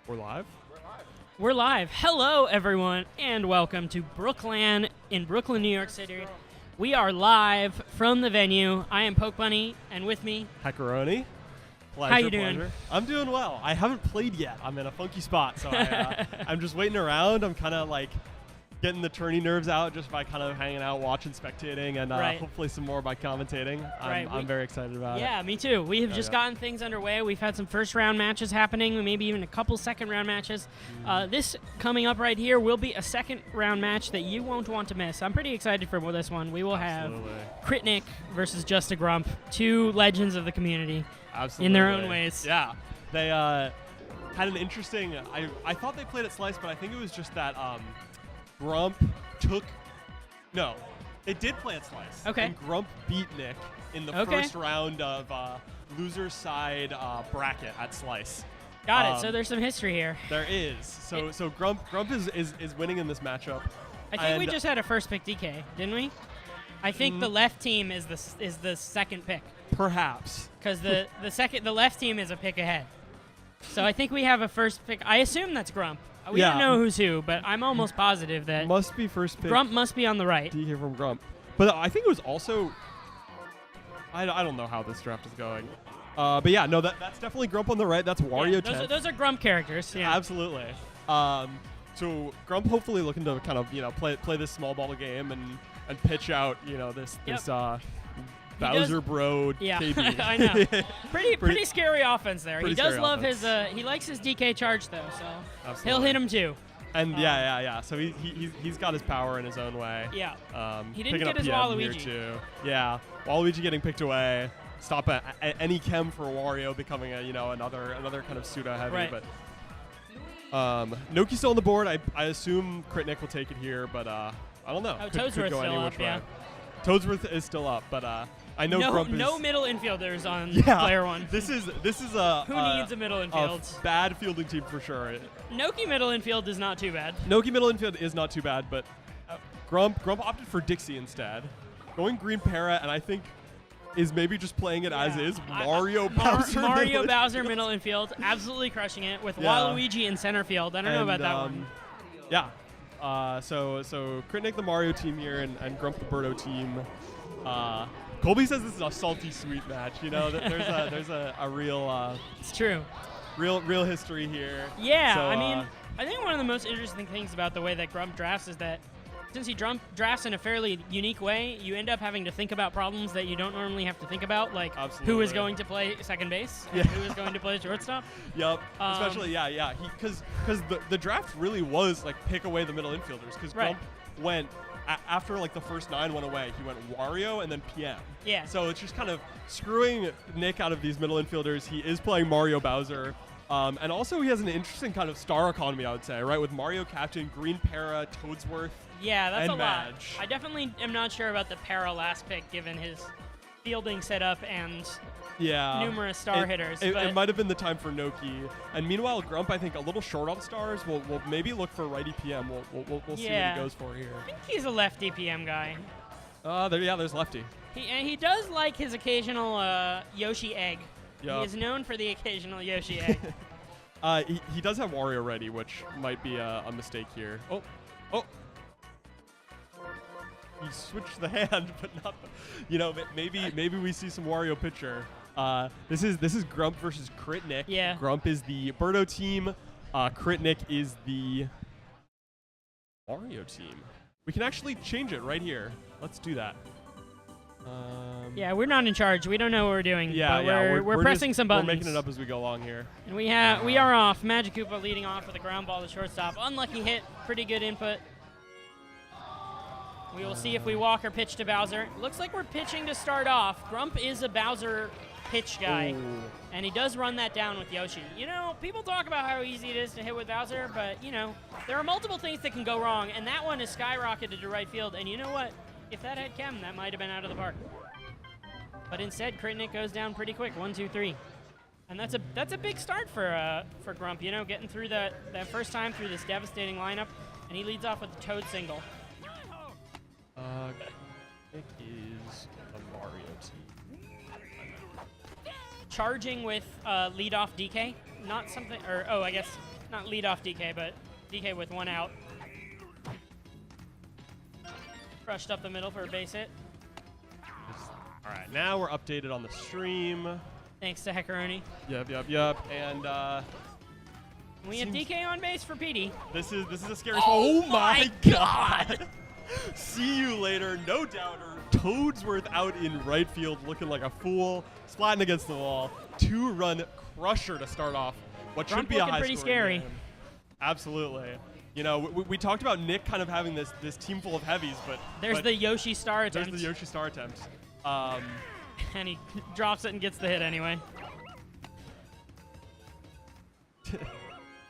We're live? We're live. Hello, everyone, and welcome to Brooklan in Brooklyn, New York City. We are live from the venue. I am Poke Bunny, and with me, Pepperoni. Pleasure, how you doing? pleasure. I'm doing well. I haven't played yet. I'm in a funky spot, so I'm just waiting around. I'm kind of like getting the tourney nerves out just by kind of hanging out, watching, spectating, and hopefully some more by commentating. I'm very excited about it. Yeah, me too. We have just gotten things underway. We've had some first-round matches happening, maybe even a couple second-round matches. This coming up right here will be a second-round match that you won't want to miss. I'm pretty excited for this one. We will have Critnik versus Just a Grump, two legends of the community in their own ways. Yeah. They had an interesting... I thought they played at Slice, but I think it was just that... Grump took... No, it did play at Slice. Okay. And Grump beat Nick in the first round of loser side bracket at Slice. Got it. So there's some history here. There is. So Grump is winning in this matchup. I think we just had a first pick DK, didn't we? I think the left team is the second pick. Perhaps. Because the left team is a pick ahead. So I think we have a first pick. I assume that's Grump. We don't know who's who, but I'm almost positive that must be first pick. Grump must be on the right. DK from Grump. But I think it was also... I don't know how this draft is going. But yeah, no, that's definitely Grump on the right. That's Wario 10. Those are Grump characters. Yeah. Absolutely. So Grump hopefully looking to kind of play this small ball game and pitch out this Bowser Bro KB. I know. Pretty scary offense there. He does love offense. he likes his DK charge though, so Absolutely. he'll hit him too. And So he's got his power in his own way. Yeah. He didn't picking get up his PM Waluigi. Here too. Yeah. Waluigi getting picked away. Stop at any chem for Wario becoming another kind of pseudo heavy. Right. But Noki's still on the board. I assume Critnik will take it here, but I don't know. Oh, could Toadsworth's go any still which up, way. yeah. Toadsworth is still up, but I know Grump is... No middle infielders on Yeah, player one. This is a... Who needs a middle infield? A bad fielding team for sure. Noki middle infield is not too bad. Noki middle infield is not too bad, but Grump opted for Dixie instead. Going Green Para, and I think is maybe just playing it as is. Mario Bowser. Mario Bowser middle infield, absolutely crushing it with Waluigi in center field. I don't know about that one. Yeah. So Critnik the Mario team here and Grump the Birdo team. Colby says this is a salty sweet match. There's a real it's true. Real history here. Yeah, so, I mean, I think one of the most interesting things about the way that Grump drafts is that since he drafts in a fairly unique way, you end up having to think about problems that you don't normally have to think about, like who is going to play second base and who is going to play shortstop. Yep. Especially, because the draft really was like pick away the middle infielders because Grump went after like the first 9 went away. He went Wario and then PM. Yeah. So it's just kind of screwing Nick out of these middle infielders. He is playing Mario Bowser. And also he has an interesting kind of star economy, I would say, right? With Mario Captain, Green Para, Toadsworth. Yeah, that's and a lot. Madge. I definitely am not sure about the Para last pick given his fielding setup and numerous star hitters. It might have been the time for Noki. And meanwhile, Grump, I think, a little short on stars. We'll maybe look for righty PM. We'll see what he goes for here. I think he's a lefty PM guy. There's lefty. He does like his occasional Yoshi egg. Yep. He is known for the occasional Yoshi egg. He does have Wario ready, which might be a mistake here. Oh. He switched the hand, but not the, maybe we see some Wario pitcher. This is Grump versus Critnik. Yeah. Grump is the Birdo team. Critnik is the Wario team. We can actually change it right here. Let's do that. Yeah, we're not in charge. We don't know what we're doing. Yeah, but we're pressing some buttons. We're making it up as we go along here. And we are off. Magic Koopa leading off with a ground ball to shortstop. Unlucky hit. Pretty good input. We will see if we walk or pitch to Bowser. Looks like we're pitching to start off. Grump is a Bowser pitch guy, and he does run that down with Yoshi. People talk about how easy it is to hit with Bowser, but, there are multiple things that can go wrong, and that one is skyrocketed to right field, and you know what? If that had chem, that might have been out of the park. But instead, Critnik goes down pretty quick, 1, 2, 3. And that's a big start for Grump, getting through that first time through this devastating lineup, and he leads off with a Toad single. It is the Mario team. Charging with leadoff DK, not something, I guess not lead off DK, but DK with 1 out. Rushed up the middle for a base hit. All right, now we're updated on the stream. Thanks to Heckaroni. Yep. And we have DK on base for PD. This is a scary spot. Oh my God! See you later, no doubter. Toadsworth out in right field looking like a fool, splatting against the wall. 2-run crusher to start off what should be a high pretty scary. Game. Absolutely. You know, we talked about Nick kind of having this team full of heavies, but there's the Yoshi star attempt. There's the Yoshi star attempt. And he drops it and gets the hit anyway.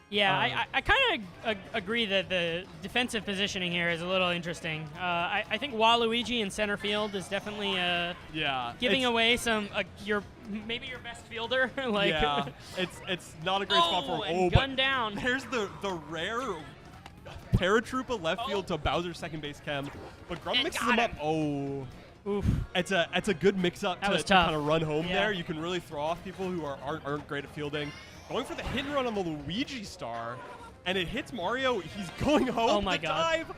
Yeah, I kind of agree that the defensive positioning here is a little interesting. I think Waluigi in center field is definitely giving away some maybe your best fielder. Like yeah, it's not a great spot for him. And gun down. There's the rare paratroopa left field to Bowser's second base chem, but Grump mixes him up. Oh. Oof. It's a good mix-up to kind of run home Yeah. there. You can really throw off people who aren't great at fielding. Going for the hit and run on the Luigi star, and it hits Mario. He's going home. Oh my God. Dive.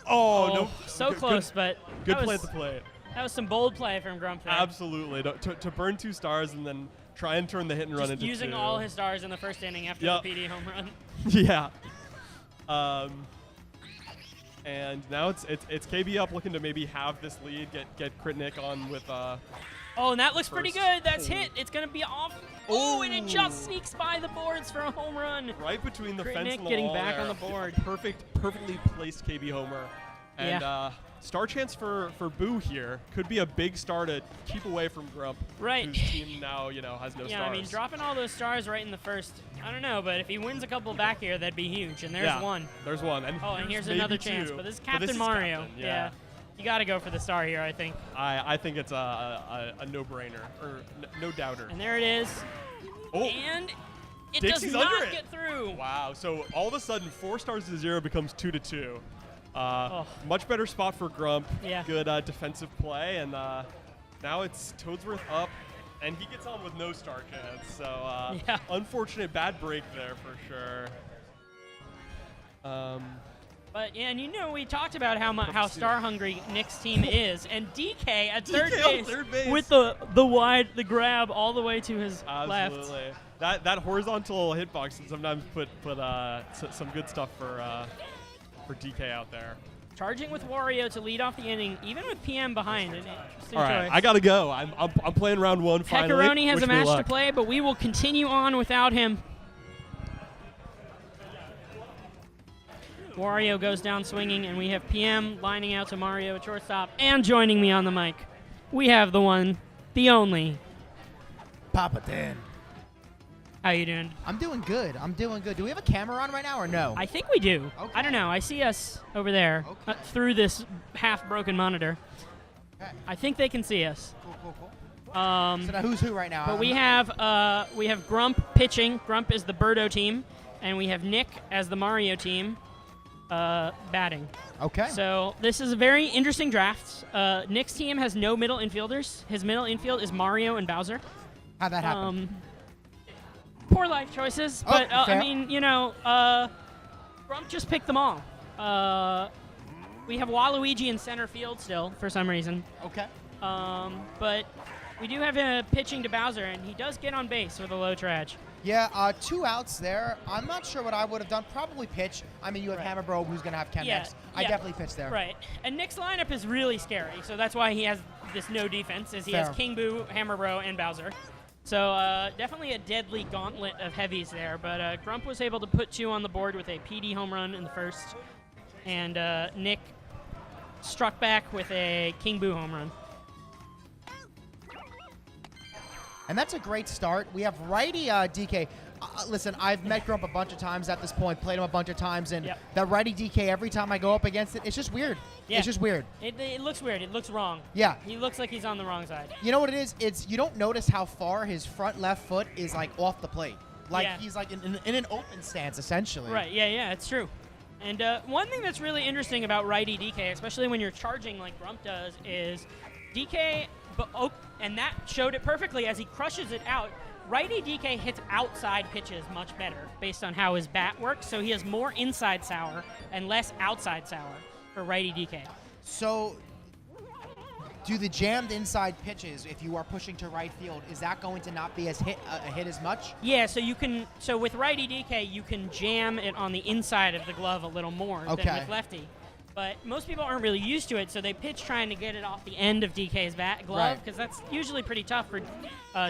Oh, no. So close, but good play at the plate. That was some bold play from Grump there. Absolutely. To burn 2 stars and then try and turn the hit and run into 2. Using all his stars in the first inning after the PD home run. Yeah. And now it's KB up, looking to maybe have this lead, get Crit Nick on with. Oh, and that looks pretty good. That's hit. It's gonna be off. Oh, and it just sneaks by the boards for a home run. Right between the Crit fence Nick and the getting wall back there. on the board. Perfectly placed KB homer. And star chance for Boo here. Could be a big star to keep away from Grump. Right. Whose team now, has no stars. Yeah, I mean, dropping all those stars right in the first, I don't know, but if he wins a couple back here, that'd be huge. And there's one. There's one. And here's another chance. But this is Captain Mario. Captain, yeah. You got to go for the star here, I think. I think it's a no-brainer, or no doubter. And there it is. Oh. And it Dixie's does not under get through. Wow. So all of a sudden, 4 stars to 0 becomes 2-2. Much better spot for Grump. Yeah. Good defensive play. And now it's Toadsworth up, and he gets on with no star chance. So unfortunate bad break there for sure. But yeah, and we talked about how star hungry Nick's team is, and DK at third base with the grab all the way to his left. Absolutely. That horizontal hitbox can sometimes put some good stuff for DK out there. Charging with Wario to lead off the inning, even with PM behind. An interesting all right, choice. I gotta go. I'm playing round 1 finally. Heckaroni has Wish a me match luck. to play, but we will continue on without him. Wario goes down swinging, and we have PM lining out to Mario at shortstop. And joining me on the mic, we have the one, the only, Papa Dan. How you doing? I'm doing good. Do we have a camera on right now or no? I think we do. Okay. I don't know. I see us over there through this half-broken monitor. Okay. I think they can see us. Cool. So now who's who right now? But we have Grump pitching. Grump is the Birdo team, and we have Nick as the Mario team batting. Okay. So this is a very interesting draft. Nick's team has no middle infielders. His middle infield is Mario and Bowser. How'd that happen? Poor life choices, but fair. I mean, Grump just picked them all. We have Waluigi in center field still for some reason. Okay. But we do have a pitching to Bowser, and he does get on base with a low trash. Yeah, 2 outs there. I'm not sure what I would have done. Probably pitch. I mean, you have Hammer Bro, who's going to have Chem next. I definitely pitch there. Right. And Nick's lineup is really scary, so that's why he has this no defense, is he has King Boo, Hammer Bro, and Bowser. So definitely a deadly gauntlet of heavies there, but Grump was able to put 2 on the board with a PD home run in the first, and Nick struck back with a King Boo home run. And that's a great start. We have righty DK. Listen, I've met Grump a bunch of times at this point, played him a bunch of times, and that righty DK, every time I go up against it, it's just weird. Yeah. It's just weird. It looks weird. It looks wrong. Yeah. He looks like he's on the wrong side. You know what it is? It's you don't notice how far his front left foot is like off the plate. Like he's like in an open stance, essentially. Right, yeah, it's true. And one thing that's really interesting about righty DK, especially when you're charging like Grump does, is DK, and that showed it perfectly as he crushes it out. Righty DK hits outside pitches much better based on how his bat works, so he has more inside sour and less outside sour for righty DK. So, do the jammed inside pitches, if you are pushing to right field, is that going to not be as a hit as much? Yeah, so you can. So with righty DK, you can jam it on the inside of the glove a little more than with lefty. But most people aren't really used to it, so they pitch trying to get it off the end of DK's glove, because that's usually pretty tough for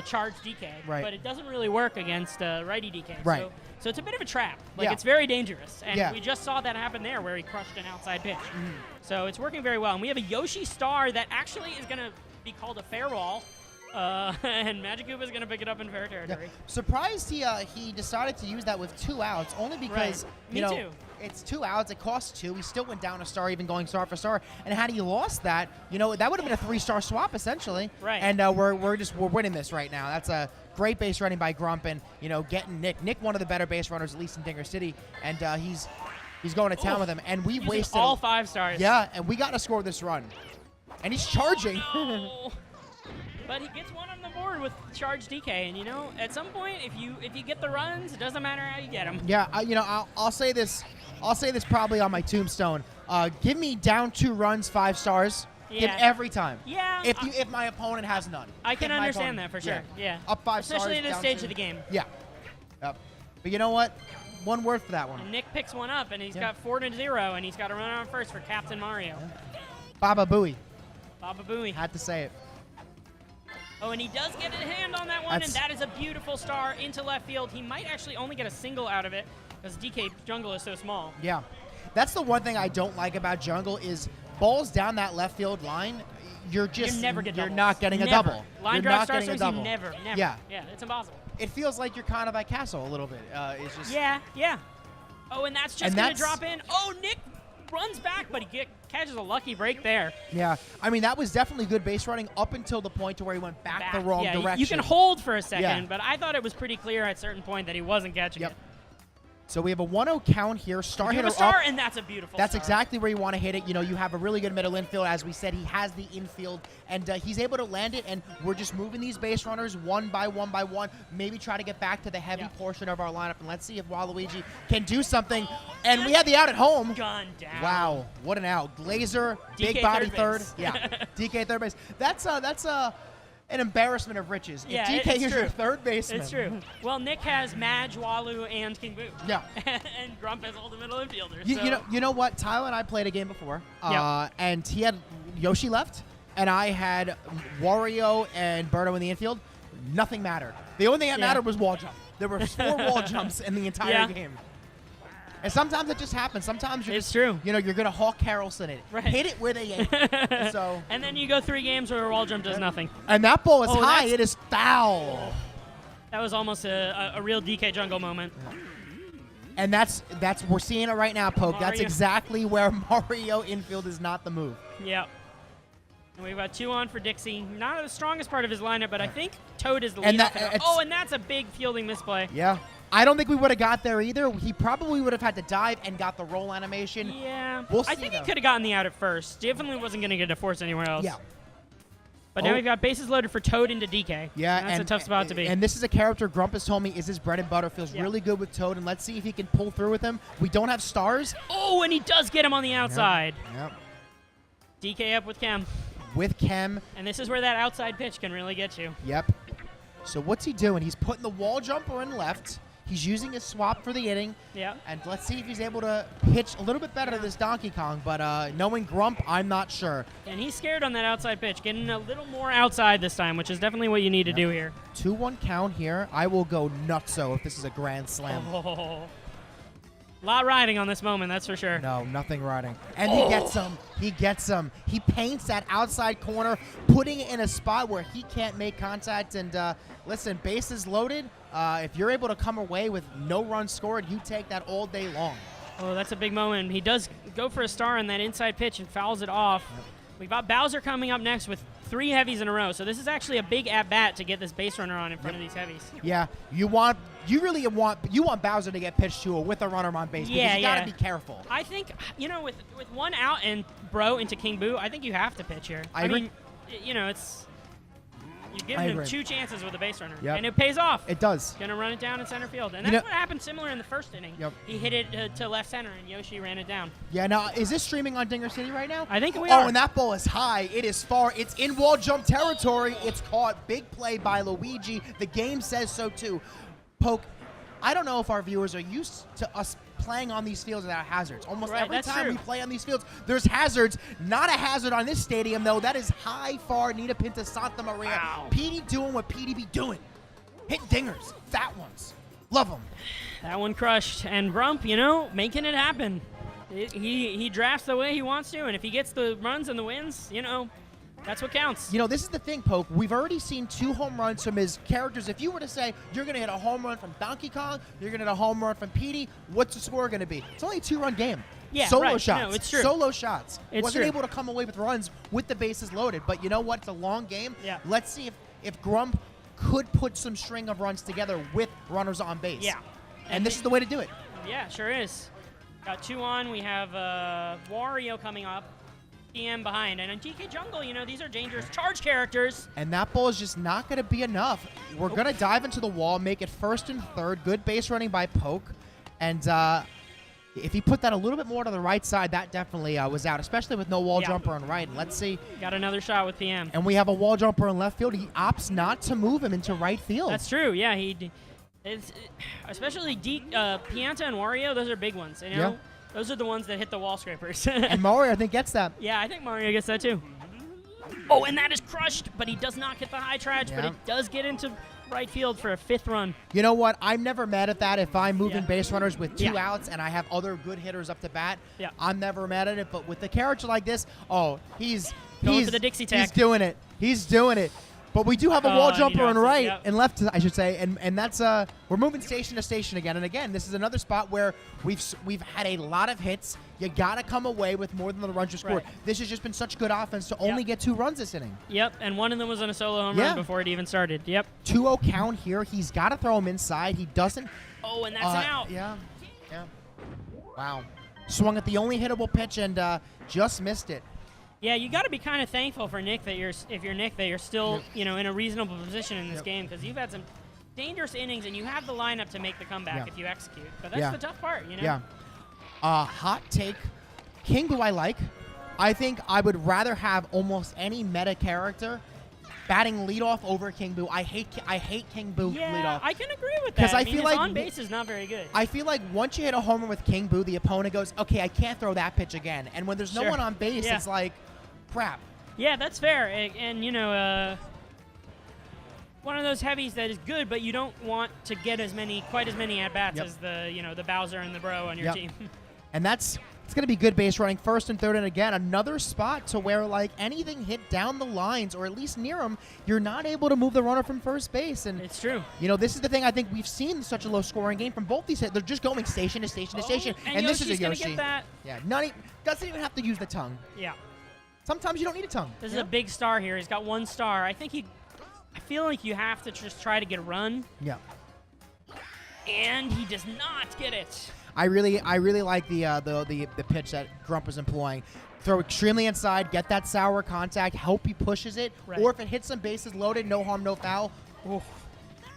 charged DK. Right. But it doesn't really work against righty DK. Right. So it's a bit of a trap. Like, it's very dangerous. And we just saw that happen there where he crushed an outside pitch. So it's working very well. And we have a Yoshi star that actually is going to be called a fair ball. And Magic Koopa is going to pick it up in fair territory. Surprised he decided to use that with 2 outs, only because Me too. It's 2 outs. It costs 2. He still went down a star, even going star for star. And had he lost that, that would have been a 3-star swap essentially. Right. And we're winning this right now. That's a great base running by Grump, and getting Nick, one of the better base runners at least in Dinger City, and he's going to town with him. And we wasted all 5 stars. Yeah, and we got to score this run. And he's charging. Oh. But he gets one on the board with charged DK, and at some point, if you get the runs, it doesn't matter how you get them. Yeah, I'll say this. I'll say this probably on my tombstone. Give me down 2 runs, 5 stars. Yeah. Every time. Yeah. If my opponent has none. I can understand that for sure. Yeah. Up 5 stars. Especially at this stage 2. of the game. Yeah. Yep. But you know what? One word for that one. And Nick picks one up, and he's got 4-0, and he's got to run on first for Captain Mario. Yeah. Baba Booey. Baba Booey. Had to say it. Oh, and he does get a hand on that one, and that is a beautiful star into left field. He might actually only get a single out of it because DK Jungle is so small. Yeah. That's the one thing I don't like about Jungle is balls down that left field line, you're not getting a double. Line drive star swings, you never. Yeah. Yeah, it's impossible. It feels like you're kind of at Castle a little bit. It's just Yeah. Oh, and that's just going to drop in. Oh, Nick runs back, but he catches a lucky break there. Yeah, I mean, that was definitely good base running up until the point to where he went back the wrong direction. You can hold for a second, but I thought it was pretty clear at a certain point that he wasn't catching it. So we have a 1-0 count here. Star hitter up. And that's a beautiful That's star. exactly where you want to hit it. You have a really good middle infield. As we said, he has the infield, and he's able to land it, and we're just moving these base runners one by one, maybe try to get back to the heavy portion of our lineup, and let's see if Waluigi can do something. And we had the out at home. Gone down. Wow, what an out. Glazer, DK big body third. Yeah, DK third base. That's an embarrassment of riches. Yeah, if DK is your third baseman. It's true. Well, Nick has Madge, Walu, and King Boo. Yeah. And Grump has all the middle infielders. You know what? Tyler and I played a game before, and he had Yoshi left, and I had Wario and Birdo in the infield. Nothing mattered. The only thing that mattered was wall jump. There were 4 wall jumps in the entire game. And sometimes it just happens. Sometimes it's true. You're gonna Hawk Harrelson it. Right. Hit it where they ain't. So. And then you go 3 games where a wall jump does nothing. And that ball is high. It is foul. That was almost a real DK Jungle moment. And that's we're seeing it right now, Poke. Mario. That's exactly where Mario infield is not the move. Yep. And we've got 2 on for Dixie. Not the strongest part of his lineup, but I think Toad is the lead. And that's a big fielding misplay. Yeah. I don't think we would have got there either. He probably would have had to dive and got the roll animation. Yeah. We'll see, I think he could have gotten the out at first. Definitely wasn't going to get a force anywhere else. Yeah. But now we've got bases loaded for Toad into DK. Yeah. And that's a tough spot to be. And this is a character Grump has told me is his bread and butter. Feels really good with Toad. And let's see if he can pull through with him. We don't have stars. Oh, and he does get him on the outside. Yep. DK up with Chem. With Chem. And this is where that outside pitch can really get you. Yep. So what's he doing? He's putting the wall jumper in left. He's using his swap for the inning. Yeah. And let's see if he's able to pitch a little bit better to this Donkey Kong. But knowing Grump, I'm not sure. And he's scared on that outside pitch, getting a little more outside this time, which is definitely what you need to do here. 2-1 count here. I will go nutso if this is a grand slam. Oh. A lot riding on this moment, that's for sure. No, nothing riding. And he gets him. He gets him. He paints that outside corner, putting it in a spot where he can't make contact. And listen, bases loaded. If you're able to come away with no runs scored, you take that all day long. Oh, that's a big moment. He does go for a star on that inside pitch and fouls it off. Yep. We've got Bowser coming up next with 3 heavies in a row. So this is actually a big at-bat to get this base runner on in front of these heavies. Yeah, you want Bowser to get pitched to with a runner on base. Yeah, you got to be careful. I think, with 1 out and Bro into King Boo, I think you have to pitch here. I agree. mean, it's You've given him 2 chances with a base runner, Yep. and it pays off. It does. Gonna run it down in center field, and that's what happened similar in the first inning. Yep. He hit it to left center, and Yoshi ran it down. Yeah, now, is this streaming on Dinger City right now? I think we are. Oh, and that ball is high. It is far. It's in wall jump territory. It's caught. Big play by Luigi. The game says so, too. Poke, I don't know if our viewers are used to us playing on these fields without hazards. Almost every time we play on these fields, there's hazards. Not a hazard on this stadium, though. That is high, far, Nina Pinta, Santa Maria. Wow. Petey doing what Petey be doing. Hit dingers. Fat ones. Love them. That one crushed. And Grump, making it happen. He drafts the way he wants to, and if he gets the runs and the wins, that's what counts. This is the thing, Poke. We've already seen 2 home runs from his characters. If you were to say you're going to hit a home run from Donkey Kong, you're going to hit a home run from Petey, what's the score going to be? It's only a 2-run game. Yeah, Solo right. shots. No, it's true. Solo shots. It's Wasn't true. able to come away with runs with the bases loaded. But you know what? It's a long game. Yeah. Let's see if Grump could put some string of runs together with runners on base. Yeah. And this is the way to do it. Yeah, sure is. Got 2 on. We have Wario coming up. PM behind. And on DK Jungle, these are dangerous charge characters. And that ball is just not going to be enough. We're going to dive into the wall, make it first and third. Good base running by Poke. And if he put that a little bit more to the right side, that definitely was out, especially with no wall jumper on right. Let's see. Got another shot with PM. And we have a wall jumper in left field. He opts not to move him into right field. That's true. Yeah, especially Pianta and Wario, those are big ones. Yeah. Those are the ones that hit the wall scrapers. And Mario, I think, gets that. Yeah, I think Mario gets that too. Oh, and that is crushed, but he does not get the high trash, but it does get into right field for a 5th run. You know what? I'm never mad at that. If I'm moving base runners with 2 outs and I have other good hitters up to bat, I'm never mad at it. But with the character like this, he's Going for the Dixie tack. He's doing it. He's doing it. But we do have a wall jumper in right yep. and left, I should say, and that's we're moving station to station again. And again, this is another spot where we've had a lot of hits. You gotta come away with more than the runs you scored. Right. This has just been such good offense to only get 2 runs this inning. Yep, and one of them was on a solo home run before it even started. Yep. 2-0 count here. He's got to throw him inside. He doesn't. Oh, and that's an out. Yeah. Wow. Swung at the only hittable pitch and just missed it. Yeah, you got to be kind of thankful for Nick that you're still in a reasonable position in this game, because you've had some dangerous innings and you have the lineup to make the comeback if you execute. But that's the tough part, Yeah. Hot take. King Boo I like. I think I would rather have almost any meta character batting leadoff over King Boo. I hate King Boo leadoff. Yeah, I can agree with that. Because I feel his like on base is not very good. I feel like once you hit a homer with King Boo, the opponent goes, okay, I can't throw that pitch again. And when there's no one on base, it's like, crap. Yeah, that's fair. And one of those heavies that is good, but you don't want to get quite as many at bats as the Bowser and the Bro on your team. And it's going to be good base running first and third, and again, another spot to where anything hit down the lines or at least near them, you're not able to move the runner from first base. And it's true. This is the thing. I think we've seen such a low scoring game from both these hits. They're just going station to station to station. And this is a gonna Yoshi. Get that. Yeah, doesn't even have to use the tongue. Yeah. Sometimes you don't need a tongue. This is a big star here. He's got 1 star. I feel like you have to just try to get a run. Yeah. And he does not get it. I really like the pitch that Grump was employing. Throw extremely inside, get that sour contact, hope he pushes it, or if it hits some bases loaded, no harm, no foul. Oof.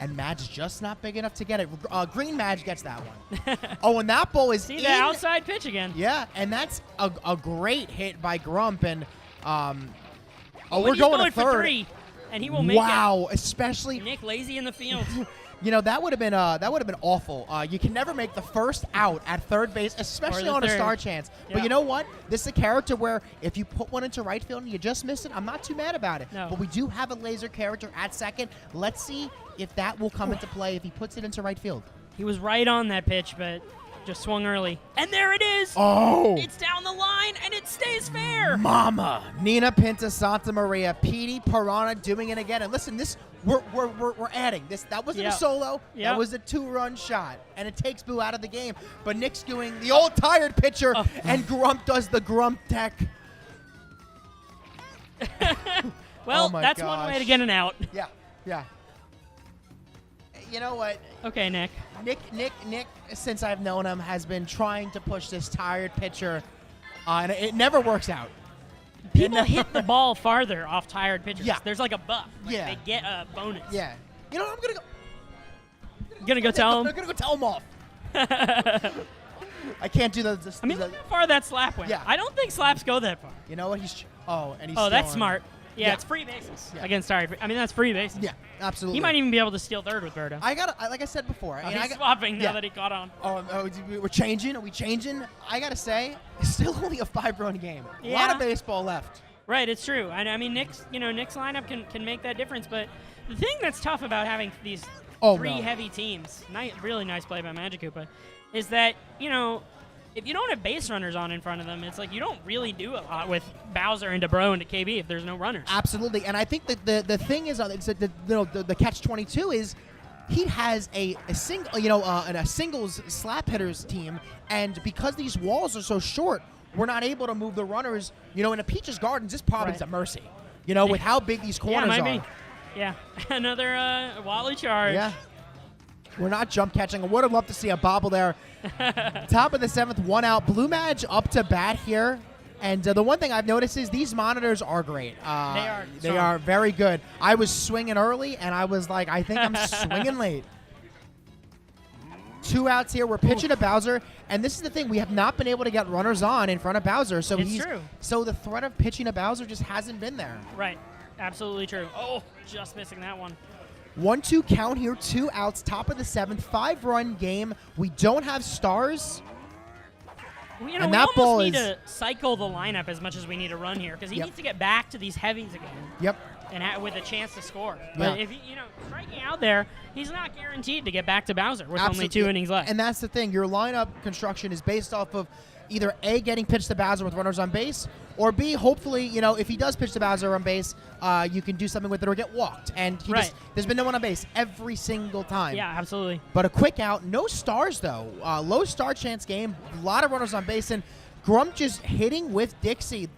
And Madge is just not big enough to get it. Green Madge gets that one. And that ball is the outside pitch again. Yeah, and that's a great hit by Grump. And we're going to third. For 3, and he will make it. Wow, especially Nick lazy in the field. that would have been awful. You can never make the first out at third base, especially on a star chance. Yeah. But you know what? This is a character where if you put one into right field and you just miss it, I'm not too mad about it. No. But we do have a laser character at second. Let's see if that will come into play if he puts it into right field. He was right on that pitch, but just swung early. And there it is. Oh! It's down the line, and it stays fair. Mama! Nina Pinta, Santa Maria, Petey, Piranha doing it again. And listen, we're adding this. That wasn't a solo. That was a 2-run shot, and it takes Boo out of the game. But Nick's doing the old tired pitcher, and Grump does the Grump deck. Well, that's one way to get an out. Yeah. You know what? Okay, Nick. Nick, since I've known him, has been trying to push this tired pitcher, and it never works out. People hit the ball farther off tired pitchers. Yeah. There's like a buff. Like Yeah. They get a bonus. Yeah. You know what? I'm gonna go. Gonna go tell him. I'm gonna go tell him off. I can't do the. I mean, look how far that slap went. Yeah. I don't think slaps go that far. You know what? He's. And he's. Oh, that's stealing. smart. Yeah, Yeah. it's free bases Yeah. against tired. I mean, that's free bases. Yeah, absolutely. He might even be able to steal third with Berto. Like I said before. He's swapping now yeah. that he caught on. We're changing. Are we changing? I gotta say, it's still only a 5-run game. A lot Yeah. of baseball left. Right, it's true. And I mean, Nick's lineup can make that difference. But the thing that's tough about having these three heavy teams, really nice play by Magic Koopa, is that if you don't have base runners on in front of them, it's like you don't really do a lot with Bowser and DeBro into KB if there's no runners. Absolutely, and I think that the thing is, the catch-22 is he has a singles slap hitters team, and because these walls are so short, we're not able to move the runners. In a Peach's Gardens, this probably is a mercy. With how big these corners might are. Be. Yeah, another Wally charge. Yeah. We're not jump catching. I would have loved to see a bobble there. Top of the 7th, 1 out. Blue Madge up to bat here. And the one thing I've noticed is these monitors are great. They are very good. I was swinging early, and I was like, I think I'm swinging late. 2 outs here. We're pitching to Bowser. And this is the thing. We have not been able to get runners on in front of Bowser. So it's true. So the threat of pitching to Bowser just hasn't been there. Right. Absolutely true. Oh, just missing that one. 1-2 count here, 2 outs, top of the 7th, 5-run game. We don't have stars. We and that ball almost need to cycle the lineup as much as we need to run here because he needs to get back to these heavies again. Yep. And with a chance to score. But if striking out there, he's not guaranteed to get back to Bowser with only 2 innings left. And that's the thing. Your lineup construction is based off of either A, getting pitched to Bowser with runners on base, or B, hopefully, if he does pitch to Bowser on base, you can do something with it or get walked. And there's been no one on base every single time. Yeah, absolutely. But a quick out, no stars though. Low star chance game, a lot of runners on base, and Grump just hitting with Dixie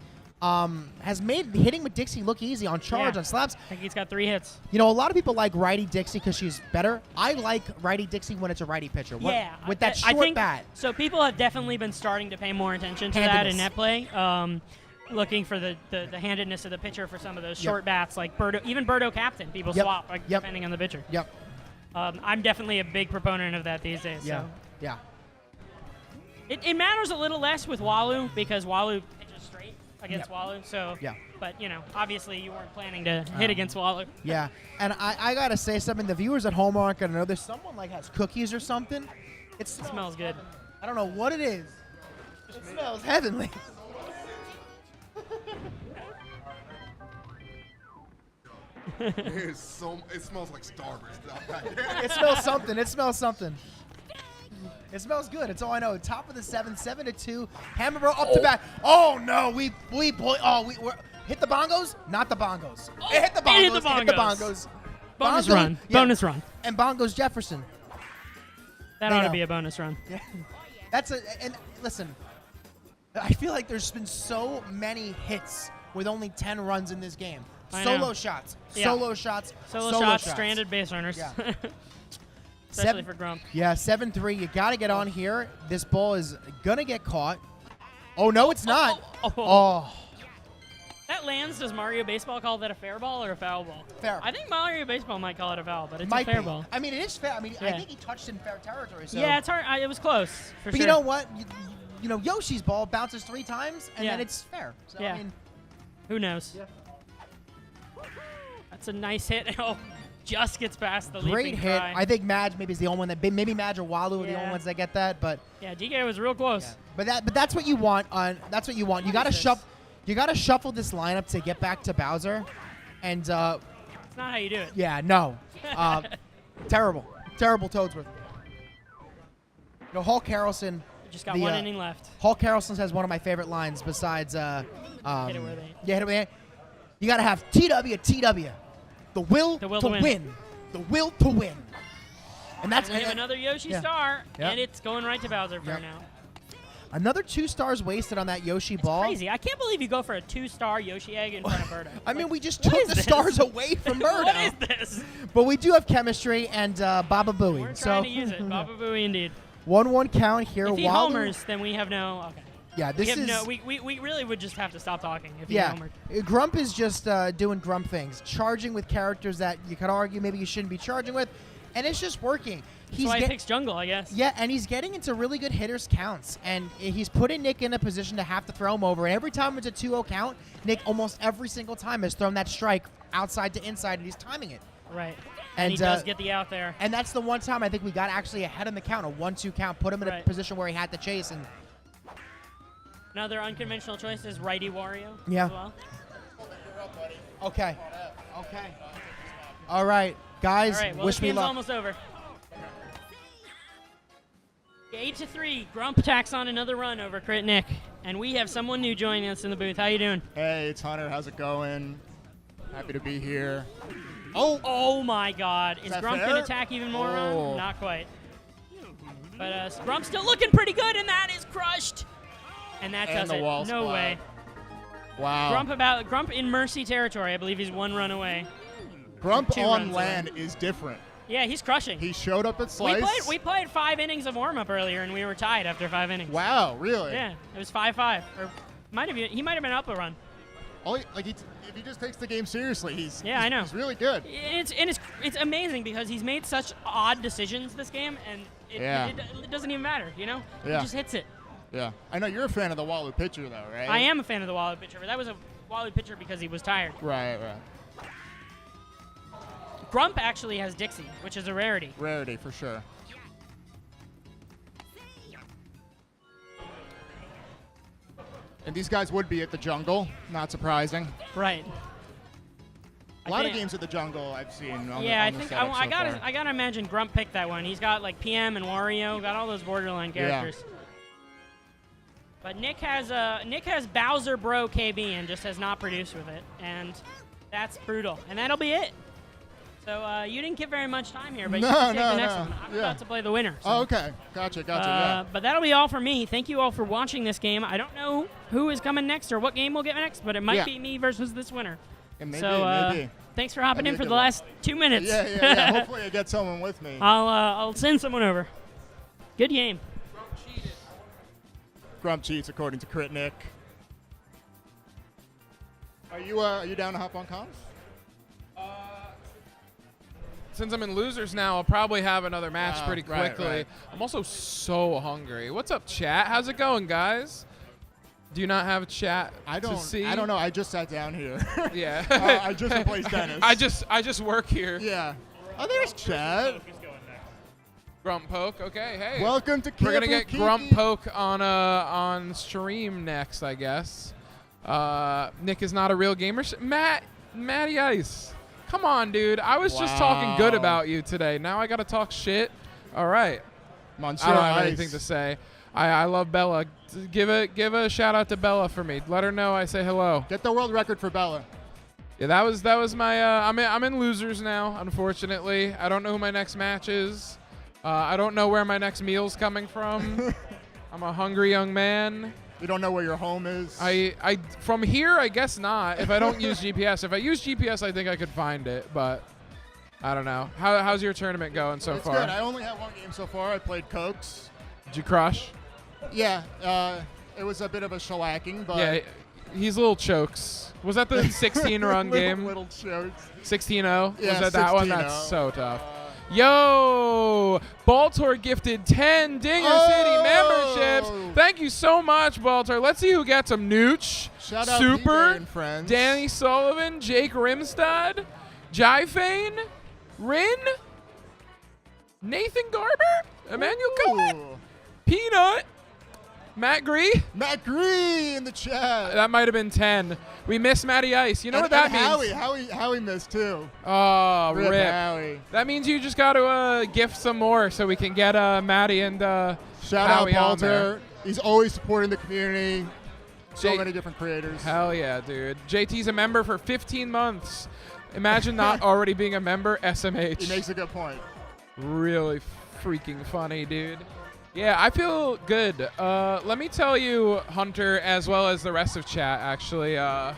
has made hitting with Dixie look easy on charge, on slaps. I think he's got 3 hits. A lot of people like righty Dixie because she's better. I like righty Dixie when it's a righty pitcher. With that short bat. So people have definitely been starting to pay more attention to that in net play. Looking for the handedness of the pitcher for some of those short bats, like even Berto Captain. People swap depending on the pitcher. Yep. I'm definitely a big proponent of that these days. Yeah. So. Yeah. It matters a little less with Walu because Walu pitches straight against Walu. So. Yeah. But obviously you weren't planning to hit against Walu. Yeah. And I gotta say something. The viewers at home aren't gonna know. There's someone has cookies or something. It smells good. I don't know what it is. It smells heavenly. It smells like Starburst. It smells something. It smells something. It smells good. It's all I know. Top of the 7th, 7-2. Hammer Bro up to bat. Oh no, we hit the bongos. Not the bongos. It hit the bongos. It hit the bongos. Bonus Bongo, run. yeah. Bonus run. And bongos Jefferson. That ought to be a bonus run. Yeah. And listen, I feel like there's been so many hits with only 10 runs in this game. Solo shots. Solo shots. Solo shots. Stranded base runners. Yeah. Especially for Grump. Yeah, 7-3. You got to get on here. This ball is going to get caught. Oh, no, it's not. Oh. That lands. Does Mario Baseball call that a fair ball or a foul ball? Fair. I think Mario Baseball might call it a foul, but it's Might a fair be. ball. I mean, it is fair. I mean, I think he touched in fair territory. So. Yeah, it's hard. It was close, for but sure. you know what? Yoshi's ball bounces 3 times, and then it's fair. So, yeah. I mean, who knows? Yeah. That's a nice hit. Oh, just gets past the great leaping hit. try. I think Madge maybe is the only one that maybe Madge or Walu are the only ones that get that, but yeah, DK was real close. Yeah. But that's what you want. That's what you want. You got to shuffle. You got to shuffle this lineup to get back to Bowser, and it's not how you do it. Yeah, no, terrible Toadsworth. Hulk Harrelson. Just got 1 inning left. Hulk Harrelson has one of my favorite lines besides hit it where they. Yeah, hit it where they. You got to have TW. The will to win. The will to win. And that's we have another Yoshi star, and it's going right to Bowser for now. Another 2 stars wasted on that Yoshi ball. Crazy. I can't believe you go for a 2-star Yoshi egg in front of Birdo. I mean, we just took the stars away from Birdo. What is this? But we do have chemistry and Baba Booey. We're trying to use it. Baba Booey indeed. 1-1 count here. If he homers, then we have no... Okay. Yeah, this is... we really would just have to stop talking if Yeah, you homered. Grump is just doing Grump things, charging with characters that you could argue maybe you shouldn't be charging with, and it's just working. That's why he picks jungle, I guess. Yeah, and he's getting into really good hitters counts, and he's putting Nick in a position to have to throw him over. And every time it's a 2-0 count, Nick almost every single time has thrown that strike outside to inside, and he's timing it. Right. And he does get the out there. And that's the one time I think we got actually ahead in the count, a 1-2 count, put him in a position where he had to chase. And another unconventional choice is righty Wario yeah. as well. Okay. All right, guys. All right, well, wish this me game's luck. almost over. 8-3, Grump tacks on another run over Crit Nick, and we have someone new joining us in the booth. How you doing? Hey, it's Hunter. How's it going? Happy to be here. Oh my God! Is that Grump fair? gonna attack even more? Oh. Not quite. But Grump's still looking pretty good, and that is crushed. And that does the it. wall No splat. way. Wow. Grump in Mercy territory. I believe he's 1 run away. Grump Two on runs land away. is different. Yeah, he's crushing. He showed up at Slice. We played 5 innings of warm-up earlier, and we were tied after 5 innings. Wow, really? Yeah, it was 5-5. Or he might have been up a run. If he just takes the game seriously, I know. He's really good. It's amazing because he's made such odd decisions this game, and it doesn't even matter, you know? Yeah. He just hits it. Yeah. I know you're a fan of the Walu pitcher, though, right? I am a fan of the Walu pitcher, but that was a Walu pitcher because he was tired. Right. Grump actually has Dixie, which is a rarity. Rarity, for sure. And these guys would be at the jungle, not surprising. Right. A lot of games at the jungle I've seen. On Yeah, the I think setup I so far. gotta imagine Grump picked that one. He's got like PM and Wario, got all those borderline characters. But Nick has Bowser Bro KB and just has not produced with it, and that's brutal. And that'll be it. So you didn't get very much time here, but you can take the next one. I'm about to play the winner. So. Oh, okay. Gotcha. Yeah. But that'll be all for me. Thank you all for watching this game. I don't know who is coming next or what game we'll get next, but it might be me versus this winner. And maybe, so thanks for hopping in for the last 2 minutes. Yeah. Hopefully I get someone with me. I'll send someone over. Good game. Grump cheats according to Crit Nick. Are you down to hop on comms? Since I'm in losers now, I'll probably have another match pretty quickly. Right. I'm also so hungry. What's up, chat? How's it going, guys? Do you not have chat to see? I don't know. I just sat down here. Yeah. I just replaced Dennis. I just work here. Yeah. Oh, there's chat. Grump Poke. Okay, hey. Welcome to We're gonna Camp get Kiki. Grump Poke on stream next, I guess. Nick is not a real gamer. Matty Ice. Come on, dude. I was just talking good about you today. Now I got to talk shit? All right. Monsieur I don't have Ice. anything to say. I love Bella. Give a shout out to Bella for me. Let her know I say hello. Get the world record for Bella. Yeah, that was my I'm in losers now, unfortunately. I don't know who my next match is. I don't know where my next meal's coming from. I'm a hungry young man. You don't know where your home is? I from here, I guess not. If I don't use GPS. If I use GPS, I think I could find it, but I don't know. How's your tournament going so it's far? Good. I only have 1 game so far. I played Cokes. Did you crush? Yeah. It was a bit of a shellacking, but... Yeah, he's little chokes. Was that the 16-run game? Little chokes. 16-0? Yeah, Was that one? 16-0. That's so tough. Yo! Baltor gifted 10 Dinger City memberships. Thank you so much, Baltor. Let's see who gets them. Nooch, Shout out Super, DJ and friends. Danny Sullivan, Jake Rimstad, Jyfane, Rin, Nathan Garber, Emmanuel Cohen, Peanut, Matt Gree. Matt Gree in the chat. That might have been 10. We missed Matty Ice. You know what that means? Howie missed too. Oh, rip. Howie. That means you just got to gift some more so we can get Matty and Shout Howie out on there. Balter. He's always supporting the community. So many different creators. Hell yeah, dude. JT's a member for 15 months. Imagine not already being a member. SMH. He makes a good point. Really freaking funny, dude. Yeah, I feel good. Let me tell you, Hunter, as well as the rest of chat, actually. Yo,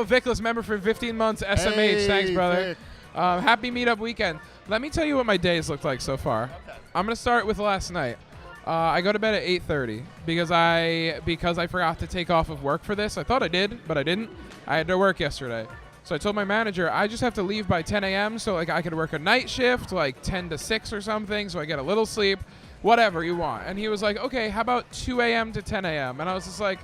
Vickless, member for 15 months. SMH, Hey, thanks, brother. Vic. Happy meetup weekend. Let me tell you what my days look like so far. Okay. I'm going to start with last night. I go to bed at 8:30 because I forgot to take off of work for this. I thought I did, but I didn't. I had to work yesterday. So I told my manager, I just have to leave by 10 a.m. so like I could work a night shift, like 10 to 6 or something, so I get a little sleep, whatever you want. And he was like, okay, how about 2 a.m. to 10 a.m.? And I was just like,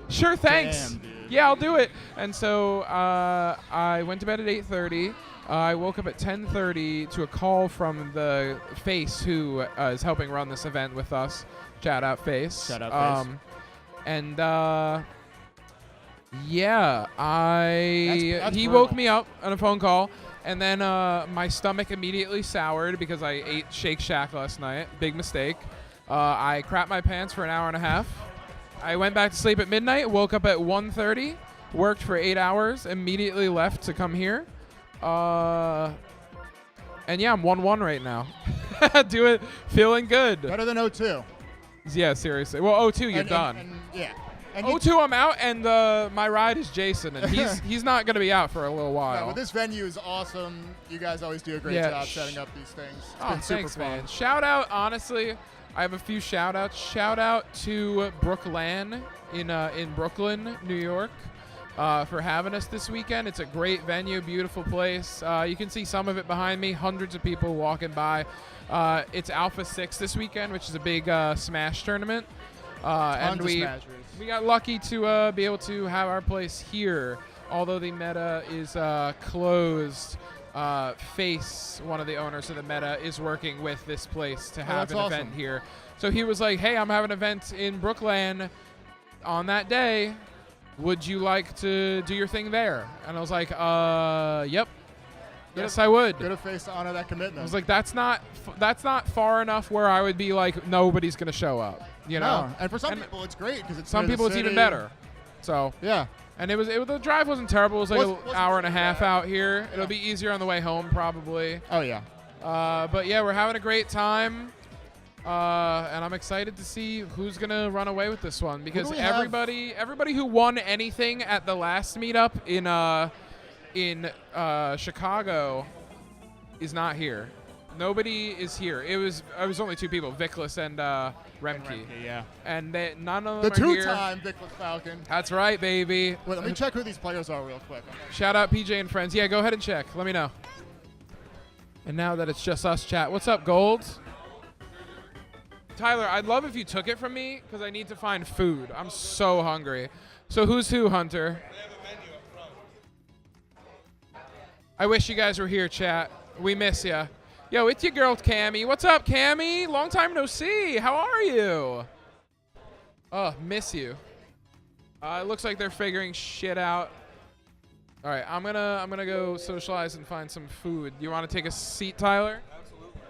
sure, thanks. Damn, dude. Yeah, I'll do it. And so I went to bed at 8:30. I woke up at 10:30 to a call from the Face who is helping run this event with us. Shout out Face. Shout out Face. And yeah, That's he brutal. woke me up on a phone call, and then my stomach immediately soured because I ate Shake Shack last night. Big mistake. I crapped my pants for an hour and a half. I went back to sleep at midnight, woke up at 1:30, worked for 8 hours, immediately left to come here. And yeah, I'm 1-1 right now. Feeling good. Better than 0-2. Yeah, seriously. Well, 0-2, you're done. Yeah. And 0-2, I'm out, and my ride is Jason, and he's not going to be out for a little while. Yeah, well, this venue is awesome. You guys always do a great job setting up these things. It's been super thanks, fun. man. Shout out, honestly, I have a few shout outs. Shout out to Brooklan in Brooklan, New York, for having us this weekend. It's a great venue, beautiful place. You can see some of it behind me, hundreds of people walking by. It's Alpha 6 this weekend, which is a big Smash tournament. And we got lucky to be able to have our place here, although the Meta is closed. Face, one of the owners of the Meta, is working with this place to have an event here. So he was like, hey, I'm having an event in Brooklan on that day. Would you like to do your thing there? And I was like, yep. Yes, I would. Good of Face to honor that commitment. I was like, that's not far enough where I would be like, nobody's going to show up. You know? No. And for some people, it's great because it's some near people the it's even city. better. So Yeah. and the drive wasn't terrible. It was like an Wasn't hour and a too half bad. out here. Yeah. It'll be easier on the way home probably. Oh, yeah. But yeah, we're having a great time. And I'm excited to see who's gonna run away with this one because do we have? everybody who won anything at the last meetup in Chicago is not here. Nobody is here. It was only two people, Vickless and Remke. Yeah. And none of The them are here. two-time Vickless Falcon. That's right, baby. Wait, let me check who these players are real quick. Shout out PJ and friends. Yeah, go ahead and check. Let me know. And now that it's just us, chat. What's up, Gold? Tyler, I'd love if you took it from me because I need to find food. I'm so hungry. So who's who, Hunter? They have a menu up front. I wish you guys were here, chat. We miss ya. Yo, it's your girl, Cammy. What's up, Cammy? Long time no see. How are you? Oh, miss you. It looks like they're figuring shit out. All right, I'm gonna go socialize and find some food. You want to take a seat, Tyler? Absolutely.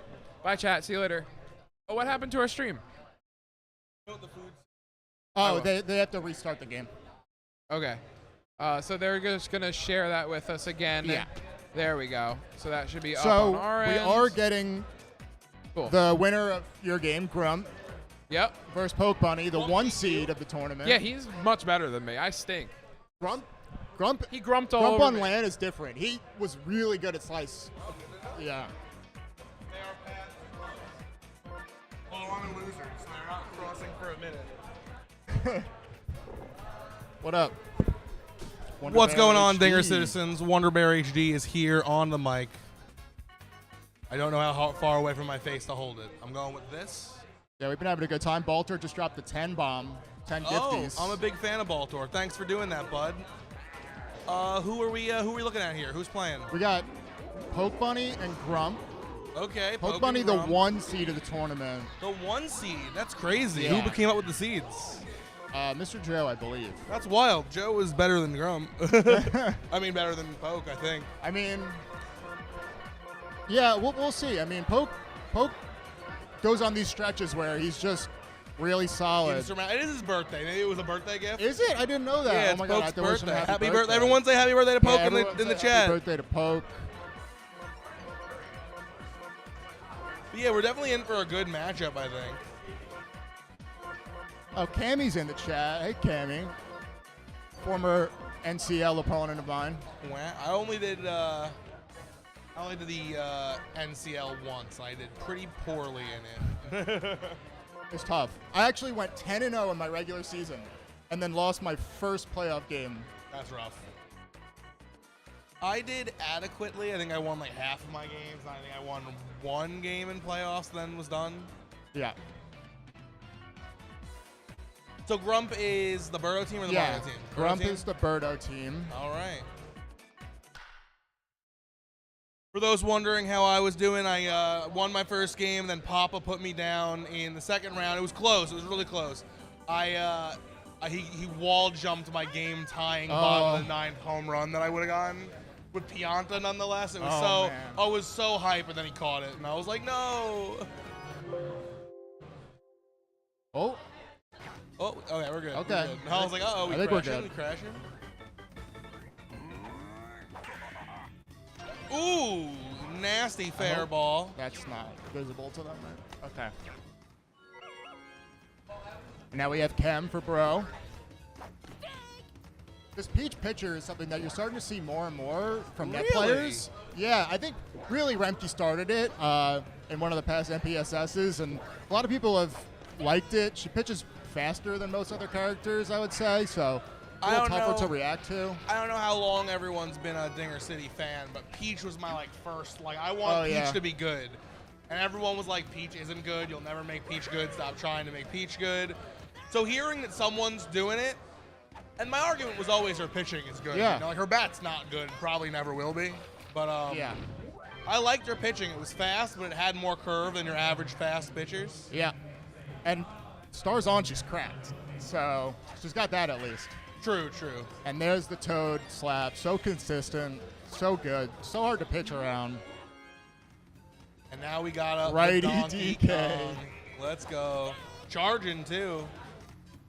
Bye, chat. See you later. Oh, what happened to our stream? The food. Oh, they have to restart the game. Okay. So they're just gonna share that with us again. Yeah. There we go. So that should be up So on our we end. are getting Cool. the winner of your game, Grump, Yep. versus Poke Bunny, the 1 seed of the tournament. Yeah, he's much better than me. I stink. Grump He grumped all Grump over on me. land is different. He was really good at Slice. Yeah. They are past. Well, I'm a loser, so they're not crossing for a minute. What up? What's going on, HD? Dinger Citizens? Wonderbear HD is here on the mic. I don't know how far away from my face to hold it. I'm going with this. Yeah, we've been having a good time. Balter just dropped the 10 bomb, 10 Oh, gifties. I'm a big fan of Baltor. Thanks for doing that, bud. Who are we looking at here? Who's playing? We got Poke Bunny and Grump. Okay, Poke Bunny, the Grump. 1 seed of the tournament. The 1 seed. That's crazy. Yeah. Who came up with the seeds? Mr. Joe, I believe. That's wild. Joe is better than Grump. I mean, better than Poke, I think. I mean, yeah, we'll see. I mean, Poke goes on these stretches where he's just really solid. It is his birthday. Maybe it was a birthday gift. Is it? I didn't know that. Yeah, oh it's my God, I Poke's have to wish him birthday. happy birthday. Everyone say happy birthday to Poke Yeah, in everyone the say chat. Happy birthday to Poke. But yeah, we're definitely in for a good matchup, I think. Oh, Cammy's in the chat. Hey, Cammy. Former NCL opponent of mine. I only did I only did the NCL once. I did pretty poorly in it. It's tough. I actually went 10-0 in my regular season, and then lost my first playoff game. That's rough. I did adequately. I think I won like half of my games. I think I won one game in playoffs, then was done. Yeah. So Grump is the Birdo team or the Mario team? Grump is the Birdo team. All right. For those wondering how I was doing, I won my first game, then Papa put me down in the second round. It was close. It was really close. He wall jumped my game tying bottom of the 9th home run that I would have gotten with Pianta nonetheless. It was man. I was so hype, and then he caught it, and I was like, no. Oh. Oh, okay, we're good. Okay. We're good. And I was like, uh-oh, I think we're crashing. good. We crashing. Ooh, nasty fair ball. That's not visible to them, right? Okay. Now we have Chem for Bro. This Peach pitcher is something that you're starting to see more and more from net players. Yeah, I think really Remke started it in one of the past MPSSs, and a lot of people have liked it. She pitches faster than most other characters, I would say, so a little tougher to react to. I don't know how long everyone's been a Dinger City fan, but Peach was my first. I want Peach to be good, and everyone was like, Peach isn't good. You'll never make Peach good. Stop trying to make Peach good. So hearing that someone's doing it, and my argument was always her pitching is good. Yeah. You know, her bat's not good, probably never will be. But I liked her pitching. It was fast, but it had more curve than your average fast pitchers. Yeah, and Stars on, she's cracked, so she's got that at least. True, true. And there's the Toad slap, so consistent, so good, so hard to pitch around. And now we got a Righty Donkey DK. Kong. Let's go. Charging, too.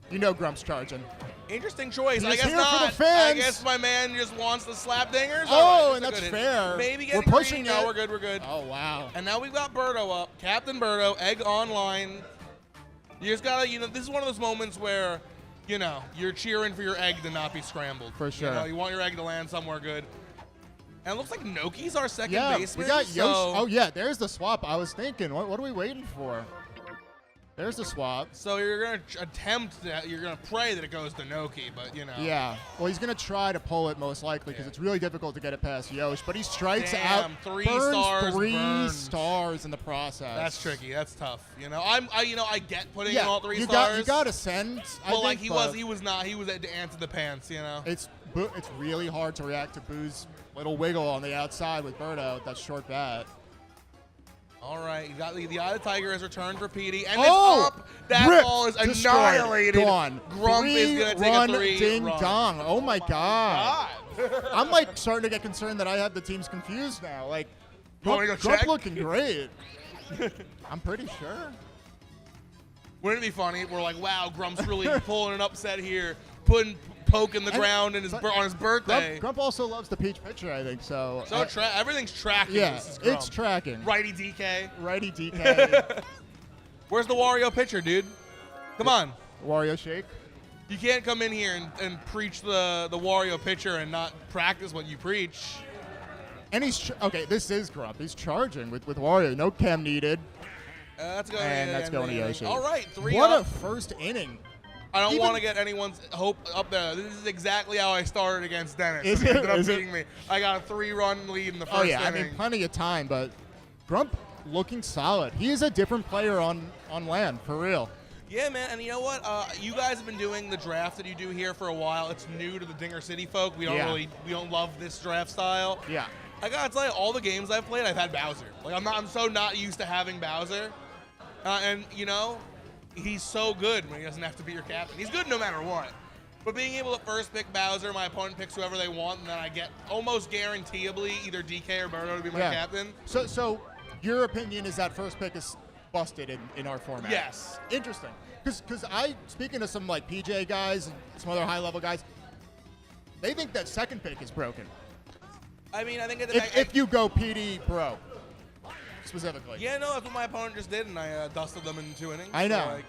You know Grump's charging. Interesting choice. He's I guess here not. for the fans. I guess my man just wants the slap dingers. Oh, All right, and that's a good fair. hit. Maybe We're getting pushing greedy. No, it. we're good. We're good. Oh, wow. And now we've got Birdo up. Captain Birdo, egg online. You just gotta, this is one of those moments where, you're cheering for your egg to not be scrambled. For sure. You want your egg to land somewhere good. And it looks like Noki's our second baseman. We got Yoshi. So, Oh, yeah, there's the swap. I was thinking, what are we waiting for? There's the swap. So you're going to you're going to pray that it goes to Noki, but Yeah. Well, he's going to try to pull it most likely because it's really difficult to get it past Yosh. But he strikes out. 3 burns stars. 3 burned. stars in the process. That's tricky. That's tough. I get putting in all 3 you stars. You got to send. Well, I think, he was not. He was at the ants of the pants. It's really hard to react to Boo's little wiggle on the outside with Birdo with that short bat. All right, you got the Eye of the Tiger has returned for Petey, and Oh! it's up. That Ripped, ball is destroyed, annihilated. gone. Grump is going to take a 3 ding run. dong. Oh my god. God. I'm starting to get concerned that I have the teams confused now. You wanna go Grump check? looking great. I'm pretty sure. Wouldn't it be funny? We're like, wow, Grump's really pulling an upset here, putting poke in the ground on his birthday. Grump also loves the Peach pitcher, I think. So Everything's tracking. yeah, This is Grump. it's tracking. Righty DK. Righty DK. Where's the Wario pitcher, dude? Come on. Wario shake. You can't come in here and preach the Wario pitcher and not practice what you preach. And okay, this is Grump. He's charging with Wario. No chem needed. That's going That's going to Yoshi. All right, 3 What up. a first inning. I don't want to get anyone's hope up there. This is exactly how I started against Dennis. Is He it? ended up Is it? beating me. I got a 3-run lead in the first Oh yeah, inning. I mean plenty of time, but Grump looking solid. He is a different player on land for real. Yeah, man, and you know what? You guys have been doing the draft that you do here for a while. It's new to the Dinger City folk. We don't love this draft style. Yeah. I gotta tell you, all the games I've played, I've had Bowser. I'm so not used to having Bowser, and he's so good when he doesn't have to be your captain. He's good no matter what. But being able to first pick Bowser, my opponent picks whoever they want, and then I get almost guaranteeably either DK or Birdo to be my captain. So your opinion is that first pick is busted in our format? Yes. Interesting. Because speaking to some PJ guys and some other high-level guys, they think that second pick is broken. I mean, I think If you go PD Pro, specifically. Yeah, no, that's what my opponent just did, and I dusted them in 2 innings. I know.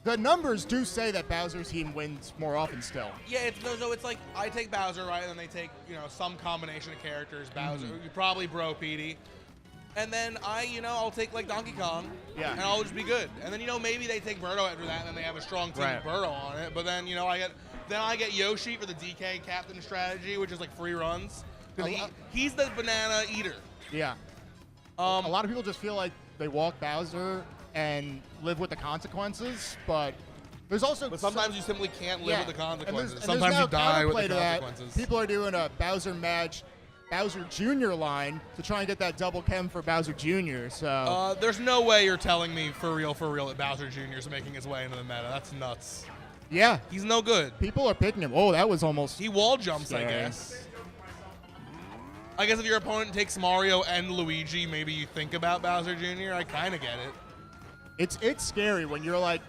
The numbers do say that Bowser's team wins more often still. Yeah, it's like I take Bowser, right, and then they take some combination of characters. Bowser, you probably Bro Petey, and then I'll take like Donkey Kong, and I'll just be good. And then maybe they take Birdo after that, and then they have a strong team with Birdo on it. But then I get Yoshi for the DK captain strategy, which is like free runs. He's the banana eater. Yeah. A lot of people just feel like they walk Bowser and live with the consequences, but there's also... But sometimes you simply can't live with the consequences. And sometimes you die with the consequences. People are doing a Bowser Jr. line to try and get that double chem for Bowser Jr., so... there's no way you're telling me for real that Bowser Jr. is making his way into the meta. That's nuts. Yeah. He's no good. People are picking him. Oh, that was almost... He wall jumps, scary. I guess. I guess if your opponent takes Mario and Luigi, maybe you think about Bowser Jr. I kind of get it. It's scary when you're like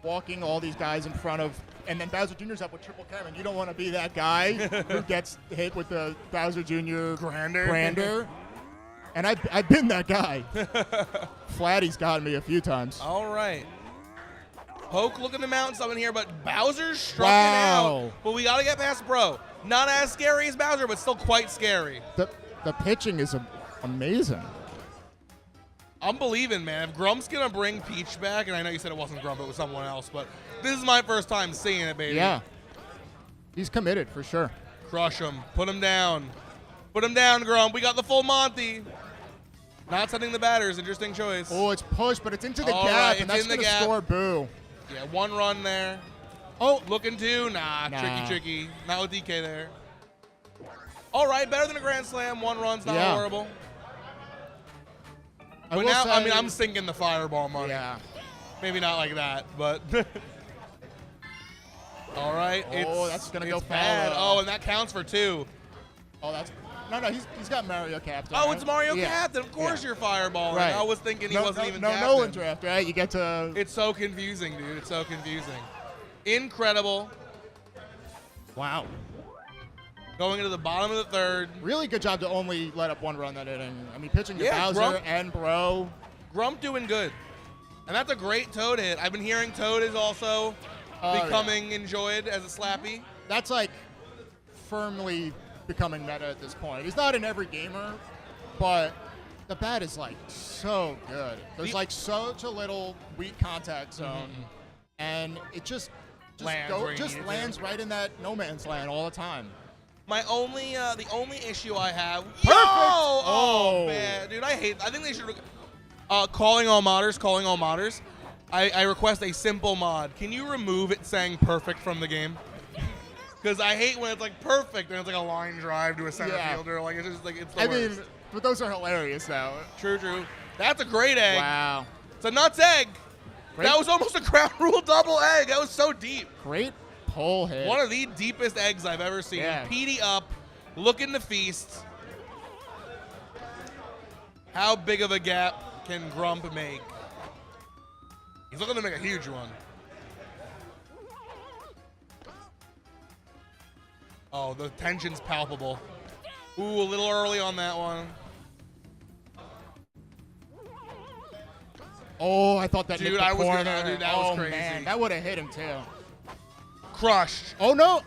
walking all these guys in front of, and then Bowser Jr.'s up with triple chem, and you don't want to be that guy who gets hit with the Bowser Jr. Grander. And I've been that guy. Flatty's gotten me a few times. All right. Poke looking to mount something here, but Bowser's struck it out. But we got to get past Bro. Not as scary as Bowser, but still quite scary. The pitching is amazing. I'm believing, man. If Grump's going to bring Peach back, and I know you said it wasn't Grump, it was someone else, but this is my first time seeing it, baby. Yeah. He's committed, for sure. Crush him. Put him down. Put him down, Grump. We got the full Monty. Not sending the batters. Interesting choice. Oh, it's pushed, but it's into the All gap, right, and that's going to score Boo. Yeah, one run there. Oh. Looking to? Nah. Tricky. Not with DK there. All right, better than a Grand Slam. One run's not horrible. But now, I'm sinking the fireball money. Yeah. Maybe not like that, but. All right. That's going to go bad. foul. Oh, and that counts for 2. Oh, that's. No, he's got Mario Captain. Oh, right? it's Mario Captain. Of course you're fireballing. Right. I was thinking he wasn't even Captain. No one draft, right? You get to. It's so confusing, dude. It's so confusing. Incredible. Wow. Going into the bottom of the third. Really good job to only let up one run that inning. I mean, pitching to Bowser Grump, and Bro. Grump doing good. And that's a great Toad hit. I've been hearing Toad is also becoming enjoyed as a slappy. That's like firmly becoming meta at this point. He's not an every gamer, but the bat is like so good. There's like such a little weak contact zone, and it just lands right in that no man's land all the time. My only, the only issue I have. Perfect. Oh man, dude, I think they should. Calling all modders. I request a simple mod. Can you remove it saying perfect from the game? Because I hate when it's like perfect and it's like a line drive to a center fielder. Like it's just like it's the worst. Mean, but those are hilarious though. True. That's a great egg. Wow. It's a nuts egg. That was almost a crown rule double egg. That was so deep. Great pull hit. One of the deepest eggs I've ever seen. Yeah. Petey up, looking to feast. How big of a gap can Grump make? He's looking to make a huge one. Oh, the tension's palpable. Ooh, a little early on that one. Oh, I thought that. Dude, nicked the corner. That was crazy. Man, that would have hit him too. Crushed. Oh no!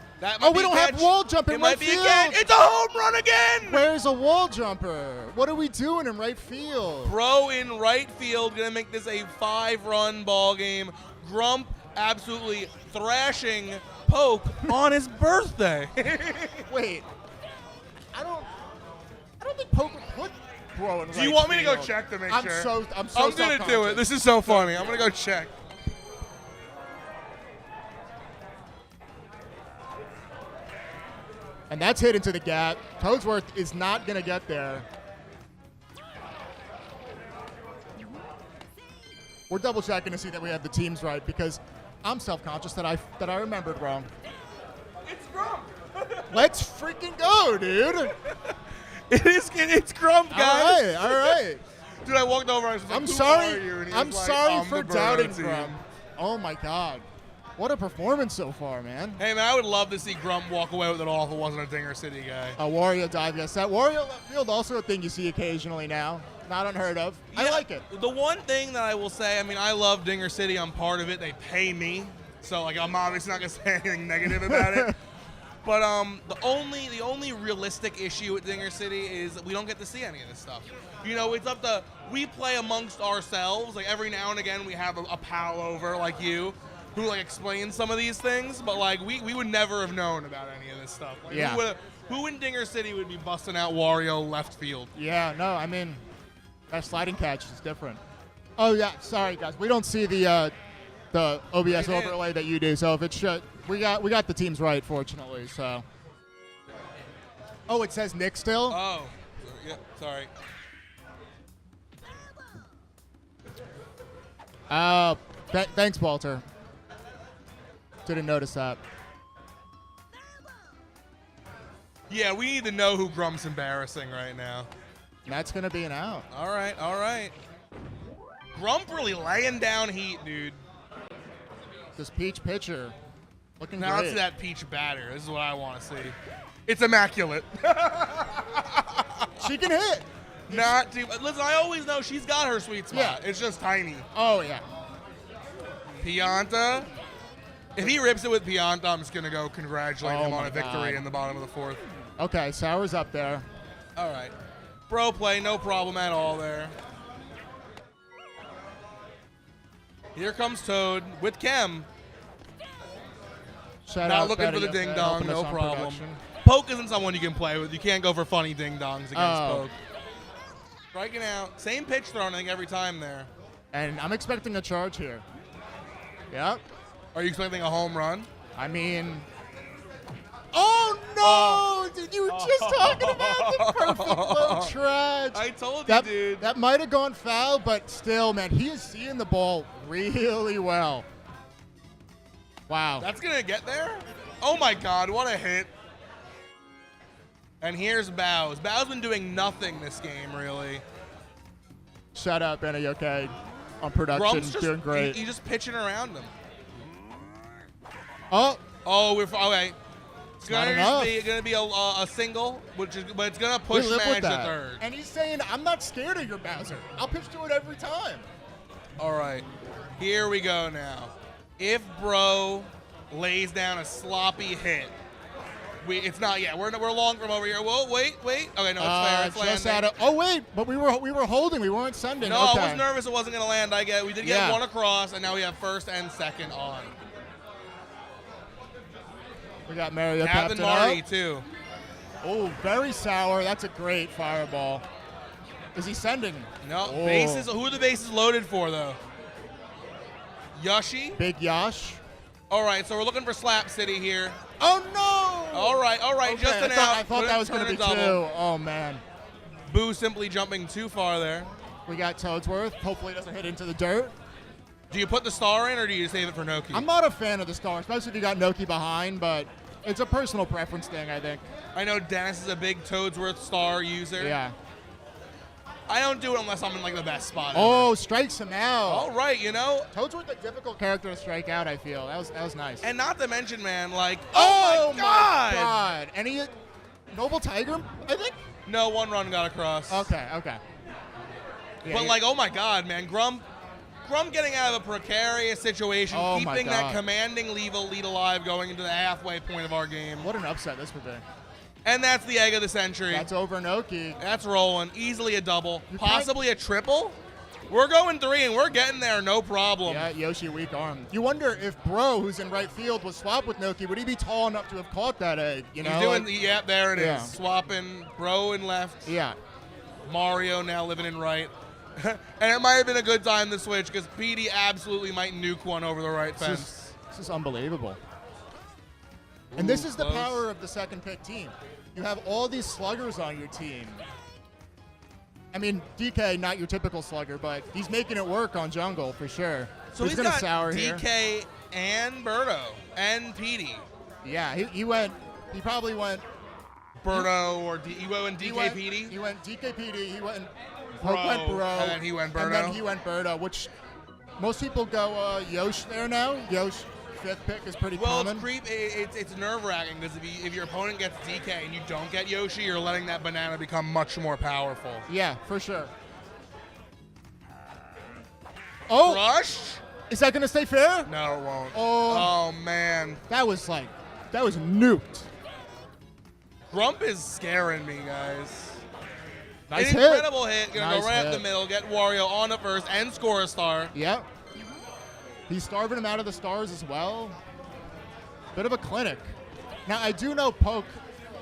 We don't have wall jumper in right might be field. Again. It's a home run again. Where's a wall jumper? What are we doing in right field? Bro in right field, gonna make this a 5-run ball game. Grump absolutely thrashing Poke on his birthday. Wait, I don't think Poke would put Bro in right field. Do you want me to go check to make sure? I'm gonna do it. This is so funny. I'm gonna go check. And that's hit into the gap. Toadsworth is not going to get there. We're double checking to see that we have the teams right because I'm self-conscious that I remembered wrong. It's Grump. Let's freaking go, dude. It's Grump, guys. All right. Dude, I walked over and I was like, I'm Who sorry. are you? And he I'm was like, sorry for the doubting team. Grump. Oh my God. What a performance so far, man. Hey, man, I would love to see Grump walk away with it all if it wasn't a Dinger City guy. A Wario dive, yes. That Wario left field also a thing you see occasionally now. Not unheard of. I like it. The one thing that I will say, I mean, I love Dinger City. I'm part of it. They pay me. So, like, I'm obviously not going to say anything negative about it. But the only realistic issue with Dinger City is that we don't get to see any of this stuff. You know, it's up to, we play amongst ourselves. Like, every now and again, we have a pal over like you who, like, explains some of these things. But, like, we would never have known about any of this stuff. Like, yeah. Who in Dinger City would be busting out Wario left field? Yeah, no, I mean, that sliding catch is different. Oh, yeah, sorry, guys. We don't see the OBS overlay that you do, so if it's we got the teams right, fortunately. So, oh, it says Nick still. Oh, yeah, sorry. Thanks, Walter. Didn't notice that. Yeah, we need to know who Grump's embarrassing right now. That's gonna be an out. All right. Grump really laying down heat, dude. This Peach pitcher looking Now great. let's see that Peach batter. This is what I want to see. It's immaculate. She can hit. Not too. Listen, I always know she's got her sweet spot. Yeah. It's just tiny. Oh yeah. Pianta. If he rips it with Pianta, I'm just gonna go congratulate him on a victory in the bottom of the fourth. Okay, Sour's up there. All right. Bro play, no problem at all there. Here comes Toad with Kem. Not looking for the ding dong, no problem. Poke isn't someone you can play with. You can't go for funny ding dongs against Poke. Striking out. Same pitch thrown, I think, every time there. And I'm expecting a charge here. Yep. Are you expecting a home run? I mean. Oh no! Dude, you were just talking about the perfect low trash. I told you, dude. That might have gone foul, but still, man, he is seeing the ball really well. Wow. That's going to get there? Oh, my God. What a hit. And here's Bows. Bows been doing nothing this game, really. Shut up, Benny, okay? On production, Grump's doing great. He's just pitching around him. Oh, Okay. It's gonna be a single, but it's gonna push Madge to third. And he's saying, "I'm not scared of your Bowser. I'll pitch to it every time." All right, here we go now. If Bro lays down a sloppy hit, it's not yet. We're long from over here. Whoa, wait. Okay, no, it's fair. It's just landing. oh wait, but we were holding. We weren't sending. No, okay. I was nervous it wasn't gonna land. We did get one across, and now we have first and second on. We got Mario Captain Marty, too. Oh, very sour. That's a great fireball. Is he sending? No, bases. Who are the bases loaded for, though? Yoshi? Big Yosh. All right, so we're looking for Slap City here. Oh, no! All right, okay, just an out. I thought that was going to be double. two. Oh, man. Boo simply jumping too far there. We got Toadsworth. Hopefully it doesn't hit into the dirt. Do you put the star in, or do you save it for Noki? I'm not a fan of the star, especially if you got Noki behind, but it's a personal preference thing, I think. I know Dennis is a big Toadsworth star user. Yeah. I don't do it unless I'm in, like, the best spot Oh, ever. strikes him out. All right, Toadsworth a difficult character to strike out, I feel. That was nice. And not to mention, man, like, oh my God! And he Noble Tiger, I think? No, one run got across. Okay. Yeah, But, like, oh, my God, man. Grump getting out of a precarious situation, keeping that commanding lead alive going into the halfway point of our game. What an upset this would be. And that's the egg of the century. That's over Noki. That's rolling. Easily a double. Possibly a triple. We're going 3, and we're getting there, no problem. Yeah, Yoshi weak arm. You wonder if Bro, who's in right field, was swapped with Noki, would he be tall enough to have caught that egg? You know? He's doing there it is. Yeah. Swapping Bro in left. Yeah. Mario now living in right. And it might have been a good time to switch because PD absolutely might nuke one over the right fence. This is unbelievable. Ooh, and this is close. the power of the second pick team. You have all these sluggers on your team. I mean, DK, not your typical slugger, but he's making it work on jungle for sure. So he's gonna got sour here. DK and Birdo and PD. Yeah, he probably went Birdo or he went DK PD? He went DK PD, he went Bro, went Bro. and then he went Birdo. And then he went Birdo, which most people go Yosh there now. Yosh fifth pick is pretty Well, common. it's nerve-wracking because if your opponent gets DK and you don't get Yoshi, you're letting that banana become much more powerful. Yeah, for sure. Oh, Rush? is that going to stay fair? No, it won't. Oh, man. that was nuked. Grump is scaring me, guys. Nice An hit. incredible hit. Gonna Nice go right up hit. the middle, get Wario on the first, and score a star. Yep. He's starving him out of the stars as well. Bit of a clinic. Now, I do know Poke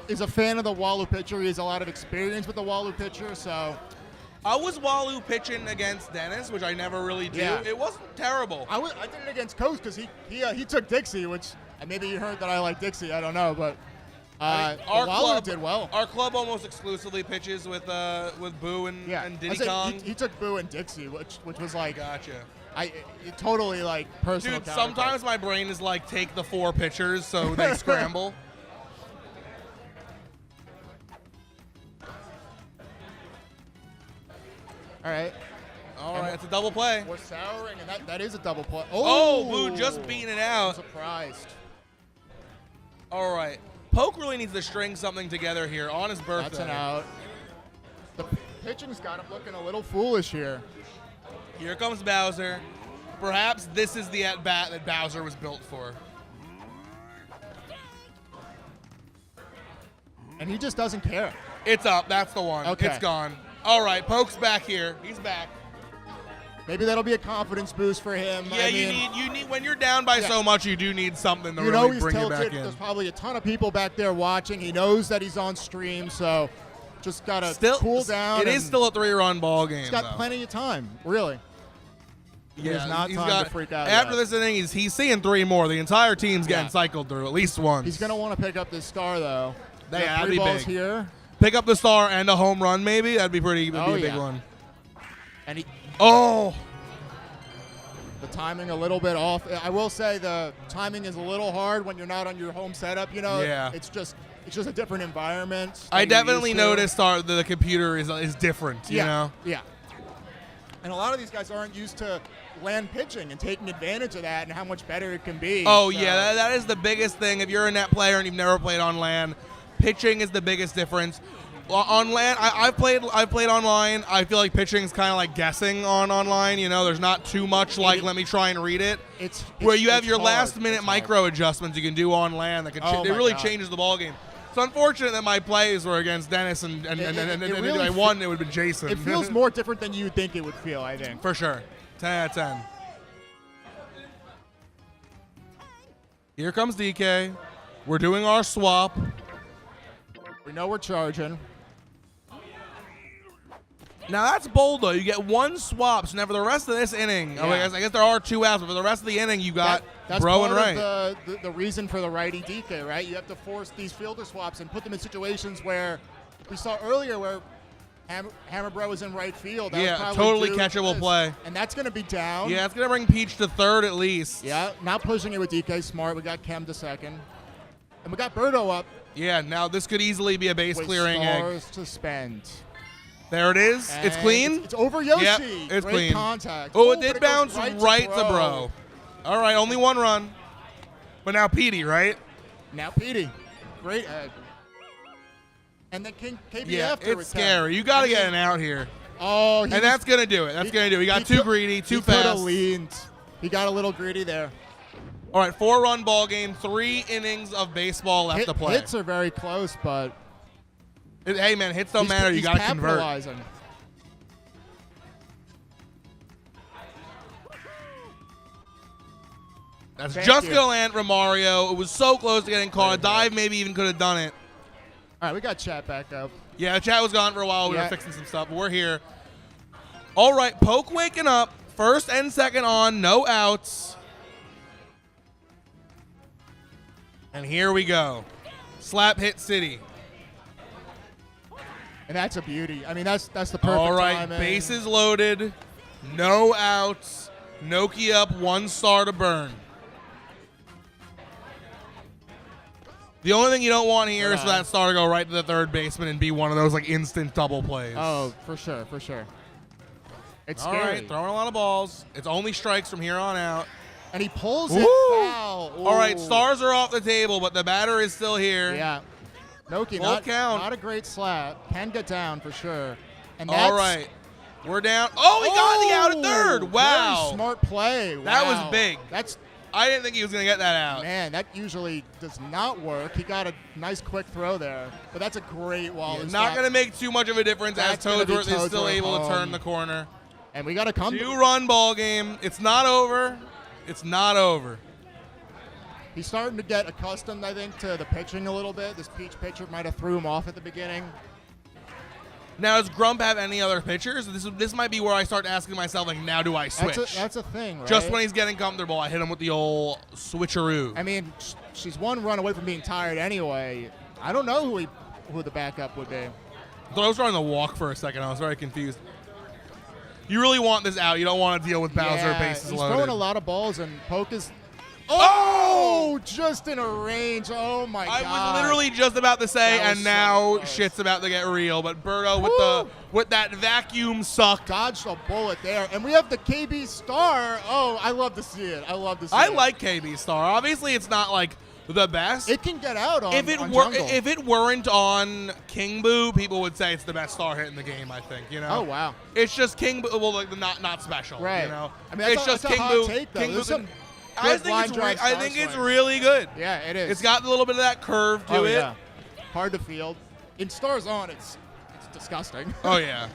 is a fan of the Walu pitcher. He has a lot of experience with the Walu pitcher, so. I was Walu pitching against Dennis, which I never really do. Yeah. It wasn't terrible. I did it against Coach because he took Dixie, which maybe you heard that I like Dixie. I don't know, but Walu did well. Our club almost exclusively pitches with Boo and Diddy I said Kong. he took Boo and Dixie, which was like Gotcha. it totally like personal. Dude, sometimes my brain is like, take the 4 pitchers so they scramble. All right. It's a double play. We're souring, and that is a double play. Oh, Boo just beating it I'm out. surprised. All right. Poke really needs to string something together here on his birthday. That's an out. The pitching's got him looking a little foolish here. Here comes Bowser. Perhaps this is the at-bat that Bowser was built for. And he just doesn't care. It's up. That's the one. Okay. It's gone. All right. Poke's back here. He's back. Maybe that'll be a confidence boost for him. Yeah, you need when you're down by so much, you do need something to You know really he's bring you tilted. back in. There's probably a ton of people back there watching. He knows that he's on stream, so just gotta cool down. It is still a 3-run ball game. He's got though. plenty of time, really. Yeah, There's not he's time got, to freak out After yet. this inning, he's seeing 3 more. The entire team's getting Yeah. cycled through at least once. He's gonna want to pick up this star though. Yeah, Got that'd 3 be balls big. here, Pick up the star and a home run, maybe. That'd be pretty. That'd be a big one. and Oh, the timing a little bit off. I will say the timing is a little hard when you're not on your home setup. You know, Yeah. it's just a different environment. I than you're definitely used to. noticed the computer is different. You know. Yeah. And a lot of these guys aren't used to land pitching and taking advantage of that and how much better it can be. Oh, So- yeah, that is the biggest thing. If you're a net player and you've never played on LAN, pitching is the biggest difference. On LAN, I've played online. I feel like pitching is kind of like guessing on online. You know, there's not too much like let me try and read it. It's where you have it's your hard. last-minute It's hard. micro adjustments you can do on LAN that can Oh it my really God. changes the ball game. It's unfortunate that my plays were against Dennis and It if really I won, it would have been Jason. It feels more different than you would think it would feel, I think. For sure. 10 out of 10. Here comes DK. We're doing our swap. We know we're charging. Now that's bold though. You get 1 swap. So now for the rest of this inning, Yeah. I guess there are 2 outs, but for the rest of the inning, you got That's Bro part and Right. of the reason for the righty DK, right? You have to force these fielder swaps and put them in situations where we saw earlier where Hammer Bro was in right field. That Yeah, was probably totally due to catchable this. play. And that's going to be down. Yeah, it's gonna bring Peach to third at least. Yeah, not pushing it with DK Smart. We got Kem to second. And we got Birdo up Yeah. Now this could easily be a base with clearing egg. stars to spend. There it is. It's And clean. It's over Yoshi. Yep, it's Great clean. contact. Oh, it but did goes bounce right to Bro. Bro. All right, only 1 run. But now Petey, right? Now Petey. Great head. And then KB Yeah, after it's with Kem. scary. You got to I get mean, an out here. Oh, And that's going to do it. That's going to do it. He got too greedy, too he coulda fast. leaned. He got a little greedy there. All right, 4-run ball game, 3 innings of baseball left to play. Hits are very close, but Hey, man, hits don't matter. You he's got to convert. capitalizing. That's Thank just you. going to land for Mario. It was so close to getting caught. A dive maybe even could have done it. All right, we got chat back up. Yeah, the chat was gone for a while. We were Yeah. fixing some stuff, but we're here. All right, Poke waking up. First and second on, no outs. And here we go. Slap hit city. And that's a beauty. I mean, that's the perfect All right, timing. bases loaded. No outs. Noki up, 1 star to burn. The only thing you don't want here is for that star to go right to the third baseman and be one of those like instant double plays. Oh, for sure, for sure. It's All scary. right, throwing a lot of balls. It's only strikes from here on out. And he pulls it Ooh. foul. foul. All right, Ooh. stars are off the table, but the batter is still here. Yeah. Noki, Full not, count. not a great slap. Can get down for sure. And All right. We're down. Oh, he got the out at third. Wow. Very smart play. That Wow. was big. That's I didn't think he was going to get that out. Man, that usually does not work. He got a nice quick throw there, but that's a great wall. Not going to make too much of a difference That's as gonna be Toadsworth is still Toadsworth able to turn home. the corner. And we got to come. 2-run ball game. It's not over. It's not over. He's starting to get accustomed, I think, to the pitching a little bit. This Peach pitcher might have threw him off at the beginning. Now, does Grump have any other pitchers? This might be where I start asking myself, like, now do I switch? That's a thing, right? Just when he's getting comfortable, I hit him with the old switcheroo. I mean, she's one run away from being tired anyway. I don't know who the backup would be. I thought I was trying to walk for a second. I was very confused. You really want this out. You don't want to deal with Bowser Yeah, bases he's loaded. throwing a lot of balls, and Poke is... Oh! Just in a range. Oh, my God. I was literally just about to say, That was and now so close. shit's about to get real. But Birdo Woo! with that vacuum suck. Dodged a bullet there. And we have the KB star. Oh, I love to see it. I love to see it. I like KB Star. Obviously, it's not like the best. It can get out on, if it on were, jungle. if it weren't on King Boo, people would say it's the best star hit in the game. I think, you know. Oh, wow. It's just King Boo. Well, like not special. Right. You know. I mean, that's it's a- just that's a King hot Boo. take, though. King Boo. There's some I good think line it's. drive I star think it's swing. really good. Yeah, it is. It's got a little bit of that curve to oh, it. Yeah. Hard to field. In stars on, it's disgusting. Oh yeah.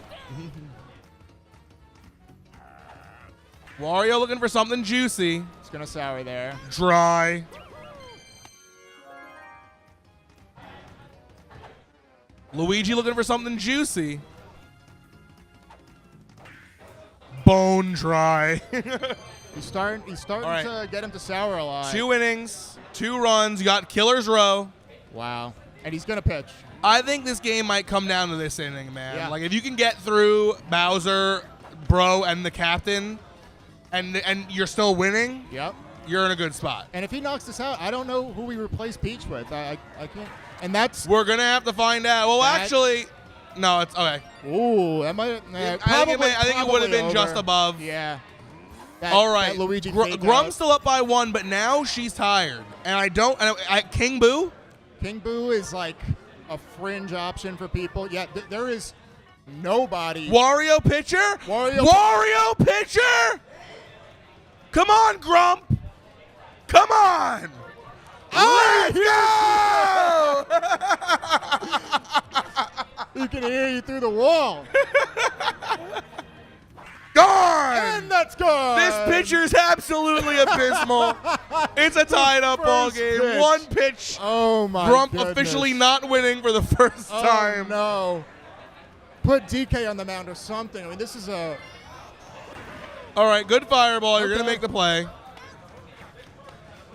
Wario looking for something juicy. It's going to sour there. Dry. Luigi looking for something juicy. Bone dry. He's starting All right. to get him to sour a lot. 2 innings, 2 runs. You got killer's row. Wow. And he's going to pitch. I think this game might come down to this inning, man. Yeah. Like if you can get through Bowser, Bro, and the captain, and you're still winning, Yep. you're in a good spot. And if he knocks this out, I don't know who we replace Peach with. I can't. And that's. We're gonna have to find out. Well, That- actually, no, it's okay. Ooh, that might. I think it would have been just above. Yeah. That, All right, That Luigi fake Grump's out. still up by 1, but now she's tired, and I don't. King Boo. King Boo is like a fringe option for people. Yeah, there is nobody. Wario pitcher. Wario pitcher. Come on, Grump. Come on. Let's go! He can hear you through the wall. Gone. And that's gone. This pitcher's absolutely abysmal. It's a tied-up ball First game. pitch. 1 pitch. Oh my Grump goodness. officially not winning for the first Oh, time. no. Put DK on the mound or something. I mean, this is a. All right, good fireball. You're Okay. going to make the play.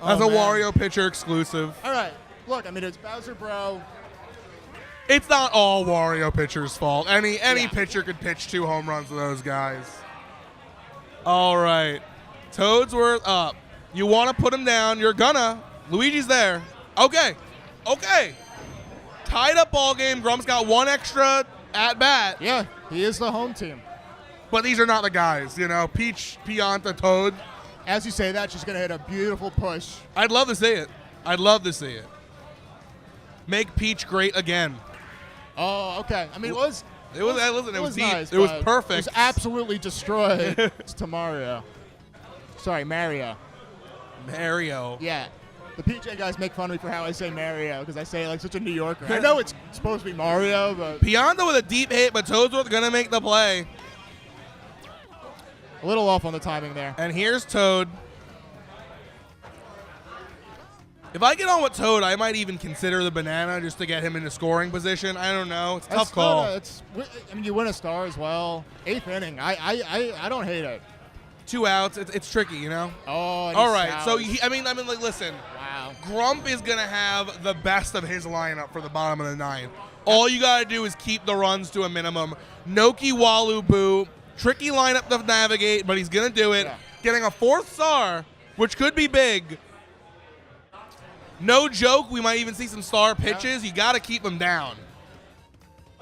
That's Oh, a man. Wario pitcher exclusive. All right. Look, I mean, it's Bowser Bro. It's not all Wario pitcher's fault. Any Yeah. pitcher could pitch 2 home runs to those guys. All right. Toadsworth up. You want to put him down. You're gonna. Luigi's there. Okay. Okay. Tied up ball game. Grump's got 1 extra at bat. Yeah, he is the home team. But these are not the guys, you know. Peach, Pianta, Toad. As you say that, she's going to hit a beautiful push. I'd love to see it. I'd love to see it. Make Peach great again. Oh, okay. I mean, it was Listen, it was deep. nice, It was but perfect. It was absolutely destroyed. It's to Mario. Sorry, Mario. Mario. Yeah. The PJ guys make fun of me for how I say Mario because I say it like such a New Yorker. I know it's supposed to be Mario, but Pianta with a deep hit, but Toadsworth gonna make the play. a little off on the timing there. And here's Toad. If I get on with Toad, I might even consider the banana just to get him into scoring position. I don't know. It's a tough call. I mean, you win a star as well. 8th inning. I don't hate it. 2 outs. It's tricky, you know. Oh. And All he's right. So out. I mean, like, listen. Wow. Grump is gonna have the best of his lineup for the bottom of the 9th. All you gotta do is keep the runs to a minimum. Noki, Walu, Boo. Tricky lineup to navigate, but he's gonna do it. Yeah. Getting a 4th star, which could be big. No joke, we might even see some star pitches. You got to keep them down.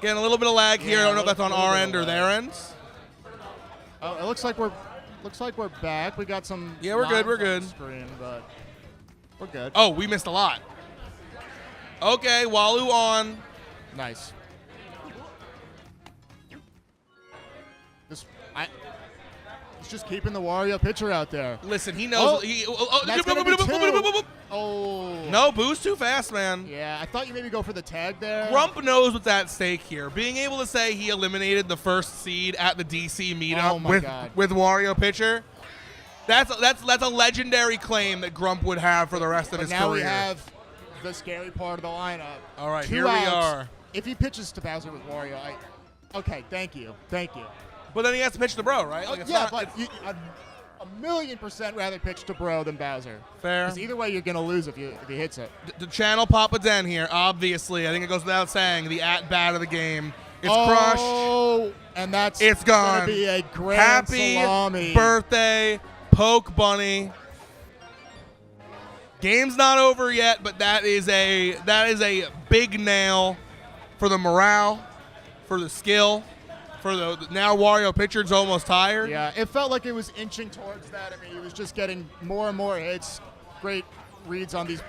Getting a little bit of lag here. I don't know if that's on our end or their end. Oh, it looks like we're back. We got some. Yeah, we're good, lines we're on good. the Screen, but We're good. Oh, we missed a lot. Okay, Walu on. Nice. He's just keeping the Wario pitcher out there. Listen, he knows. That's gonna be two. Oh. No, Boo's too fast, man. Yeah, I thought you maybe go for the tag there. Grump knows what's at stake here. Being able to say he eliminated the first seed at the DC meetup with Wario pitcher, that's a legendary claim that Grump would have for the rest of his career. Now we have the scary part of the lineup. All right, 2 here we outs. are. If he pitches to Bowser with Wario, okay, thank you. But then he has to pitch to Bro, right? Like, Yeah, but a million% rather pitch to Bro than Bowser. Fair. Because either way, you're going to lose if he hits it. The channel Papa Den here, obviously. I think it goes without saying, the at-bat of the game. It's crushed. Oh, and It's gone. going to be a grand Happy salami. birthday, Poke Bunny. Game's not over yet, but that is a big nail for the morale, for the skill, for the now Wario pitcher's almost tired. Yeah, it felt like it was inching towards that. I mean, he was just getting more and more hits. Great reads on these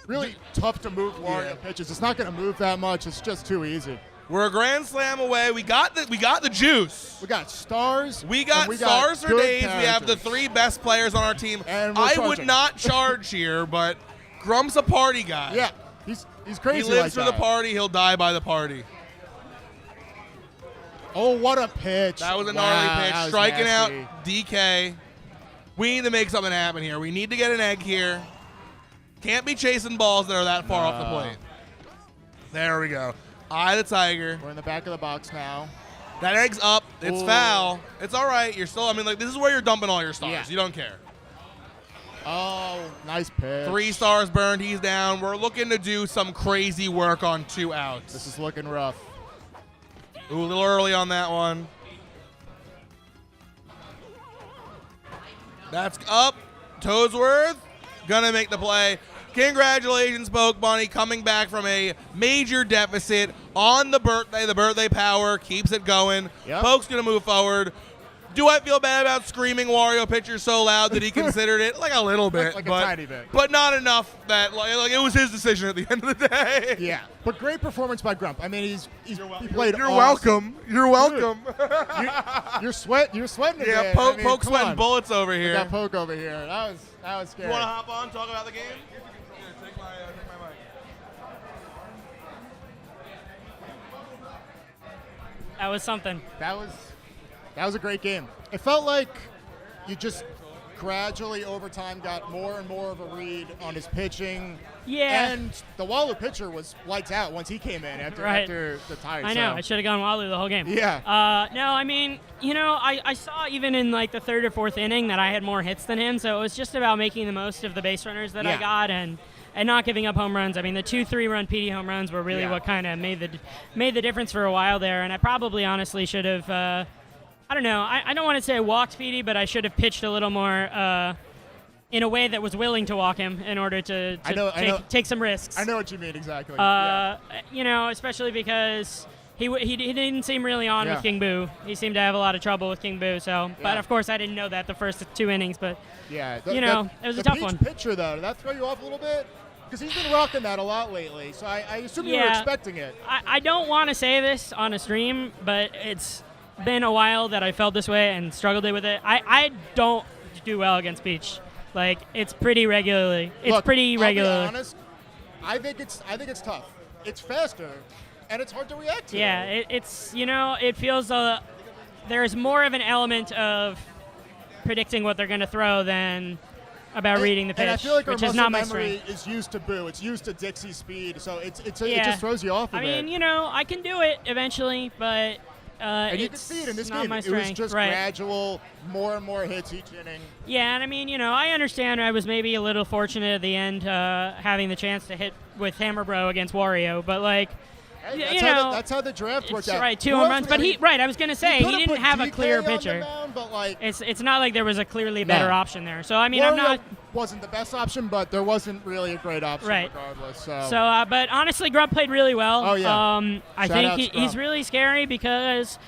really tough to move Wario pitches. It's not going to move that much. It's just too easy. We're a grand slam away. We got the juice. We got stars. We got stars for good days. We have the characters. 3 best players on our team. And we're I charging. would not charge here, but Grump's a party guy. Yeah, he's crazy. He lives like for that. the party. He'll die by the party. Oh, what a pitch. That was a gnarly pitch. That was Striking nasty. out DK. We need to make something happen here. We need to get an egg here. Can't be chasing balls that are that far off the plate. There we go. Eye the Tiger. We're in the back of the box now. That egg's up. It's Ooh. foul. It's all right. You're still, this is where you're dumping all your stars. Yeah. You don't care. Oh, nice pitch. 3 stars burned. He's down. We're looking to do some crazy work on 2 outs. This is looking rough. Ooh, a little early on that one. That's up. Toadsworth gonna make the play. Congratulations, Poke Bunny, coming back from a major deficit on the birthday. The birthday power keeps it going. Yep. Poke's gonna move forward. Do I feel bad about screaming Wario pitcher so loud that he considered it? Like a little bit, Like a but, tiny bit. but not enough that like it was his decision at the end of the day. Yeah, but great performance by Grump. I mean, he played. You're awesome. welcome. You're welcome. You're sweating. A Yeah, bit. Poke, I mean, Poke's come sweating on. bullets over We here. got Poke over here. That was scary. You want to hop on, talk about the game? Here, take my mic. That was something. That was a great game. It felt like you just gradually over time got more and more of a read on his pitching. Yeah. And the Walu pitcher was lights out once he came in after the tie. I know. I should have gone Walu the whole game. Yeah. No, I mean, I saw even in like the 3rd or 4th inning that I had more hits than him, so it was just about making the most of the base runners that I got and not giving up home runs. I mean, the 2 3-run PD home runs were really what kind of made the difference for a while there, and I probably honestly should have I don't know. I don't want to say walked Petey, but I should have pitched a little more in a way that was willing to walk him in order to take some risks. I know what you mean exactly. Especially because he didn't seem really on with King Boo. He seemed to have a lot of trouble with King Boo. So, but of course I didn't know that the first 2 innings. But it was a tough one. The Peach pitcher though, did that throw you off a little bit? Because he's been rocking that a lot lately. So I assume you were expecting it. I don't want to say this on a stream, but it's been a while that I felt this way and struggled with it. I don't do well against Peach. Like it's pretty regularly. Look, pretty regular. I'll be honest. I think it's tough. It's faster, and it's hard to react to. Yeah, it's it feels there's more of an element of predicting what they're going to throw than about reading the pitch, and I feel like which our is not my memory strength. is used to Boo. It's used to Dixie's speed, so it just throws you off a bit. I mean, I can do it eventually, but and you can see it in this not game. my It was strength. just gradual, more and more hits each inning. Yeah, and I mean, I understand I was maybe a little fortunate at the end having the chance to hit with Hammer Bro against Wario, but like, Hey, that's how the draft worked out. Right, 2 home runs. But I was going to say, he didn't have a clear pitcher. Mound, but like, it's not like there was a clearly better option there. So, I mean, Wario wasn't the best option, but there wasn't really a great option regardless. So, but honestly, Grump played really well. Oh, yeah. I think he's really scary because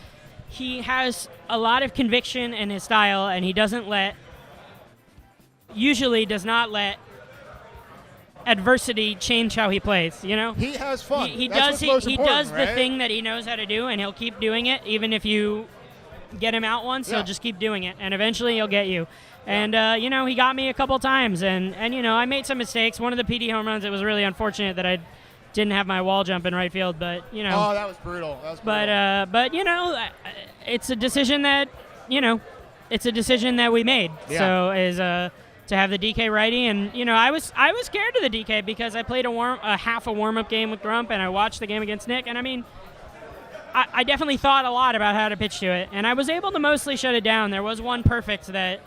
he has a lot of conviction in his style, and he usually does not let adversity change how he plays. You know, He has fun. He That's does. what's most He important, does the right? thing that he knows how to do, and he'll keep doing it, even if you get him out once. He'll just keep doing it, and eventually he'll get you. And you know, he got me a couple times, and you know, I made some mistakes. One of the PD home runs, it was really unfortunate that I didn't have my wall jump in right field, but you know. Oh, that was brutal. But you know, it's a decision that we made. Yeah. So is to have the DK righty, and you know, I was scared of the DK because I played a half a warm up game with Grump, and I watched the game against Nick, and I mean, I definitely thought a lot about how to pitch to it, and I was able to mostly shut it down. There was one perfect that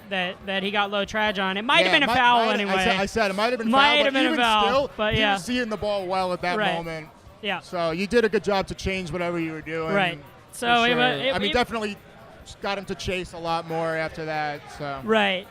he got low traj on. It might have been a foul anyway. I said it might have been a Might foul, have but been a even foul, still, but he yeah. was seeing the ball well at that Right. moment. Yeah. So you did a good job to change whatever you were doing. Right. for So sure. it I mean, definitely got him to chase a lot more after that. So. Right.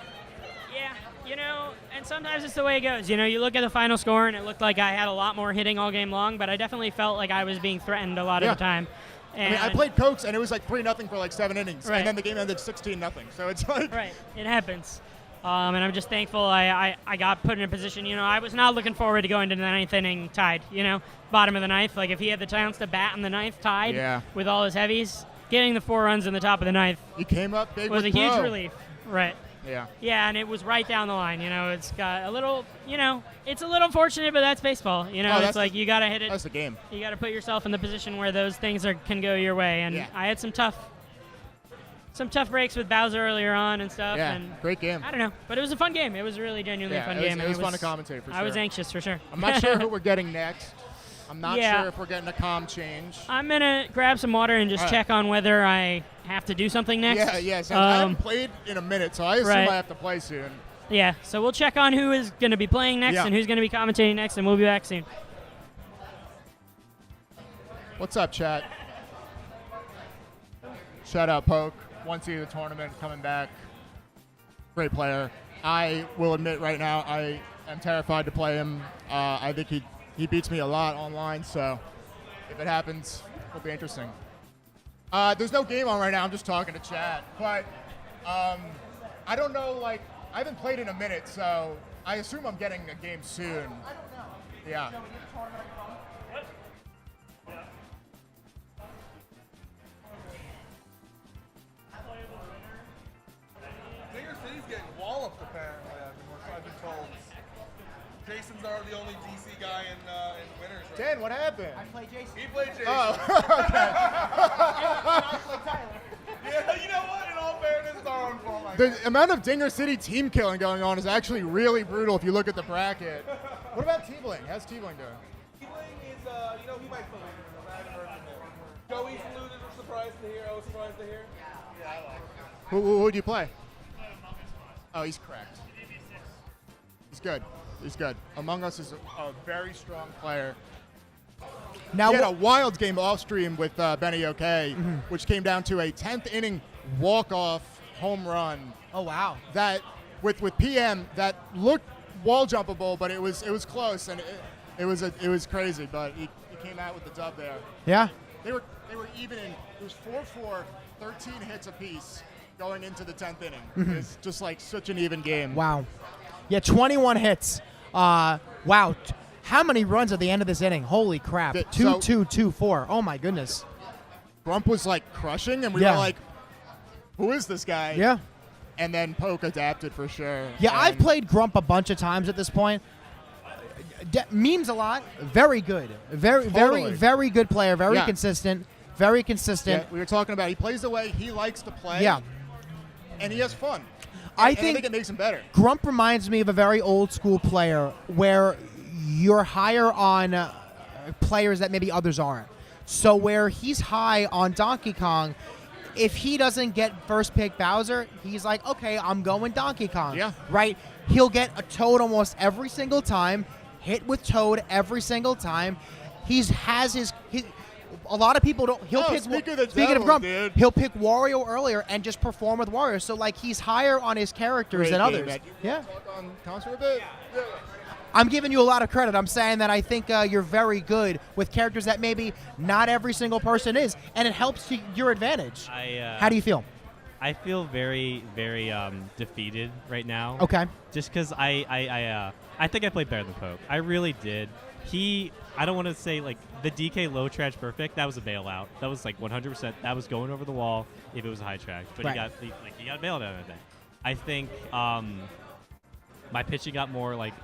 Yeah, you know, and sometimes it's the way it goes. You know, you look at the final score, and it looked like I had a lot more hitting all game long, but I definitely felt like I was being threatened a lot of the time. I mean, I played Cokes, and it was like 3-0 for like 7 innings, Right. and then the game ended 16-0. So it's like Right, it happens. And I'm just thankful I got put in a position. You know, I was not looking forward to going to the 9th inning tied, you know, bottom of the 9th. Like, if he had the chance to bat in the 9th tied with all his heavies, getting the 4 runs in the top of the 9th he came up big was a with huge Bro. relief. Right. Yeah. Yeah, and it was right down the line. You know, it's got a little, you know, it's a little unfortunate, but that's baseball. You know, it's like you got to hit it. That's the game. You got to put yourself in the position where those things can go your way. And I had some tough breaks with Bowser earlier on and stuff. Yeah, and great game. I don't know, but it was a fun game. It was a really genuinely fun game. It was fun to commentate for sure. I was anxious for sure. I'm not sure who we're getting next. I'm not Yeah. sure if we're getting a comm change. I'm gonna grab some water and just check on whether I have to do something next. Yeah. So I haven't played in a minute, so I assume I have to play soon. Yeah, so we'll check on who is going to be playing next and who's going to be commentating next, and we'll be back soon. What's up, chat? Shout out Poke. 1C of the tournament, coming back. Great player. I will admit right now, I am terrified to play him. I think he beats me a lot online, so if it happens, it'll be interesting. There's no game on right now. I'm just talking to chat. But I don't know, like, I haven't played in a minute, so I assume I'm getting a game soon. I don't know. Yeah. Dinger City's getting walloped, apparently, I've been told. Jason's are the only DC guy in winners right Dan, what happened? I play Jason. He played Jason. Oh, okay. I play Tyler. Yeah, you know what? In all fairness, it's our own fault. The amount of Dinger City team killing going on is actually really brutal if you look at the bracket. What about T-Bling? How's T-Bling doing? T-Bling is, you know, he might still be doing it. I haven't heard from him. Joey Salute is surprised to hear. I was surprised to hear. Yeah, I like him. Who do you play? Oh, he's cracked. He's good. He's good. Among Us is a very strong player. Now He had a wild game off stream with Benny OK, which came down to a 10th inning walk-off home run. Oh wow. That with PM that looked wall jumpable, but it was close, and it was crazy. But he came out with the dub there. Yeah. They were even in. It was 4-4, 13 hits apiece going into the 10th inning. It's just like such an even game. Wow. Yeah, 21 hits. Wow. How many runs at the end of this inning? Holy crap. 2-2-2-4. Oh my goodness. Grump was like crushing, and we were like, who is this guy? Yeah. And then Poke adapted for sure. Yeah, I've And played Grump a bunch of times at this point. Means a lot. Very good. Totally. Very good player. Very Yeah. consistent. Very consistent. Yeah, we were talking about he plays the way he likes to play. Yeah. And he has fun. I And I think think it makes him better. Grump reminds me of a very old school player where you're higher on players that maybe others aren't. So where he's high on Donkey Kong, if he doesn't get first pick Bowser, he's like, okay, I'm going Donkey Kong. Yeah. Right? He'll get a Toad almost every single time, hit with Toad every single time. A lot of people don't. He'll pick. speaking of the speaking devil, of Grump, dude. he'll pick Wario earlier and just perform with Wario. So like he's higher on his characters Great than game, others. man. Yeah. Talk on concert a bit? Yeah. I'm giving you a lot of credit. I'm saying that I think you're very good with characters that maybe not every single person is, and it helps to your advantage. How do you feel? I feel very, very defeated right now. Okay. Just because I think I played better than Poke. I really did. I don't want to say like the DK low trash perfect. That was a bailout. That was like 100%. That was going over the wall if it was a high trash. But Right. he got bailed out of that. I think my pitching got more like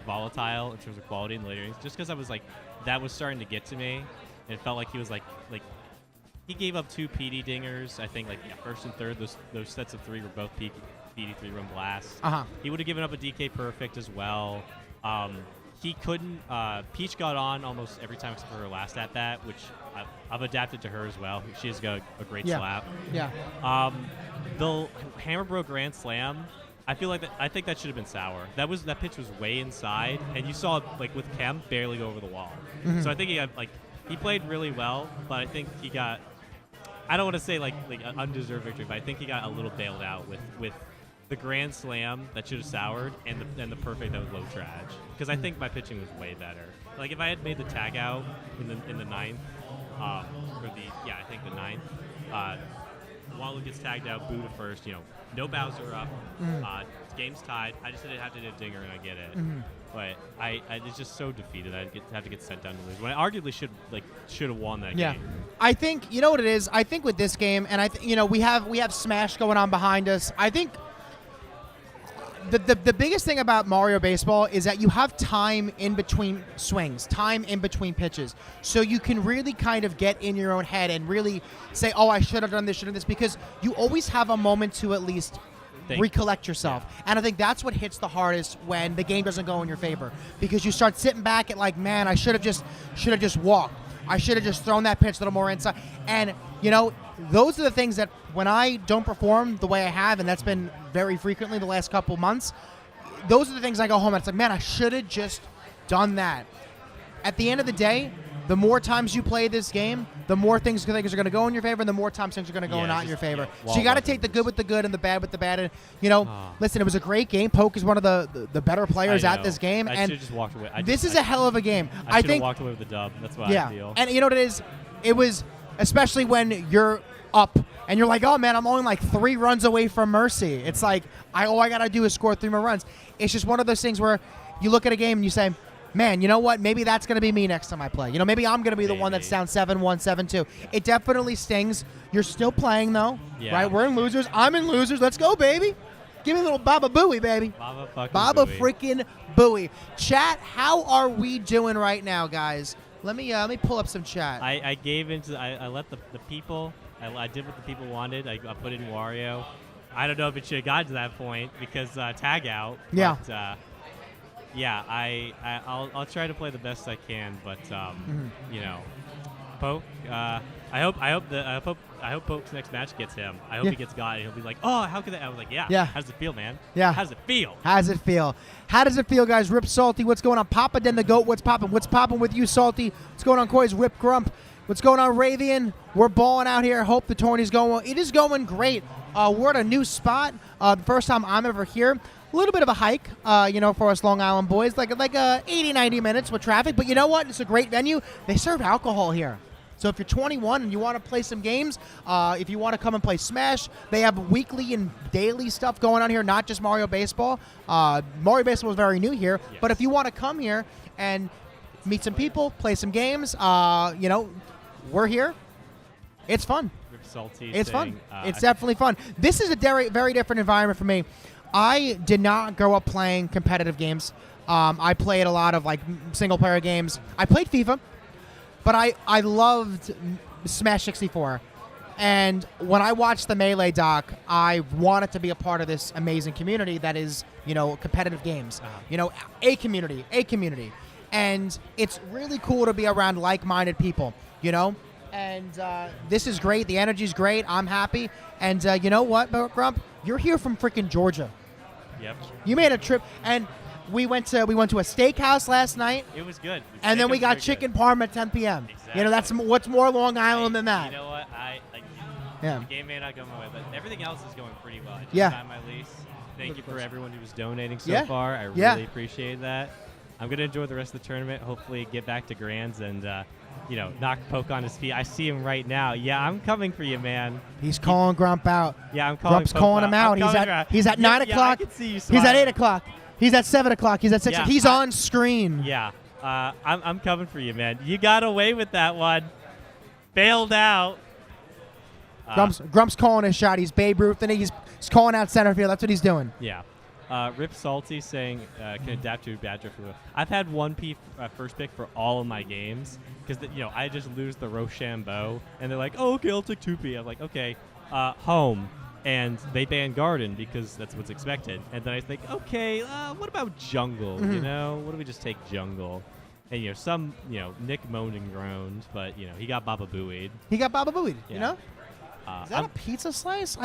volatile in terms of quality in the later innings. Just because I was like that was starting to get to me. And it felt like he was like he gave up 2 PD dingers. I think first and third. Those sets of 3 were both PD 3-run blasts. He would have given up a DK perfect as well. He couldn't. Peach got on almost every time except for her last at bat, which I've adapted to her as well. She has got a great slap. Yeah. The hammer bro grand slam. I feel like I think that should have been sour. That pitch was way inside, and you saw like with Kemp barely go over the wall. Mm-hmm. So I think he played really well, but I think he got. I don't want to say like an undeserved victory, but I think he got a little bailed out with the grand slam that should have soured and the perfect that was low trash. Because I think my pitching was way better. Like if I had made the tag out in the ninth, I think the ninth. Walu gets tagged out, Boo to first. No Bowser up. Game's tied. I just didn't have to do a dinger and I get it. But I it's just so defeated. I'd have to get sent down to lose. When I arguably should have won that game. I think you know what it is. I think with this game, and we have Smash going on behind us. I think the biggest thing about Mario Baseball is that you have time in between swings, time in between pitches, so you can really kind of get in your own head and really say, "Oh, I should have done this, should have done this," because you always have a moment to at least recollect yourself. And I think that's what hits the hardest when the game doesn't go in your favor, because you start sitting back and like, man, I should have just walked. I should have just thrown that pitch a little more inside. And those are the things that when I don't perform the way I have, and that's been very frequently the last couple months, those are the things I go home and it's like, man, I should have just done that. At the end of the day, the more times you play this game, the more things are going to go in your favor, and the more times things are going to go not in your favor. So you got to take the good with the good and the bad with the bad. And listen, it was a great game. Poke is one of the better players at this game, I and should have just walked away. this is a hell of a game. I think walked away with the dub. That's what I feel. And you know what it is? It was especially when you're up and you're like, oh man, I'm only like 3 runs away from Mercy. It's like all I got to do is score 3 more runs. It's just one of those things where you look at a game and you say, man, you know what? Maybe that's going to be me next time I play. Maybe I'm going to be the one that's down 7-1, 7-2. It definitely stings. You're still playing, though, right? We're in losers. I'm in losers. Let's go, baby. Give me a little Baba Booey, baby. Baba freaking Booey. Chat, how are we doing right now, guys? Let me pull up some chat. I gave into. I let the people. I did what the people wanted. I put in Wario. I don't know if it should have gotten to that point because tag out. Yeah. But, I'll try to play the best I can, but Poke. I hope Poke's next match gets him. I hope he gets got, and he'll be like, "Oh, how could that?" I was like, "Yeah. How does it feel, man? Yeah. How does it feel? How does it feel? How does it feel, guys? Rip Salty, what's going on? Papa Den the Goat, what's popping? What's popping with you, Salty? What's going on, Coy's Rip Grump? What's going on, Ravian? We're balling out here. Hope the tourney's going well. It is going great. We're at a new spot. The first time I'm ever here. A little bit of a hike, for us Long Island boys, like 80, 90 minutes with traffic. But you know what? It's a great venue. They serve alcohol here. So if you're 21 and you want to play some games, if you want to come and play Smash, they have weekly and daily stuff going on here, not just Mario Baseball. Mario Baseball is very new here. Yes. But if you want to come here and meet some people, play some games, we're here. It's fun. It's fun. It's definitely fun. This is a very different environment for me. I did not grow up playing competitive games. I played a lot of single-player games. I played FIFA, but I loved Smash 64. And when I watched the Melee doc, I wanted to be a part of this amazing community that is, competitive games. A community. And it's really cool to be around like-minded people, And this is great. The energy's great. I'm happy. And you know what, Grump? You're here from freaking Georgia. Yep. You made a trip, and we went to a steakhouse last night. It was good. And then we got chicken parm at 10 p.m. Exactly. That's what's more Long Island than that. You know what? The game may not go my way, but everything else is going pretty well. I just signed my lease. Thank you for everyone who was donating so far. I really appreciate that. I'm going to enjoy the rest of the tournament, hopefully get back to Grands, and knock poke on his feet. I see him right now. Yeah, I'm coming for you, man. He's calling Grump out. Yeah, I'm calling. Grump's calling him out. He's at 9 o'clock. I can see you He's at 8 smiling. o'clock. He's at 7 o'clock. He's at 6 Yeah, o'clock. He's on screen. Yeah, I'm coming for you, man. You got away with that one. Bailed out. Grump's calling his shot. He's Babe Ruth, and he's calling out center field. That's what he's doing. Yeah. Rip Salty saying can adapt to Badger for. I've had 1P first pick for all of my games because I just lose the Rochambeau and they're like, oh, okay, I'll take 2P. I'm like, okay, home, and they ban Garden because that's what's expected. And then I think, okay, what about Jungle? Mm-hmm. What do we just take Jungle? And Nick moaned and groaned, but he got Baba Booeyed. He got Baba Booeyed. Yeah. Is that a pizza slice?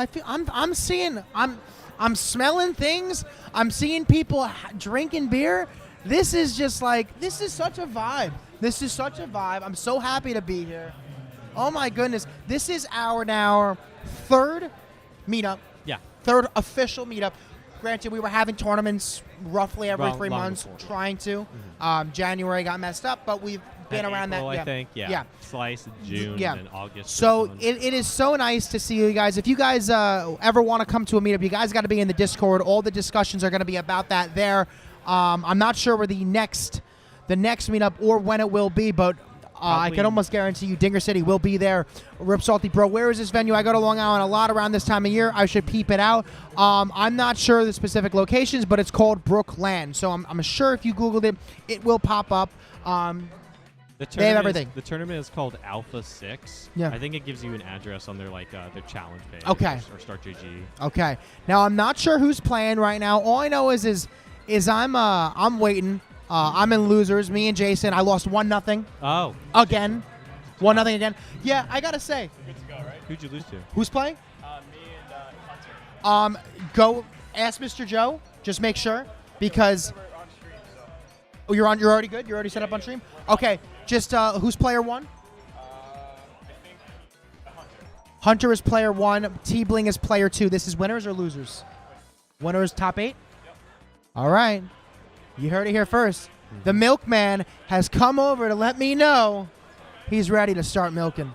I'm smelling things. I'm seeing people drinking beer. This is just this is such a vibe. This is such a vibe. I'm so happy to be here. Oh my goodness. This is our third meetup. Yeah. Third official meetup. Granted, we were having tournaments roughly every Well, 3 long months, before. trying to. January got messed up, but we've been around April, that. I think. Yeah. Slice in June and August. So this it is so nice to see you guys. If you guys ever want to come to a meetup, you guys got to be in the Discord. All the discussions are going to be about that there. I'm not sure where the next meetup or when it will be, but I can almost guarantee you Dinger City will be there. Rip Salty Bro, where is this venue? I go to Long Island a lot around this time of year. I should peep it out. I'm not sure the specific locations, but it's called Brooklan. So I'm sure if you Googled it, it will pop up. They have everything. The tournament is called Alpha 6. Yeah. I think it gives you an address on their their challenge page. Okay. Or Start GG. Okay. Now I'm not sure who's playing right now. All I know is I'm waiting. I'm in losers. Me and Jason. I lost 1-0 Oh. again. 1-0 again. Yeah, I gotta say. Good to go, right? Who'd you lose to? Who's playing? Me and Hunter. Go ask Mr. Joe. Just make sure because. Oh, you're already good. You're already set up on stream. Okay. Just who's player 1? I think Hunter. Hunter is player 1. T-Bling is player 2. This is winners or losers? Winners top 8? Yep. All right. You heard it here first. The milkman has come over to let me know he's ready to start milking.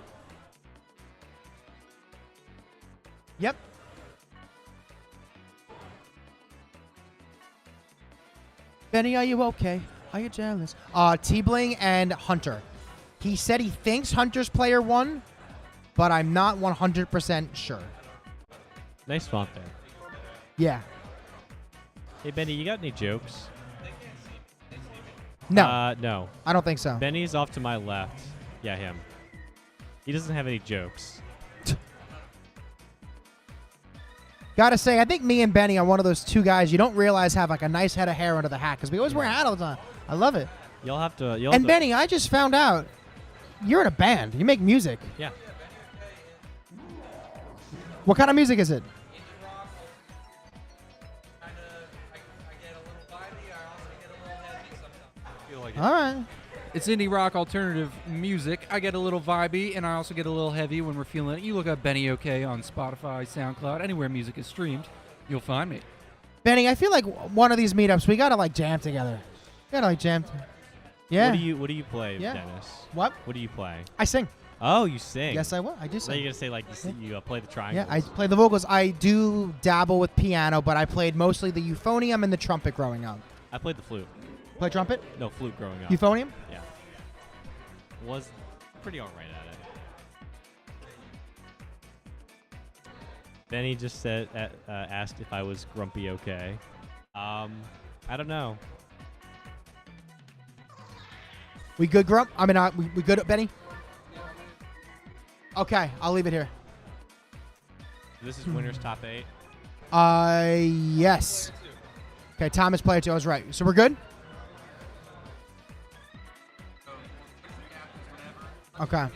Yep. Benny, are you okay? Are you jealous? T-Bling and Hunter. He said he thinks Hunter's player 1, but I'm not 100% sure. Nice font there. Yeah. Hey, Benny, you got any jokes? No, No. I don't think so. Benny's off to my left. Yeah, him. He doesn't have any jokes. Gotta say, I think me and Benny are one of those two guys you don't realize have a nice head of hair under the hat because we always wear a hat all the time. I love it. You'll have to. And Benny, I just found out you're in a band. You make music. Yeah. What kind of music is it? All right. It's indie rock alternative music. I get a little vibey, and I also get a little heavy when we're feeling it. You look up Benny OK on Spotify, SoundCloud, anywhere music is streamed, you'll find me. Benny, I feel like one of these meetups we gotta jam together. We gotta jam. Yeah. What do you play, Yeah. Dennis? What? What do you play? I sing. Oh, you sing. Yes, I will. I do So sing. you're gonna say you play the triangles. Yeah, I play the vocals. I do dabble with piano, but I played mostly the euphonium and the trumpet growing up. I played the flute. Play trumpet? No, flute growing up. Euphonium? Yeah. Was pretty alright at it. Benny just said asked if I was grumpy okay. I don't know. We good, Grump? I mean, we good, Benny? Okay, I'll leave it here. This is winners top 8. Yes. Okay, Thomas player 2. I was right. So we're good? Okay.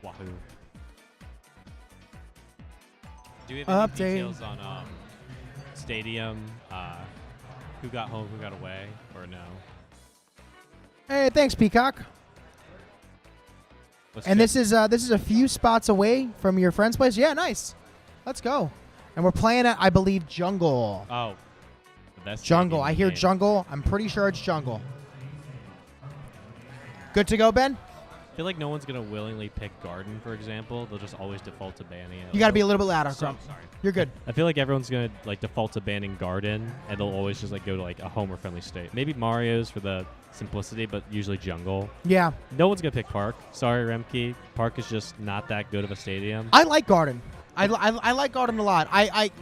Wahoo. Do we have Update. any details on stadium? Who got home, who got away, or no? Hey, thanks, Peacock. Let's And check. this is a few spots away from your friend's place. Yeah, nice. Let's go. And we're playing at, I believe, jungle. Oh. The best Jungle. game in I the hear game. jungle. I'm pretty sure it's jungle. Good to go, Ben? I feel like no one's going to willingly pick garden, for example. They'll just always default to banning it. You got to be a little bit louder, So, Grump. sorry. You're good. I feel like everyone's going to like default to banning garden, and they'll always just like go to like a homer-friendly state. Maybe Mario's for the simplicity, but usually jungle. Yeah. No one's going to pick park. Sorry, Remke. Park is just not that good of a stadium. I like garden. I like garden a lot. I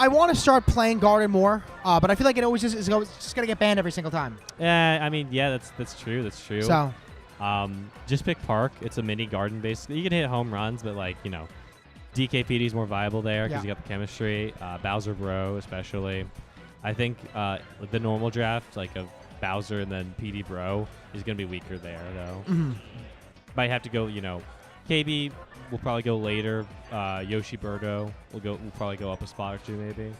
want to start playing garden more, but I feel like it always just going to get banned every single time. Yeah, I mean, yeah, that's true. That's true. So, just pick park. It's a mini garden basically. You can hit home runs, but like DKPD is more viable there because Yeah. you got the chemistry. Bowser Bro especially. I think the normal draft like of Bowser and then PD Bro is gonna be weaker there though. Might have to go. KB will probably go later. Yoshi Birdo will probably go up a spot or two maybe.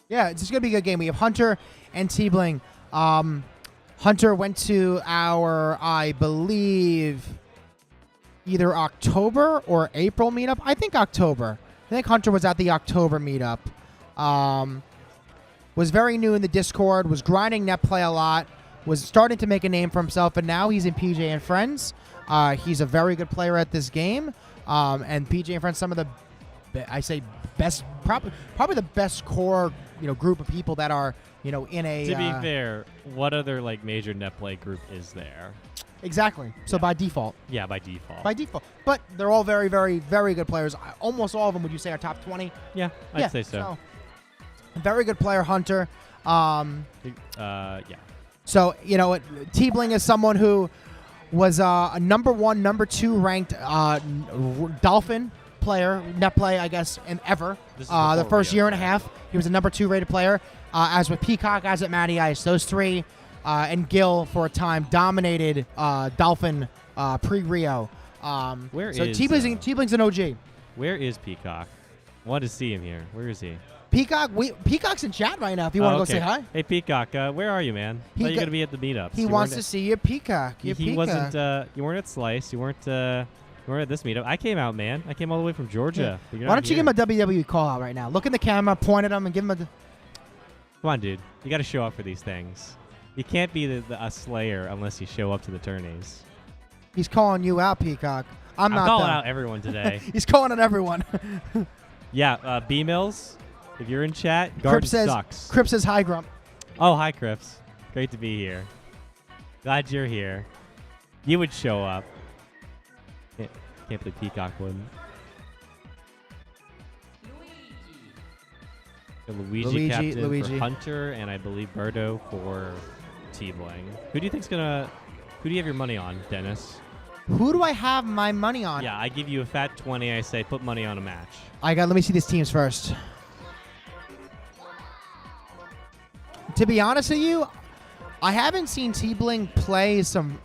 yeah, it's just going to be a good game. We have Hunter and T-Bling. Hunter went to our, I believe, either October or April meetup. I think October. I think Hunter was at the October meetup. Was very new in the Discord, was grinding net play a lot, was starting to make a name for himself, and now he's in PJ and Friends. He's a very good player at this game. And PJ and Friends, some of the, best, probably the best core, group of people that are, in a. To be fair, what other like major net play group is there? Exactly. So by default. Yeah, by default. By default. But they're all very, very, very good players. Almost all of them, would you say, are top 20? Yeah, I'd say so. Very good player, Hunter. Yeah. So, T-Bling is someone who was a number 1, number 2 ranked Dolphin player, net play, I guess, in ever. The first year and a half, he was a number 2 rated player. As with Peacock, as at Matty Ice, those three, and Gil for a time dominated Dolphin pre-Rio. Where so is T-Bling's an OG. Where is Peacock? Want to see him here. Where is he? Peacock's in chat right now. If you want to go say hi, Hey Peacock, where are you, man? Thought you were gonna be at the meetups. He wants to see you, Peacock. He wasn't. You weren't at Slice. You weren't at this meetup. I came out, man. I came all the way from Georgia. Yeah. Why don't you give him a WWE call out right now? Look in the camera, point at him, and give him a. Come on, dude. You got to show up for these things. You can't be a slayer unless you show up to the tourneys. He's calling you out, Peacock. I'm not calling out everyone today. He's calling out everyone. Yeah, B-Mills, if you're in chat, Garden sucks. Crip says hi, Grump. Oh, hi, Crips. Great to be here. Glad you're here. You would show up. Can't believe Peacock wouldn't. Luigi captain for Hunter, and I believe Birdo for T-Bling. Who do you you have your money on, Dennis? Who do I have my money on? Yeah, I give you a fat 20. I say put money on a match. Let me see these teams first. To be honest with you, I haven't seen T-Bling play some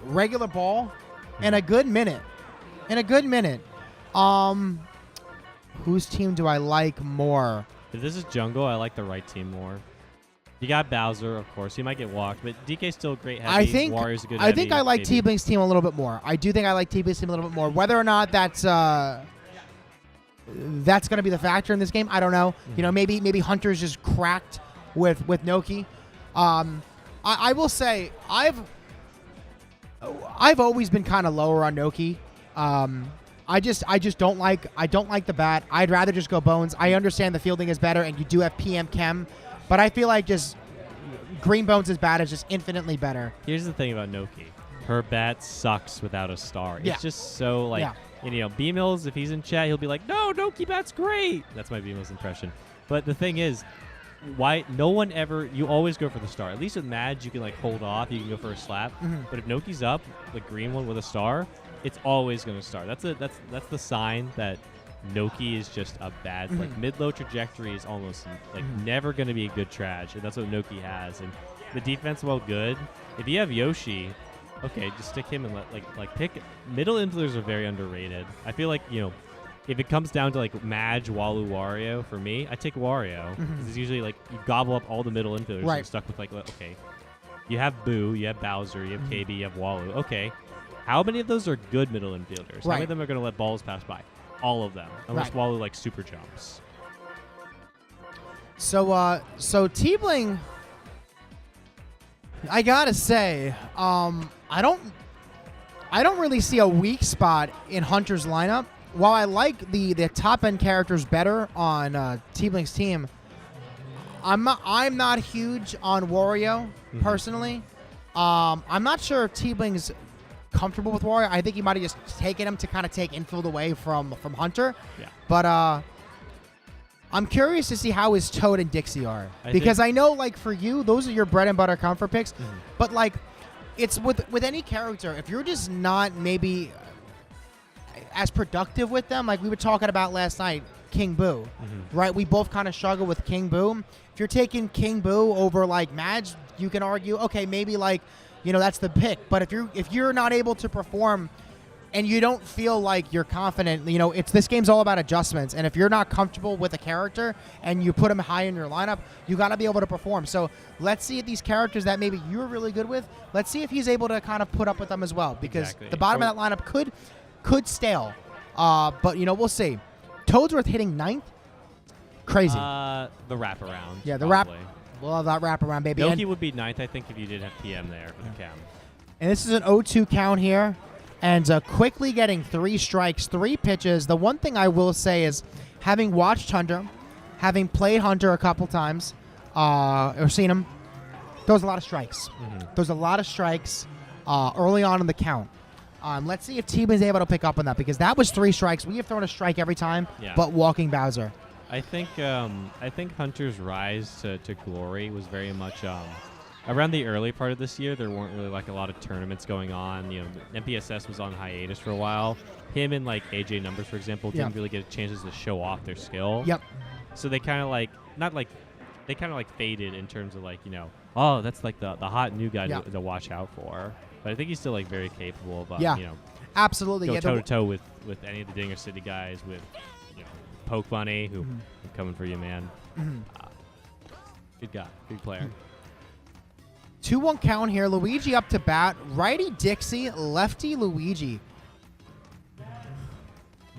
regular ball in a good minute. Whose team do I like more? If this is jungle, I like the right team more. You got Bowser, of course. He might get walked, but DK's still a great heavy. Warrior's a good I think heavy, I like maybe. T-Bling's team a little bit more. I do think I like T-Bling's team a little bit more. Whether or not that's going to be the factor in this game, I don't know. Mm-hmm. Maybe Hunter's just cracked with Noki. I will say I've always been kind of lower on Noki. I just don't like the bat. I'd rather just go Bones. I understand the fielding is better and you do have PM Chem, but I feel like just Green Bones' bat is just infinitely better. Here's the thing about Noki. Her bat sucks without a star. Yeah. It's just so like B-Mills, if he's in chat, he'll be like, no, Noki bat's great. That's my B-Mills impression. But the thing is, why no one ever you always go for the star. At least with Madge you can like hold off, you can go for a slap. But if Noki's up, the green one with a star, it's always going to start. That's the sign that Noki is just a bad like mid-low trajectory is almost like never going to be a good traj, and that's what Noki has. And the defense, while good, if you have Yoshi, okay, just stick him and like pick middle infielders are very underrated. I feel like if it comes down to like Madge, Walu, Wario, for me, I take Wario because it's usually like you gobble up all the middle infielders. And you're stuck with like okay, you have Boo, you have Bowser, you have KB, you have Walu. Okay. How many of those are good middle infielders? How Right. many of them are going to let balls pass by? All of them, unless Right. Walu like super jumps. So T-Bling, I gotta say, I don't really see a weak spot in Hunter's lineup. While I like the top end characters better on T-Bling's team, I'm not huge on Wario personally. I'm not sure if T-Bling's comfortable with Wario. I think he might have just taken him to kind of take infield away from Hunter. Yeah. But I'm curious to see how his Toad and Dixie are. I Because think- I know, like, for you, those are your bread and butter comfort picks. But, like, it's with any character, if you're just not maybe as productive with them, like we were talking about last night, King Boo, right? We both kind of struggle with King Boo. If you're taking King Boo over, like, Madge, you can argue, okay, maybe, like, that's the pick. But if you're not able to perform and you don't feel like you're confident, this game's all about adjustments. And if you're not comfortable with a character and you put him high in your lineup, you got to be able to perform. So let's see if these characters that maybe you're really good with, let's see if he's able to kind of put up with them as well. Because Exactly. the bottom of that lineup could stale. But, we'll see. Toadsworth hitting 9th? Crazy. The wraparound. Yeah, the probably. We'll have that wraparound, baby. Yoki would be 9th, I think, if you did have PM there for the cam. And this is an 0-2 count here. And quickly getting 3 strikes, 3 pitches. The one thing I will say is, having watched Hunter, having played Hunter a couple times, or seen him, throws a lot of strikes. Throws a lot of strikes early on in the count. Let's see if T-Bling's able to pick up on that, because that was 3 strikes. We have thrown a strike every time, but walking Bowser. I think Hunter's rise to glory was very much around the early part of this year. There weren't really like a lot of tournaments going on. MPSS was on hiatus for a while. Him and like AJ Numbers, for example, didn't really get chances to show off their skill. Yep. So they kind of faded in terms of oh, that's like the hot new guy to watch out for. But I think he's still like very capable of Absolutely. go toe to toe with any of the Dinger City guys, with Poke Bunny, who I'm coming for you, man. Good guy, good player. 2-1 count here. Luigi up to bat. Righty Dixie, lefty Luigi.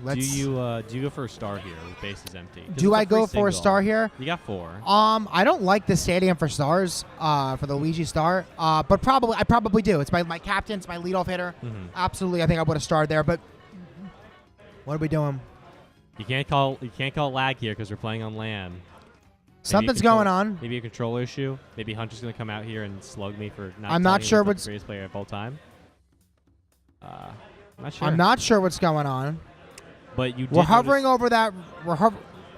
Do you go for a star here with bases empty? 'Cause Do it's I free go for a single. star here? You got 4. I don't like the stadium for stars, for the Luigi star, but I probably do. It's my captain, it's my leadoff hitter. Absolutely, I think I would have starred there. But what are we doing? You can't call lag here because we're playing on LAN. Something's going on. Maybe a controller issue. Maybe Hunter's gonna come out here and slug me for not. I'm not sure what's what's the greatest player of all time. Not sure. I'm not sure what's going on. But you. We're hovering over that.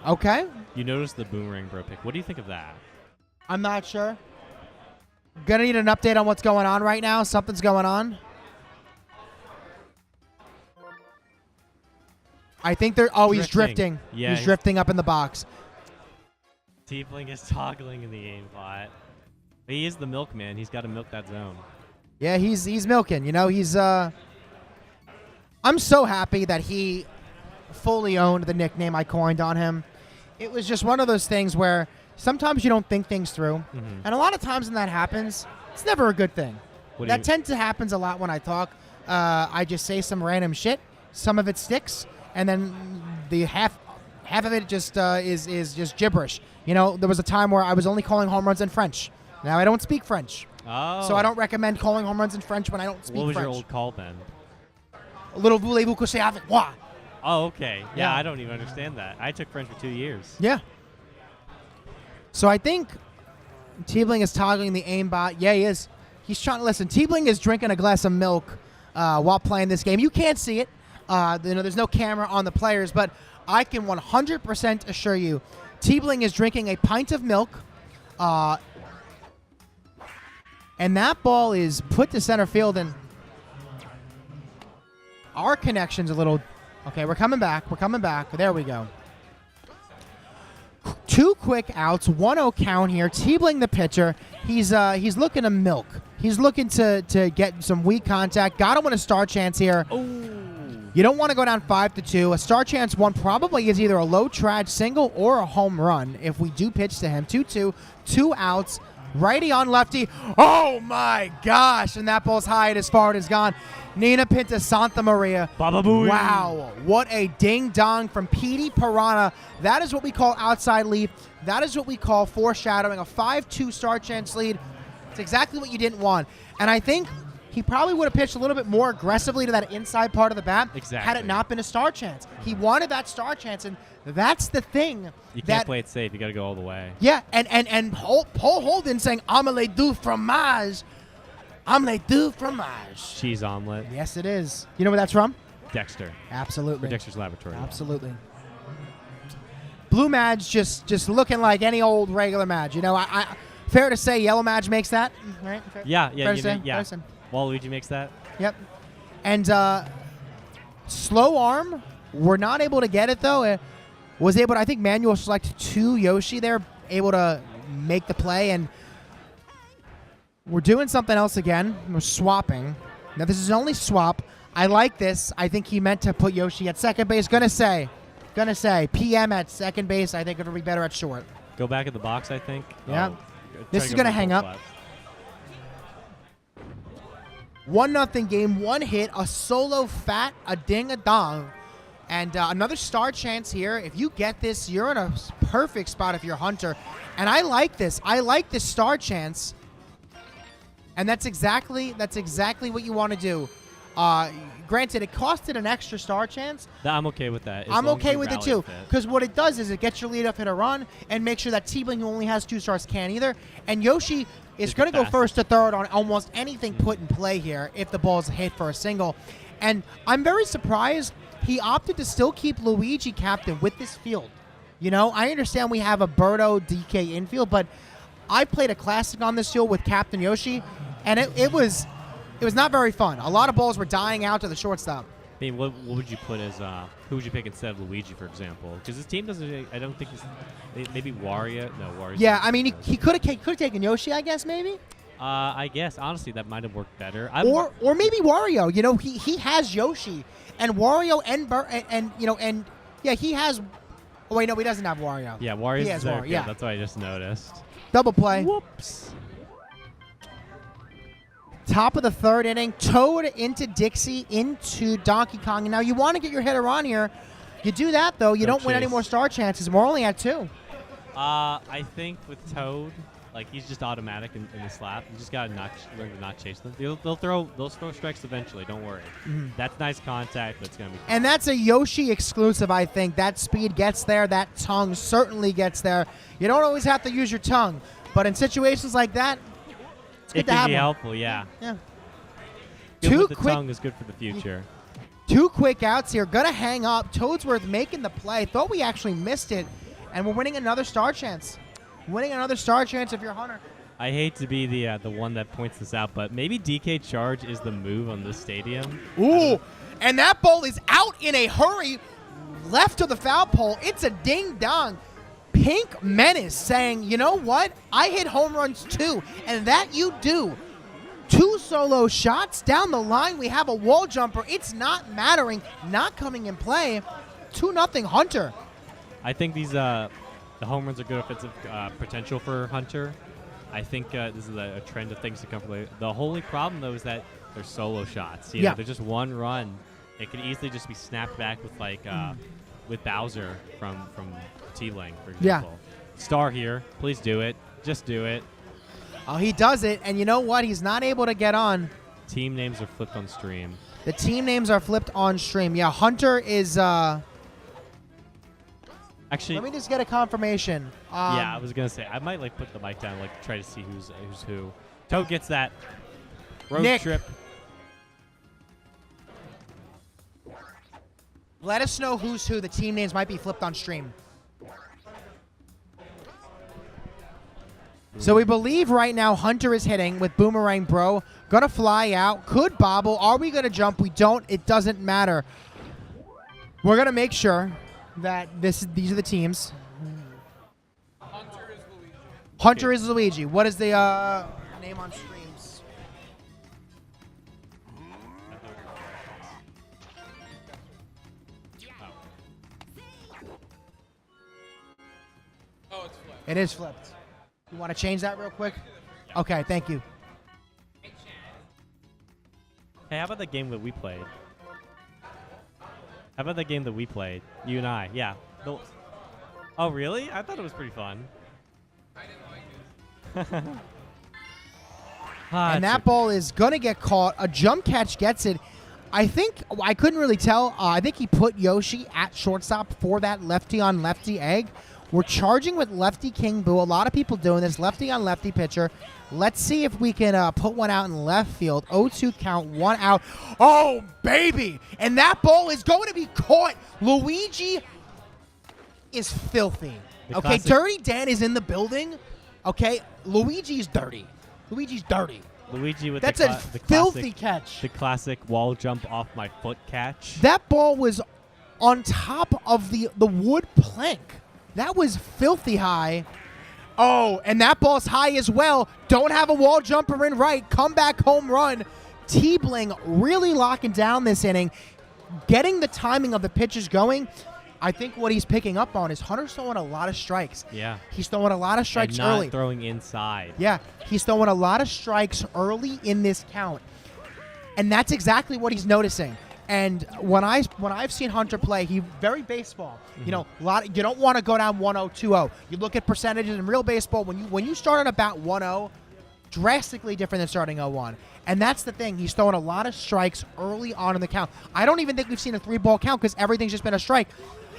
Okay. You noticed the boomerang bro pick. What do you think of that? I'm not sure. Gonna need an update on what's going on right now. Something's going on. I think they're. Oh, he's drifting. Yeah, he's drifting up in the box. T-Bling is toggling in the aim pot. But he is the milkman. He's got to milk that zone. Yeah, he's milking. He's. I'm so happy that he fully owned the nickname I coined on him. It was just one of those things where sometimes you don't think things through, and a lot of times when that happens, it's never a good thing. That tends to happens a lot when I talk. I just say some random shit. Some of it sticks, and then the half of it just is just gibberish. There was a time where I was only calling home runs in French. Now I don't speak French, so I don't recommend calling home runs in French when I don't speak French. What was your old call then? Little voulez-vous coucher avec moi? Oh, okay. Yeah, Yeah. I don't even understand that. I took French for 2 years. Yeah. So I think T-Bling is toggling the aimbot. Yeah, he is. He's trying to listen. T-Bling is drinking a glass of milk while playing this game. You can't see it. There's no camera on the players, but I can 100% assure you T-Bling is drinking a pint of milk. And that ball is put to center field, and our connection's a little... Okay, we're coming back. We're coming back. There we go. 2 quick outs, 1-0 count here. T-Bling the pitcher. He's looking to milk. He's looking to get some weak contact. Got to win a star chance here. You don't want to go down 5-2. A star chance 1 probably is either a low trad single or a home run if we do pitch to him. 2-2, 2 outs. Righty on lefty. Oh my gosh! And that ball's high and as far as gone. Nina Pinta Santa Maria. Baba Booey. Wow, what a ding dong from Petey Piranha. That is what we call outside lead. That is what we call foreshadowing. A 5-2 start chance lead. It's exactly what you didn't want. And I think he probably would have pitched a little bit more aggressively to that inside part of the bat had it not been a star chance. He wanted that star chance, and that's the thing. You can't play it safe. You got to go all the way. Yeah, and Paul Holden saying omelette du fromage. Omelette du fromage. Cheese omelet. Yes, it is. You know where that's from? Dexter. Absolutely. Or Dexter's Laboratory. Absolutely. Blue Madge just looking like any old regular Madge. You know, I fair to say Yellow Madge makes that, right? Yeah, Fair to say? yeah. Fair to say. Waluigi makes that. Yep. And slow arm, we're not able to get it though. Was able to, I think, manual select 2 Yoshi there, able to make the play, and we're doing something else again. We're swapping. Now this is only swap. I like this. I think he meant to put Yoshi at second base. Gonna say PM at second base. I think it'll be better at short. Go back at the box, I think. Yeah. Oh, This is gonna hang up. 1-0 game, 1 hit, a solo fat, a ding a dong. And another star chance here. If you get this, you're in a perfect spot if you're Hunter. And I like this. I like this star chance. And that's exactly what you want to do. Granted, it costed an extra star chance. I'm okay with that. I'm okay with it too. Because what it does is it gets your leadoff hitter on and make sure that T-Bling, who only has 2 stars, can't either. And Yoshi is going to go first to third on almost anything put in play here if the ball's hit for a single. And I'm very surprised he opted to still keep Luigi captain with this field. You know, I understand we have a Birdo DK infield, but I played a classic on this field with Captain Yoshi, and it was not very fun. A lot of balls were dying out to the shortstop. I mean, what would you put as who would you pick instead of Luigi, for example? Because his team doesn't. I don't think maybe Wario. No, Wario. Yeah, I mean, he could have taken Yoshi, I guess, maybe. I guess honestly that might have worked better. Or maybe Wario. You know, he has Yoshi and Wario and he has. Oh wait, no, he doesn't have Wario. Yeah, Wario. He has Wario. Yeah, that's what I just noticed. Double play. Whoops. Top of the 3rd inning, Toad into Dixie into Donkey Kong. And now you want to get your hitter on here. You do that though, you don't win any more star chances. We're only at 2. I think with Toad, like he's just automatic in the slap. You just gotta learn to not chase them. They'll throw strikes eventually. Don't worry. Mm-hmm. That's nice contact. That's gonna be. And that's a Yoshi exclusive, I think. That speed gets there. That tongue certainly gets there. You don't always have to use your tongue, but in situations like that, it's good it to can have be one. helpful. Yeah. Yeah. Good with the tongue is good for the future. 2 quick outs here. Gonna hang up. Toadsworth making the play. Thought we actually missed it, and we're winning another star chance. Winning another star chance if you're Hunter. I hate to be the one that points this out, but maybe DK Charge is the move on this stadium. Ooh, and that ball is out in a hurry, left to the foul pole. It's a ding-dong. Pink Menace saying, you know what? I hit home runs too, and that you do. 2 solo shots down the line. We have a wall jumper. It's not mattering, not coming in play. 2-0 Hunter. I think these the home runs are good offensive potential for Hunter. I think this is a trend of things to come from. The only problem though is that they're solo shots. You know, they're just one run. It could easily just be snapped back with like with Bowser from T-Link, for example. Star here, please do it. Just do it. Oh, he does it, and you know what? He's not able to get on. Team names are flipped on stream. The team names are flipped on stream. Yeah, Hunter is. Actually, let me just get a confirmation. Yeah, I was gonna say I might like put the mic down, like try to see who's who. Toad gets that road Nick. trip. Let us know who's who. The team names might be flipped on stream. So we believe right now Hunter is hitting with Boomerang Bro. Gonna fly out. Could bobble. Are we gonna jump? We don't. It doesn't matter. We're gonna make sure that these are the teams. Hunter is Luigi. What is the name on streams? Oh, it's flipped. It is flipped. You want to change that real quick? Okay, thank you. Hey, how about the game that we played? How about the game that we played? You and I. Yeah. Oh, really? I thought it was pretty fun. And that ball is going to get caught. A jump catch gets it. I couldn't really tell. I think he put Yoshi at shortstop for that lefty on lefty egg. We're charging with lefty King Boo. A lot of people doing this. Lefty on lefty pitcher. Let's see if we can put one out in left field. 0-2 count, 1 out. Oh, baby. And that ball is going to be caught. Luigi is filthy. Okay, Dirty Dan is in the building. Okay, Luigi's dirty. Luigi's dirty. Luigi with That's the a filthy catch. The classic wall jump off my foot catch. That ball was on top of the wood plank. That was filthy high. Oh, and that ball's high as well. Don't have a wall jumper in right. Comeback home run. T-Bling really locking down this inning. Getting the timing of the pitches going. I think what he's picking up on is Hunter's throwing a lot of strikes. Yeah. He's throwing a lot of strikes and not early. Throwing inside. Yeah. He's throwing a lot of strikes early in this count. And that's exactly what he's noticing. And when I've seen Hunter play, he's very baseball. Mm-hmm. You know, you don't want to go down 1-0, 2-0. You look at percentages in real baseball. When you start on about 1-0, drastically different than starting 0-1. And that's the thing. He's throwing a lot of strikes early on in the count. I don't even think we've seen a 3-ball count because everything's just been a strike.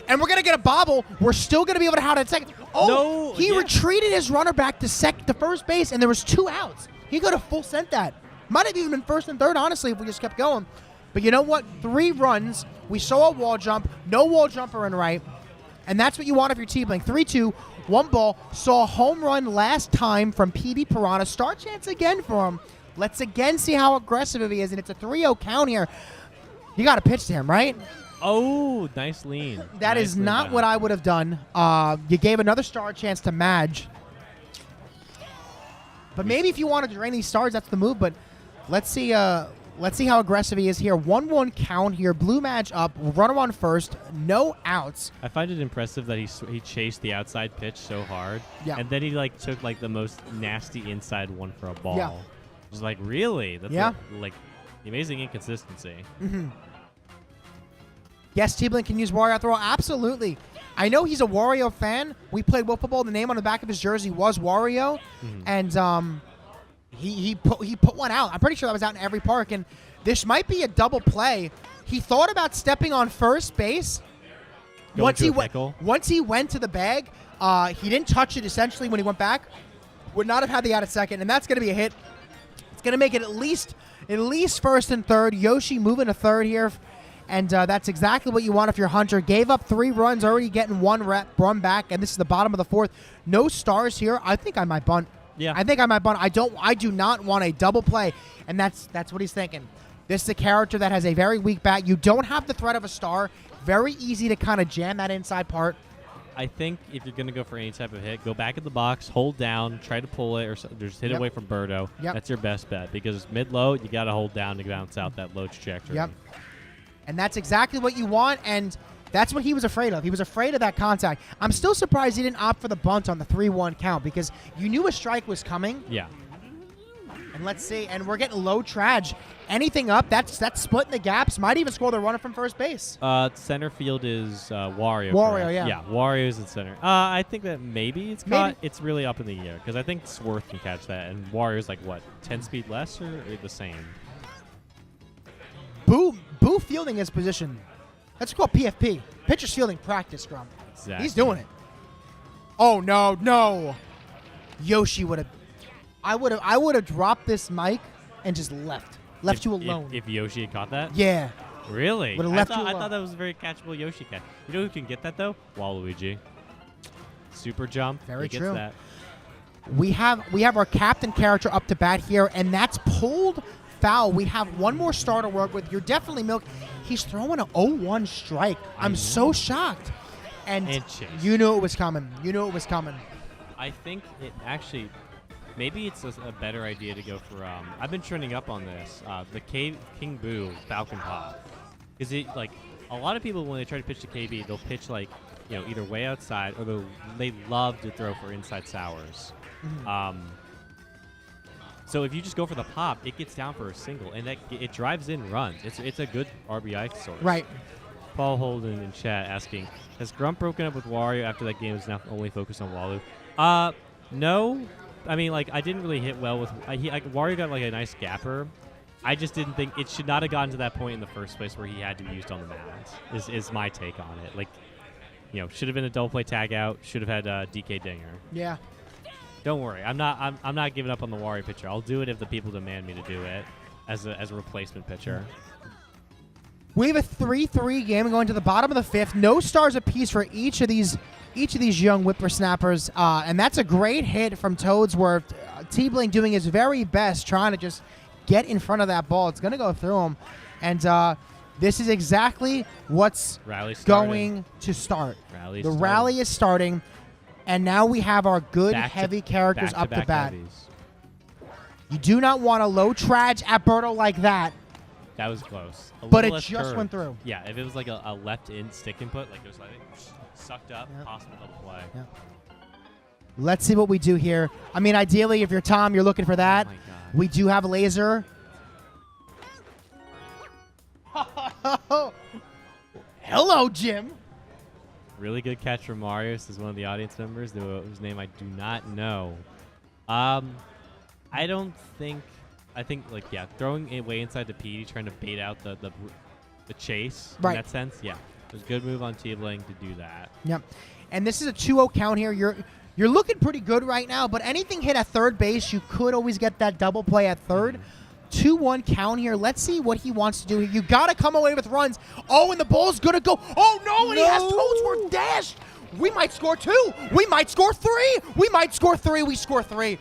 And we're going to get a bobble. We're still going to be able to have it at second. Oh, no, he retreated his runner back to first base, and there was 2 outs. He could have full sent that. Might have even been first and third, honestly, if we just kept going. But you know what? 3 runs. We saw a wall jump. No wall jumper in right. And that's what you want if you're T-Bling. 3-2, 1 ball. Saw a home run last time from P.D. Piranha. Star chance again for him. Let's again see how aggressive he is. And it's a 3-0 count here. You got to pitch to him, right? Oh, nice lean. That is not what I would have done. You gave another star chance to Madge. But maybe if you wanted to drain these stars, that's the move. But let's see how aggressive he is here. 1-1 count here. Blue Madge up. Runner on first. No outs. I find it impressive that he chased the outside pitch so hard. Yeah. And then he took the most nasty inside one for a ball. Yeah. It was like, really? That's the amazing inconsistency. Mm-hmm. Yes, T-Bling can use Wario throw. Absolutely. I know he's a Wario fan. We played Wolf Football. The name on the back of his jersey was Wario. Mm-hmm. And he put one out. I'm pretty sure that was out in every park. And this might be a double play. He thought about stepping on first base. Once he went to the bag, he didn't touch it essentially when he went back. Would not have had the out at second. And that's going to be a hit. It's going to make it at least first and third. Yoshi moving to third here. And that's exactly what you want if you're Hunter. Gave up 3 runs, already getting 1 run back, and this is the bottom of the 4th. No stars here. I think I might bunt. Yeah. I think I might bunt. I do not want a double play, and that's what he's thinking. This is a character that has a very weak bat. You don't have the threat of a star. Very easy to kind of jam that inside part. I think if you're going to go for any type of hit, go back in the box, hold down, try to pull it, or just hit it away from Birdo. Yep. That's your best bet because mid-low, you got to hold down to bounce out that low trajectory. Yep. And that's exactly what you want, and that's what he was afraid of. He was afraid of that contact. I'm still surprised he didn't opt for the bunt on the 3-1 count because you knew a strike was coming. Yeah. And let's see. And we're getting low traj. Anything up, that's splitting the gaps. Might even score the runner from first base. Center field is Wario. Wario, correct? yeah. Yeah, Wario's in center. I think that maybe it's caught. It's really up in the air because I think Swarth can catch that. And Wario's 10 speed less or the same? Boo fielding his position. That's called PFP. Pitcher's fielding practice, Grump. Exactly. He's doing it. Oh, no. Yoshi would have... I would have dropped this mic and just left you alone. If Yoshi had caught that? Yeah. Really? Would have left you alone. I thought that was a very catchable Yoshi catch. You know who can get that, though? Waluigi. Super jump. Very he gets true. That. We have our captain character up to bat here, and that's pulled foul. We have one more star to work with. You're definitely milk. He's throwing an 0-1 strike. I'm so shocked. And you knew it was coming. I think it actually... Maybe it's a better idea to go for. I've been trending up on this. The King Boo Falcon Pop, because a lot of people when they try to pitch to KB, they'll pitch either way outside or they love to throw for inside sours. So if you just go for the pop, it gets down for a single, and it drives in runs. It's a good RBI source. Right. Paul Holden in chat asking, has Grump broken up with Wario after that game is now only focused on Walu? No. I mean, like, I didn't really hit well with Wario got like a nice gapper. I just didn't think it should not have gotten to that point in the first place where he had to be used on the mound. Is my take on it. Like, should have been a double play tag out. Should have had DK Dinger. Yeah. Don't worry, I'm not giving up on the Wario pitcher. I'll do it if the people demand me to do it as a replacement pitcher. We have a 3-3 game going to the bottom of the fifth. No stars apiece for each of these young whippersnappers, and that's a great hit from Toadsworth. T-Bling doing his very best, trying to just get in front of that ball. It's going to go through him, and this is exactly what's going to start. The rally is starting. And now we have our good heavy characters up to bat. Heavies. You do not want a low traj at Berto like that. That was close. But it just went through. Yeah, if it was like a left-in stick input, like it was like sucked up, possible double play. Yeah. Let's see what we do here. I mean, ideally, if you're Tom, you're looking for that. Oh my God. We do have a laser. Hello, Jim. Really good catch from Marius, is one of the audience members, whose name I do not know. I think throwing it way inside the PD, trying to bait out the chase in that sense. Yeah, it was a good move on T-Bling to do that. Yep. And this is a 2-0 count here. You're looking pretty good right now, but anything hit at third base, you could always get that double play at third. 2-1 count here. Let's see what he wants to do here. You got to come away with runs. Oh, and the ball's going to go. Oh, no, and he has Toadsworth dashed. We might score 2. We might score 3. We might score 3. We score 3.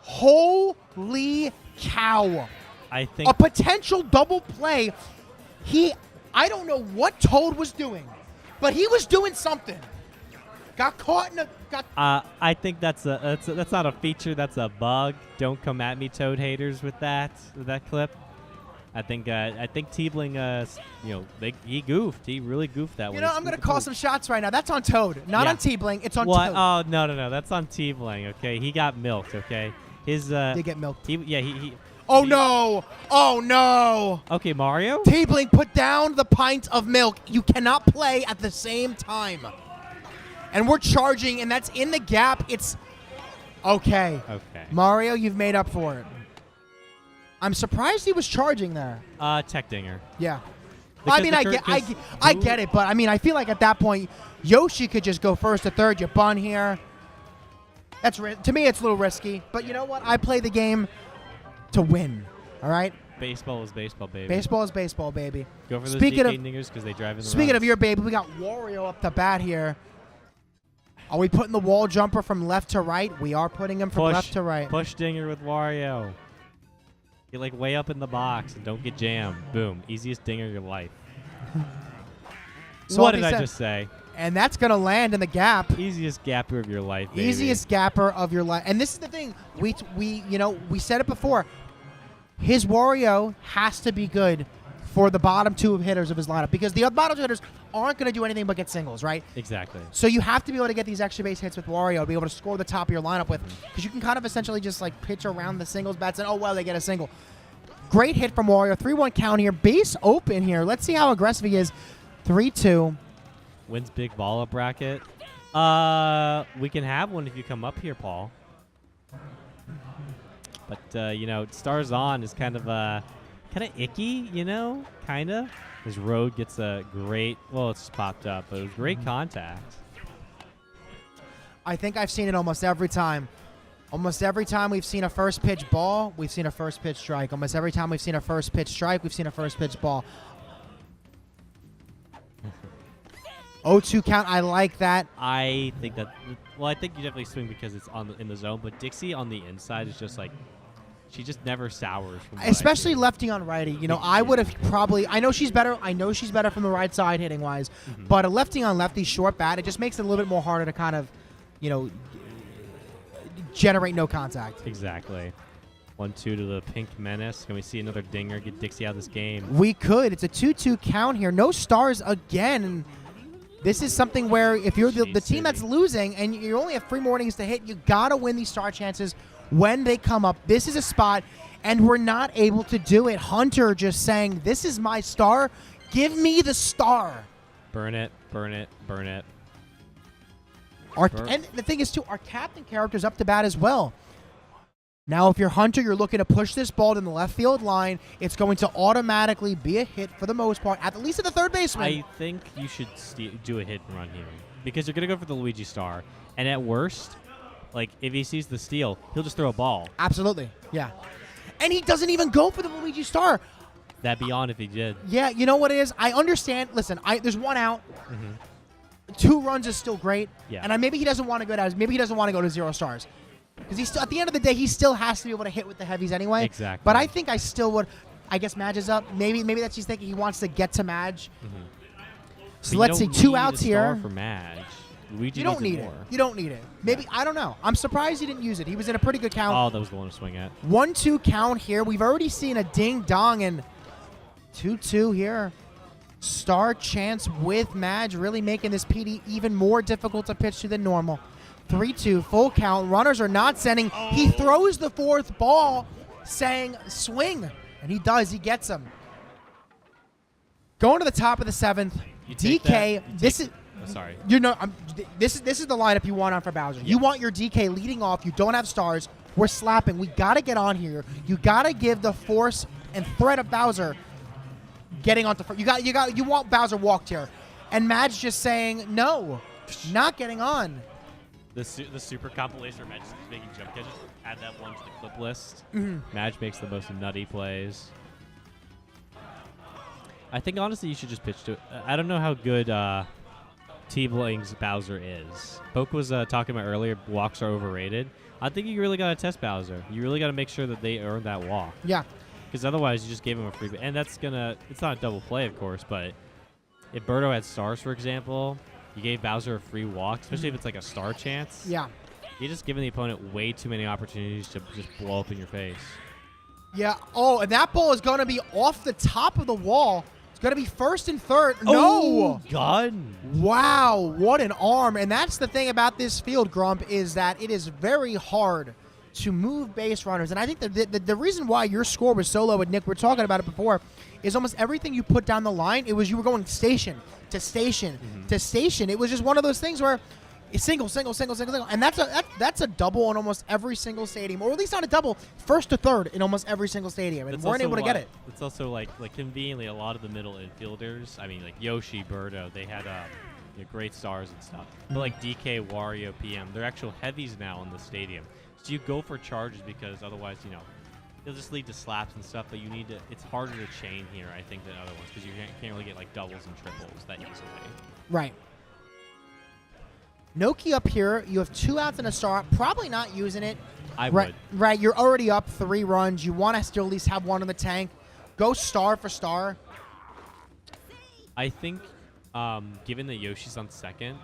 Holy cow. I think a potential double play. I don't know what Toad was doing, but he was doing something. Got caught in a... I think that's not a feature. That's a bug. Don't come at me, Toad haters, with that clip. I think T-Bling, he goofed. He really goofed that one. I'm going to call some shots right now. That's on Toad, not on T-Bling. It's on what? Toad. Oh, no. That's on T-Bling, okay? He got milked, okay? Did get milked. Oh, no. Oh, no. Okay, Mario? T-Bling, put down the pint of milk. You cannot play at the same time. And we're charging, and that's in the gap. It's okay. Okay. Mario, you've made up for it. I'm surprised he was charging there. Tech dinger. Yeah. I get it, but I mean, I feel like at that point, Yoshi could just go first to third. You bun here. To me, it's a little risky. But you know what? I play the game to win. All right. Baseball is baseball, baby. Baseball is baseball, baby. Go for those DK dingers because they drive in the Speaking runs. of your baby, we got Wario up to bat here. Are we putting the wall jumper from left to right? We are putting him from left to right. Push dinger with Wario. Get like way up in the box and don't get jammed. Boom. Easiest dinger of your life. So what did I just say? And that's going to land in the gap. Easiest gapper of your life, baby. Easiest gapper of your life. And this is the thing. We said it before. His Wario has to be good for the bottom two hitters of his lineup because the bottom two hitters aren't going to do anything but get singles, right? Exactly. So you have to be able to get these extra base hits with Wario to be able to score the top of your lineup with because you can kind of essentially just like pitch around the singles bats and, they get a single. Great hit from Wario. 3-1 count here. Base open here. Let's see how aggressive he is. 3-2. Wins big ball up bracket. We can have one if you come up here, Paul. But, Stars On is kind of icky, kind of. His road gets a great, it's just popped up, but it was great contact. I think I've seen it almost every time. Almost every time we've seen a first pitch ball, we've seen a first pitch strike. Almost every time we've seen a first pitch strike, we've seen a first pitch ball. 0-2 count, I like that. I think you definitely swing because it's in the zone, but Dixie on the inside is just like, she just never sours. Especially lefty on righty. I would have probably. I know she's better. I know she's better from the right side hitting wise. But a lefty on lefty short bat, it just makes it a little bit more harder to kind of, generate no contact. Exactly. 1-2 to the Pink Menace. Can we see another dinger get Dixie out of this game? We could. It's a 2-2 count here. No stars again. This is something where if you're the Shade team that's City. losing and you only have 3 mornings to hit, you got to win these star chances when they come up. This is a spot, and we're not able to do it. Hunter just saying, this is my star. Give me the star. Burn it, burn it, burn it. And the thing is, too, our captain character's up to bat as well. Now, if you're Hunter, you're looking to push this ball to the left field line. It's going to automatically be a hit for the most part, at least at the third baseman. I think you should do a hit and run here because you're going to go for the Luigi star. And at worst, like if he sees the steal, he'll just throw a ball. Absolutely, yeah. And he doesn't even go for the Luigi star. That'd be on if he did. Yeah, you know what it is? I understand. Listen, there's 1 out. 2 runs is still great. Yeah. And maybe he doesn't want to go down. Maybe he doesn't want to go to 0 stars. Because he's still, at the end of the day, he still has to be able to hit with the heavies anyway. Exactly. But I think I still would. I guess Madge is up. Maybe that's he's thinking he wants to get to Madge. So let's see, 2 outs here. For Madge. Luigi You don't need it. You don't need it. Maybe I don't know. I'm surprised he didn't use it. He was in a pretty good count. Oh, that was the one to swing at. 1-2 count here. We've already seen a ding dong and 2-2 here. Star chance with Madge, really making this PD even more difficult to pitch to than normal. 3-2, full count. Runners are not sending. He throws the 4th ball, saying swing, and he does. He gets him. Going to the top of the 7th. DK. This is. Sorry. This is the lineup you want on for Bowser. You want your DK leading off. You don't have stars. We're slapping. We got to get on here. You got to give the force and threat of Bowser getting onto. You want Bowser walked here, and Madge just saying no, not getting on. The super compilation where Madge is making jump catches. Add that one to the clip list. Mm-hmm. Madge makes the most nutty plays. I think honestly you should just pitch to it. I don't know how good T-Bling's Bowser is. Poke was talking about earlier, walks are overrated. I think you really got to test Bowser. You really got to make sure that they earn that walk. Yeah. Because otherwise you just gave him a free. And that's it's not a double play, of course, but if Birdo had stars, for example, you gave Bowser a free walk, especially if it's like a star chance. Yeah. You're just giving the opponent way too many opportunities to just blow up in your face. Yeah. Oh, and that ball is going to be off the top of the wall. It's going to be first and third. Oh, No. God. Wow. What an arm. And that's the thing about this field, Grump, is that it is very hard to move base runners. And I think the reason why your score was so low with Nick, we were talking about it before, is almost everything you put down the line, you were going station to station to station. It was just one of those things where it's single. And that's a double in almost every single stadium, or at least not a double, first to third in almost every single stadium. And weren't able to get it. It's also like conveniently a lot of the middle infielders, I mean like Yoshi, Birdo, they had great stars and stuff. But like DK, Wario, PM, they're actual heavies now in the stadium. So you go for charges because otherwise, they'll just lead to slaps and stuff, but it's harder to chain here, I think, than other ones because you can't really get like doubles and triples that easily. Right. Noki up here. You have 2 outs and a star. Probably not using it. I would. Right. You're already up 3 runs. You want to still at least have one in the tank. Go star for star. I think given that Yoshi's on second,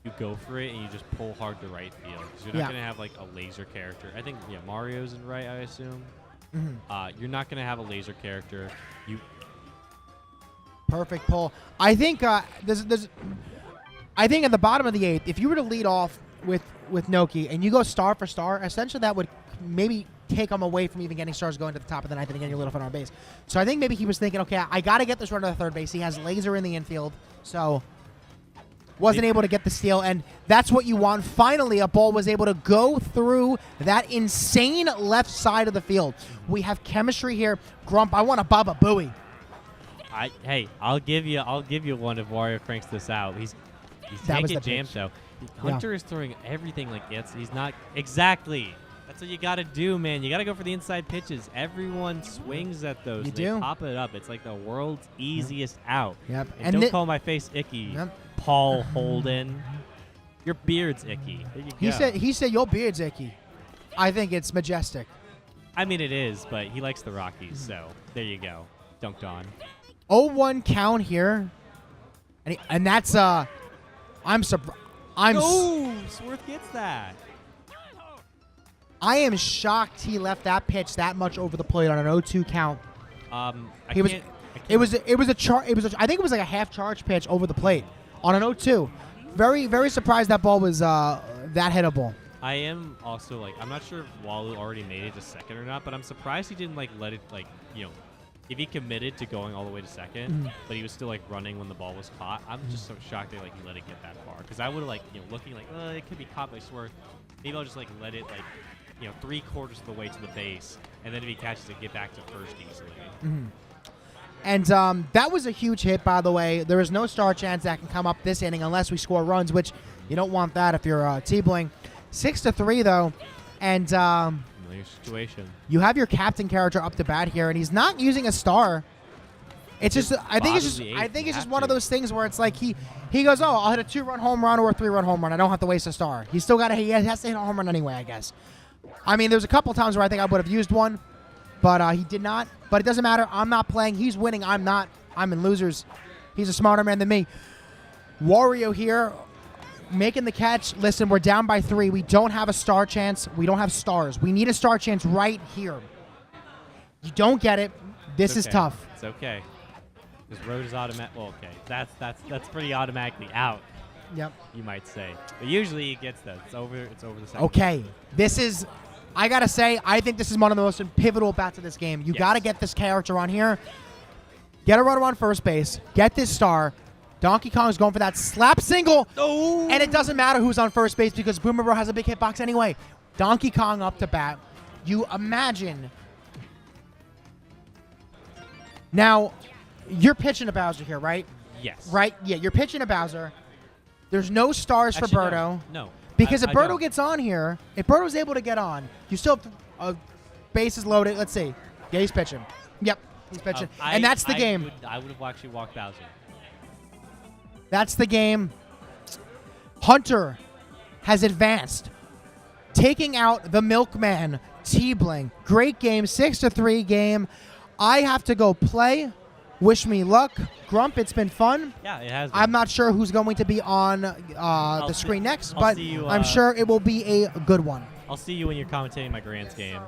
you go for it and you just pull hard to right field because you're not going to have like a laser character. I think Mario's in right, I assume. You're not going to have a laser character. Perfect pull. I think I think at the bottom of the 8th, if you were to lead off with Noki and you go star for star, essentially that would maybe take him away from even getting stars going to the top of the 9th and getting a little fun on base. So I think maybe he was thinking, okay, I got to get this runner to the third base. He has laser in the infield, so wasn't able to get the steal, and that's what you want. Finally, a ball was able to go through that insane left side of the field. We have chemistry here. Grump, I want a Baba Booey. Hey, I'll give you one if Wario cranks this out. He's taking jams though. Hunter is throwing everything like he's not exactly. That's what you got to do, man. You got to go for the inside pitches. Everyone swings at those. They pop it up. It's like the world's easiest out. Yep. And don't call my face icky, Paul Holden. Your beard's icky. There you go. He said your beard's icky. I think it's majestic. I mean, it is, but he likes the Rockies, so there you go. Dunked on. 0-1 count here, and that's I'm surprised. Swarth gets that. I am shocked he left that pitch that much over the plate on an 0-2 count. I think it was like a half charge pitch over the plate. on an 0-2. Very, very surprised that ball was that hittable. I am also like, I'm not sure if Walu already made it to second or not, but I'm surprised he didn't like let it like, if he committed to going all the way to second, but he was still like running when the ball was caught. I'm just so shocked that like he let it get that far, because I would have like looking like it could be caught by Swerve. Maybe I'll just like let it like 3/4 of the way to the base, and then if he catches it, get back to first easily. And that was a huge hit, by the way. There is no star chance that can come up this inning unless we score runs, which you don't want that if you're T-Bling. 6-3 though, and Familiar situation. you have your captain character up to bat here, and he's not using a star. It's just I think it's just one of those things where it's like he goes, oh, I'll hit a 2-run home run or a 3-run home run. I don't have to waste a star. He has to hit a home run anyway, I guess. I mean, there's a couple times where I think I would have used one, but he did not. But it doesn't matter. I'm not playing. He's winning. I'm not. I'm in losers. He's a smarter man than me. Wario here, making the catch. Listen, we're down by 3. We don't have a star chance. We don't have stars. We need a star chance right here. You don't get it. This is tough. It's okay. Because Road is automatic. Well, okay. That's pretty automatically out. Yep. You might say. But usually he gets that. It's over the second. Okay. This is, I got to say, I think this is one of the most pivotal bats of this game. You got to get this character on here. Get a runner on first base. Get this star. Donkey Kong's going for that slap single. Oh. And it doesn't matter who's on first base because Boomer Bro has a big hitbox anyway. Donkey Kong up to bat. You imagine. Now, you're pitching to Bowser here, right? Yes. Right? Yeah, you're pitching to Bowser. There's no stars for Birdo. No. Because if Birdo gets on here, if Birdo's able to get on, you still have bases loaded. Let's see. Yeah, he's pitching. Yep, he's pitching. And that's the game. I would have actually walked Bowser. That's the game. Hunter has advanced, taking out the Milkman, T-Bling. Great game, 6-3 game. I have to go play. Wish me luck. Grump, it's been fun. Yeah, it has been. I'm not sure who's going to be on the screen next, but you, I'm sure it will be a good one. I'll see you when you're commentating my Grants game.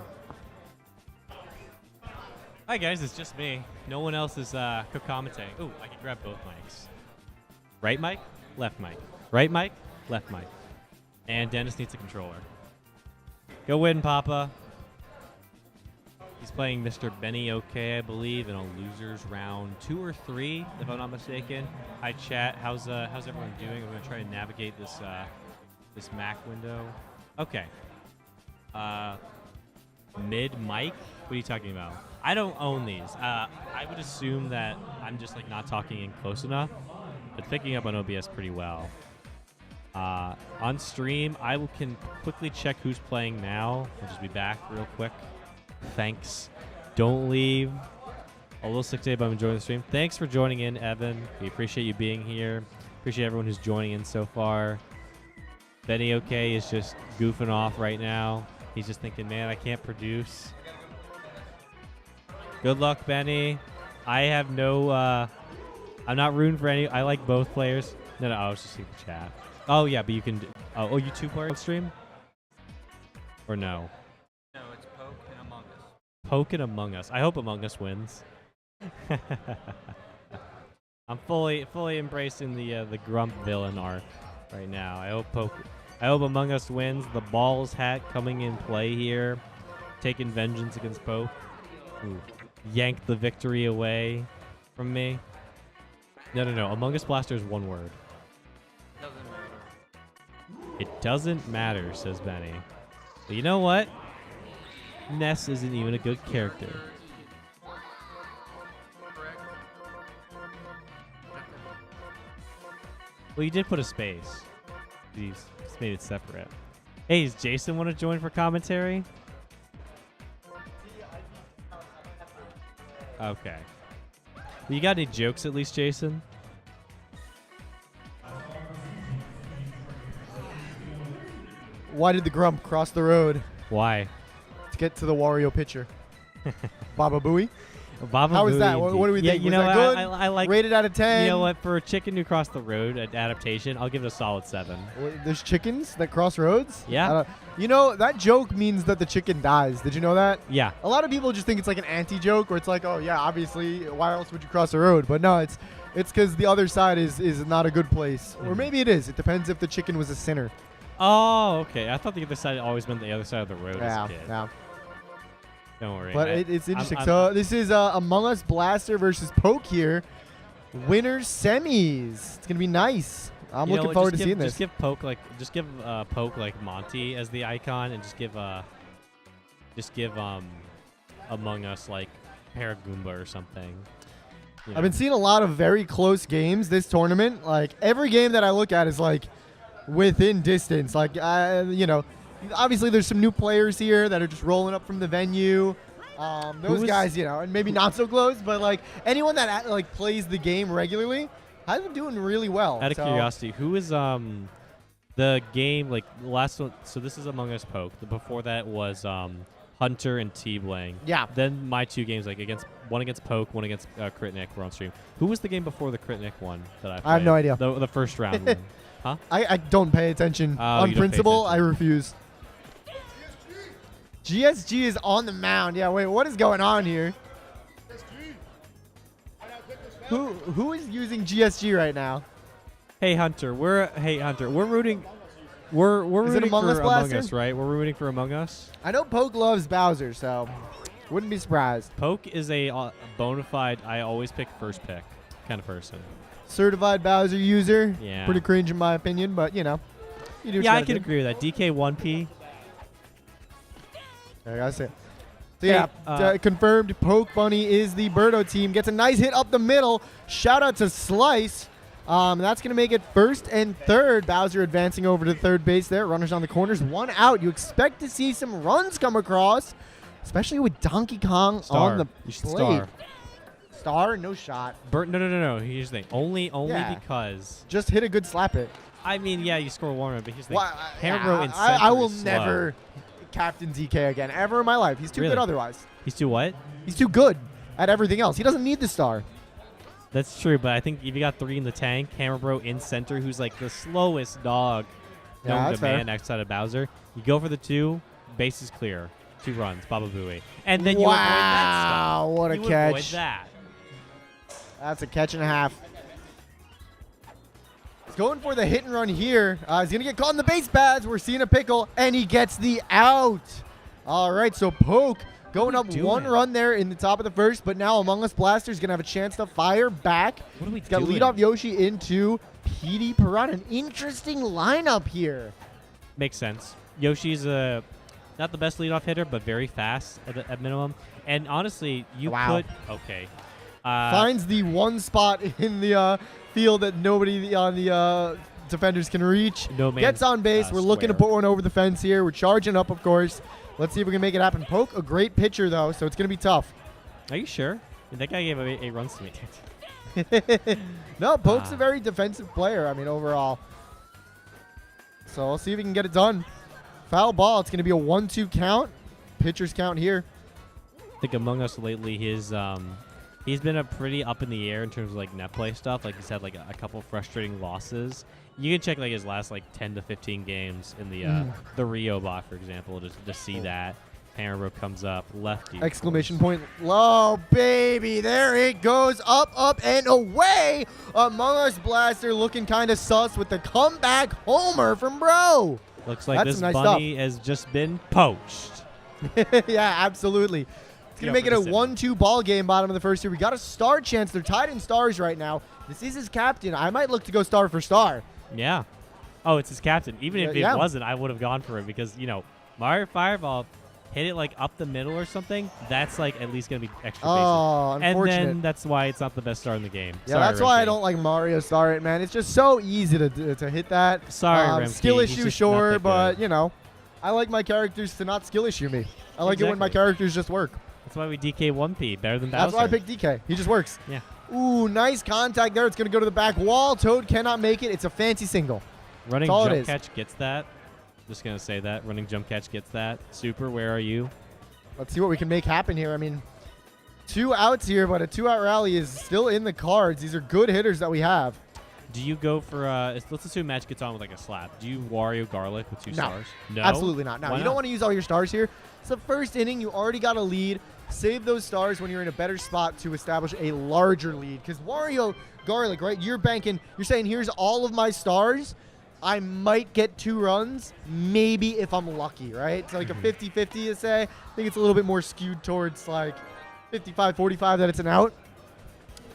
Hi, guys. It's just me. No one else is co-commentating. Ooh, I can grab both mics. Right mic, left mic. Right mic, left mic. And Dennis needs a controller. Go win, Papa. He's playing Mr. Benny OK, I believe, in a losers round 2 or 3, if I'm not mistaken. Hi, chat. How's everyone doing? I'm gonna try to navigate this this Mac window. Okay. Mid mic. What are you talking about? I don't own these. I would assume that I'm just like not talking in close enough, but picking up on OBS pretty well. On stream, I can quickly check who's playing now. I'll just be back real quick. Thanks. Don't leave. A little 6 but I'm enjoying the stream. Thanks for joining in, Evan. We appreciate you being here. Appreciate everyone who's joining in so far. Benny OK is just goofing off right now. He's just thinking, man, I can't produce. Good luck, Benny. I have no, I'm not rooting for any. I like both players. No, I was just seeing the chat. Oh, yeah, but you can, oh, you 2 players on stream? Or no? No, it's Poke and Among Us. Poke and Among Us. I hope Among Us wins. I'm fully embracing the Grump villain arc right now. I hope Among Us wins. The Balls hat coming in play here, taking vengeance against Poke. Ooh. Yank the victory away from me. No. Among Us Blaster is 1 word. Doesn't matter. It doesn't matter, says Benny. But you know what? Ness isn't even a good character. Well, you did put a space. He's just made it separate. Hey, does Jason want to join for commentary? Okay. Well, you got any jokes at least, Jason? Why did the Grump cross the road? Why? To get to the Wario pitcher. Baba Booey? Baba How is Booey, that? What do we yeah, think? You Was know, that good? I like. Rated out of 10? You know what? For a chicken who crossed the road adaptation, I'll give it a solid 7. There's chickens that cross roads? Yeah. You know, that joke means that the chicken dies. Did you know that? Yeah. A lot of people just think it's like an anti-joke where it's like, oh, yeah, obviously, why else would you cross the road? But no, It's because the other side is not a good place. Or Mhm. maybe it is. It depends if the chicken was a sinner. Oh, okay. I thought the other side always meant the other side of the road as Yeah, a kid. yeah. Don't worry. But it's interesting. I'm- So this is Among Us Blaster versus Poke here. Winners semis. It's gonna be nice. I'm You know looking what, forward just to give- seeing Just this. give Poke like Monty as the icon, and just give Among Us like Paragoomba or something. You know? I've been seeing a lot of very close games this tournament. Like every game that I look at is like within distance. Like obviously there's some new players here that are just rolling up from the venue. Those guys, and maybe not so close, but like anyone that like plays the game regularly has been doing really well. Out of curiosity, who is the game like the last one? So this is Among Us Poke. The before that was Hunter and T-Blang. Yeah. Then my two games, like one against Poke, one against Critnick, were on stream. Who was the game before the Critnick one that I played? I have no idea. The first round one. Huh? I don't pay attention. Oh, On you don't pay principle, I attention. refuse. GSG is on the mound. Yeah, wait, what is going on here? Who is using GSG right now? Hey Hunter, we're rooting. We're Is it rooting Among for Us Among Blaster? Us, right? We're rooting for Among Us. I know Poke loves Bowser, so wouldn't be surprised. Poke is a bona fide. I always pick first pick kind of person. Certified Bowser user. Yeah. Pretty cringe in my opinion, but you do what you Yeah, I gotta can do. agree with that. DK1P. I gotta say. So Hey, yeah, confirmed Poke Bunny is the Birdo team. Gets a nice hit up the middle. Shout out to Slice. That's going to make it first and third. Bowser advancing over to third base there. Runners on the corners. One out. You expect to see some runs come across, especially with Donkey Kong Star. on the You should plate. star. Star? No shot. No. Here's the thing. Only Yeah. because. Just hit a good slap it. I mean, yeah, you score one run, but here's the Well, thing. Hammer in center I will is slow. never captain DK again, ever in my life. He's too Really? good otherwise. He's too what? He's too good at everything else. He doesn't need the star. That's true, but I think if you got 3 in the tank, Hammer Bro in center, who's like the slowest dog Yeah, known that's to fair. man outside of Bowser, you go for the 2, base is clear. 2 runs, Baba Booey. And then you avoid that Wow, stuff. what a You avoid catch. that. That's a catch and a half. He's going for the hit and run here. He's going to get caught in the base pads. We're seeing a pickle, and he gets the out. All right, so Poke going up doing? 1 run there in the top of the first, but now Among Us Blaster is going to have a chance to fire back. What are we He's got doing? lead off Yoshi into PD Piranha. An interesting lineup here. Makes sense. Yoshi's not the best leadoff hitter, but very fast at minimum. And honestly, you Wow. could okay. Finds the one spot in the field that nobody on the defenders can reach. No man's, Gets on base. We're looking to square. put one over the fence here. We're charging up, of course. Let's see if we can make it happen. Poke, a great pitcher, though, so it's going to be tough. Are you sure? That guy gave 8 runs to me. No, Poke's a very defensive player, I mean, overall. So we'll see if we can get it done. Foul ball. It's going to be a 1-2 count. Pitcher's count here. I think Among Us lately, he's been a pretty up in the air in terms of like net play stuff. Like he's had like a couple frustrating losses. You can check like his last like 10 to 15 games in the Rio bot, for example, just to see that. Hammer comes up, lefty. Exclamation point. Oh, baby. There it goes. Up, and away. Among Us Blaster looking kind of sus with the comeback homer from Bro. Looks like That's this some nice bunny has just been poached. Yeah, absolutely. It's going to make it a 1-2 ball game bottom of the first here. We got a star chance. They're tied in stars right now. This is his captain. I might look to go star for star. Yeah. Oh, it's his captain. Even if Yeah. it wasn't, I would have gone for it because, Mario Fireball hit it like up the middle or something. That's like at least going to be extra bases. Oh, And unfortunate. then that's why it's not the best star in the game. Yeah, Sorry, that's why I Remke. don't like Mario Star It, man. It's just so easy to hit that. Sorry, Remke. Skill He's issue, just sure, not that but, good. I like my characters to not skill issue me. I like it when my Exactly. characters just work. That's why we DK 1P, better than Bowser. That's why I picked DK. He just works. Yeah. Ooh, nice contact there. It's going to go to the back wall. Toad cannot make it. It's a fancy single. Running That's all it jump is. catch gets that. Just going to say that. Running jump catch gets that. Super, where are you? Let's see what we can make happen here. I mean, 2 outs here, but a 2-out rally is still in the cards. These are good hitters that we have. Do you go for, let's assume match gets on with like a slap. Do you Wario Garlic with 2 No. stars? No. Absolutely not. No, Why you not? don't want to use all your stars here. It's the first inning. You already got a lead. Save those stars when you're in a better spot to establish a larger lead. Because Wario Garlic, right? You're saying here's all of my stars. I might get 2 runs, maybe if I'm lucky, right? It's like a 50-50 to say. I think it's a little bit more skewed towards like 55-45 that it's an out.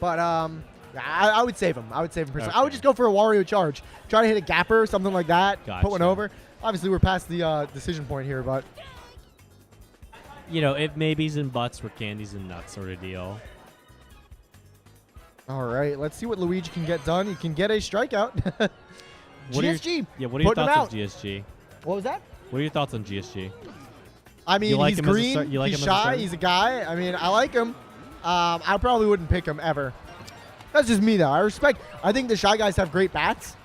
But I would save him. I would save him personally. I would just go for a Wario charge. Try to hit a gapper, something like that. Gotcha. Put one over. Obviously, we're past the decision point here, but If maybes and butts were candies and nuts sort of deal. all right. Let's see what Luigi can get done. He can get a strikeout. What GSG. What are your putting him thoughts out. on GSG? What was that? What are your thoughts on GSG? I mean, You like he's him as a green. start- you like He's him as a shy. starter? He's a guy. I mean, I like him. I probably wouldn't pick him ever. That's just me, though. I think the shy guys have great bats,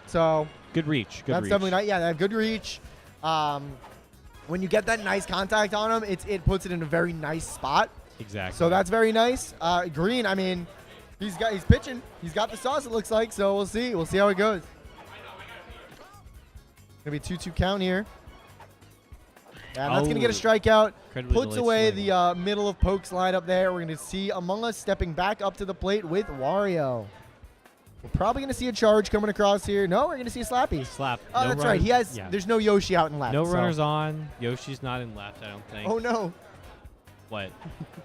so Good reach. Good that's reach. definitely not. Yeah, they have good reach. When you get that nice contact on him, it puts it in a very nice spot. Exactly. So that's very nice. Green, I mean, he's pitching. He's got the sauce, it looks like. So we'll see. We'll see how it goes. Gonna be 2-2 count here. And that's gonna get a strikeout. Incredibly Puts delayed away swing. the middle of Poke's lineup there. We're gonna see Among Us stepping back up to the plate with Wario. We're probably gonna see a charge coming across here. No, we're gonna see a slappy. Slap. Oh, No that's runners- right. He has. yeah. There's no Yoshi out in left. No so- runners on. Yoshi's not in left, I don't think. Oh no. What?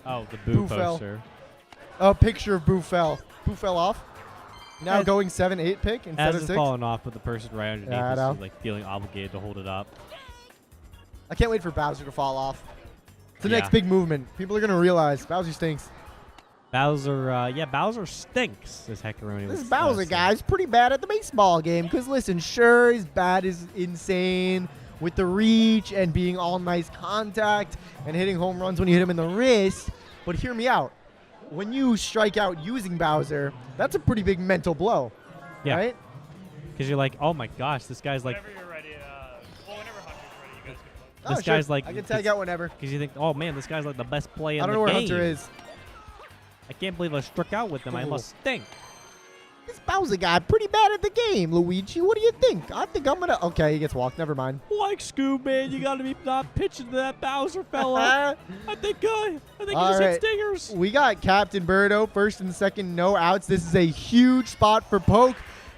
Oh, the boo Boo fell. poster. A picture of Boo fell. Boo fell off. Now Has- going 7-8 pick instead of Hasn't 6. fallen off, but the person right underneath Yeah, I is know. like feeling obligated to hold it up. I can't wait for Bowser to fall off. It's the Yeah. next big movement. People are gonna realize Bowser stinks. Bowser, Bowser stinks, as Hectoroni This was Bowser saying. guy's pretty bad at the baseball game. Because listen, sure, his bat is insane with the reach and being all nice contact and hitting home runs when you hit him in the wrist. But hear me out. When you strike out using Bowser, that's a pretty big mental blow. Yeah. Right? Because you're like, oh my gosh, this guy's like, Whenever you're ready, whenever Hunter's ready, you guys can Oh, this sure. guy's like, I can tag out whenever. Because you think, oh man, this guy's like the best player I in don't the know where game. Hunter is. I can't believe I struck out with him. I Ooh. must stink. This Bowser guy pretty bad at the game, Luigi. What do you think? I think I'm gonna. Okay, he gets walked. Never mind. Like Scoob, man, you gotta be not pitching to that Bowser fella. I think he All just right. hit stingers. We got Captain Birdo, first and second, no outs. This is a huge spot for Poke.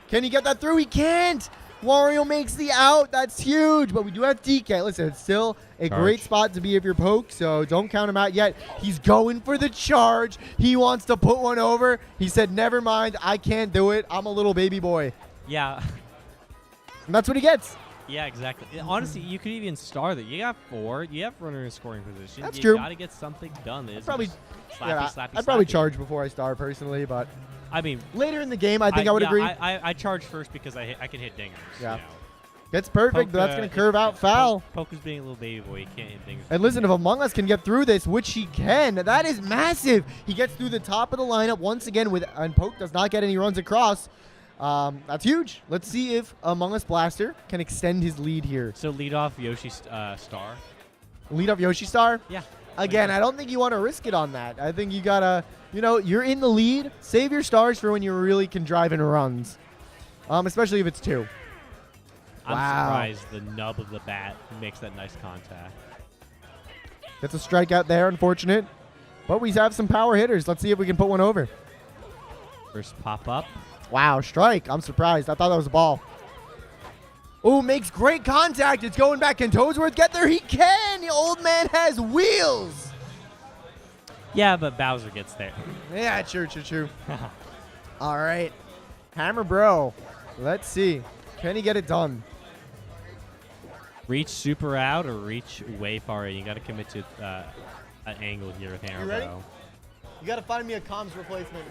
Can he get that through? He can't. Wario makes the out. That's huge. But we do have DK. Listen, it's still a great spot to be if you're Poke, so don't count him out yet. He's going for the charge. He wants to put one over. He said, never mind. I can't do it. I'm a little baby boy. Yeah. And that's what he gets. Yeah, exactly. Honestly, you could even star that. You got 4. You have runner in scoring position. That's you true. got to get something done. It's Probably. just Yeah, slappy, I'd probably slappy. charge before I star personally, but I mean, later in the game, I think I would agree. I charge first because I can hit dingers. Yeah. You know. Gets perfect, Poke, but that's going if- to curve out if foul. Poke is being a little baby boy. He can't hit dingers. And listen, if Among Us can get through this, which he can, that is massive. He gets through the top of the lineup once again, and Poke does not get any runs across. That's huge. Let's see if Among Us Blaster can extend his lead here. So lead off Yoshi star. Lead off Yoshi Star? Yeah. Again, I don't think you want to risk it on that. I think you got to, you're in the lead. Save your stars for when you really can drive in runs, especially if it's 2. I'm Wow. surprised the nub of the bat makes that nice contact. Gets a strikeout there, unfortunate. But we have some power hitters. Let's see if we can put one over. First pop up. Wow, strike. I'm surprised. I thought that was a ball. Ooh, makes great contact. It's going back. Can Toadsworth get there? He can. The old man has wheels. Yeah, but Bowser gets there. Yeah, true. All right. Hammer Bro. Let's see. Can he get it done? Reach super out or reach way far in. You got to commit to an angle here with Hammer ready? Bro. You got to find me a comms replacement.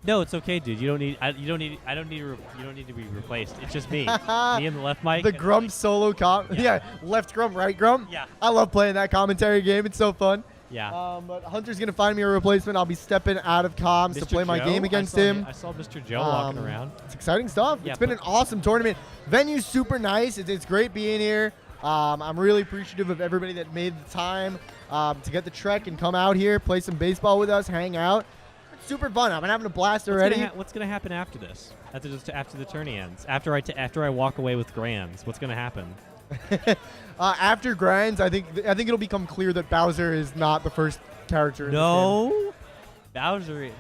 No, it's okay, dude. You don't need to be replaced. It's just me. Me and the left mic. The and Grump solo comp. Yeah, left Grump, right Grump. Yeah. I love playing that commentary game. It's so fun. Yeah. But Hunter's going to find me a replacement. I'll be stepping out of comms to Mr. play my Joe? game against I saw him. I saw Mr. Joe walking around. It's exciting stuff. Yeah, It's been an awesome tournament. Venue's super nice. It's great being here. I'm really appreciative of everybody that made the time to get the trek and come out here, play some baseball with us, hang out. It's super fun. I've been having a blast already. What's gonna happen after this? After the tourney ends? After I walk away with grands, what's gonna happen? After Grands, I think it'll become clear that Bowser is not the first character in this game. No, Bowser.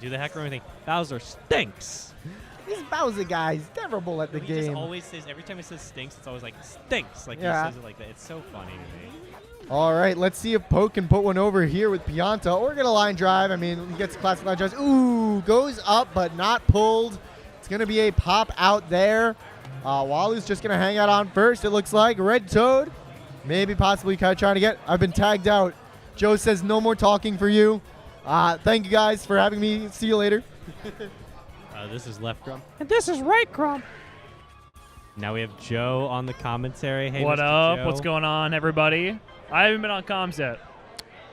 do the heck or anything. Bowser stinks. This Bowser guy is terrible at the He game. just always says, every time he says stinks, it's always like stinks. Like Yeah. he says it like that. It's so funny to me. All right, let's see if Poke can put one over here with Pianta or get a line drive. I mean, he gets classic line drives. Ooh, goes up but not pulled. It's going to be a pop out there. Walu's just going to hang out on first, it looks like. Red Toad, maybe possibly kind of trying to get. I've been tagged out. Joe says no more talking for you. Thank you guys for having me. See you later. This is Left Crumb. And this is right, Crumb. Now we have Joe on the commentary. Hey, What Mr. up? Joe. What's going on, everybody? I haven't been on comms yet.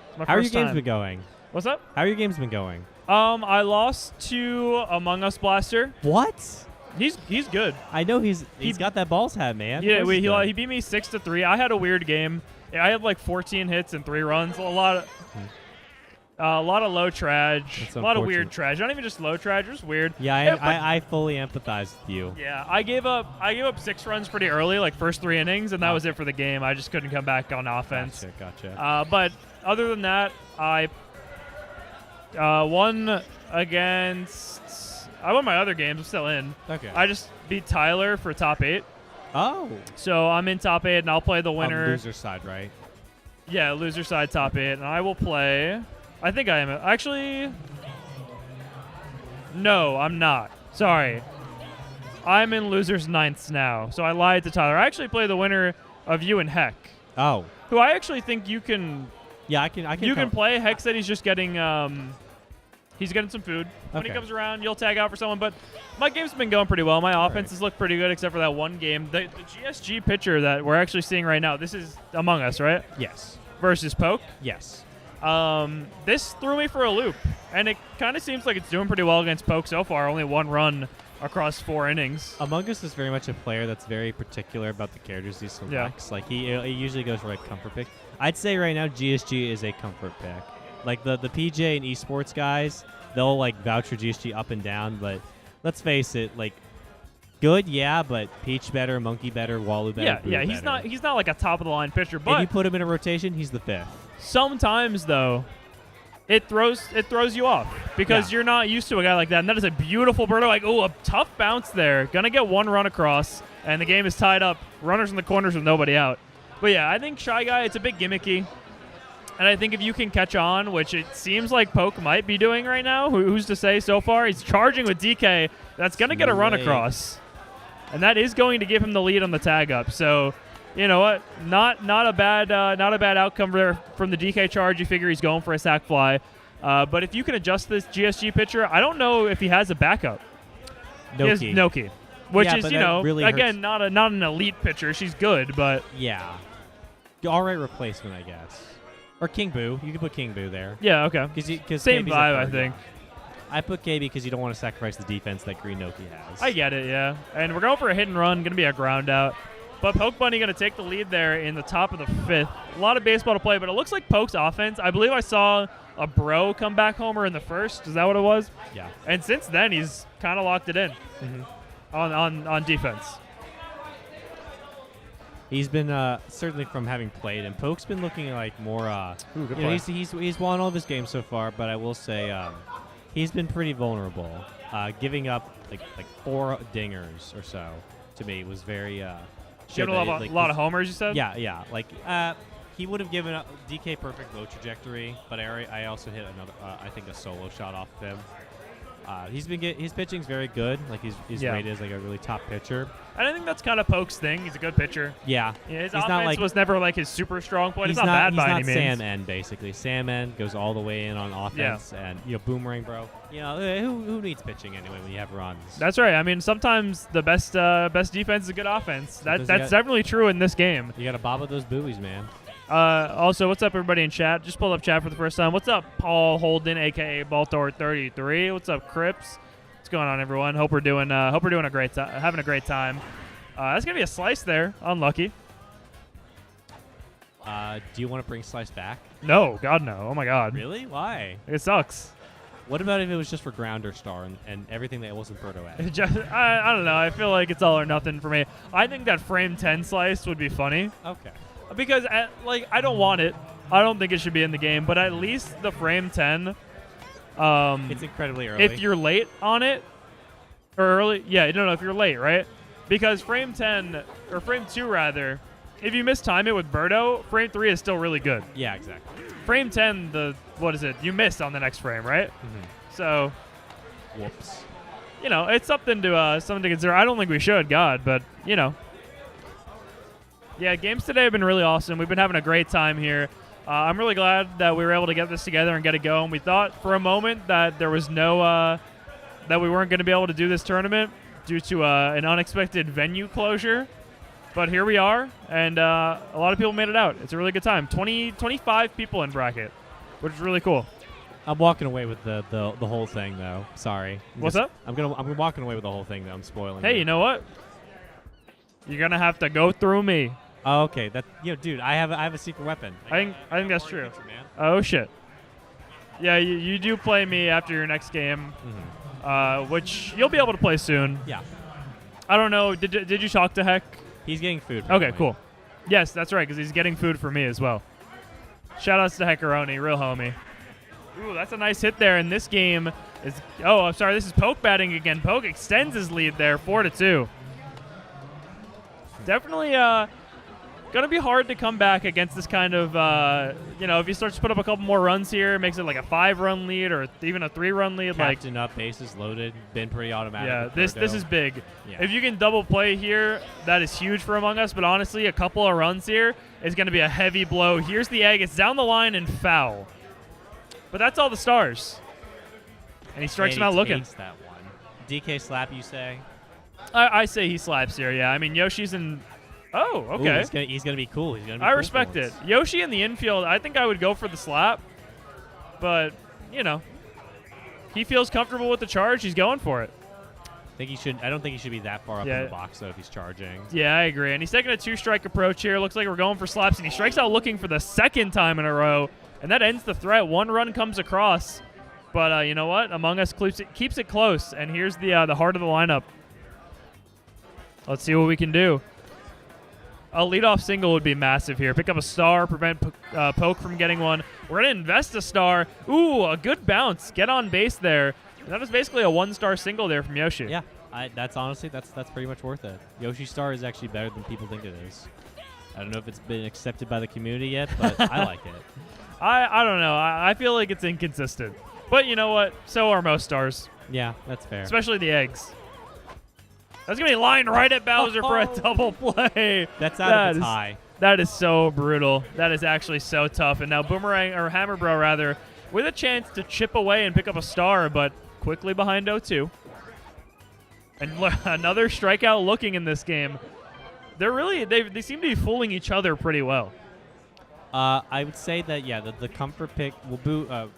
It's my How are your first games time. been going? What's up? How are your games been going? I lost to Among Us Blaster. What? He's good. I know he's got that balls hat, man. Yeah, Of course he's good. he beat me 6-3. I had a weird game. I had like 14 hits and 3 runs. A lot of low traj. That's A lot of weird unfortunate. traj. Not even just low traj, just weird. Yeah, but- I fully empathize with you. Yeah, I gave up 6 runs pretty early, like first 3 innings, and that was it for the game. I just couldn't come back on offense. Gotcha. But other than that, I won against. I won my other games. I'm still in. Okay. I just beat Tyler for top 8. Oh. So I'm in top 8, and I'll play the winner. Loser side, right? Yeah, loser side top 8, and I will play. I think I am. Actually, no, I'm not. Sorry. I'm in losers 9th now, so I lied to Tyler. I actually play the winner of you and Heck. Oh. Who I actually think you can. Yeah, I can. You can play. Heck said he's just getting. He's getting some food. When he Okay. comes around, you'll tag out for someone. But my game's been going pretty well. My offenses look pretty good, except for that one game. The GSG pitcher that we're actually seeing right now. This is Among Us, right? Yes. Versus Poke. Yes. This threw me for a loop, and it kind of seems like it's doing pretty well against Poke so far. Only 1 run across 4 innings. Among Us is very much a player that's very particular about the characters he selects. Like he usually goes for like comfort pick. I'd say right now GSG is a comfort pick. Like the PJ and esports guys, they'll like vouch for GSG up and down, but let's face it, like good, yeah, but Peach better, Monkey better, Walu better. Boo Yeah, he's better. not like a top of the line pitcher, If but you put him in a rotation, he's the 5th. sometimes though, it throws you off because you're not used to a guy like that. And that is a beautiful bird. Like, oh, a tough bounce there. Gonna get 1 run across, and the game is tied up. Runners in the corners with nobody out. But yeah, I think Shy Guy, it's a bit gimmicky. And I think if you can catch on, which it seems like Poke might be doing right now, who's to say so far? He's charging with DK. That's going to get a run across. And that is going to give him the lead on the tag up. So, you know what? Not a bad outcome there from the DK charge. You figure he's going for a sack fly. But if you can adjust this GSG pitcher, I don't know if he has a backup. He has Noki. Which Yeah, is, but you that know, really again, not an elite pitcher. She's good, but Yeah. All right replacement, I guess. Or King Boo. You can put King Boo there. yeah, okay. Cause Same KB's a vibe, I third think. guy. I put KB because you don't want to sacrifice the defense that Green Noki has. I get it, yeah. And we're going for a hit and run, going to be a ground out. But Poke Bunny going to take the lead there in the top of the 5th. A lot of baseball to play, but it looks like Poke's offense. I believe I saw a Bro come back homer in the 1st. Is that what it was? Yeah. And since then, he's kind of locked it in on defense. He's been certainly from having played, and Poke's been looking like more. Ooh, good you know, play. he's won all of his games so far, but I will say he's been pretty vulnerable. Giving up like 4 dingers or so to me was very. Giving a lot of homers, you said? Yeah. Like he would have given up DK perfect low trajectory, but I also hit another. I think a solo shot off of him. His pitching's very good. Like he's rated as like a really top pitcher. And I think that's kind of Poke's thing. He's a good pitcher. Yeah. His He's not offense like, was never like his super strong point. he's It's not bad he's by not any means. Sam N basically. Sam N goes all the way in on offense, and boomerang, bro. You know who needs pitching anyway when you have runs? That's right. I mean, sometimes the best defense is a good offense. That's definitely true in this game. You got to bob with those buoys, man. Also, what's up, everybody in chat? Just pulled up chat for the first time. What's up, Paul Holden, aka Baltor33? What's up, Crips? What's going on, everyone? Hope we're doing a great time, having a great time. That's gonna be a slice there. Unlucky. Do you want to bring Slice back? No, God no. Oh my God. Really? Why? It sucks. What about if it was just for Grounder Star and everything that wasn't Birdo at? I don't know. I feel like it's all or nothing for me. I think that frame 10 slice would be funny. Okay. Because I don't want it. I don't think it should be in the game. But at least the frame 10 It's incredibly early. If you're late on it, or early, yeah, no, if you're late, right? Because frame 10, or frame 2 rather, if you mistime it with Birdo, frame 3 is still really good. Yeah, exactly. Frame 10, what is it? You missed on the next frame, right? Mm-hmm. So, whoops. It's something to consider. I don't think we should, God, but yeah, games today have been really awesome. We've been having a great time here. I'm really glad that we were able to get this together and get it going. We thought for a moment that there was that we weren't going to be able to do this tournament due to an unexpected venue closure. But here we are, and a lot of people made it out. It's a really good time. 25 people in bracket, which is really cool. I'm walking away with the whole thing, though. Sorry. What's up? I'm walking away with the whole thing, though. I'm spoiling. Hey, you know what? You're gonna have to go through me. Oh, okay. That dude, I have a secret weapon. I think that's true. Picture, man. Oh shit. Yeah, you do play me after your next game, which you'll be able to play soon. Yeah. I don't know. Did you talk to Heck? He's getting food. Okay, cool. Yes, that's right, because he's getting food for me as well. Shout-outs to Heckaroni, real homie. Ooh, that's a nice hit there, and this game is... Oh, I'm sorry, this is Poke batting again. Poke extends his lead there, 4-2. Definitely going to be hard to come back against this kind of... if he starts to put up a couple more runs here, makes it like a 5-run lead or even a 3-run lead. Captain up, bases loaded, been pretty automatic. Yeah, this is big. Yeah. If you can double play here, that is huge for Among Us, but honestly, a couple of runs here is going to be a heavy blow. Here's the egg. It's down the line and foul. But that's all the stars. And he strikes him out looking. Takes that one. DK slap, you say? I say he slaps here, yeah. I mean, Yoshi's in... Oh, okay. Ooh, he's gonna be cool. He's gonna be I cool respect it. Yoshi in the infield, I think I would go for the slap. But, he feels comfortable with the charge. He's going for it. I don't think he should be that far up in the box, though, if he's charging. Yeah, I agree. And he's taking a 2-strike approach here. Looks like we're going for slaps, and he strikes out looking for the second time in a row. And that ends the threat. One run comes across. But you know what? Among Us keeps it close. And here's the heart of the lineup. Let's see what we can do. A leadoff single would be massive here. Pick up a star, prevent Poke from getting one. We're going to invest a star. Ooh, a good bounce. Get on base there. That was basically a 1-star single there from Yoshi. Yeah, that's pretty much worth it. Yoshi star is actually better than people think it is. I don't know if it's been accepted by the community yet, but I like it. I don't know. I feel like it's inconsistent. But you know what? So are most stars. Yeah, that's fair. Especially the eggs. That's going to be lined right at Bowser for a double play. That's out of the tie. That is so brutal. That is actually so tough. And now Boomerang, or Hammer Bro rather, with a chance to chip away and pick up a star, but quickly behind 0-2. And another strikeout looking in this game. They seem to be fooling each other pretty well. I would say that, yeah, the comfort pick,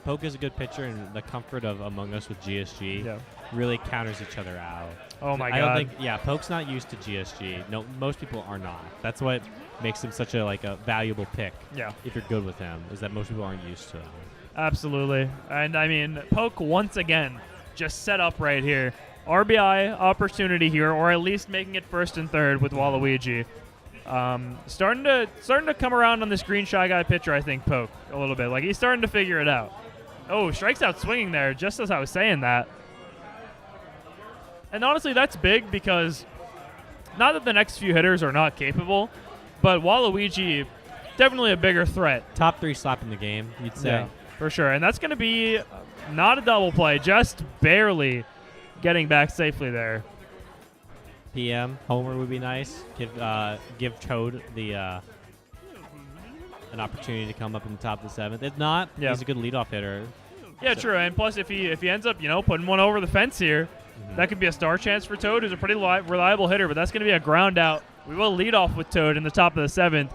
Poke is a good pitcher, and the comfort of Among Us with GSG really counters each other out. Oh, my God. I don't think, Poke's not used to GSG. No, most people are not. That's what makes him such a valuable pick. Yeah. If you're good with him, is that most people aren't used to him. Absolutely. And, I mean, Poke, once again, just set up right here. RBI opportunity here, or at least making it first and third with Waluigi. Starting to come around on this green Shy Guy pitcher, I think, Poke, a little bit. Like, he's starting to figure it out. Oh, strikes out swinging there, just as I was saying that. And honestly, that's big because not that the next few hitters are not capable, but Waluigi, definitely a bigger threat. Top 3 slap in the game, you'd say. Yeah, for sure. And that's going to be not a double play, just barely getting back safely there. PM, homer would be nice. Give Toad an opportunity to come up in the top of the 7th. If not, he's a good leadoff hitter. Yeah, true. And plus, if he ends up, putting one over the fence here, that could be a star chance for Toad, who's a pretty reliable hitter. But that's going to be a ground out. We will lead off with Toad in the top of the 7th,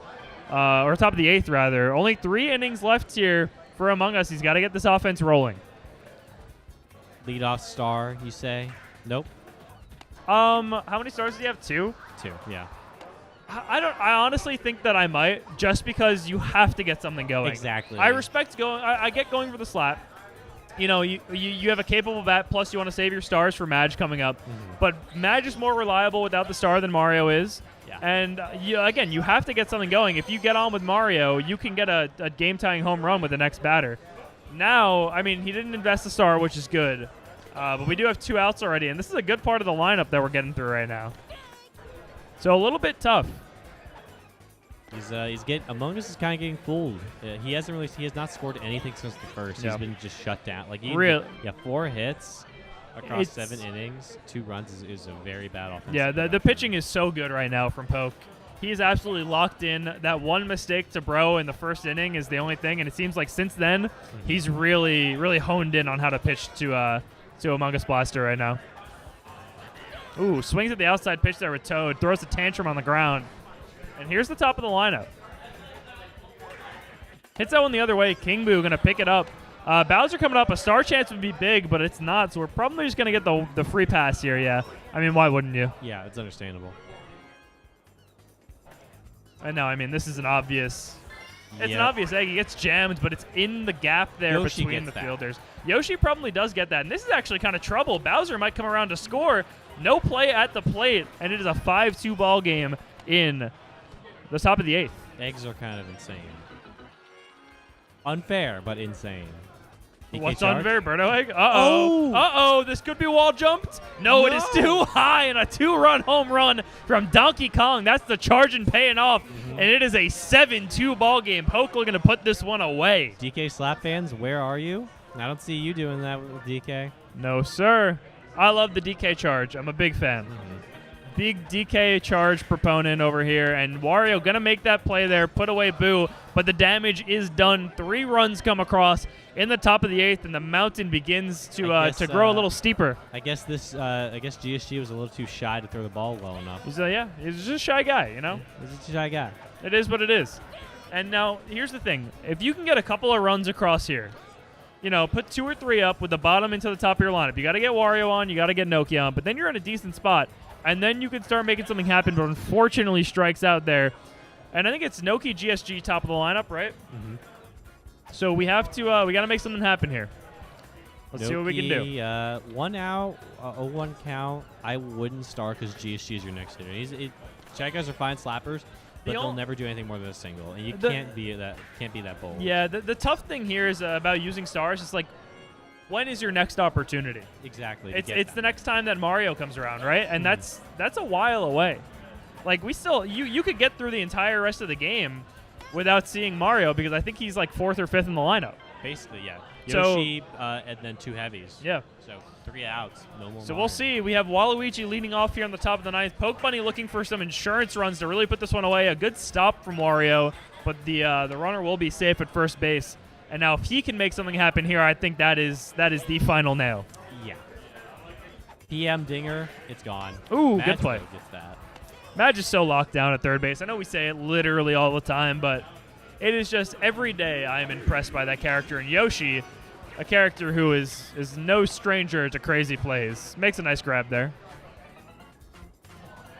or top of the 8th rather. Only 3 innings left here for Among Us. He's got to get this offense rolling. Leadoff star, you say? Nope. How many stars does he have? 2? 2, yeah. I honestly think that I might, just because you have to get something going. Exactly. I respect going. I get going for the slap. You have a capable bat, plus you want to save your stars for Madge coming up. But Madge is more reliable without the star than Mario is. Yeah. And, again, you have to get something going. If you get on with Mario, you can get a game-tying home run with the next batter. Now, I mean, he didn't invest a star, which is good. But we do have 2 outs already, and this is a good part of the lineup that we're getting through right now. So a little bit tough. He's getting Among Us is kind of getting fooled. He has not scored anything since the first. Yeah. He's been just shut down. Like Really? 4 hits across 7 innings, 2 runs is a very bad offense. Yeah, the pitching is so good right now from Poke. He's absolutely locked in. That one mistake to Bro in the first inning is the only thing, and it seems like since then he's really, really honed in on how to pitch to Among Us Blaster right now. Ooh, swings at the outside pitch there with Toad, throws a tantrum on the ground. And here's the top of the lineup. Hits that one the other way. King Boo going to pick it up. Bowser coming up. A star chance would be big, but it's not, so we're probably just going to get the free pass here, yeah. I mean, why wouldn't you? Yeah, it's understandable. I know, I mean, this is an obvious... It's Yep. an obvious egg. He gets jammed, but it's in the gap there Yoshi between the gets that. fielders. Yoshi probably does get that, and this is actually kind of trouble. Bowser might come around to score. No play at the plate, and it is a 5-2 ball game in the top of the 8th. Eggs are kind of insane. Unfair, but insane. DK What's charge? unfair, Birdo Egg? Uh-oh. Uh-oh, this could be wall jumped. No, it is too high, and a 2-run home run from Donkey Kong. That's the charge and paying off, and it is a 7-2 ball game. Poke looking to put this one away. DK Slap fans, where are you? I don't see you doing that with DK. No, sir. I love the DK charge. I'm a big fan. Big DK charge proponent over here, and Wario gonna make that play there, put away Boo, but the damage is done. 3 runs come across in the top of the 8th, and the mountain begins to grow a little steeper. I guess GSG was a little too shy to throw the ball well enough. He's just a shy guy, you know? He's just a shy guy. It is what it is. And now, here's the thing. If you can get a couple of runs across here, you know, put 2 or 3 up with the bottom into the top of your lineup. You got to get Wario on, you got to get Nokia on, but then you're in a decent spot. And then you can start making something happen, but unfortunately strikes out there. And I think it's Noki GSG top of the lineup, right? Mm-hmm. So we have to, we got to make something happen here. Let's see what we can do. 1 out, 0-1 count. I wouldn't start because GSG is your next hitter. Chat guys are fine slappers, but they'll never do anything more than a single, and you can't be that bold. Yeah, the tough thing here is about using stars. It's like, when is your next opportunity? Exactly. It's the next time that Mario comes around, right? And that's a while away. Like, we still you could get through the entire rest of the game without seeing Mario, because I think he's like 4th or 5th in the lineup. Basically, yeah. So, Yoshi and then 2 heavies. Yeah. So 3 outs, no more. So we'll see. We have Waluigi leading off here on the top of the 9th. Poke Bunny looking for some insurance runs to really put this one away. A good stop from Wario, but the runner will be safe at first base. And now if he can make something happen here, I think that is the final nail. Yeah. PM Dinger, it's gone. Ooh, good play. Gets that. Madge is so locked down at third base. I know we say it literally all the time, but it is just every day I am impressed by that character. And Yoshi, a character who is no stranger to crazy plays, makes a nice grab there.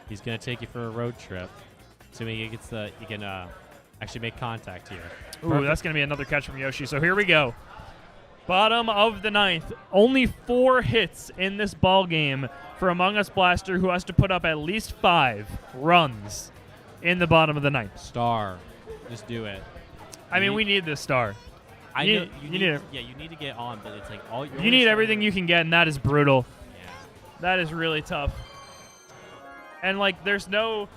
He's going to take you for a road trip. Assuming he gets you can actually make contact here. Ooh, perfect. That's going to be another catch from Yoshi. So here we go. Bottom of the 9th. Only 4 hits in this ball game for Among Us Blaster, who has to put up at least 5 runs in the bottom of the 9th. Star. Just do it. I mean, we need this star. I know you need it. Yeah, you need to get on, but it's like all you need everything you can get, and that is brutal. Yeah. That is really tough. And like, there's no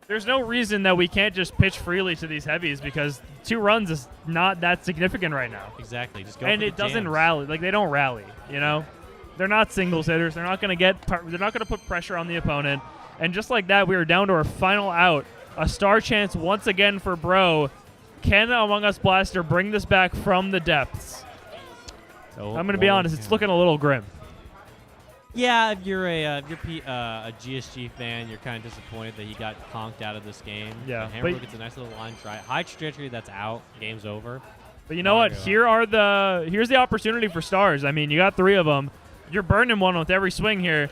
reason that we can't just pitch freely to these heavies, because 2 runs is not that significant right now. Exactly. Just go. And for it the doesn't jams. rally. Like, they don't rally. You know, they're not singles hitters. They're not going to put pressure on the opponent. And just like that, we are down to our final out. A star chance once again for Bro. Can Among Us Blaster bring this back from the depths? So I'm going to be honest, it's looking a little grim. Yeah, if you're a GSG fan, you're kind of disappointed that he got conked out of this game. Yeah, Hamburg gets a nice little line try. High trajectory, that's out. Game's over. But you know what? Here's the opportunity for stars. I mean, you got 3 of them. You're burning one with every swing here.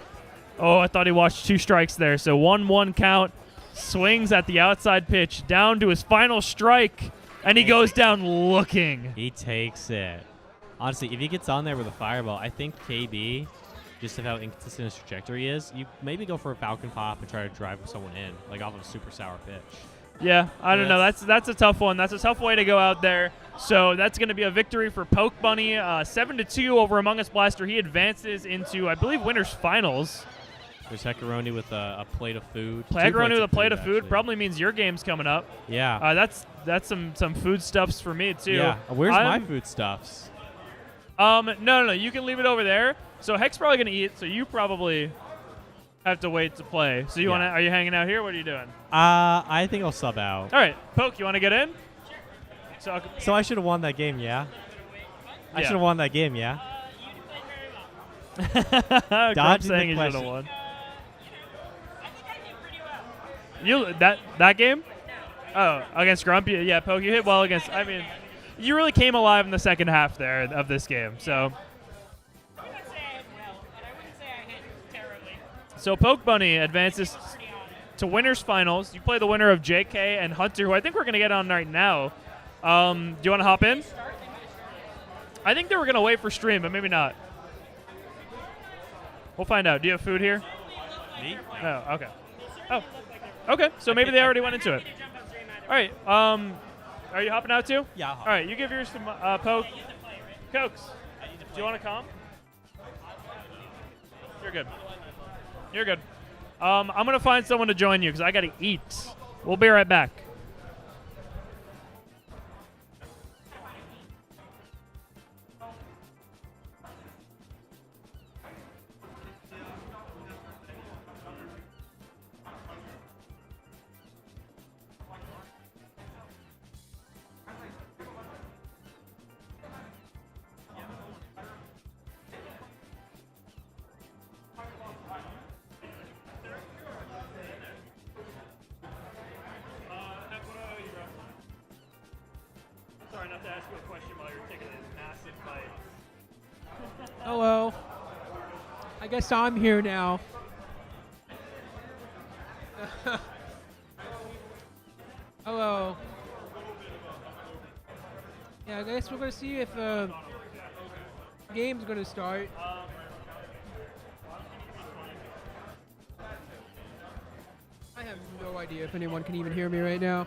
Oh, I thought he watched 2 strikes there. So 1-1 count. Swings at the outside pitch. Down to his final strike. And he goes down looking. He takes it. Honestly, if he gets on there with a fireball, I think KB, just of how inconsistent his trajectory is, you maybe go for a Falcon Pop and try to drive someone in, like off of a super sour pitch. Yeah, I don't know. That's a tough one. That's a tough way to go out there. So that's going to be a victory for Poke Bunny, 7-2 over Among Us Blaster. He advances into, I believe, winners finals. There's Heckaroni with a plate of food. Heckaroni with a plate of food actually. probably means your game's coming up. Yeah. That's some foodstuffs for me too. Yeah. Where's my foodstuffs? No. You can leave it over there. So Heck's probably gonna eat. So you probably have to wait to play. So are you hanging out here? What are you doing? I think I'll sub out. All right, Poke, you want to get in? So I should have won that game, yeah? I should have won that game, yeah? Dodging saying you should have won. That game? Oh, against Grump? Yeah, Poke, you hit well against. I mean, you really came alive in the second half there of this game. So Poke Bunny advances to winners finals. You play the winner of JK and Hunter, who I think we're going to get on right now. Do you want to hop in? I think they were going to wait for stream, but maybe not. We'll find out. Do you have food here? Me? No. Okay. Oh. Okay. So maybe they already went into it. All right. Are you hopping out too? Yeah. I'll hop. All right. You give yours to Poke. Cokes. Do you want to come? You're good. You're good. I'm gonna find someone to join you because I gotta eat. We'll be right back. Sorry not to ask you a question while you're taking a massive bite. Hello. I guess I'm here now. Hello. Yeah, I guess we're gonna see if game's gonna start. I have no idea if anyone can even hear me right now.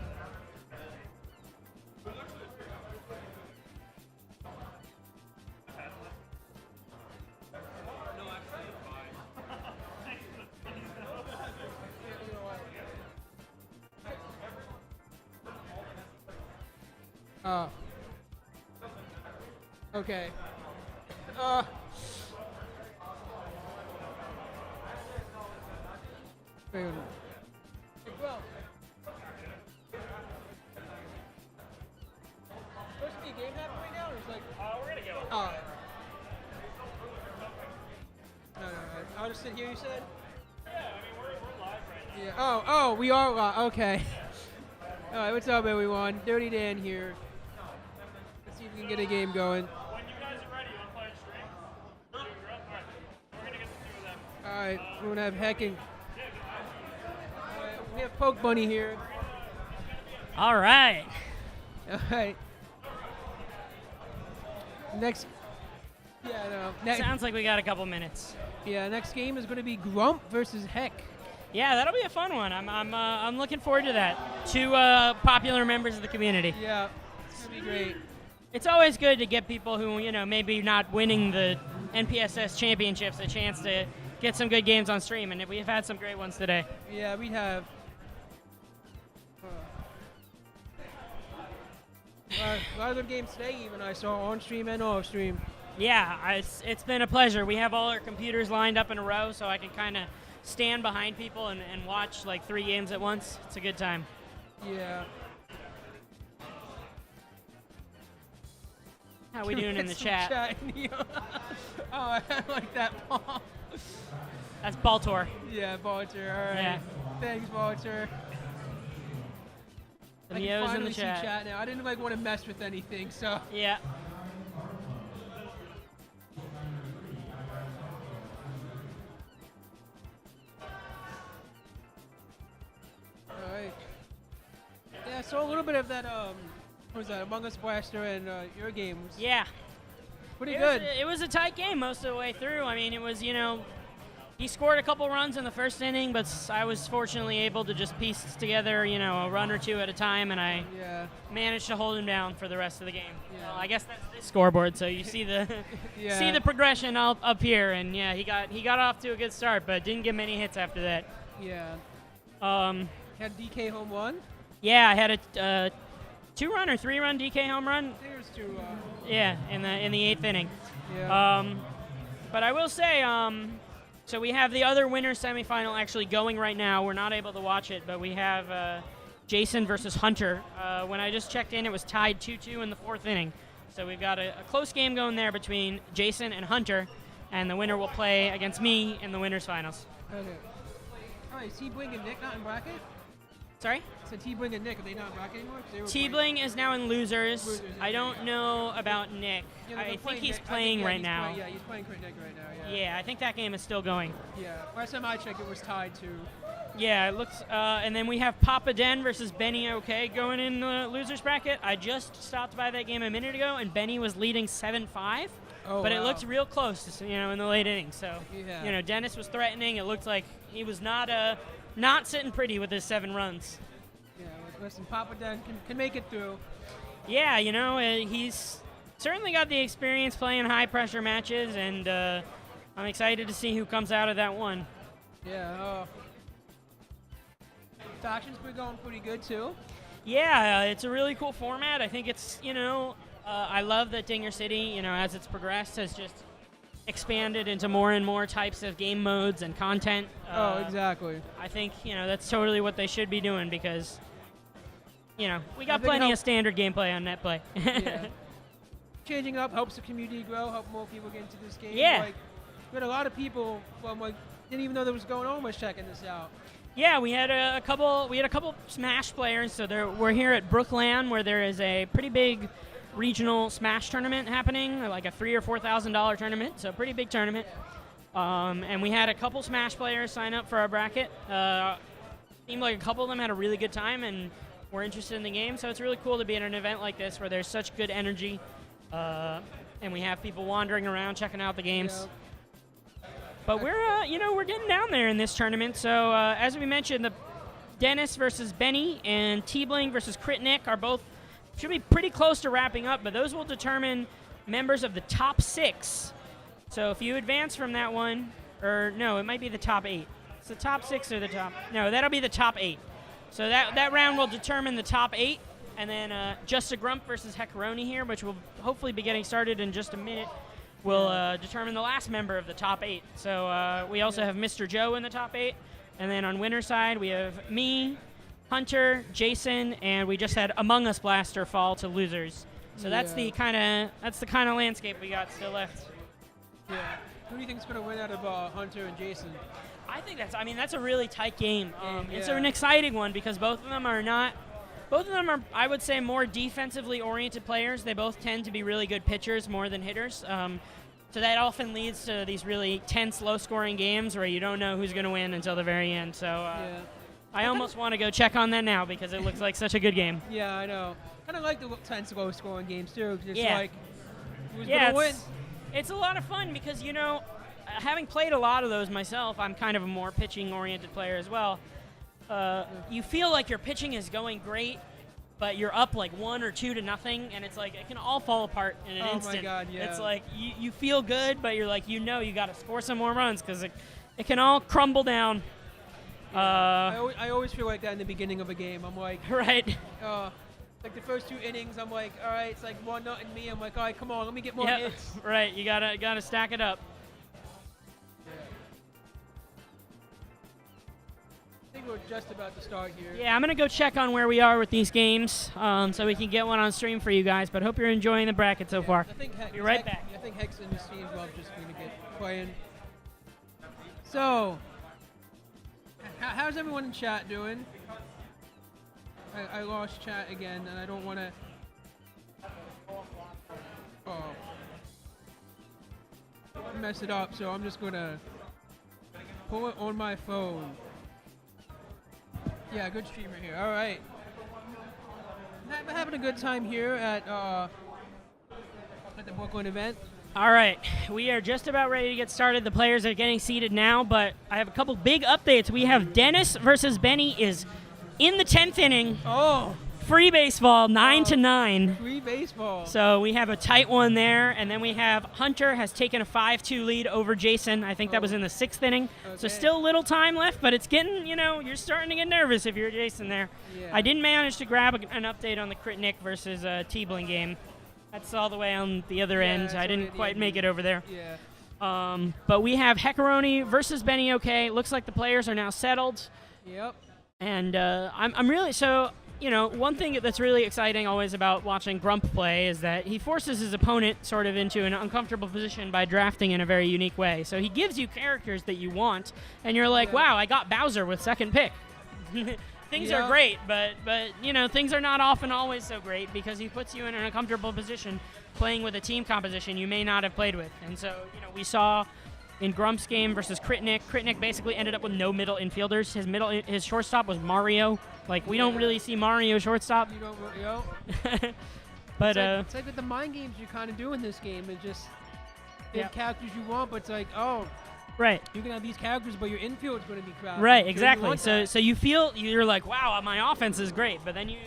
Okay. Well, supposed to be a game happening right now, or it's like? We're gonna go. No. I'll just sit here. You said? Yeah, I mean we're live right now. Yeah. Oh, we are live. Okay. All right. What's up, everyone? Dirty Dan here. Let's see if we can get a game going. When you guys are ready, you want to play a stream? All right. We're gonna get the two of them. All right. We're gonna have hecking. We have Poke Bunny here. All right. All right. Next. Yeah, no. Sounds like we got a couple minutes. Yeah, next game is going to be Grump versus Heck. Yeah, that'll be a fun one. I'm looking forward to that. Two popular members of the community. Yeah, it's going to be great. It's always good to get people who, maybe not winning the NPSS championships a chance to get some good games on stream, and we've had some great ones today. Yeah, we have. A lot of good games today, even I saw on stream and off stream. Yeah, it's been a pleasure. We have all our computers lined up in a row, so I can kind of stand behind people and watch like 3 games at once. It's a good time. Yeah. How we doing in the chat? Oh, I like that ball. That's Baltor. Yeah, Baltor. All right. Yeah. Thanks, Baltor. The I can Neo's in finally the see chat. chat now. I didn't want to mess with anything, so. Yeah. All right. Yeah, so a little bit of that. What was that? Among Us Blaster and your games. Yeah. Pretty It good. Was it was a tight game most of the way through. I mean, it was He scored a couple runs in the first inning, but I was fortunately able to just piece together, a run or two at a time, and I managed to hold him down for the rest of the game. Yeah. Well, I guess that's the scoreboard, so you see the see the progression up here, and yeah, he got off to a good start, but didn't get many hits after that. Yeah. Had DK home run? Yeah, I had a 2-run or 3-run DK home run. I think it was 2. Yeah, in the 8th inning. Yeah. But I will say, so we have the other winners semifinal actually going right now. We're not able to watch it, but we have Jason versus Hunter. When I just checked in, it was tied 2-2 in the 4th inning. So we've got a close game going there between Jason and Hunter, and the winner will play against me in the winners finals. Okay. All right, T-Bling and Nick not in bracket? Sorry? So T-Bling and Nick, are they not in bracket anymore? T-Bling is now in losers. I don't know about Nick. Yeah, I think he's Nick. playing right now. Yeah, he's playing Nick right now, Yeah, I think that game is still going. Yeah, last time I checked, it was tied to. Yeah, it looks. And then we have Papa Den versus Benny OK going in the losers bracket. I just stopped by that game a minute ago, and Benny was leading 7-5. Oh, but wow. it looked real close, in the late innings. So, yeah. Dennis was threatening. It looked like he was not sitting pretty with his 7 runs. Yeah, listen, Papa Den can make it through. Yeah, he's certainly got the experience playing high-pressure matches, and I'm excited to see who comes out of that one. Yeah. Faction's been going pretty good, too. Yeah, it's a really cool format. I think it's, I love that Dinger City, as it's progressed, has just expanded into more and more types of game modes and content. Exactly. I think, that's totally what they should be doing because, we got plenty of standard gameplay on NetPlay. Yeah. Changing up helps the community grow, help more people get into this game. Yeah. We had a lot of people from, didn't even know that was going on was checking this out. Yeah, we had a couple Smash players. So we're here at Brooklan, where there is a pretty big regional Smash tournament happening, like a $3,000 or $4,000 tournament. So pretty big tournament. And we had a couple Smash players sign up for our bracket. Seemed like a couple of them had a really good time and were interested in the game. So it's really cool to be at an event like this where there's such good energy, and we have people wandering around checking out the games. Yeah. But we're getting down there in this tournament. So as we mentioned, the Dennis versus Benny and T-Bling versus Crit Nick should be pretty close to wrapping up, but those will determine members of the top 6. So if you advance from that one, or no, it might be the top 8. It's the top 6 or the top. No, that'll be the top 8. So that round will determine the top 8, and then Just a Grump versus Heckaroni here, which will hopefully be getting started in just a minute, will determine the last member of the top 8. So we also have Mr. Joe in the top 8, and then on winner side we have me, Hunter, Jason, and we just had Among Us Blaster fall to losers. So that's the kind of landscape we got still left. Yeah. Who do you think's going to win out of Hunter and Jason? I think that's a really tight game. It's an exciting one because both of them are, I would say, more defensively oriented players. They both tend to be really good pitchers more than hitters. So that often leads to these really tense, low-scoring games where you don't know who's going to win until the very end. So I almost want to go check on that now because it looks like such a good game. Yeah, I know. Kind of like the tense, low-scoring games, too. It's like, who's going to win? It's a lot of fun because, having played a lot of those myself, I'm kind of a more pitching-oriented player as well. You feel like your pitching is going great, but you're up like 1 or 2 to nothing, and it's like it can all fall apart in an instant. Oh my God, yeah. It's like you feel good, but you're like you got to score some more runs because it can all crumble down. I always feel like that in the beginning of a game. I'm like, right. Like the first 2 innings, I'm like, all right, it's like 1-0 me. I'm like, all right, come on, let me get more hits. Right, you gotta stack it up. I think we're just about to start here. Yeah, I'm going to go check on where we are with these games so we can get one on stream for you guys, but hope you're enjoying the bracket so far. I think Be right back. I think Hex and his team are just going to get playing. So, how's everyone in chat doing? I lost chat again, and I don't want to... mess it up, so I'm just going to pull it on my phone. Yeah, good streamer here. All right. I'm having a good time here at the Brooklan event. All right, we are just about ready to get started. The players are getting seated now, but I have a couple big updates. We have Dennis versus Benny is in the 10th inning. Oh. Free baseball, 9-9. Free baseball. So we have a tight one there, and then we have Hunter has taken a 5-2 lead over Jason. I think that was in the 6th inning. Okay. So still a little time left, but it's getting, you're starting to get nervous if you're Jason there. Yeah. I didn't manage to grab an update on the Crit Nick versus T-Bling game. That's all the way on the other end. I didn't quite make it over there. Yeah. But we have Heckaroni versus Benny OK. Looks like the players are now settled. Yep. And I'm really one thing that's really exciting always about watching Grump play is that he forces his opponent sort of into an uncomfortable position by drafting in a very unique way. So he gives you characters that you want, and you're like, wow, I got Bowser with second pick. Things are great, but things are not often always so great because he puts you in an uncomfortable position playing with a team composition you may not have played with. And so, we saw in Grump's game versus Crit Nick basically ended up with no middle infielders. His shortstop was Mario. Like, we don't really see Mario shortstop. You don't, but it's like with the mind games you kind of do in this game. It's just get characters you want, but it's like, right. You can have these characters, but your infield's going to be crap. Right, exactly. So you feel you're like, wow, my offense is great, but then you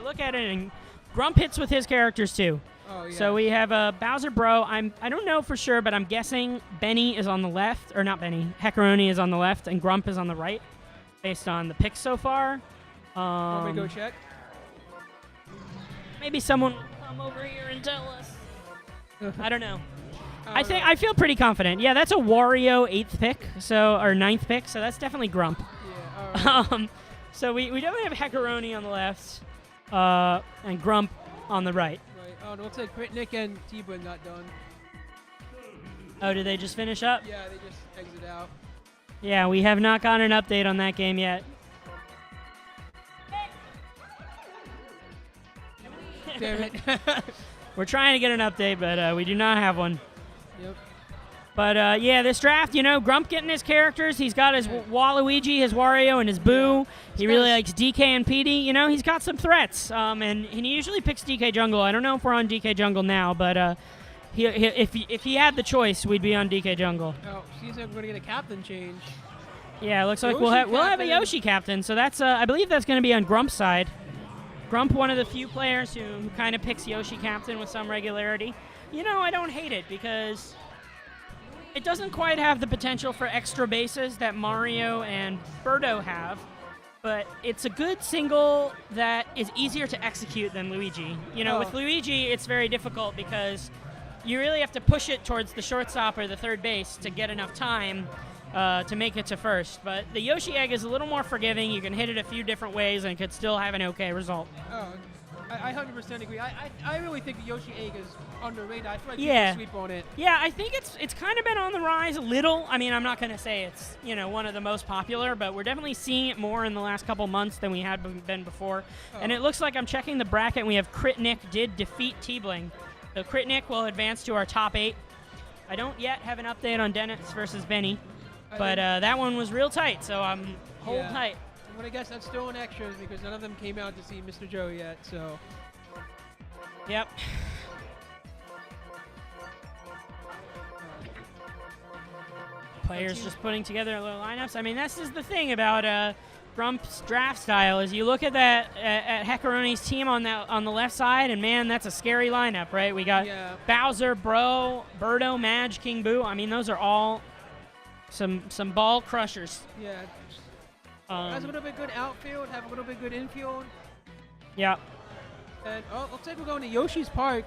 look at it and Grump hits with his characters too. Oh, yeah. So we have Bowser Bro. I don't know for sure, but I'm guessing Benny is on the left, or not Benny. Heckaroni is on the left, and Grump is on the right, based on the picks so far. Want me to go check? Maybe someone will come over here and tell us. I don't know. I feel pretty confident. Yeah, that's a Wario 8th pick, or 9th pick, so that's definitely Grump. Yeah, all right. So we definitely have Heckaroni on the left, and Grump on the right. Right. Oh, it looks like Crit Nick and T-Bling got done. Oh, did they just finish up? Yeah, they just exited out. Yeah, we have not gotten an update on that game yet. Damn it. We're trying to get an update, but we do not have one. Yep. But this draft, Grump getting his characters. He's got his Waluigi, his Wario, and his Boo. Yeah. He really likes DK and PD. He's got some threats. And he usually picks DK Jungle. I don't know if we're on DK Jungle now, but if he had the choice, we'd be on DK Jungle. Oh, seems like we're gonna get a captain change. Yeah, it looks like we'll have a Yoshi captain. So that's I believe that's going to be on Grump's side. Grump, one of the few players who kind of picks Yoshi captain with some regularity. I don't hate it because it doesn't quite have the potential for extra bases that Mario and Birdo have, but it's a good single that is easier to execute than Luigi. With Luigi, it's very difficult because you really have to push it towards the shortstop or the third base to get enough time to make it to first. But the Yoshi egg is a little more forgiving. You can hit it a few different ways and could still have an okay result. Oh, I 100% agree. I really think the Yoshi egg is underrated. I feel like people sleep on it. Yeah, I think it's kind of been on the rise a little. I mean, I'm not going to say it's one of the most popular, but we're definitely seeing it more in the last couple months than we had been before. Oh. And it looks like I'm checking the bracket, and we have Crit Nick did defeat T-Bling. So Crit Nick will advance to our top 8. I don't yet have an update on Dennis versus Benny, but that one was real tight, so I'm hold tight. But I guess that's still in extras because none of them came out to see Mr. Joe yet, so. Yep. Players just putting together little lineups. I mean, this is the thing about Grump's draft style is you look at that at Heckaroni's team on the left side, and man, that's a scary lineup, right? We got Bowser, Bro, Birdo, Madge, King Boo. I mean, those are all some ball crushers. Yeah. Has a little bit good outfield, have a little bit good infield. Yeah. And looks like we're going to Yoshi's Park.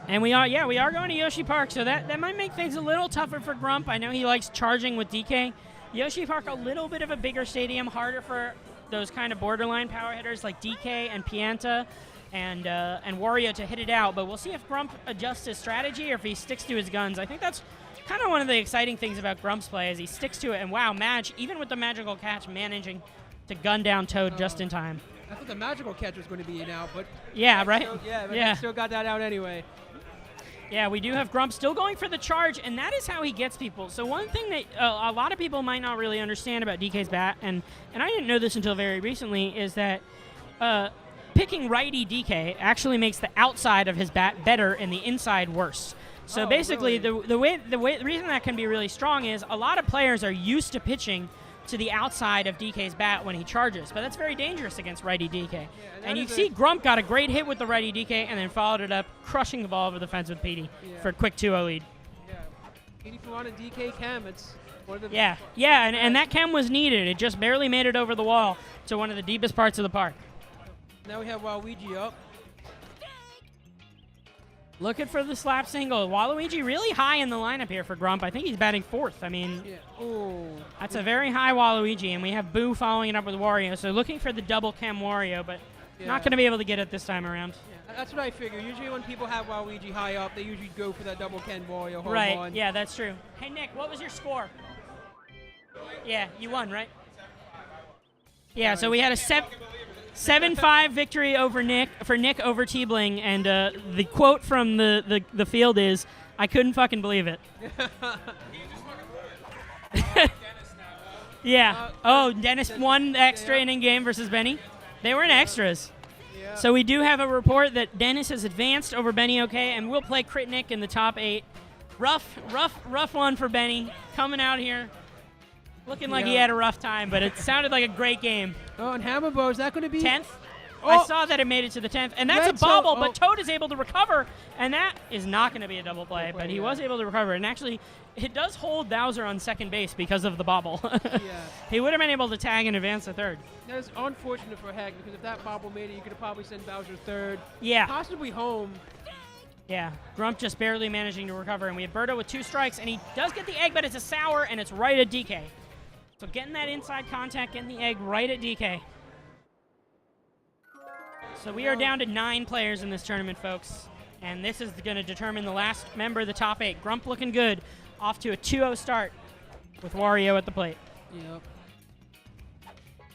And we are going to Yoshi Park, so that might make things a little tougher for Grump. I know he likes charging with DK. Yoshi Park, a little bit of a bigger stadium, harder for those kind of borderline power hitters like DK and Pianta and Wario to hit it out. But we'll see if Grump adjusts his strategy or if he sticks to his guns. I think that's kind of one of the exciting things about Grump's play is he sticks to it. And wow, Madge, even with the magical catch, managing to gun down Toad just in time. I thought the magical catch was going to be an out, but yeah, right. Still got that out anyway. Yeah, we do have Grump still going for the charge, and that is how he gets people. So one thing that a lot of people might not really understand about DK's bat, and I didn't know this until very recently, is that picking righty DK actually makes the outside of his bat better and the inside worse. So basically, really? the reason that can be really strong is a lot of players are used to pitching to the outside of DK's bat when he charges, but that's very dangerous against righty DK. And you see Grump got a great hit with the righty DK and then followed it up, crushing the ball over the fence with Petey for a quick 2-0 lead. Yeah. Petey for on a DK chem, it's one of the and that chem was needed. It just barely made it over the wall to one of the deepest parts of the park. Now we have Waluigi up. Looking for the slap single. Waluigi really high in the lineup here for Grump. I think he's batting 4th. I mean, that's a very high Waluigi, and we have Boo following it up with Wario. So looking for the double chem Wario, but not going to be able to get it this time around. Yeah, that's what I figure. Usually when people have Waluigi high up, they usually go for that double chem Wario home Right, run. yeah, that's true. Hey, Nick, what was your score? Yeah, you won, right? Yeah, so we had a 7-5 victory over Nick over T-Bling, and the quote from the field is, "I couldn't fucking believe it." Yeah. Dennis won the extra inning game versus Benny. They were in extras. Yeah. So we do have a report that Dennis has advanced over Benny OK, and we'll play Crit Nick in the top 8. Rough one for Benny coming out here. Looking like he had a rough time, but it sounded like a great game. Oh, and Hammerbow, is that going to be 10th? Oh. I saw that it made it to the 10th, and that's Red a bobble, Sox- but Toad is able to recover, and that is not going to be a double play, but he was able to recover. And actually, it does hold Bowser on second base because of the bobble. He would have been able to tag and advance to third. That is unfortunate for Heck, because if that bobble made it, you could have probably sent Bowser third. Yeah. Possibly home. Yeah, Grump just barely managing to recover, and we have Birdo with 2 strikes, and he does get the egg, but it's a sour, and it's right at DK. So getting that inside contact, getting the egg right at DK. So we are down to 9 players in this tournament, folks. And this is going to determine the last member of the top 8. Grump looking good. Off to a 2-0 start with Wario at the plate. Yep.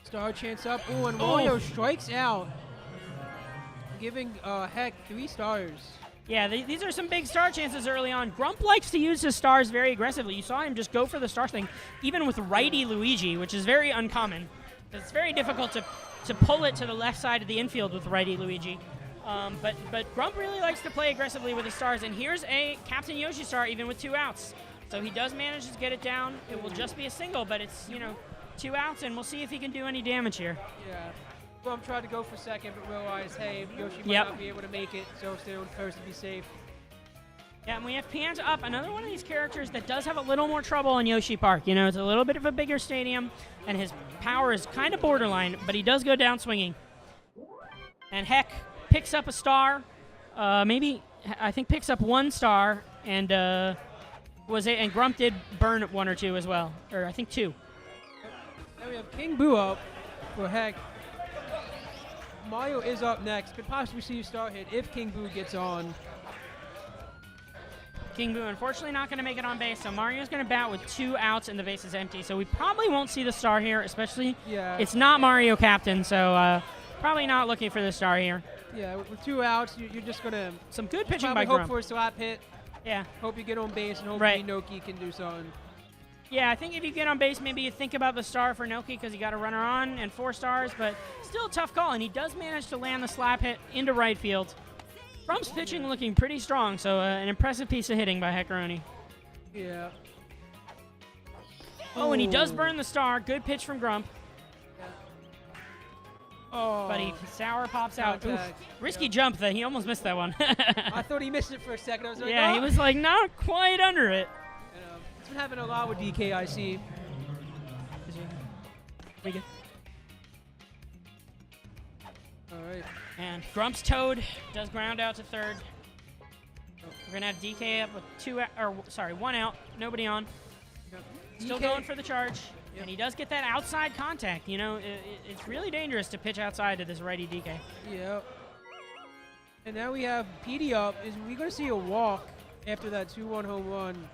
Star chance up. Ooh, and Wario strikes out. Giving Heck 3 stars. Yeah, these are some big star chances early on. Grump likes to use his stars very aggressively. You saw him just go for the star thing, even with righty Luigi, which is very uncommon. It's very difficult to pull it to the left side of the infield with righty Luigi. But Grump really likes to play aggressively with his stars, and here's a Captain Yoshi star even with 2 outs. So he does manage to get it down. It will just be a single, but it's, 2 outs, and we'll see if he can do any damage here. Yeah. Grump tried to go for second, but realized, hey, Yoshi might not be able to make it, so stay on first to be safe. Yeah, and we have Pianta up, another one of these characters that does have a little more trouble in Yoshi Park. It's a little bit of a bigger stadium, and his power is kind of borderline, but he does go down swinging. And Heck picks up a star, I think picks up 1 star, and and Grump did burn 1 or 2 as well, or I think 2. Now we have King Boo up for Heck. Mario is up next. Could possibly see a star hit if King Boo gets on. King Boo unfortunately not going to make it on base, so Mario's going to bat with 2 outs and the base is empty. So we probably won't see the star here, especially it's not Mario Captain, so probably not looking for the star here. Yeah, with 2 outs, you're just going to... Some good pitching by hope Grump. for a slap hit. Yeah. Hope you get on base, and hopefully Noki can do something. Yeah, I think if you get on base, maybe you think about the star for Noki because he got a runner on and 4 stars, but still a tough call, and he does manage to land the slap hit into right field. Grump's pitching looking pretty strong, so an impressive piece of hitting by Heckaroni. Yeah. Oh, and he does burn the star. Good pitch from Grump. Oh. But sour pops out. Oof. Risky jump, though. He almost missed that one. I thought he missed it for a second. I was like, yeah, he was like not quite under it. It's been happening a lot with DK, I see. Pretty good. All right. And Grump's Toad does ground out to third. We're gonna have DK up with 1 out, nobody on. Still going for the charge, and he does get that outside contact. It's really dangerous to pitch outside to this righty DK. Yep. And now we have PD up. Is we gonna see a walk after that 2-1 home run?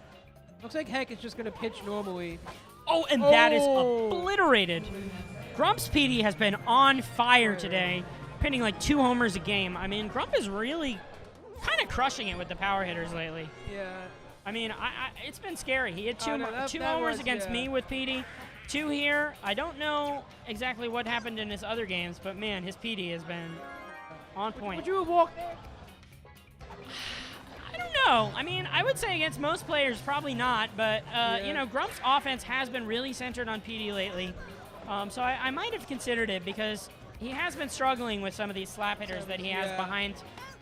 Looks like Heck is just going to pitch normally. Oh, and that is obliterated. Grump's PD has been on fire today, pinning like 2 homers a game. I mean, Grump is really kind of crushing it with the power hitters lately. Yeah. I mean, it's been scary. He had 2 that homers was, against me with PD, 2 here. I don't know exactly what happened in his other games, but man, his PD has been On point. Would you have walked there? I don't know. I mean, I would say against most players, probably not. But, you know, Grump's offense has been really centered on PD lately. So I might have considered it because he has been struggling with some of these slap hitters that he has behind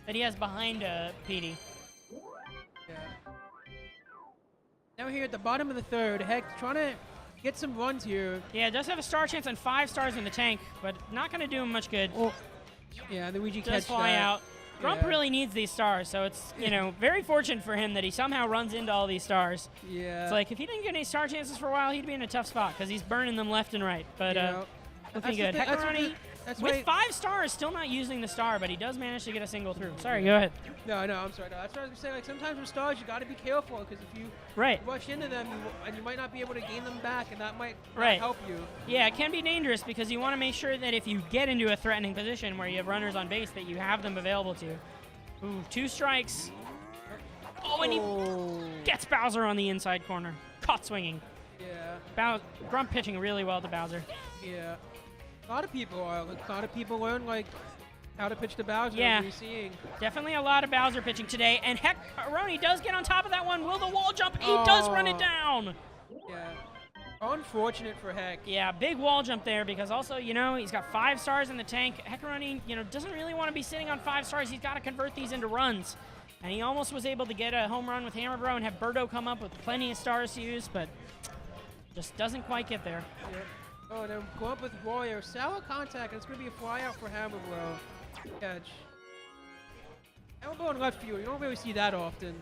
PD. Yeah. Now we're here at the bottom of the third. Heck, trying to get some runs here. Yeah, does have a star chance and 5 stars in the tank, but not going to do him much good. Well, yeah, the Luigi does catch fly that. out. Grump really needs these stars, so it's, you know, very fortunate for him that he somehow runs into all these stars. Yeah. It's like, if he didn't get any star chances for a while, he'd be in a tough spot because he's burning them left and right. But looking good. Hectoroni, with 5 stars, still not using the star, but he does manage to get a single through. Sorry, go ahead. No, I'm sorry. No, that's what I was saying. Like, sometimes with stars, you got to be careful because if you rush into them, you might not be able to gain them back, and that might not help you. Yeah, it can be dangerous because you want to make sure that if you get into a threatening position where you have runners on base, that you have them available to. Ooh, 2 strikes. Oh, and he gets Bowser on the inside corner. Caught swinging. Yeah. Grump pitching really well to Bowser. Yeah. A lot of people are. A lot of people learn, like, how to pitch to Bowser. Yeah. We're seeing. Definitely a lot of Bowser pitching today. And Hectoroni does get on top of that one. Will the wall jump? He does run it down. Yeah. Unfortunate for Heck. Yeah, big wall jump there because also, you know, he's got 5 stars in the tank. Hectoroni, you know, doesn't really want to be sitting on 5 stars. He's got to convert these into runs. And he almost was able to get a home run with Hammer Bro and have Birdo come up with plenty of stars to use, but just doesn't quite get there. Yep. Oh, then go up with Warrior. Sour contact, and it's going to be a fly out for Hammer Bro. Catch. Hammer Bro in left field. You don't really see that often.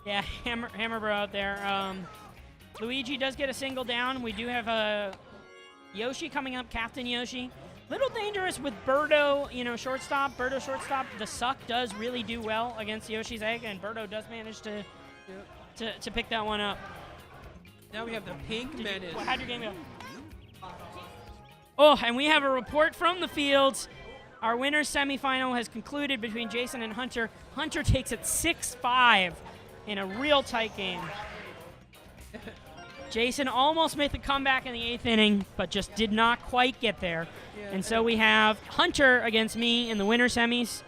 Yeah, Hammer Bro out there. Luigi does get a single down. We do have Yoshi coming up, Captain Yoshi. Little dangerous with Birdo, you know, shortstop. Birdo shortstop. The suck does really do well against Yoshi's egg, and Birdo does manage to pick that one up. Now we have the Pink Menace. How'd your game go? Oh, and we have a report from the fields. Our winner's semifinal has concluded between Jason and Hunter. Hunter takes it 6-5 in a real tight game. Jason almost made the comeback in the 8th inning, but just did not quite get there. Yeah, and so we have Hunter against me in the winner semis.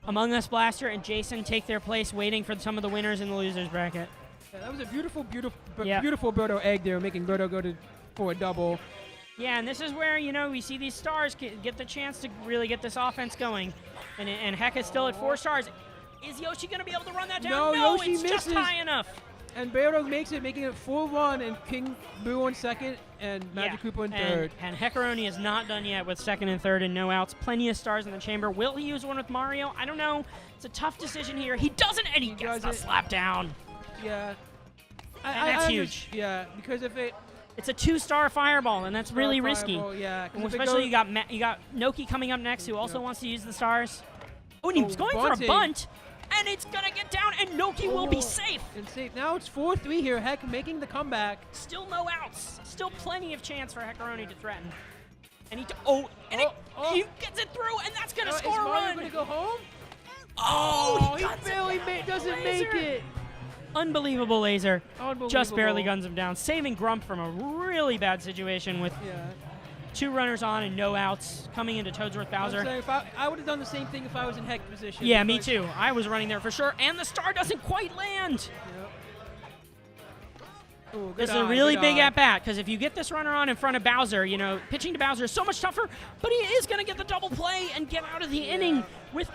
Among Us Blaster and Jason take their place waiting for some of the winners in the losers bracket. Yeah, that was a beautiful Birdo egg there, making Birdo go for a double. Yeah, and this is where, you know, we see these stars get the chance to really get this offense going. And Heck is still at 4 stars. Is Yoshi going to be able to run that down? No, Yoshi it's misses. Just high enough. And Birdo makes it, making it 4-1, and King Boo on second, and Magic Koopa in third. And Hectoroni is not done yet with second and third and no outs. Plenty of stars in the chamber. Will he use one with Mario? I don't know. It's a tough decision here. He doesn't, and he gets the slap down. Yeah. And that's huge. Yeah, because if it... It's a 2-star fireball, and that's really risky. Yeah, especially you got Noki coming up next, who also wants to use the stars. Oh, and he was going for a bunt. And it's going to get down, and Noki will be safe. And safe. Now it's 4-3 here. Heck making the comeback. Still no outs. Still plenty of chance for Hectoroni to threaten. And he gets it through, and that's going to score a run. Is Mario going to go home? Oh, he barely doesn't make it. Unbelievable laser. Unbelievable. Just barely guns him down, saving Grump from a really bad situation with 2 runners on and no outs coming into Toadsworth Bowser. I would have done the same thing if I was in Heck position. Yeah, me too. I was running there for sure, and the star doesn't quite land. Yep. Ooh, this is a really big at-bat, because if you get this runner on in front of Bowser, you know, pitching to Bowser is so much tougher, but he is going to get the double play and get out of the inning with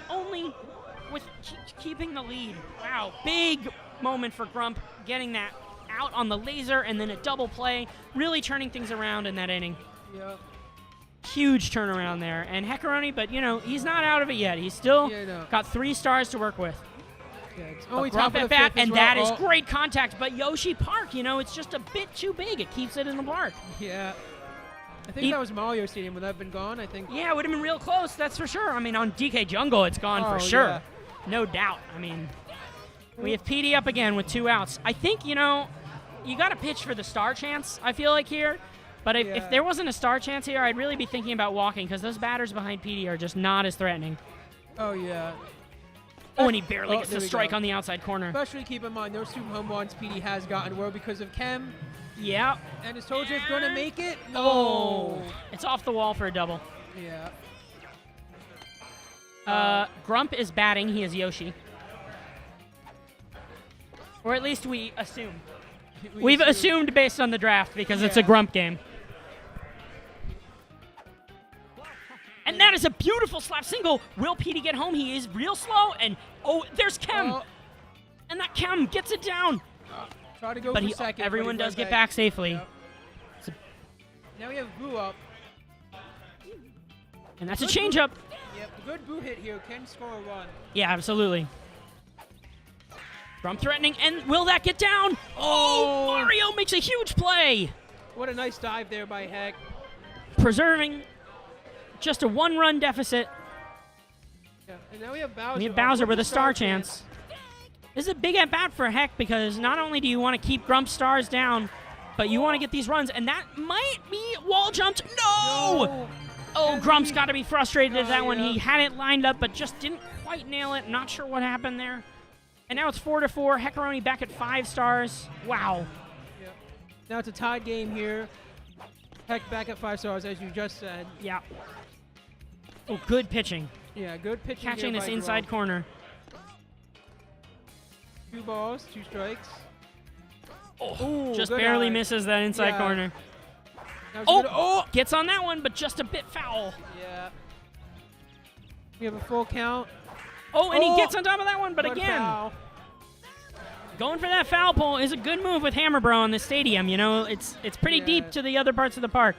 keeping the lead. Wow, big moment for Grump, getting that out on the laser and then a double play, really turning things around in that inning. Yep. Huge turnaround there. And Hectoroni, but, you know, he's not out of it yet. He's still got 3 stars to work with. Only Grump at bat, and that is great contact. But Yoshi Park, you know, it's just a bit too big. It keeps it in the park. Yeah. I think that was Mario Stadium. Would that have been gone, I think? Yeah, it would have been real close, that's for sure. I mean, on DK Jungle, it's gone for sure. Yeah. No doubt. I mean, we have PD up again with 2 outs. I think, you know, you got to pitch for the star chance, I feel like, here. But if there wasn't a star chance here, I'd really be thinking about walking, because those batters behind PD are just not as threatening. Oh, yeah. Oh, and he barely gets the strike on the outside corner. Especially keep in mind, those 2 home runs PD has gotten were because of Kem. Yeah. And is Toadsworth going to make it? No. It's off the wall for a double. Yeah. Grump is batting. He is Yoshi. Or at least we assume. We've assumed based on the draft because it's a Grump game. And that is a beautiful slap single. Will Petey get home? He is real slow. And, there's Kem. And that Kem gets it down. Try to go but for second. Everyone does get back safely. Yep. Now we have Boo up. And that's a changeup. Yep, a good Boo hit here can score a run. Yeah, absolutely. Grump threatening, and will that get down? Oh, Mario makes a huge play. What a nice dive there by Heck. Preserving just a 1-run deficit. Yeah, and now we have Bowser. We have Bowser with a star chance. This is a big at-bat for Heck because not only do you want to keep Grump's stars down, but you want to get these runs, and that might be wall jumped. No! Oh, Grump's got to be frustrated at that one. He had it lined up, but just didn't quite nail it. Not sure what happened there. And now it's 4-4. Heckaroni back at 5 stars. Wow. Yep. Now it's a tied game here. Heck back at 5 stars, as you just said. Yeah. Oh, good pitching. Yeah, good pitching. Catching this inside corner. 2 balls, 2 strikes. Oh, just barely misses that inside corner. Gets on that one, but just a bit foul. Yeah. We have a full count. Oh, and he gets on top of that one, but again, foul. Going for that foul pole is a good move with Hammer Bro in the stadium. You know, it's pretty deep to the other parts of the park.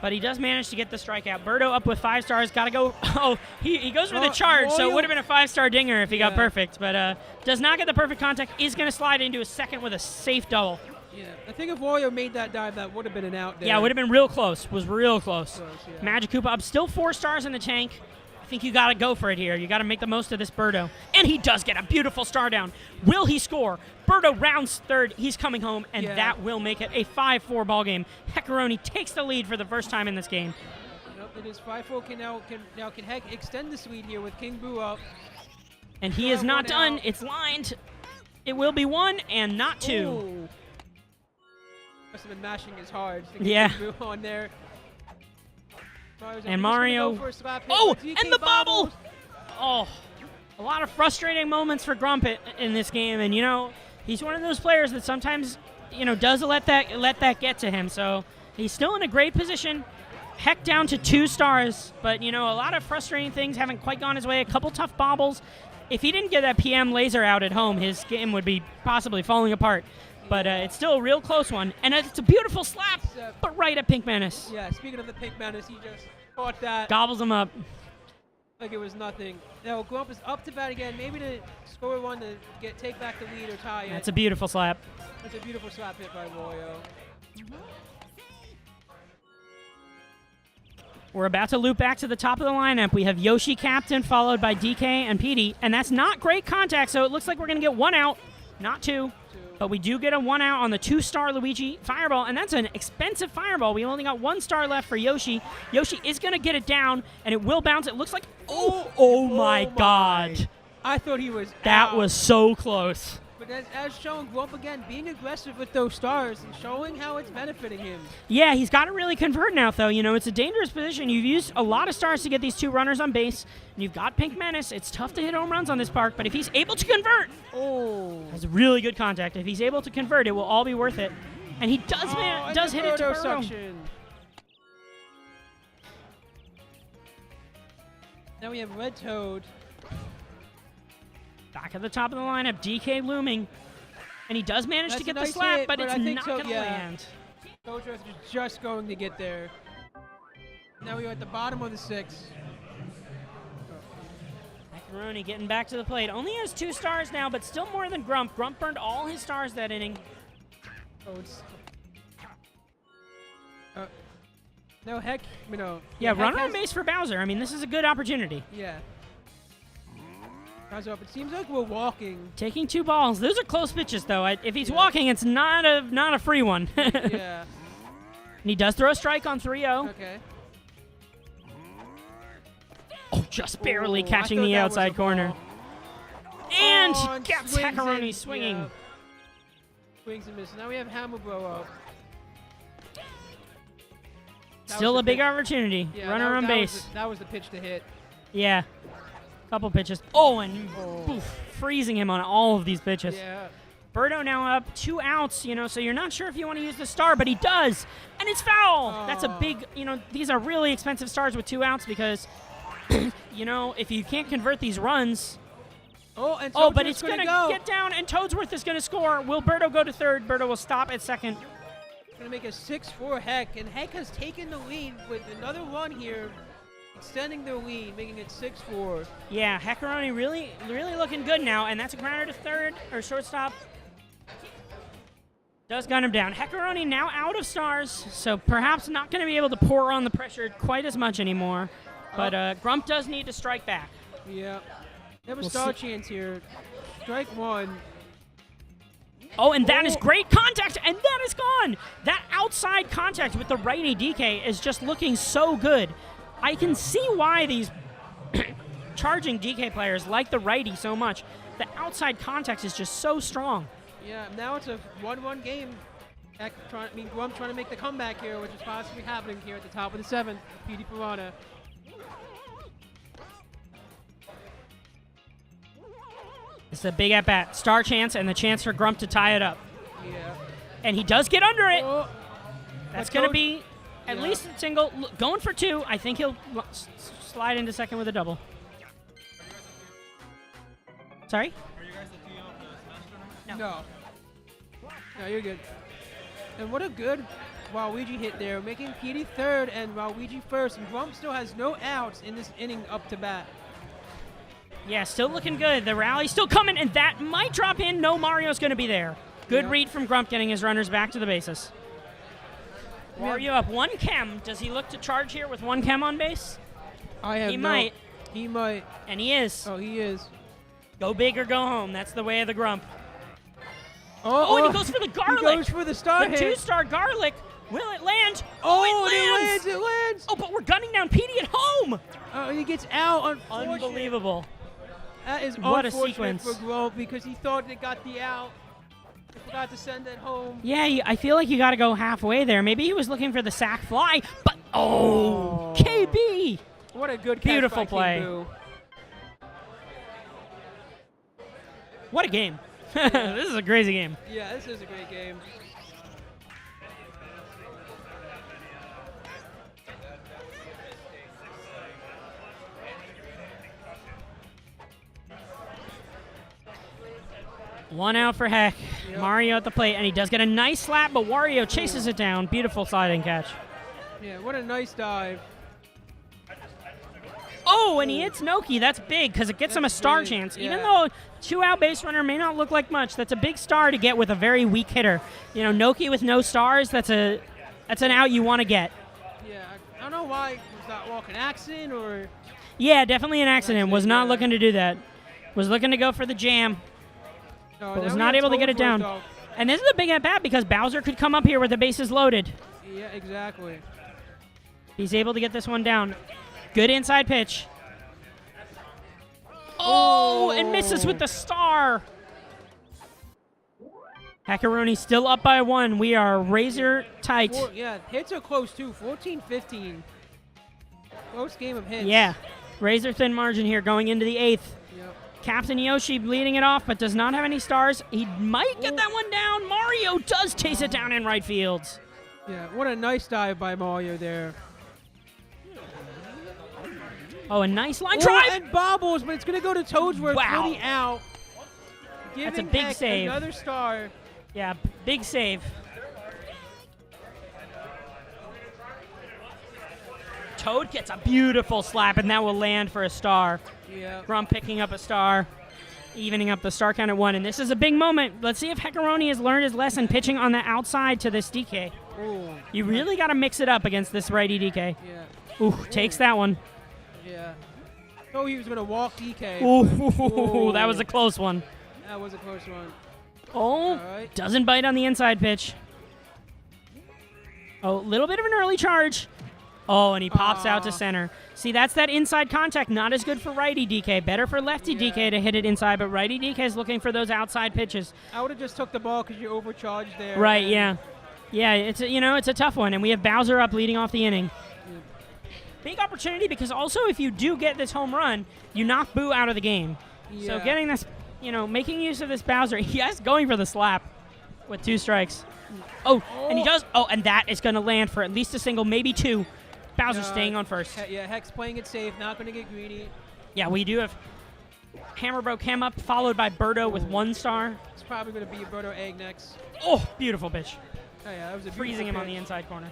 But he does manage to get the strikeout. Birdo up with 5 stars. Got to go. Oh, he goes for the charge, so it would have been a 5-star dinger if he got perfect. But does not get the perfect contact. Is going to slide into a second with a safe double. Yeah, I think if Wario made that dive, that would have been an out there. Yeah, it would have been real close. Was real close. Magic Koopa up. Still 4 stars in the tank. I think you got to go for it here. You got to make the most of this Birdo. And he does get a beautiful star down. Will he score? Birdo rounds third. He's coming home, and that will make it a 5-4 ball game. Heckaroni takes the lead for the first time in this game. Yep, it is 5-4. Can Heck extend this lead here with King Boo up? And he is not done. It's lined. It will be 1 and not 2. Ooh. Must have been mashing his hard to get King Boo on there. And Mario. And the bobble! Oh, a lot of frustrating moments for Grump in this game. And, you know, he's one of those players that sometimes, you know, does let that get to him. So he's still in a great position. Heck down to 2 stars. But, you know, a lot of frustrating things haven't quite gone his way. A couple tough bobbles. If he didn't get that PM laser out at home, his game would be possibly falling apart. But it's still a real close one. And it's a beautiful slap, but right at Pink Menace. Yeah, speaking of the Pink Menace, he just caught that. Gobbles him up. Like it was nothing. Now Grump is up to bat again, maybe to score 1 to take back the lead or tie it. That's a beautiful slap. That's a beautiful slap hit by Wario. We're about to loop back to the top of the lineup. We have Yoshi captain, followed by DK and Petey. And that's not great contact, so it looks like we're going to get 1 out, not 2. But we do get a 1 out on the 2-star Luigi Fireball, and that's an expensive Fireball. We only got 1 star left for Yoshi. Yoshi is going to get it down, and it will bounce. It looks like, oh my God. I thought he was That out. was so close. But as shown, Grump again being aggressive with those stars and showing how it's benefiting him. Yeah, he's got to really convert now, though. You know, it's a dangerous position. You've used a lot of stars to get these 2 runners on base, and you've got Pink Menace. It's tough to hit home runs on this park, but if he's able to convert, that's really good contact. If he's able to convert, it will all be worth it. And he does hit it to Birdo. Suction. Now we have Red Toad. Back at the top of the lineup, DK looming. And he does manage to get the slap, hit, but it's not so, going to land. Toad is just going to get there. Now we're at the bottom of the 6. Macaroni getting back to the plate. Only has 2 stars now, but still more than Grump. Grump burned all his stars that inning. No, Heck, you know. Yeah, Heck runner on base for Bowser. I mean, this is a good opportunity. Yeah. Up. It seems like we're walking. Taking 2 balls. Those are close pitches, though. If he's walking, it's not a free one. Yeah. And he does throw a strike on 3-0. Okay. Oh, just barely catching the outside corner. And gets Heckaroni swinging. Yeah. Swings and misses. Now we have Hammer Bro up. Still a big opportunity. Yeah, runner on base. That was the pitch to hit. Yeah. Couple pitches. Oh, and poof, freezing him on all of these pitches. Yeah. Birdo now up 2 outs, so you're not sure if you want to use the star, but he does. And it's foul. That's a big, these are really expensive stars with 2 outs because, if you can't convert these runs. But it's going to get down, and Toadsworth is going to score. Will Birdo go to third? Birdo will stop at second. Going to make a 6-4 Heck, and Heck has taken the lead with another run here, extending their lead, making it 6-4. Yeah, Heckaroni really, really looking good now, and that's a grounder to third, or shortstop. Does gun him down. Heckaroni now out of stars, so perhaps not going to be able to pour on the pressure quite as much anymore. But Grump does need to strike back. Yeah. They have a star chance here. Strike one. Oh, and that is great contact, and that is gone. That outside contact with the righty DK is just looking so good. I can see why these charging DK players like the righty so much. The outside contact is just so strong. Yeah, now it's a 1-1 game. Grump trying to make the comeback here, which is possibly happening here at the top of the 7th. PD Piranha. It's a big at-bat. Star chance and the chance for Grump to tie it up. Yeah. And he does get under it. Oh. That's going to be at least a single. Going for 2. I think he'll slide into second with a double. Sorry? Are you guys the team of the Smash tournament? No, you're good. And what a good Waluigi hit there, making PD third and Waluigi first. And Grump still has no outs in this inning up to bat. Yeah, still looking good. The rally's still coming, and that might drop in. No, Mario's going to be there. Good read from Grump getting his runners back to the bases. Mario up 1 chem. Does he look to charge here with 1 chem on base? He might. He might. And he is. Oh, he is. Go big or go home. That's the way of the Grump. Oh, and he goes for the garlic. He goes for the star hit. 2-star garlic. Will it land? It lands. Oh, but we're gunning down Petey at home. He gets out. Unbelievable. That is what a unfortunate sequence for Grump because he thought they got the out. He forgot to send it home. Yeah, I feel like you got to go halfway there. Maybe he was looking for the sac fly, but KB. What a good catch beautiful by play. King Boo. What a game. This is a crazy game. Yeah, this is a great game. One out for Heck. Yep. Mario at the plate, and he does get a nice slap, but Wario chases it down. Beautiful sliding catch. Yeah, what a nice dive. Oh, and he hits Noki. That's big because it gets him a star chance. Even though 2-out base runner may not look like much, that's a big star to get with a very weak hitter. Noki with no stars, that's an out you want to get. Yeah, I don't know why. Was that walk an accident or? Yeah, definitely an accident. Was not looking to do that. Was looking to go for the jam. But was not able to get it down. And this is a big at-bat because Bowser could come up here with the bases loaded. Yeah, exactly. He's able to get this one down. Good inside pitch. Oh, and misses with the star. Heckaroni still up by 1. We are razor tight. Hits are close too. 14-15. Close game of hits. Yeah, razor thin margin here going into the 8th. Yep. Captain Yoshi leading it off, but does not have any stars. He might get that one down. Mario does chase it down in right field. Yeah, what a nice dive by Mario there. Oh, a nice line drive. And bobbles, but it's going to go to Toadsworth for the out. That's a big save. Another star. Yeah, big save. Toad gets a beautiful slap, and that will land for a star. Yeah. Grump picking up a star, evening up the star count at 1. And this is a big moment. Let's see if Heckaroni has learned his lesson pitching on the outside to this DK. Ooh. You really got to mix it up against this righty DK. Yeah. Ooh, takes that one. Yeah. Oh, he was going to walk DK. Ooh, that was a close one. That was a close one. Oh, doesn't bite on the inside pitch. Oh, a little bit of an early charge. Oh, and he pops out to center. See, that's that inside contact. Not as good for righty DK. Better for lefty DK to hit it inside, but righty DK is looking for those outside pitches. I would have just took the ball because you overcharged there. Right, yeah. Yeah, it's a tough one, and we have Bowser up leading off the inning. big opportunity because also if you do get this home run, you knock Boo out of the game. So getting this, making use of this Bowser, yes, going for the slap with 2 strikes. Oh, and he does. Oh, and that is going to land for at least a single, maybe 2. Bowser staying on first. Heck's playing it safe, not going to get greedy. Yeah, we do have Hammerbro came up, followed by Birdo with 1 star. It's probably going to be a Birdo egg next. Oh, beautiful pitch. Oh, yeah, that was a freezing him pitch. on the inside corner.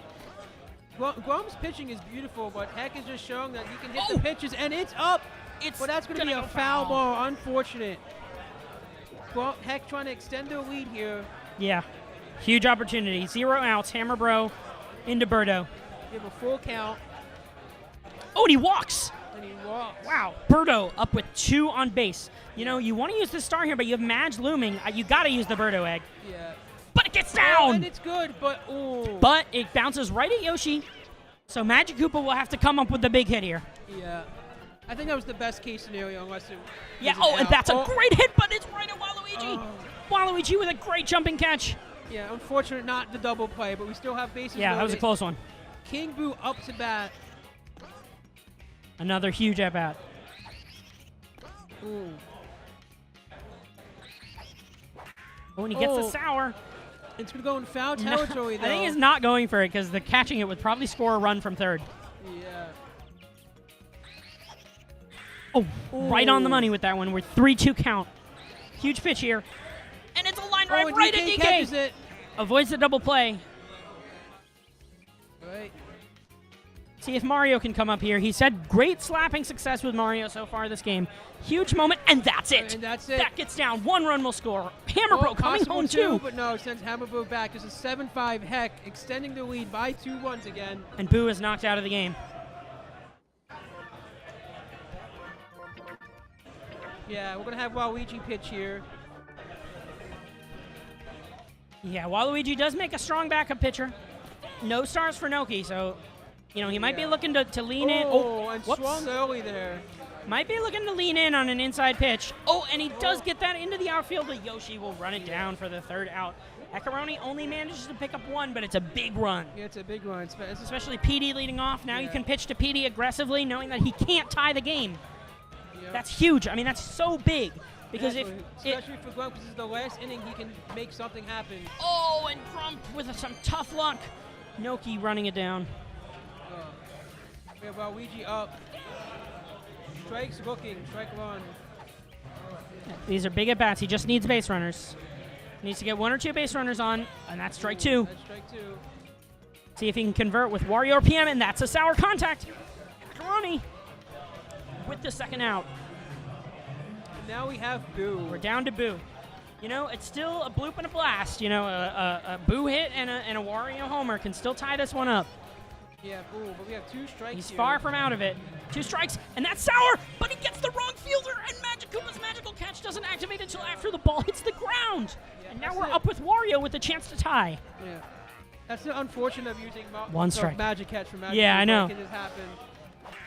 Grump's pitching is beautiful, but Heck is just showing that he can hit the pitches, and it's up. Well, that's going to be a foul ball. Unfortunate. Heck trying to extend their lead here. Yeah. Huge opportunity. 0 outs. Hammerbro into Birdo. Give a full count. Oh, and he walks. And he walks. Wow. Birdo up with 2 on base. You want to use the star here, but you have Madge looming. You got to use the Birdo egg. Yeah. But it gets down. And it's good, but But it bounces right at Yoshi. So Magic Koopa will have to come up with the big hit here. Yeah. I think that was the best case scenario, unless it. Yeah. Oh, and that's a great hit, but it's right at Waluigi. Waluigi with a great jumping catch. Yeah. Unfortunate, not the double play, but we still have bases. Yeah, that was a close one. King Boo up to bat. Another huge at bat. Ooh. Oh, and he gets the sour. It's going to go in foul territory, though. I think he's not going for it because the catching it would probably score a run from third. Yeah. Oh, right on the money with that one. We're 3-2 count. Huge pitch here. And it's a line drive right at DK. Catches it. Avoids the double play. Right. See if Mario can come up here. He's had great slapping success with Mario so far this game. Huge moment, and that's it. And that's it. That gets down. 1 run will score. Hammerbro coming home too. But no, sends Hammerbro back. It's a 7-5 Heck, extending the lead by 2 runs again. And Boo is knocked out of the game. Yeah, we're going to have Waluigi pitch here. Yeah, Waluigi does make a strong backup pitcher. No stars for Noki, so, he might be looking to lean in. Oh, and swung early there. Might be looking to lean in on an inside pitch. Oh, and he does get that into the outfield, but Yoshi will run it down for the 3rd out. Heckaroni only manages to pick up 1, but it's a big run. Yeah, it's a big run. Especially PD leading off. Now you can pitch to PD aggressively, knowing that he can't tie the game. Yep. That's huge. I mean, that's so big. Because especially for Grump, this is the last inning, he can make something happen. Oh, and Grump with some tough luck. Noki running it down. We have Waluigi up. Strikes looking, strike 1. These are big at bats. He just needs base runners. Needs to get 1 or 2 base runners on, and that's strike 2. That's strike 2. See if he can convert with Wario PM, and that's a sour contact. Macaroni with the 2nd out. And now we have Boo. We're down to Boo. It's still a bloop and a blast. A Boo hit and a Wario homer can still tie this one up. Yeah, Boo, but we have 2 strikes. He's here. far from out of it. 2 strikes, and that's sour, but he gets the wrong fielder, and Magic Koopa's magical catch doesn't activate until after the ball hits the ground. Yeah, and now we're up with Wario with a chance to tie. Yeah. That's the unfortunate of using 1 strike. Magic catch from Magic. Yeah, I know. Can this happen?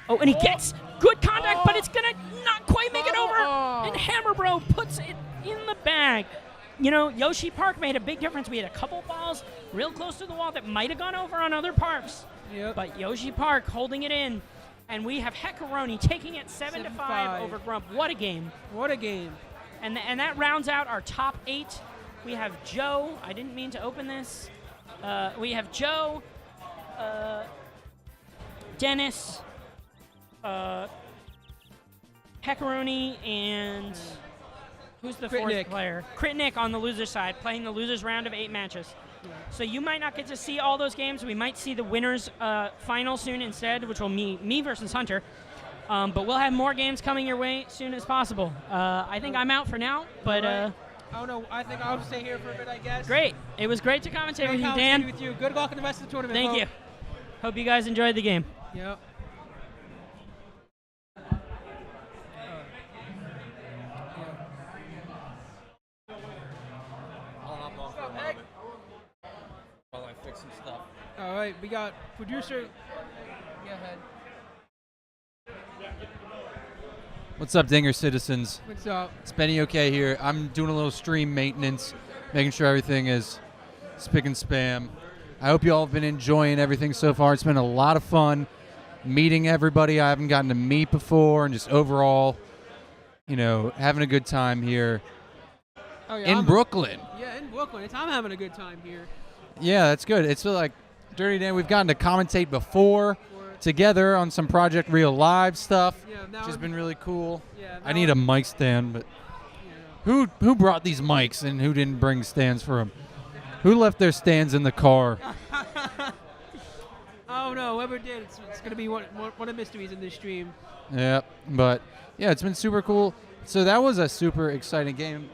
Oh, and he gets good contact, but it's going to not quite make it over. And Hammerbro puts it in the bag. Yoshi Park made a big difference. We had a couple balls real close to the wall that might have gone over on other parks. Yep. But Yoshi Park holding it in. And we have Heckaroni taking it 7-5 over Grump. What a game. What a game. And that rounds out our top 8. We have Joe. I didn't mean to open this. We have Joe, Dennis, Heckaroni, and who's the 4th player? Crit Nick on the loser's side, playing the loser's round of 8 matches. So you might not get to see all those games. We might see the winners final soon instead, which will be me versus Hunter. But we'll have more games coming your way soon as possible. I think I'm out for now, but I don't know. I think I'll stay here for a bit, I guess. Great. It was great to commentate with you, Dan. With you. Good luck in the rest of the tournament. Thank you. Hope you guys enjoyed the game. Yep. While I fix some stuff. All right, we got producer. Go ahead. What's up, Dinger citizens? What's up? It's Benny OK here. I'm doing a little stream maintenance, making sure everything is spick and spam. I hope you all have been enjoying everything so far. It's been a lot of fun. meeting everybody I haven't gotten to meet before, and just overall, having a good time here in Brooklan. Yeah, in Brooklan. I'm having a good time here. Yeah, that's good. It's like Dirty Dan. We've gotten to commentate before together on some Project Real Live stuff, which has been really cool. Yeah, I need a mic stand, but who brought these mics and who didn't bring stands for them? Who left their stands in the car? Oh no, whoever did, it's going to be one of the mysteries in this stream. Yeah, but yeah, it's been super cool. So that was a super exciting game.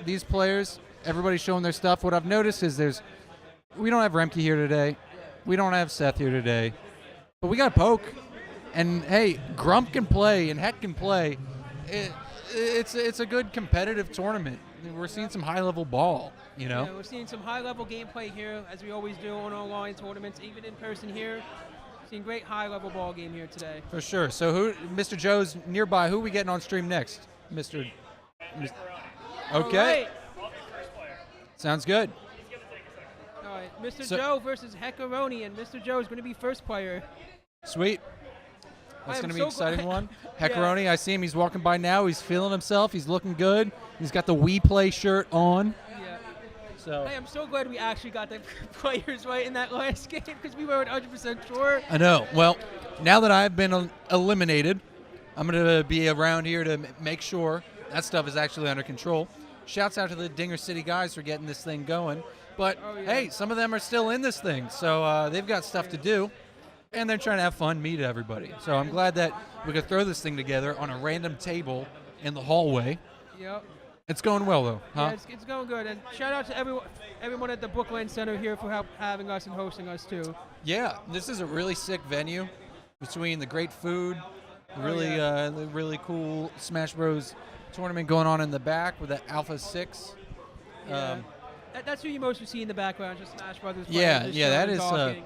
These players, everybody's showing their stuff. What I've noticed is we don't have Remke here today. We don't have Seth here today. But we got Poke. And hey, Grump can play and Heck can play. It's a good competitive tournament. We're seeing some high-level ball, Yeah, we're seeing some high-level gameplay here, as we always do on online tournaments, even in person here. Seeing great high-level ball game here today. For sure. So Mr. Joe's nearby. Who are we getting on stream next? Mr. Okay. Right. Sounds good. All right, Mr. Joe versus Heckaroni, and Mr. Joe is going to be first player. Sweet. That's going to be an exciting one. Heckaroni, I see him. He's walking by now. He's feeling himself. He's looking good. He's got the We Play shirt on. Yeah. So Hey, I'm so glad we actually got the players right in that last game because we weren't 100% sure. I know. Well, now that I've been eliminated, I'm going to be around here to make sure that stuff is actually under control. Shouts out to the Dinger City guys for getting this thing going. But, hey, some of them are still in this thing, so they've got stuff to do. And they're trying to have fun, meet everybody. So I'm glad that we could throw this thing together on a random table in the hallway. Yep. It's going well, though, huh? Yeah, it's going good. And shout out to everyone at the Brooklan Center here for having us and hosting us, too. Yeah, this is a really sick venue between the great food, the really cool Smash Bros. Tournament going on in the back with the Alpha 6. Yeah. That's who you mostly see in the background, just Smash Brothers. Yeah, that is.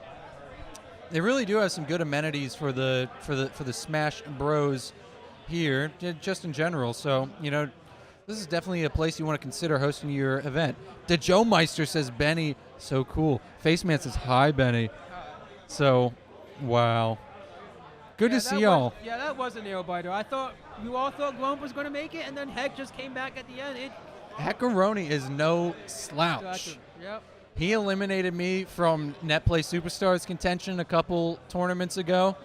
They really do have some good amenities for the Smash Bros. Here, just in general. So this is definitely a place you want to consider hosting your event. The Joe Meister says Benny, so cool. Faceman says hi, Benny. So, wow. Good to see y'all. Yeah, that was a nail biter. You all thought Glump was going to make it, and then Heck just came back at the end. Heckaroni is no slouch. Gotcha. Yep. He eliminated me from Netplay Superstars contention a couple tournaments ago,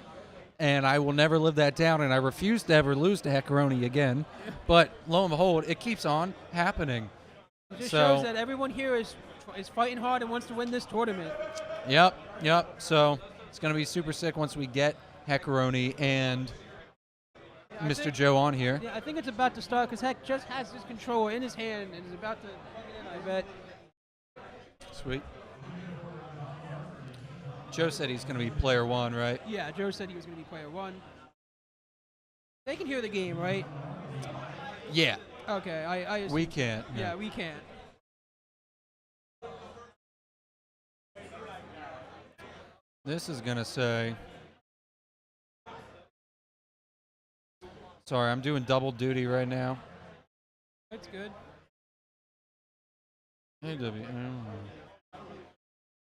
and I will never live that down, and I refuse to ever lose to Heckaroni again. But lo and behold, it keeps on happening. It just shows that everyone here is fighting hard and wants to win this tournament. Yep. So it's going to be super sick once we get Heckaroni and Mr. Joe on here. Yeah, I think it's about to start because Heck just has his controller in his hand and is about to plug it in, I bet. Sweet. Joe said he's going to be player one, right? Yeah, Joe said he was going to be player one. They can hear the game, right? Yeah. Okay, I assume. We can't. Yeah, we can't. This is going to say... Sorry, I'm doing double duty right now. That's good.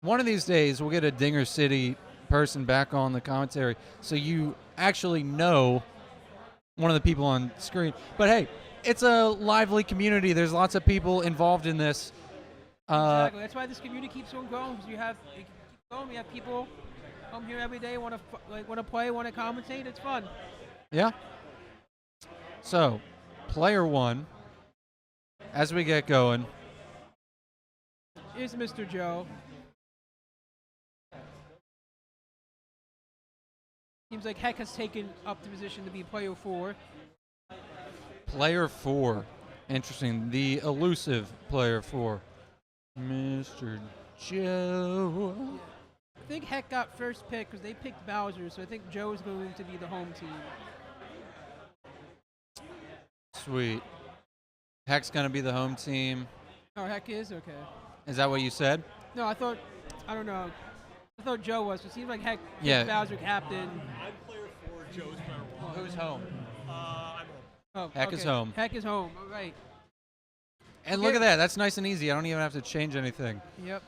One of these days, we'll get a Dinger City person back on the commentary so you actually know one of the people on screen. But hey, it's a lively community. There's lots of people involved in this. Exactly. That's why this community keeps on growing. Because it keeps going. We have people come here every day, want to play, want to commentate. It's fun. Yeah. So, player one, as we get going. Is Mr. Joe. Seems like Heck has taken up the position to be player 4. Player 4. Interesting. The elusive player 4. Mr. Joe. I think Heck got first pick because they picked Bowser, so I think Joe's going to be the home team. Sweet. Heck's going to be the home team. Oh, Heck is? Okay. Is that what you said? No, I thought Joe was. It seems like Heck yeah. Bowser captain. I'm player 4, Joe's player 1. Who's home? I'm home. Oh, Heck is home. Heck is home. All right. And look at that. That's nice and easy. I don't even have to change anything. Yep.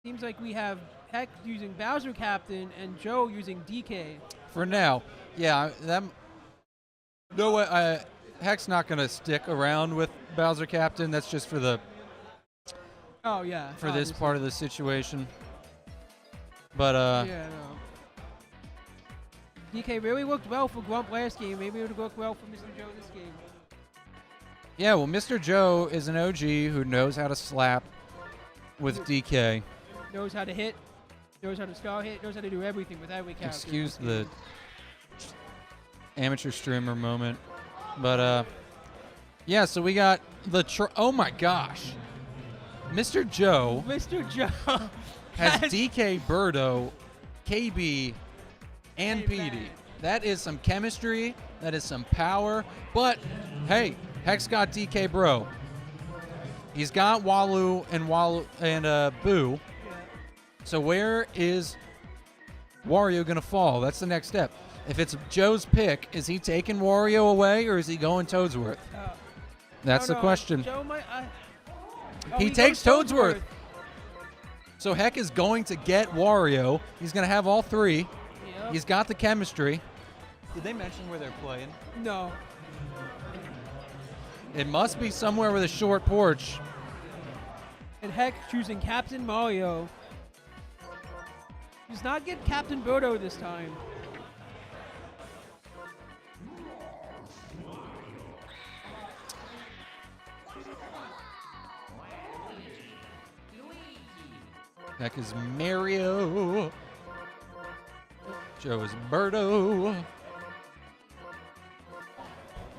Seems like we have Heck using Bowser Captain and Joe using DK. For now, yeah. No way. Heck's not going to stick around with Bowser Captain. That's just for the. Oh yeah. For this part of the situation. But Yeah. No. DK really worked well for Grump last game. Maybe it would work well for Mr. Joe this game. Yeah, well, Mr. Joe is an OG who knows how to slap with DK. Knows how to hit. Knows how to stall hit. Knows how to do everything with every character. Excuse the amateur streamer moment. But, yeah, so we got the... oh, my gosh. Mr. Joe... Mr. Joe... has DK, Birdo, KB, and PD. That is some chemistry. That is some power. But, hey, Heck's got DK Bro. He's got Walu and Boo. So where is Wario going to fall? That's the next step. If it's Joe's pick, is he taking Wario away or is he going Toadsworth? That's the question. Joe might, he takes Toadsworth. So Heck is going to get Wario. He's going to have all three. Yep. He's got the chemistry. Did they mention where they're playing? No. It must be somewhere with a short porch. And Heck choosing Captain Mario. Does not get Captain Birdo this time. Heck is Mario. Joe is Birdo.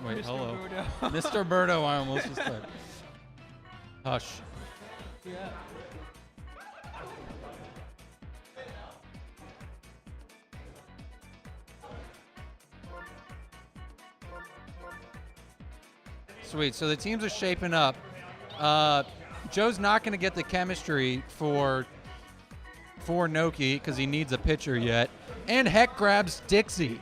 Wait, Mr. hello. Birdo. Mr. Birdo, I almost just said. Hush. Yeah. Sweet. So the teams are shaping up. Joe's not going to get the chemistry for Noki because he needs a pitcher yet. And Heck grabs Dixie.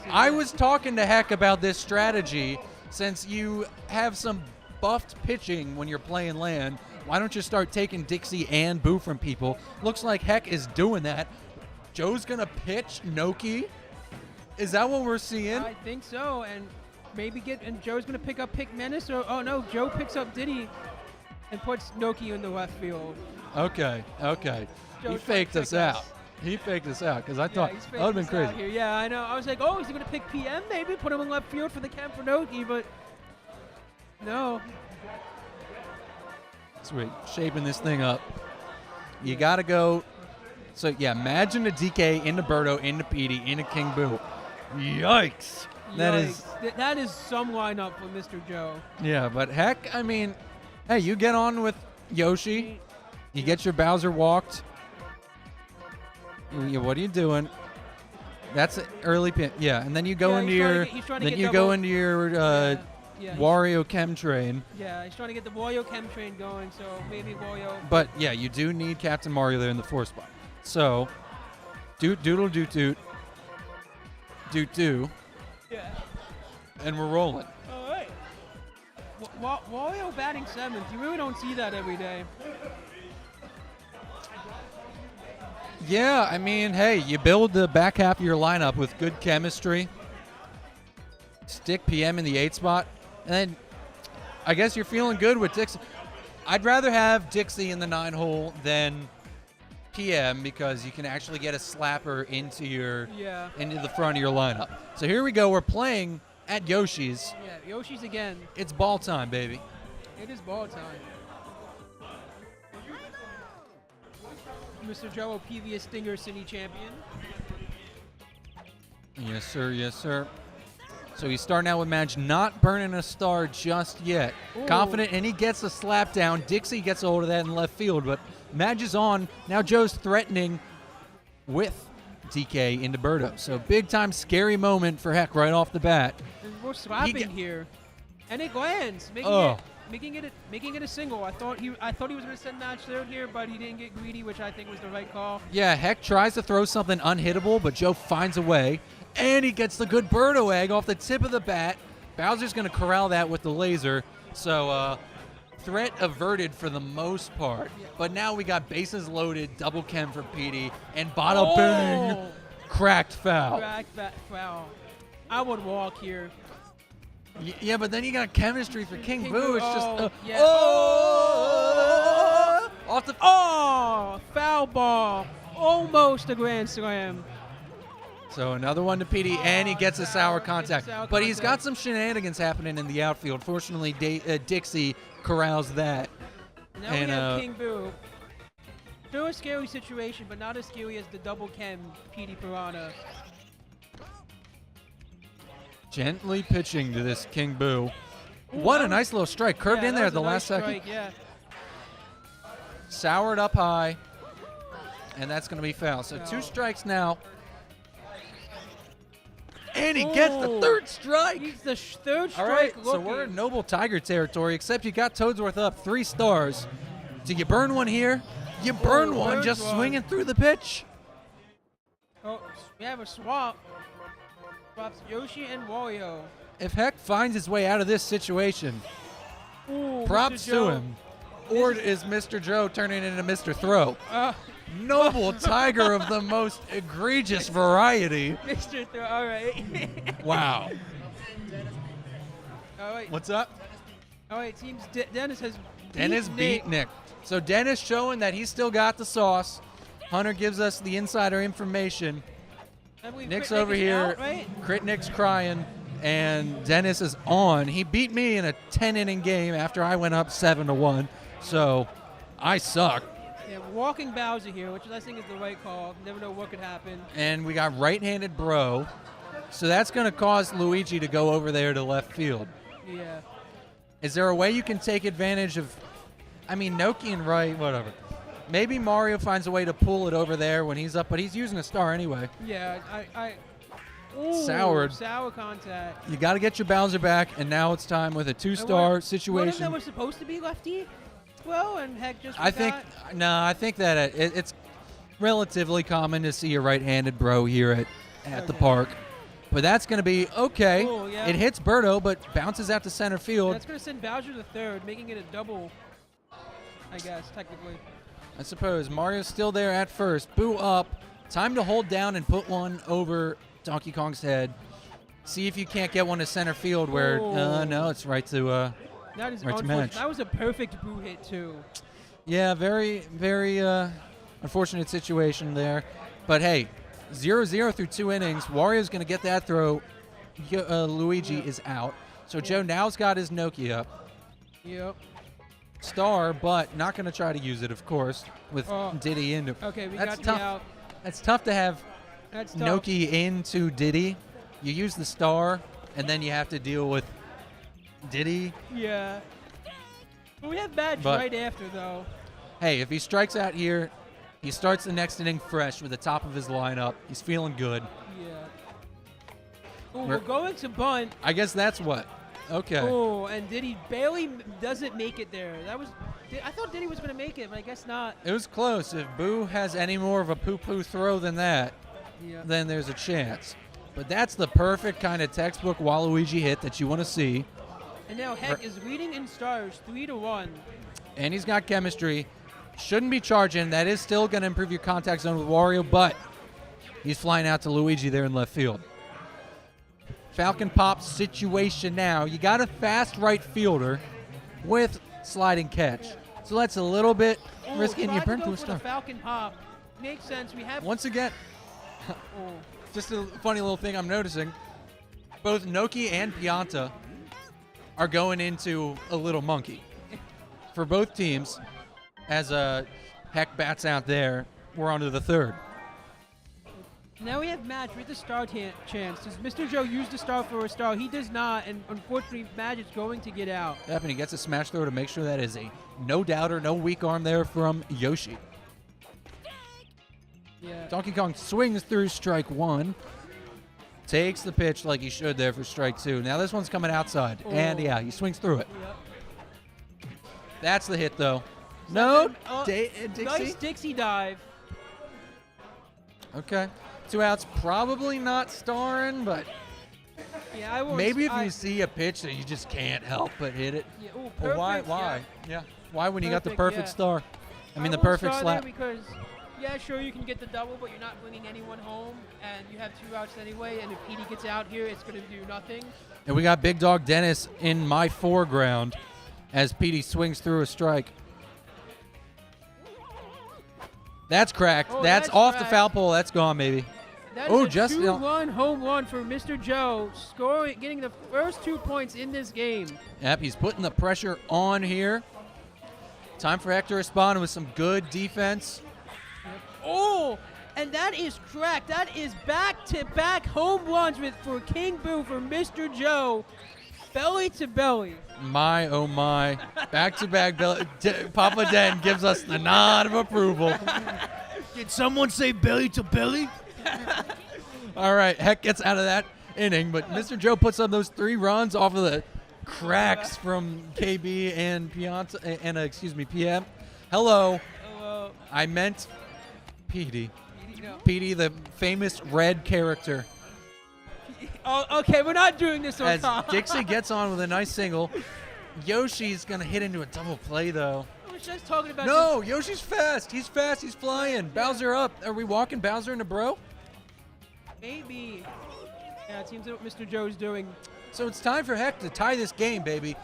I was talking to Heck about this strategy. Since you have some buffed pitching when you're playing land, why don't you start taking Dixie and Boo from people? Looks like Heck is doing that. Joe's going to pitch Noki? Is that what we're seeing? I think so, and maybe Joe's going to pick up Pick Menace, or oh no, Joe picks up Diddy and puts Noki in the left field. Okay. He faked us out. He faked us out because I thought that would have been crazy. Here. Yeah, I know. I was like, oh, is he going to pick PM maybe? Put him in left field for the Camp for Noki, but no. Sweet. Shaping this thing up. You got to go. So, yeah, imagine a DK into Birdo, into PD, into King Boo. Yikes. That is some lineup for Mr. Joe. Yeah, but Heck, I mean, hey, you get on with Yoshi. You get your Bowser walked. What are you doing? That's an early pin. Yeah, and then you go into your Wario Chemtrain. Yeah, he's trying to get the Wario Chemtrain going, so maybe Wario. But yeah, you do need Captain Mario there in the 4 spot. So, doodle doot doot. Doot doo. Yeah. And we're rolling. All right. Wario batting 7th. You really don't see that every day. Yeah, I mean, hey, you build the back half of your lineup with good chemistry. Stick PM in the 8 spot. And then I guess you're feeling good with Dixie. I'd rather have Dixie in the 9 hole than PM because you can actually get a slapper into the front of your lineup. So here we go. We're playing at Yoshi's. Yeah, Yoshi's again. It's ball time, baby. It is ball time. Mr. Joe, previous Stinger City champion. Yes, sir. Yes, sir. So he's starting out with Madge, not burning a star just yet. Ooh. Confident, and he gets a slap down. Dixie gets a hold of that in left field, but Madge is on. Now Joe's threatening with DK into Birdo. So big time scary moment for Heck right off the bat. We're swapping here. And it lands, making it a single. I thought he was going to send Madge third here, but he didn't get greedy, which I think was the right call. Yeah, Heck tries to throw something unhittable, but Joe finds a way. And he gets the good Birdo egg off the tip of the bat. Bowser's going to corral that with the laser. So threat averted for the most part. But now we got bases loaded, double chem for Petey, and bada bang, cracked foul. Cracked foul. I would walk here. Yeah, but then you got chemistry for King Boo. It's just off the foul ball. Almost a grand slam. So another one to Petey, and he gets a sour contact. But he's got some shenanigans happening in the outfield. Fortunately, Dixie corrals that. Now we have King Boo. Still a scary situation, but not as scary as the double chem Petey Piranha. Gently pitching to this King Boo. What a nice little strike. Curved in there at the last second. Yeah. Soured up high. And that's going to be foul. So 2 strikes now. And he gets the 3rd strike. He's the 3rd strike. All right, so looking. we're in Noble Tiger territory, except you got Toadsworth up 3 stars. Do you burn one here? You burn one just swinging through the pitch. Oh, we have a swap. Swaps Yoshi and Wario. If Heck finds his way out of this situation, Ooh, props to him. Or is Mr. Joe turning into Mr. Throw? Noble Tiger of the most egregious variety. Mr. Throw, all right. Wow. All right. What's up? All right, teams. Dennis has beat Nick. So Dennis showing that he's still got the sauce. Hunter gives us the insider information. Nick's over here. Out, right? Crit Nick's crying, and Dennis is on. He beat me in a 10-inning game after I went up 7-1. So I suck. Yeah, walking Bowser here, which I think is the right call. Never know what could happen. And we got right-handed Bro. So that's going to cause Luigi to go over there to left field. Yeah. Is there a way you can take advantage of, I mean, Noki and right, whatever. Maybe Mario finds a way to pull it over there when he's up, but he's using a star anyway. Yeah, Ooh, Soured. Sour contact. You got to get your Bowser back, and now it's time with a 2-star situation. What if that was supposed to be lefty? Well, and Heck just I think that it's relatively common to see a right-handed Bro here at the park. But that's going to be okay. Cool, yeah. It hits Birdo, but bounces out to center field. That's going to send Bowser to 3rd, making it a double, I guess, technically. I suppose. Mario's still there at first. Boo up. Time to hold down and put one over Donkey Kong's head. See if you can't get one to center field where, no, it's right to that is right to unfortunate. match. That was a perfect Boo hit, too. Yeah, very, very unfortunate situation there. But, hey, 0-0 through 2 innings. Wario's going to get that throw. Luigi is out. So Joe now's got his Noki up. Yep. Star, but not going to try to use it, of course, with Diddy into. Okay, we that's got tough. you out. That's tough to have That's tough. Noki into Diddy. You use the star, and then you have to deal with Diddy. Yeah. But we have Badge But- right after, though. Hey, if he strikes out here, he starts the next inning fresh with the top of his lineup. He's feeling good. Yeah. Ooh, we're going to bunt. I guess that's what. Okay. Oh, and Diddy barely doesn't make it there. I thought Diddy was going to make it, but I guess not. It was close. If Boo has any more of a poo-poo throw than that, Yeah. then there's a chance. But that's the perfect kind of textbook Waluigi hit that you want to see. And now Heck is leading in stars 3-1. And he's got chemistry. Shouldn't be charging. That is still going to improve your contact zone with Wario, but he's flying out to Luigi there in left field. Falcon Pop situation now. You got a fast right fielder with sliding catch. So that's a little bit risky, and you burn to a The star. Falcon Pop makes sense. We have Once again, just a funny little thing I'm noticing. Both Noki and Pianta are going into a little monkey. For both teams, as Heck bats out there, we're on to the 3rd. Now we have Madge with the star chance. Does Mr. Joe use the star for a star? He does not, and unfortunately, Madge is going to get out. Yep, and he gets a smash throw to make sure that is a no-doubter, no weak arm there from Yoshi. Yeah. Donkey Kong swings through strike 1. Takes the pitch like he should there for strike 2. Now this one's coming outside, and yeah, he swings through it. Yep. That's the hit, though. No, Dixie? Nice Dixie dive. Okay. 2 outs, probably not starring, but Yeah, I won't. Maybe if you see a pitch that you just can't help but hit it. Yeah, ooh, Well, why? perfect, Why? Yeah. Why when you got the Perfect, perfect yeah. star? I mean, the won't perfect star there slap. because, yeah, sure, you can get the double, but you're not bringing anyone home, and you have 2 outs anyway. And if Petey gets out here, it's going to do nothing. And we got Big Dog Dennis in my foreground as Petey swings through a strike. That's cracked. Oh, that's that's off the cracked. foul pole. That's gone, baby. That Oh, is a just 2-run home run for Mr. Joe, scoring, getting the first 2 points in this game. Yep, he's putting the pressure on here. Time for Hector to respond with some good defense. Oh, and that is cracked. That is back-to-back home runs for King Boo for Mr. Joe, belly to belly. My, oh my. Back-to-back. Papa Den gives us the nod of approval. Did someone say belly to belly? All right, Heck gets out of that inning, but Mr. Joe puts up those 3 runs off of the cracks from KB and PM. Hello. Hello. I meant Petey. No. Petey, the famous red character. Oh, okay, we're not doing this on As top. Dixie gets on with a nice single. Yoshi's going to hit into a double play, though. I was just talking about No, Yoshi's fast. He's fast. He's flying. Bowser up. Are we walking Bowser into bro? Maybe. Yeah, it seems that what Mr. Joe's doing. So it's time for Heck to tie this game, baby.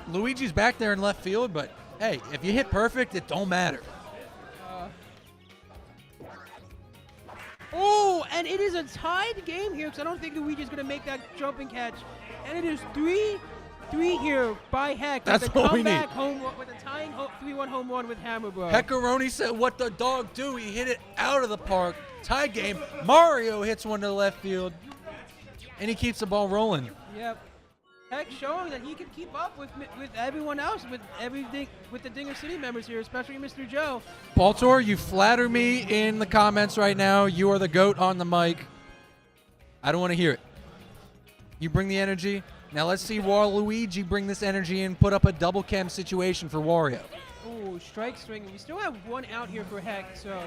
Luigi's back there in left field, but hey, if you hit perfect, it don't matter. Oh, and it is a tied game here because I don't think Luigi's going to make that jumping catch. And it is 3-3 here by Heck. That's with what we comeback need. Home, with a tying 3-1 home run with Hammer Bro. Heckaroni said, what the dog do? He hit it out of the park. Tie game. Mario hits one to the left field, and he keeps the ball rolling. Yep. Heck showing that he can keep up with everyone else, with everything, with the Dinger City members here, especially Mr. Joe. Baltor, you flatter me in the comments right now. You are the GOAT on the mic. I don't want to hear it. You bring the energy. Now let's see Waluigi bring this energy and put up a double chem situation for Wario. Oh, strike swing. We still have 1 out here for Heck, so.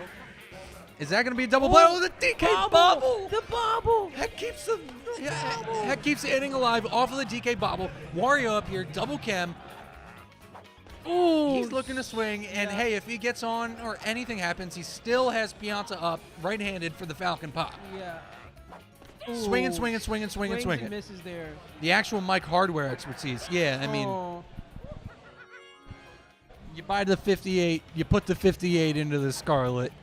Is that going to be a double play? Oh, the DK bobble! The bobble! Heck keeps the inning alive off of the DK bobble. Wario up here, double chem. Ooh. He's looking to swing, and hey, if he gets on or anything happens, he still has Pianta up right-handed for the Falcon Pop. Yeah. Swinging, Ooh. swinging, swinging, swinging, Swings swinging. and misses there. The actual Mike Hardware expertise. Yeah, I mean, Oh. you buy the 58, you put the 58 into the Scarlet,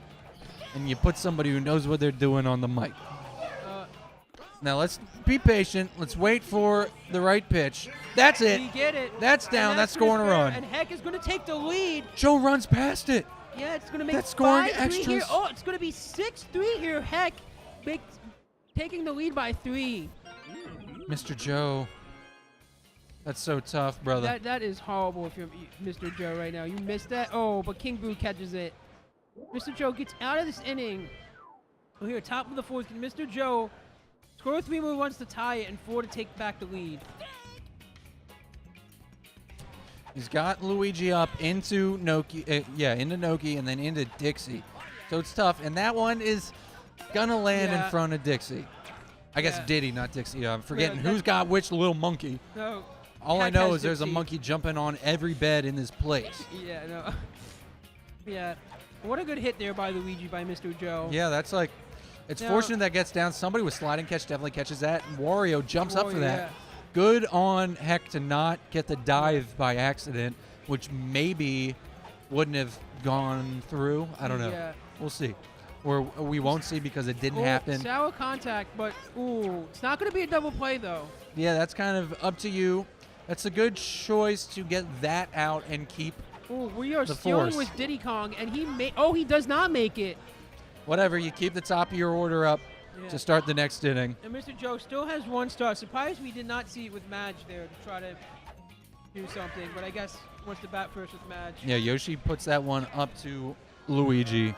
and you put somebody who knows what they're doing on the mic. Now let's be patient. Let's wait for the right pitch. That's it. We get it. That's down. And That's scoring a run. And Heck is going to take the lead. Joe runs past it. Yeah, it's going to make That's scoring 5-3 here. extras. Oh, it's going to be 6-3 here. Heck taking the lead by 3. Mr. Joe. That's so tough, brother. That is horrible if you're Mr. Joe right now. You missed that. Oh, but King Boo catches it. Mr. Joe gets out of this inning. We're here, top of the 4th. Can Mr. Joe score 3 more runs to tie it and 4 to take back the lead? He's got Luigi up into Noki, into Noki and then into Dixie. So it's tough, and that one is gonna land in front of Dixie. I guess Diddy, not Dixie. I'm forgetting who's got which little monkey. No. All I Heck know has is there's a Dixie. monkey jumping on every bed in this place. Yeah, no. Yeah. What a good hit there by Luigi by Mr. Joe. Yeah, that's like, it's Now- fortunate that gets down. Somebody with sliding catch definitely catches that. And Wario jumps up for Wario, that. yeah. Good on Heck to not get the dive by accident, which maybe wouldn't have gone through. I don't know. Yeah. We'll see. Or we won't see because it didn't Oh, happen. Sour contact, but ooh, it's not going to be a double play though. Yeah, that's kind of up to you. That's a good choice to get that out and keep Ooh, we are the stealing force. with Diddy Kong, and he does not make it. Whatever, you keep the top of your order up Yeah. to start the next inning. And Mr. Joe still has 1 star. Surprised we did not see it with Madge there to try to do something, but I guess wants to bat first with Madge. Yeah, Yoshi puts that one up to Luigi.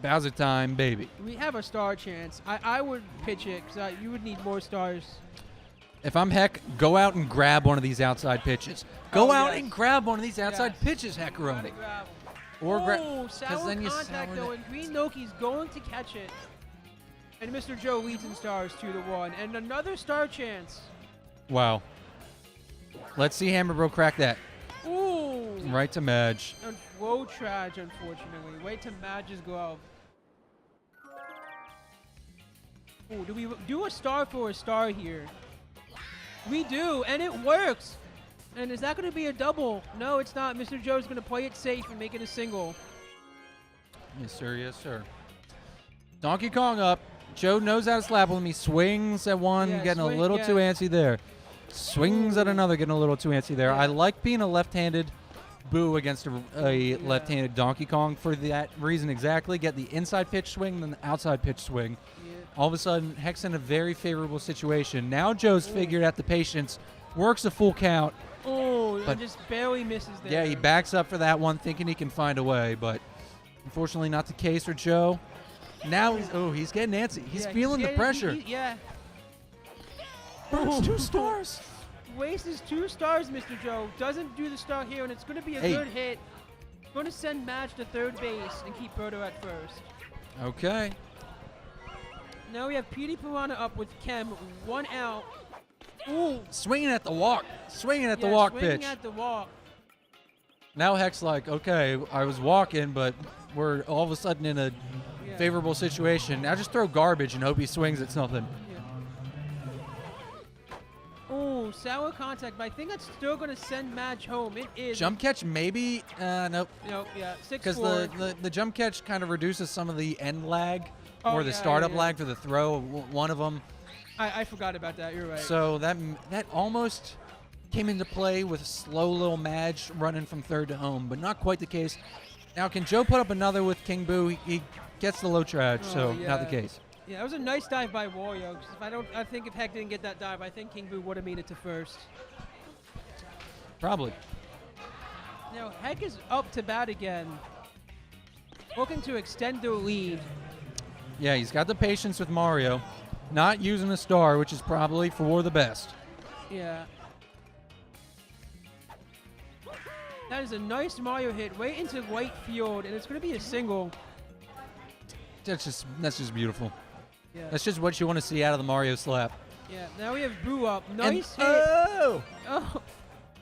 Bowser time, baby. We have a star chance. I would pitch it because you would need more stars. If I'm Heck, go out and grab one of these outside pitches. Go Oh, out yes. and grab one of these outside Yes. pitches, Heckaroni. Or Oh, sour then you contact sour though, it. and Green Noki's going to catch it. And Mr. Joe leads in stars 2-1. And another star chance. Wow. Let's see Hammer Bro crack that. Ooh. Right to Madge. Whoa, Trage, unfortunately. Wait to Madge's glove. Ooh, do we do a star for a star here? We do, and it works. And is that going to be a double? No, it's not. Mr. Joe's going to play it safe and make it a single. Yes, sir. Yes, sir. Donkey Kong up. Joe knows how to slap with him. He swings at one, Yeah, getting swing, a little yeah. too antsy there. Swings at another, getting a little too antsy there. Yeah. I like being a left-handed Boo against a left-handed Donkey Kong for that reason exactly. Get the inside pitch swing, then the outside pitch swing. Yeah. All of a sudden, Heck's in a very favorable situation. Now Joe's figured out the patience, works a full count. Oh, But- and just barely misses there. Yeah, he backs up for that one, thinking he can find a way, but unfortunately not the case for Joe. Now he's getting antsy. He's Yeah, feeling the getting- pressure. yeah. Burns 2 stars. Wastes 2 stars, Mr. Joe. Doesn't do the star here, and it's going to be a Hey. good hit. Going to send Madge to third base and keep Birdo at first. Okay. Now we have Petey Piranha up with Kem, 1 out. Ooh. Swinging at the walk. Swinging at the Yeah, walk swinging pitch. at the walk. Now Heck's like, okay, I was walking, but we're all of a sudden in a Yeah. favorable situation. Now just throw garbage and hope he swings at something. Ooh, sour contact, but I think that's still going to send Madge home. It is. Jump catch, maybe? Nope. Nope, yeah, 6 Because the jump catch kind of reduces some of the end lag Oh, or the yeah, startup yeah. lag for the throw. One of them. I forgot about that. You're right. So that almost came into play with slow little Madge running from third to home, but not quite the case. Now, can Joe put up another with King Boo? He gets the low trage, so not the case. Yeah, that was a nice dive by Wario. 'Cause I think if Heck didn't get that dive, I think King Boo would have made it to first. Probably. Now Heck is up to bat again, looking to extend their lead. Yeah, he's got the patience with Mario, not using a star, which is probably for the best. Yeah. That is a nice Mario hit right into right field, and it's going to be a single. That's just beautiful. Yeah. That's just what you want to see out of the Mario slap. Yeah. Now we have Boo up. Nice hit. Oh! Oh.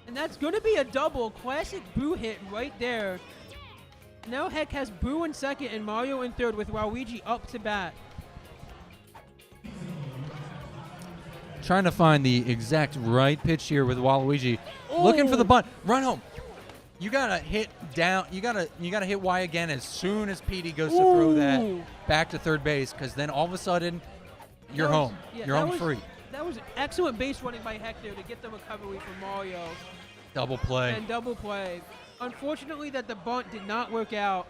And that's going to be a double. Classic Boo hit right there. Now Heck has Boo in second and Mario in third with Waluigi up to bat. Trying to find the exact right pitch here with Waluigi. Looking for the bunt. Run home. You gotta hit down. You gotta hit Y again as soon as Petey goes to throw that back to third base, because then all of a sudden you're home. You're home free. That was excellent base running by Heck there to get the recovery from Mario. Double play. And double play. Unfortunately, that the bunt did not work out.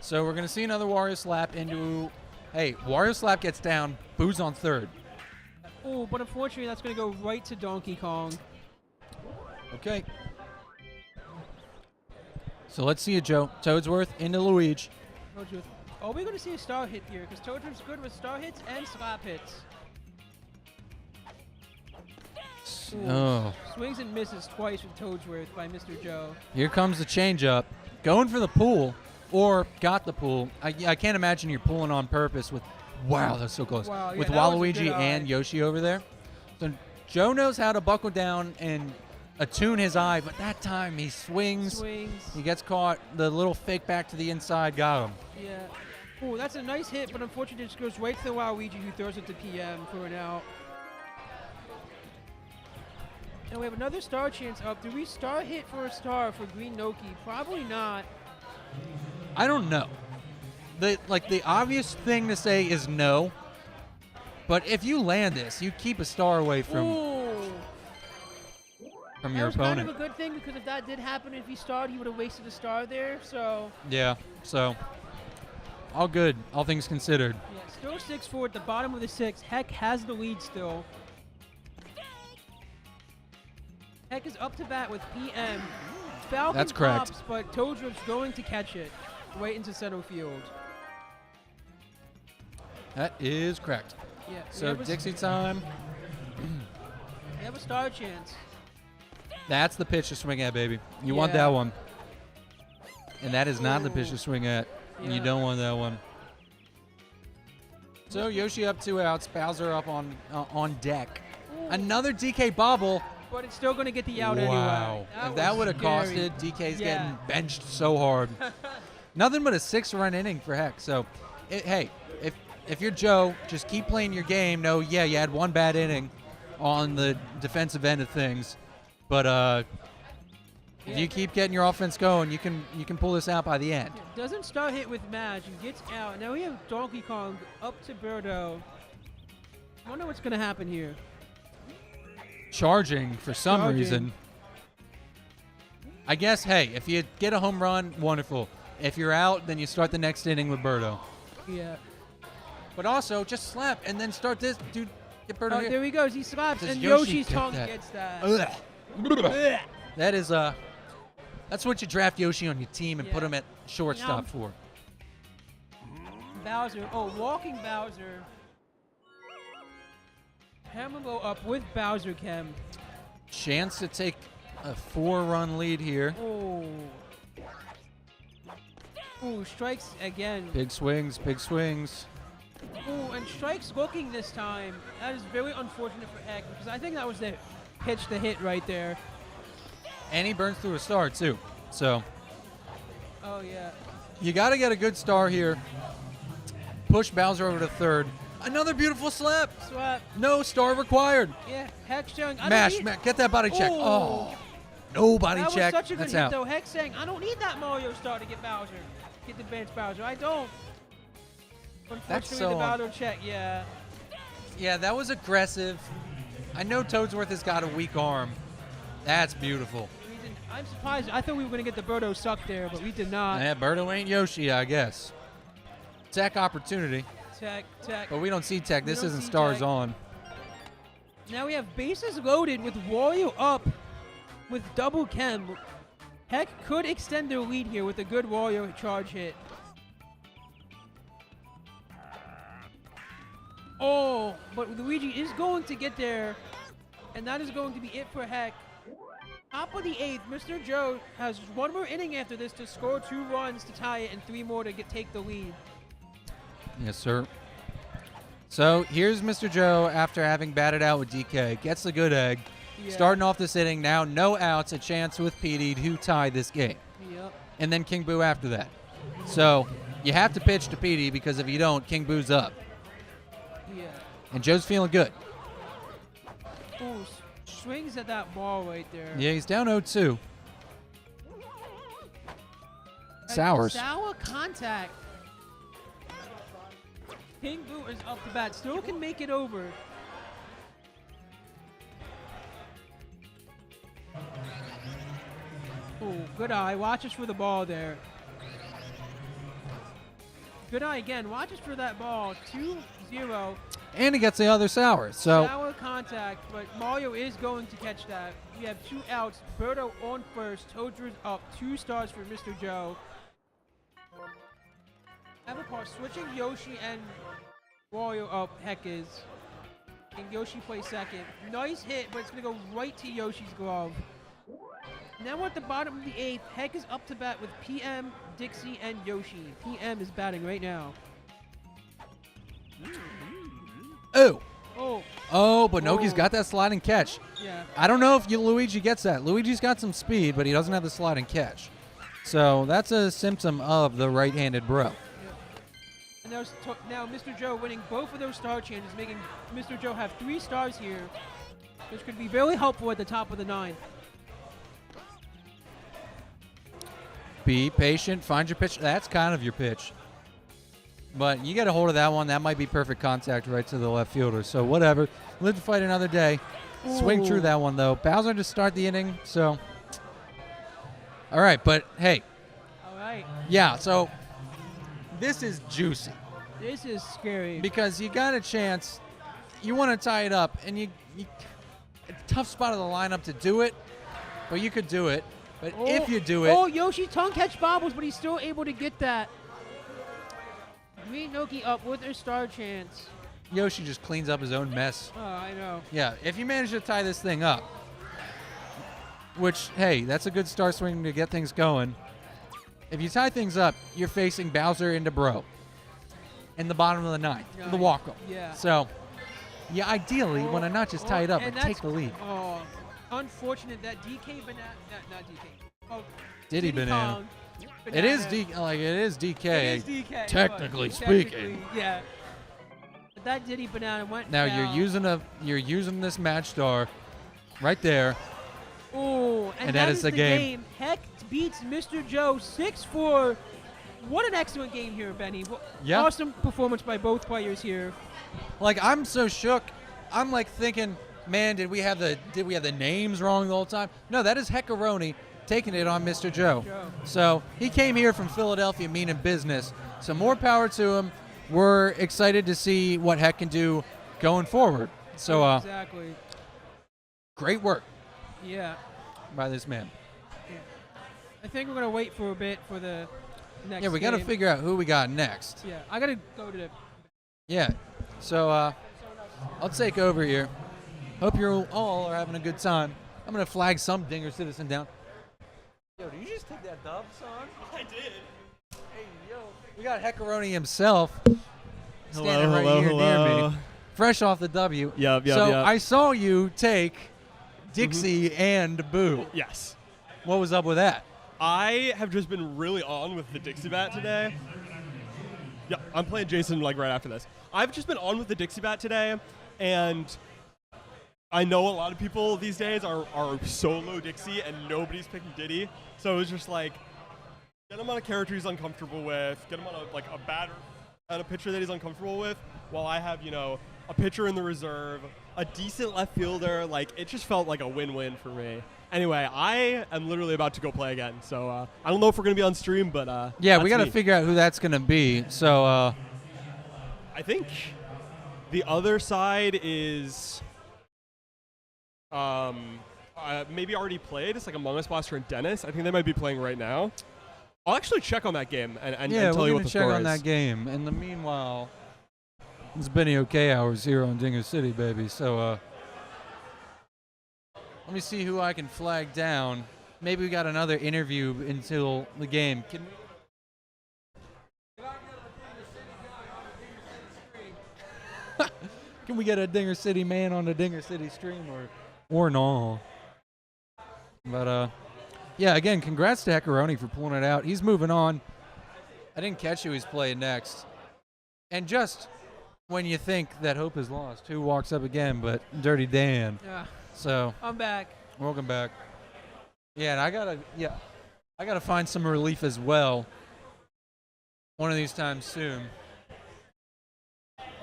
So we're gonna see another Wario slap into. Hey, Wario slap gets down. Boo's on third. Oh, but unfortunately, that's going to go right to Donkey Kong. Okay. So let's see it, Joe. Toadsworth into Luigi. Are we going to see a star hit here? Because Toadsworth's good with star hits and slap hits. Ooh. Oh. Swings and misses twice with Toadsworth by Mr. Joe. Here comes the changeup. Going for the pool, or got the pool. I can't imagine you're pulling on purpose with. Wow, that's so close. Wow, yeah, with that was a Waluigi good eye. and Yoshi over there. So Joe knows how to buckle down and attune his eye, but that time he swings. He gets caught. The little fake back to the inside got him. Yeah. Oh, that's a nice hit, but unfortunately it just goes right to Waluigi, who throws it to PM for an out. And we have another star chance up. Do we star hit for a star for Green Noki? Probably not. I don't know. The obvious thing to say is no. But if you land this, you keep a star away from your That was opponent. kind of a good thing, because if that did happen, if he starred, he would have wasted a star there. So Yeah, so all good, all things considered. yeah, still 6-4 at the bottom of the 6th. Heck has the lead still. Heck is up to bat with PM. Falcon That's correct. pops, but Toadsworth's going to catch it right into center field. That is correct. Yeah. So Dixie time. They have a star chance. That's the pitch to swing at, baby. You want Yeah. that one. And that is not the pitch to swing at. And you Yeah. don't want that one. So Yoshi up 2 outs, Bowser up on deck. Another DK bobble. But it's still going to get the out Wow. anyway. If that was would have scary. costed, DK's Yeah. getting benched so hard. Nothing but a 6-run inning for Heck. So, hey, if you're Joe, just keep playing your game. No, yeah, you had one bad inning on the defensive end of things, but if you keep getting your offense going, you can pull this out by the end. Doesn't start hit with Madge and gets out. Now we have Donkey Kong up to Birdo. I wonder what's going to happen here. Charging for some reason. I guess, hey, if you get a home run, wonderful. If you're out, then you start the next inning with Birdo. Yeah. But also, just slap and then start this. Dude, get Birdo here. There he goes. He slaps, Does and Yoshi Yoshi's get tongue that? gets that. Ugh. Ugh. That is, that's what you draft Yoshi on your team and put Yeah. him at shortstop Now- for. Bowser. Oh, walking Bowser. Hammerbo up with Bowser Chem. Chance to take a 4-run lead here. Oh. Ooh, strikes again. Big swings, big swings. Ooh, and strikes looking this time. That is very unfortunate for Heck because I think that was the pitch to hit right there. And he burns through a star, too. So Oh, yeah. you got to get a good star here. Push Bowser over to third. Another beautiful slap. Swap. No star required. Yeah, Heck showing. I Mash, don't need, get that body check. Oh, no body that check. was such a good That's hit, out. though. Heck saying, I don't need that Mario star to get Bowser. Get the bench Bowser. I don't. Unfortunately, so the Bowser check, yeah. Yeah, that was aggressive. I know Toadsworth has got a weak arm. That's beautiful. I'm surprised. I thought we were going to get the Birdo suck there, but we did not. Yeah, Birdo ain't Yoshi, I guess. Tech opportunity. Tech. But we don't see Tech. We This don't isn't see stars Tech. on. Now we have bases loaded with Wario up with double Chem. Heck could extend their lead here with a good Wario charge hit. Oh, but Luigi is going to get there, and that is going to be it for Heck. Top of the 8th, Mr. Joe has one more inning after this to score 2 runs to tie it and 3 more to take the lead. Yes, sir. So here's Mr. Joe after having batted out with DK. Gets the good egg. Yeah. Starting off this inning, now no outs, a chance with PD to tie this game. Yep. And then King Boo after that. So you have to pitch to PD because if you don't, King Boo's up. Yeah. And Joe's feeling good. Oh, swings at that ball right there. Yeah, he's down 0-2. Sours. Sour contact. King Boo is up the bat. Still can make it over. Oh, good eye. Watches for the ball there. Good eye again. Watches for that ball. 2-0. And he gets the other sour. So Sour contact, but Mario is going to catch that. We have 2 outs. Birdo on first. Toadster's up. 2 stars for Mr. Joe. Avatar switching Yoshi and Wario up. Heck is. And Yoshi plays second. Nice hit, but it's going to go right to Yoshi's glove. Now at the bottom of the 8th, Heck is up to bat with PM, Dixie, and Yoshi. PM is batting right now. Oh. Oh. But Noki's got that sliding catch. Yeah. I don't know if Luigi gets that. Luigi's got some speed, but he doesn't have the sliding catch. So that's a symptom of the right-handed bro. And now Mr. Joe winning both of those star changes, making Mr. Joe have 3 stars here, which could be very helpful at the top of the 9th. Be patient. Find your pitch. That's kind of your pitch. But you get a hold of that one. That might be perfect contact right to the left fielder. So whatever. Live to fight another day. Swing Ooh. through that one, though. Bowser to start the inning. So, all right. But, hey. All right. Yeah, so this is juicy. This is scary. Because you got a chance. You want to tie it up. And you tough spot of the lineup to do it. But you could do it. But if you do it. Oh, Yoshi tongue catch bobbles, but he's still able to get that. Green Noki up with a star chance. Yoshi just cleans up his own mess. Oh, I know. Yeah, if you manage to tie this thing up, which, hey, that's a good start swing to get things going. If you tie things up, you're facing Bowser into Bro. in the bottom of the ninth, the walk-up. Yeah. So, yeah, ideally, why not just tie it up and take the lead? Oh, unfortunate that DK banana, not DK. Oh, Diddy Banana. Kong It is Banana. it is DK. It is DK. Technically but speaking. yeah. But that Diddy Banana went Now down. you're using this match star right there. Oh, and that is is the the game. Heck beats Mr. Joe 6-4. What an excellent game here, Benny. Yeah. Awesome performance by both players here. Like, I'm so shook. I'm like thinking, man, did we have the names wrong the whole time? No, that is Heckaroni taking it on Mr. Joe. So he came here from Philadelphia meaning business. So more power to him. We're excited to see what Heck can do going forward. So exactly. Great work Yeah. by this man. I think we're gonna wait for a bit for the next. Yeah, we got to game. figure out who we got next. Yeah, I gotta go to the. Yeah. So I'll take over here. Hope you all are having a good time. I'm gonna flag some Dinger citizen down. Yo, did you just take that dub, son? I did. Hey, yo. We got Heckaroni himself standing Hello, right hello, here hello. near me. Fresh off the W. Yep. So I saw you take Dixie and Boo. Yes. What was up with that? I have just been really on with the Dixie Bat today. Yeah, I'm playing Jason like right after this. I've just been on with the Dixie Bat today, and I know a lot of people these days are solo Dixie, and nobody's picking Diddy. So it was just like, get him on a character he's uncomfortable with, get him on a batter at a pitcher that he's uncomfortable with, while I have, a pitcher in the reserve, a decent left fielder. Like, it just felt like a win-win for me. Anyway, I am literally about to go play again, so I don't know if we're going to be on stream, but Yeah, we got to figure out who that's going to be. So I think the other side is maybe already played. It's like Among Us, Blaster, and Dennis. I think they might be playing right now. I'll actually check on that game and tell you what the score is. Yeah, we're going to check on that game. In the meanwhile, it's Benny OK Hours here on Dinger City, baby. So let me see who I can flag down. Maybe we got another interview until the game. Can we get a Dinger City man on the Dinger City stream or no? But yeah, again, congrats to Heckaroni for pulling it out. He's moving on. I didn't catch who he's playing next. And just when you think that hope is lost, who walks up again but Dirty Dan. Yeah. So I'm back. Welcome back. Yeah, and I gotta find some relief as well. One of these times soon.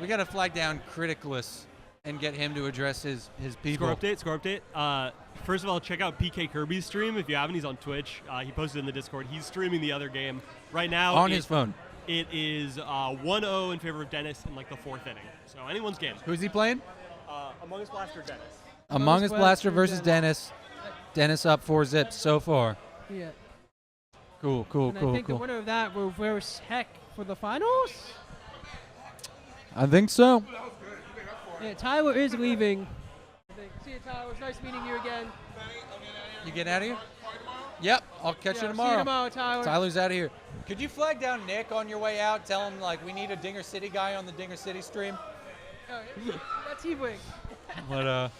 We gotta flag down Criticless and get him to address his people. Score update. First of all, check out PK Kirby's stream if you haven't. He's on Twitch. He posted in the Discord. He's streaming the other game right now. On his phone. It is 1-0 in favor of Dennis in like the fourth inning. So anyone's game. Who's he playing? Among Us Blaster, Dennis. Among Us Blaster versus Dennis. Dennis up 4-0 so far. Yeah. Cool. And I think the winner of that will verse Heck for the finals. I think so. Yeah, Tyler is leaving. See you, Tyler. It was nice meeting you again. You getting out of here? Yep, I'll catch you tomorrow. See you tomorrow, Tyler. Tyler's out of here. Could you flag down Nick on your way out? Tell him, we need a Dinger City guy on the Dinger City stream. That's T-Wing. But,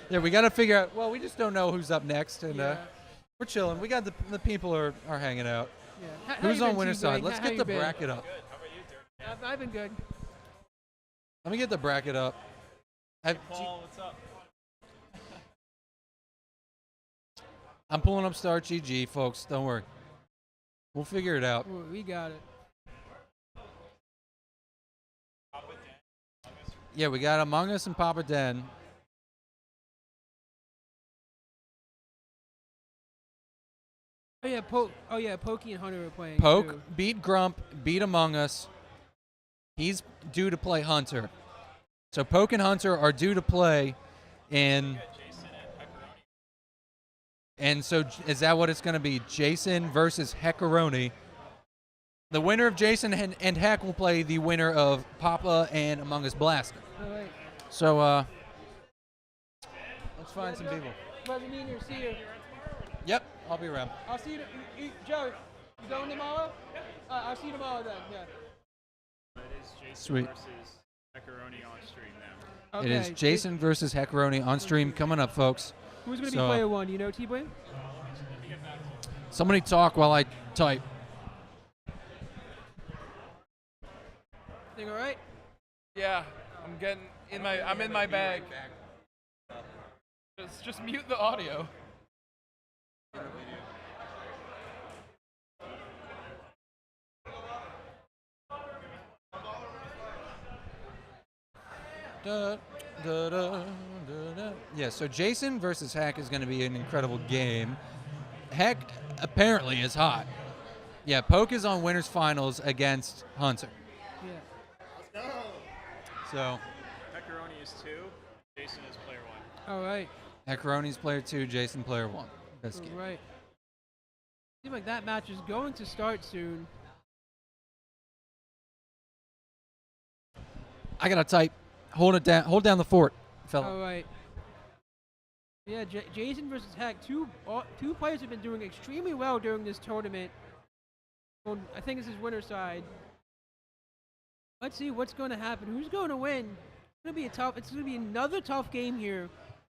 yeah, we got to figure out, well, we just don't know who's up next, and we're chilling. We got the people are hanging out. Yeah. Who's on winner's T-Wing? side? Let's How get you the been? bracket up. I've been good. Let me get the bracket up. Paul, what's up? I'm pulling up Star GG, folks. Don't worry. We'll figure it out. Ooh, we got it. Yeah, we got Among Us and Papa Den. Oh yeah, Pokey and Hunter are playing. Poke too. beat Grump, beat Among Us. He's due to play Hunter. So Poke and Hunter are due to play in... And so is that what it's going to be? Jason versus Heckaroni. The winner of Jason and Heck will play the winner of Papa and Among Us Blaster. All right. So let's find some people. Pleasure meeting you. See you. Yep, I'll be around. I'll see you. Joe, you going tomorrow? I'll see you tomorrow then. Yeah. It is Jason Sweet. versus Macaroni on stream now. Okay. It is Jason versus Heckaroni on stream coming up, folks. Who's going to So, be player one? You know, T-Boy? Somebody talk while I type. Thing all right? Yeah, I'm in my bag. Just mute the audio. Da, da, da, da, da. Yeah, so Jason versus Heck is going to be an incredible game. Heck apparently is hot. Yeah, Poke is on winners finals against Hunter. Yeah. So Macaroni is 2. Jason is player 1. All right. Heckaroni's player 2, Jason player 1. Best game. All right. Seems like that match is going to start soon. I got to type. Hold it down. Hold down the fort, fella. All right. Yeah, Jason versus Heck. Two players have been doing extremely well during this tournament. Well, I think this is winner's side. Let's see what's going to happen. Who's going to win? It's going to be another tough game here.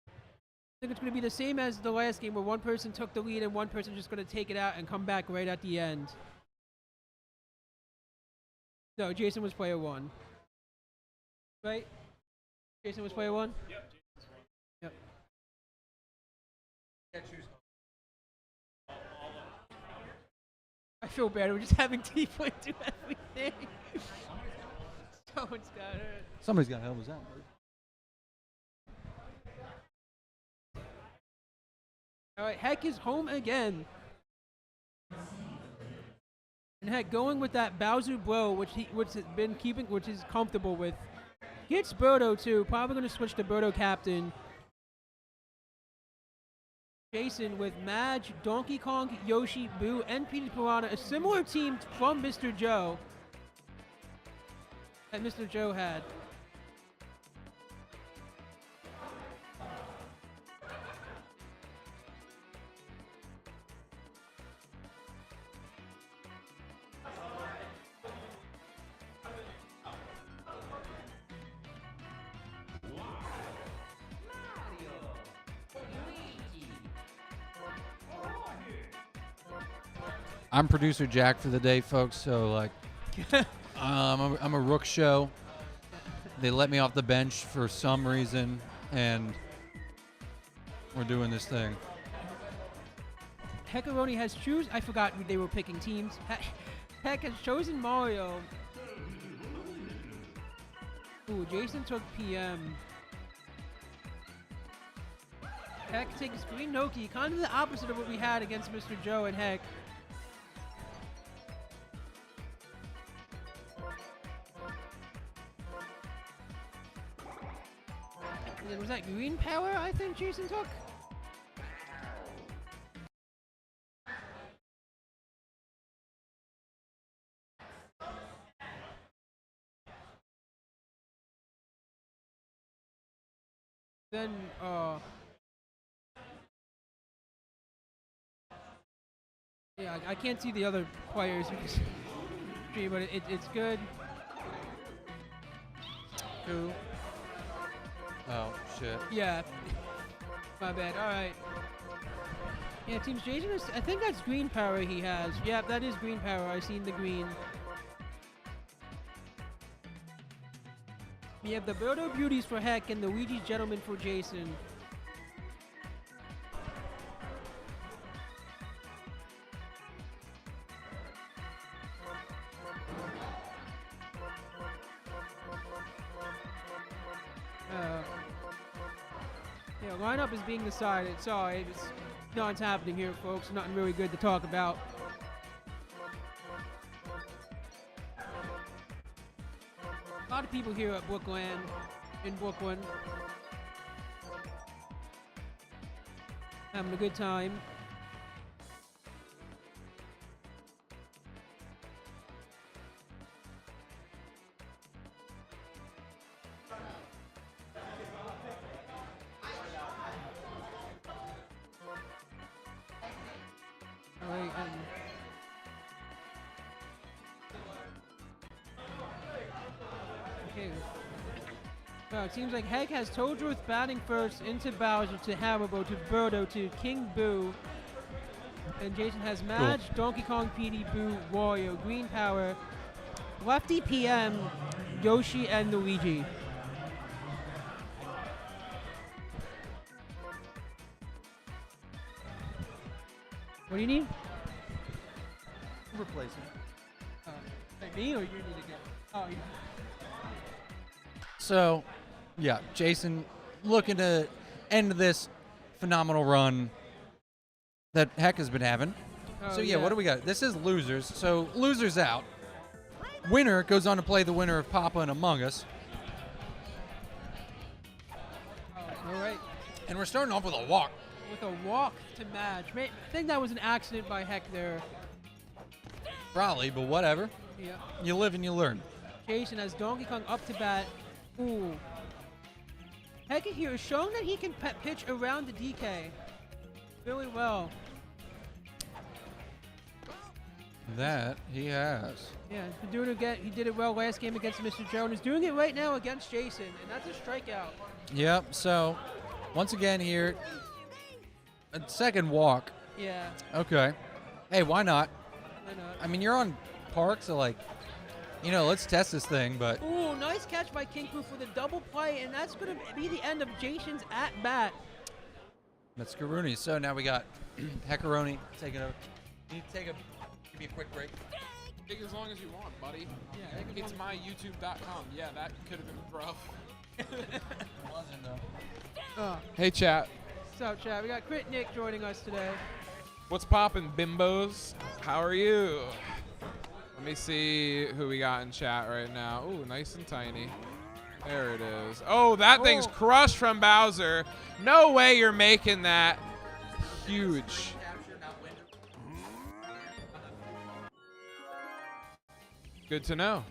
I think it's going to be the same as the last game where one person took the lead and one person just going to take it out and come back right at the end. No, Jason was player 1. Right? Jason was player 1? Yep. Yep. I feel bad. We're just having T-Boy do everything. Someone's got hurt. Somebody's got to help us out. All right, Heck is home again. And Heck going with that Bowser blow, which he's comfortable with. Gets Birdo too. Probably going to switch to Birdo captain. Jason with Madge, Donkey Kong, Yoshi, Boo, and Peter Piranha. A similar team from Mr. Joe that Mr. Joe had. I'm producer Jack for the day, folks. So like, I'm a rook show. They let me off the bench for some reason, and we're doing this thing. Heckaroni has chosen. I forgot they were picking teams. Heck has chosen Mario. Ooh, Jason took PM. Heck takes Green Noki, kind of the opposite of what we had against Mr. Joe and Heck. Was that green power I think Jason took? Then, yeah, I can't see the other players because but it's good. Who? Oh, shit. Yeah. My bad. All right. Yeah, Teams Jason is, I think that's green power he has. Yeah, that is green power. I seen the green. We have the Birdo Beauties for Heck and the Ouija's Gentleman for Jason. Lineup is being decided. Sorry, nothing's happening here, folks. Nothing really good to talk about. A lot of people here at Brooklan, in Brooklan, having a good time. It seems like Heck has Toadruth batting first into Bowser to Haribo to Birdo to King Boo. And Jason has Madge, Donkey Kong, PD, Boo, Wario, Green Power, Lefty PM, Yoshi, and Luigi. What do you need? Replacement. Like me or you need to get? Oh, yeah. So, yeah, Jason looking to end this phenomenal run that Heck has been having. Oh, So, yeah, what do we got? This is losers. So, losers out. Winner goes on to play the winner of Papa and Among Us. All right. And we're starting off with a walk. With a walk to match. I think that was an accident by Heck there. Probably, but whatever. Yeah. You live and you learn. Jason has Donkey Kong up to bat. Ooh. Heck here is showing that he can pitch around the DK really well. That he has. Yeah, he's been doing it again. He did it well last game against Mr. Jones. He's doing it right now against Jason, and that's a strikeout. Yep, so once again here, a second walk. Yeah. Okay. Hey, why not? Why not? I mean, you're on park, so like, you know, let's test this thing, but Ooh, nice catch by King Fu for the double play, and that's going to be the end of Jason's at bat. that's Karuni. So now we got Heckaroni taking over. Can you give me a quick break? Take as long as you want, buddy. Yeah, It's my YouTube.com. Yeah, that could have been rough. Wasn't though. Oh. Hey, chat. What's up, chat? We got Crit Nick joining us today. What's poppin', bimbos? How are you? Let me see who we got in chat right now. Ooh, nice and tiny. There it is. Oh, that thing's crushed from Bowser. No way you're making that. Huge. Good to know.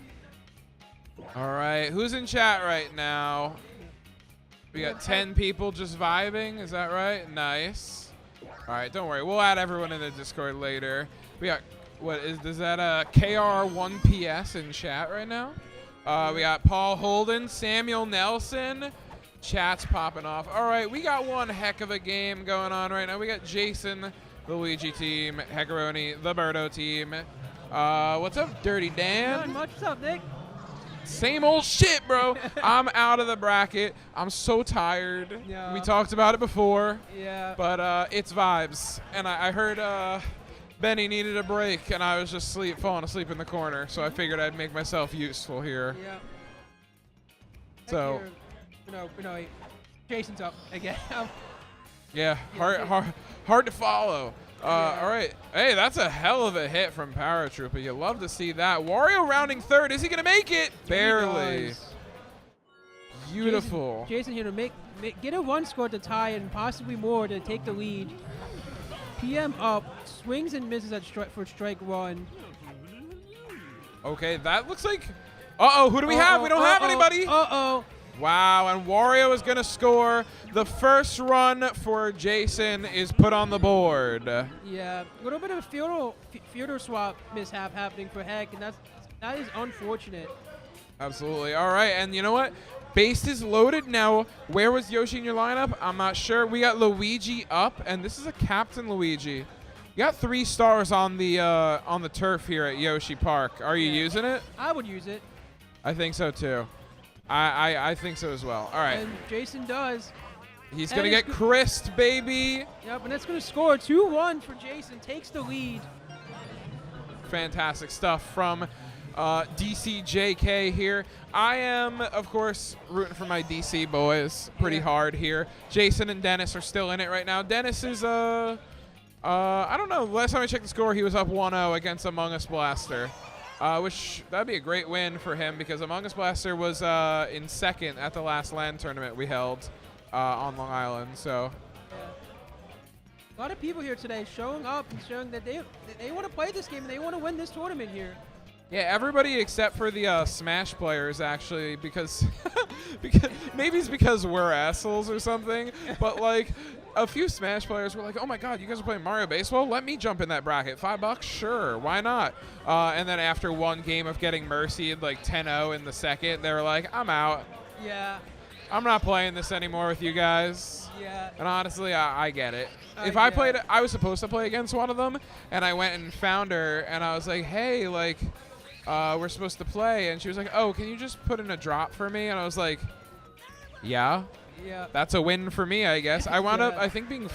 All right, who's in chat right now? We got 10 people just vibing. Is that right? Nice. All right, don't worry. We'll add everyone in the Discord later. We got, is that KR1PS in chat right now? We got Paul Holden, Samuel Nelson. Chat's popping off. All right, we got one heck of a game going on right now. We got Jason, the Luigi team, Heckaroni, the Birdo team. What's up, Dirty Dan? Not much. What's up, Nick? Same old shit, bro. I'm out of the bracket. I'm so tired. Yeah. We talked about it before. Yeah. But it's vibes. And I heard Benny needed a break, and I was just falling asleep in the corner. So I figured I'd make myself useful here. Yeah. So. No, Jason's up again. Yeah, hard to follow. All right. Hey, that's a hell of a hit from Paratrooper. You love to see that. Wario rounding third. Is he going to make it? Barely. Beautiful. Jason here to get a one score to tie and possibly more to take the lead. PM up, swings and misses for strike one. Okay, that looks like... Uh-oh, who do we have? We don't have anybody. Uh-oh. Wow, and Wario is going to score. The first run for Jason is put on the board. Yeah, a little bit of a fielder swap mishap happening for Heck, and that is unfortunate. Absolutely. All right, and you know what? Base is loaded now. Where was Yoshi in your lineup? I'm not sure. We got Luigi up, and this is a Captain Luigi. You got 3 stars on the turf here at Yoshi Park. Are you using it? I would use it. I think so too. I think so as well. All right. And Jason does. He's going to get Christ, baby. Yep, and that's going to score 2-1 for Jason. Takes the lead. Fantastic stuff from DCJK here. I am, of course, rooting for my DC boys pretty hard here. Jason and Dennis are still in it right now. Dennis is, I don't know. Last time I checked the score, he was up 1-0 against Among Us Blaster. Which that'd be a great win for him because Among Us Blaster was in second at the last LAN tournament we held on Long Island. So a lot of people here today showing up and showing that they want to play this game and they want to win this tournament here. yeah, everybody except for the Smash players actually because maybe it's because we're assholes or something. But like a few Smash players were like, oh my god, you guys are playing Mario Baseball? Let me jump in that bracket. $5? Sure, why not? And then after one game of getting mercied like 10-0 in the second, they were like, I'm out. Yeah. I'm not playing this anymore with you guys. Yeah. And honestly, I get it. If Yeah. I played, I was supposed to play against one of them, and I went and found her, and I was like, hey, like, we're supposed to play. And she was like, oh, can you just put in a drop for me? And I was like, yeah. Yeah. That's a win for me, I guess. I wound up, Yeah. I think, being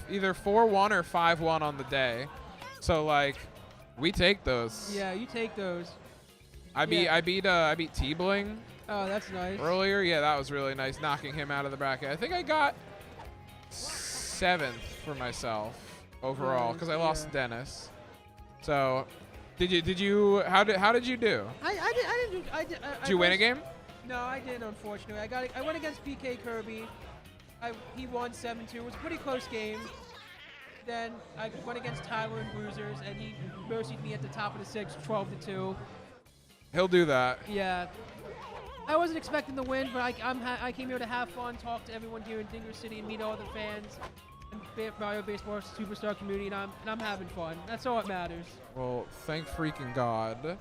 either 4-1 or 5-1 on the day. So, like, we take those. Yeah, you take those. I beat T-Bling Oh, that's nice. earlier. Yeah, that was really nice, knocking him out of the bracket. I think I got 7th for myself overall because I lost Dennis. So, did you? How did you do? Did Did you win a game? No, I didn't. Unfortunately, I went against PK Kirby. He won 7-2. It was a pretty close game. Then I went against Tyler and Bruisers, and he mercied me at the top of the 6, 12-2. He'll do that. Yeah. I wasn't expecting the win, but I came here to have fun, talk to everyone here in Dinger City, and meet all the fans and Mario Baseball Superstar community, and I'm having fun. That's all that matters. Well, thank freaking God.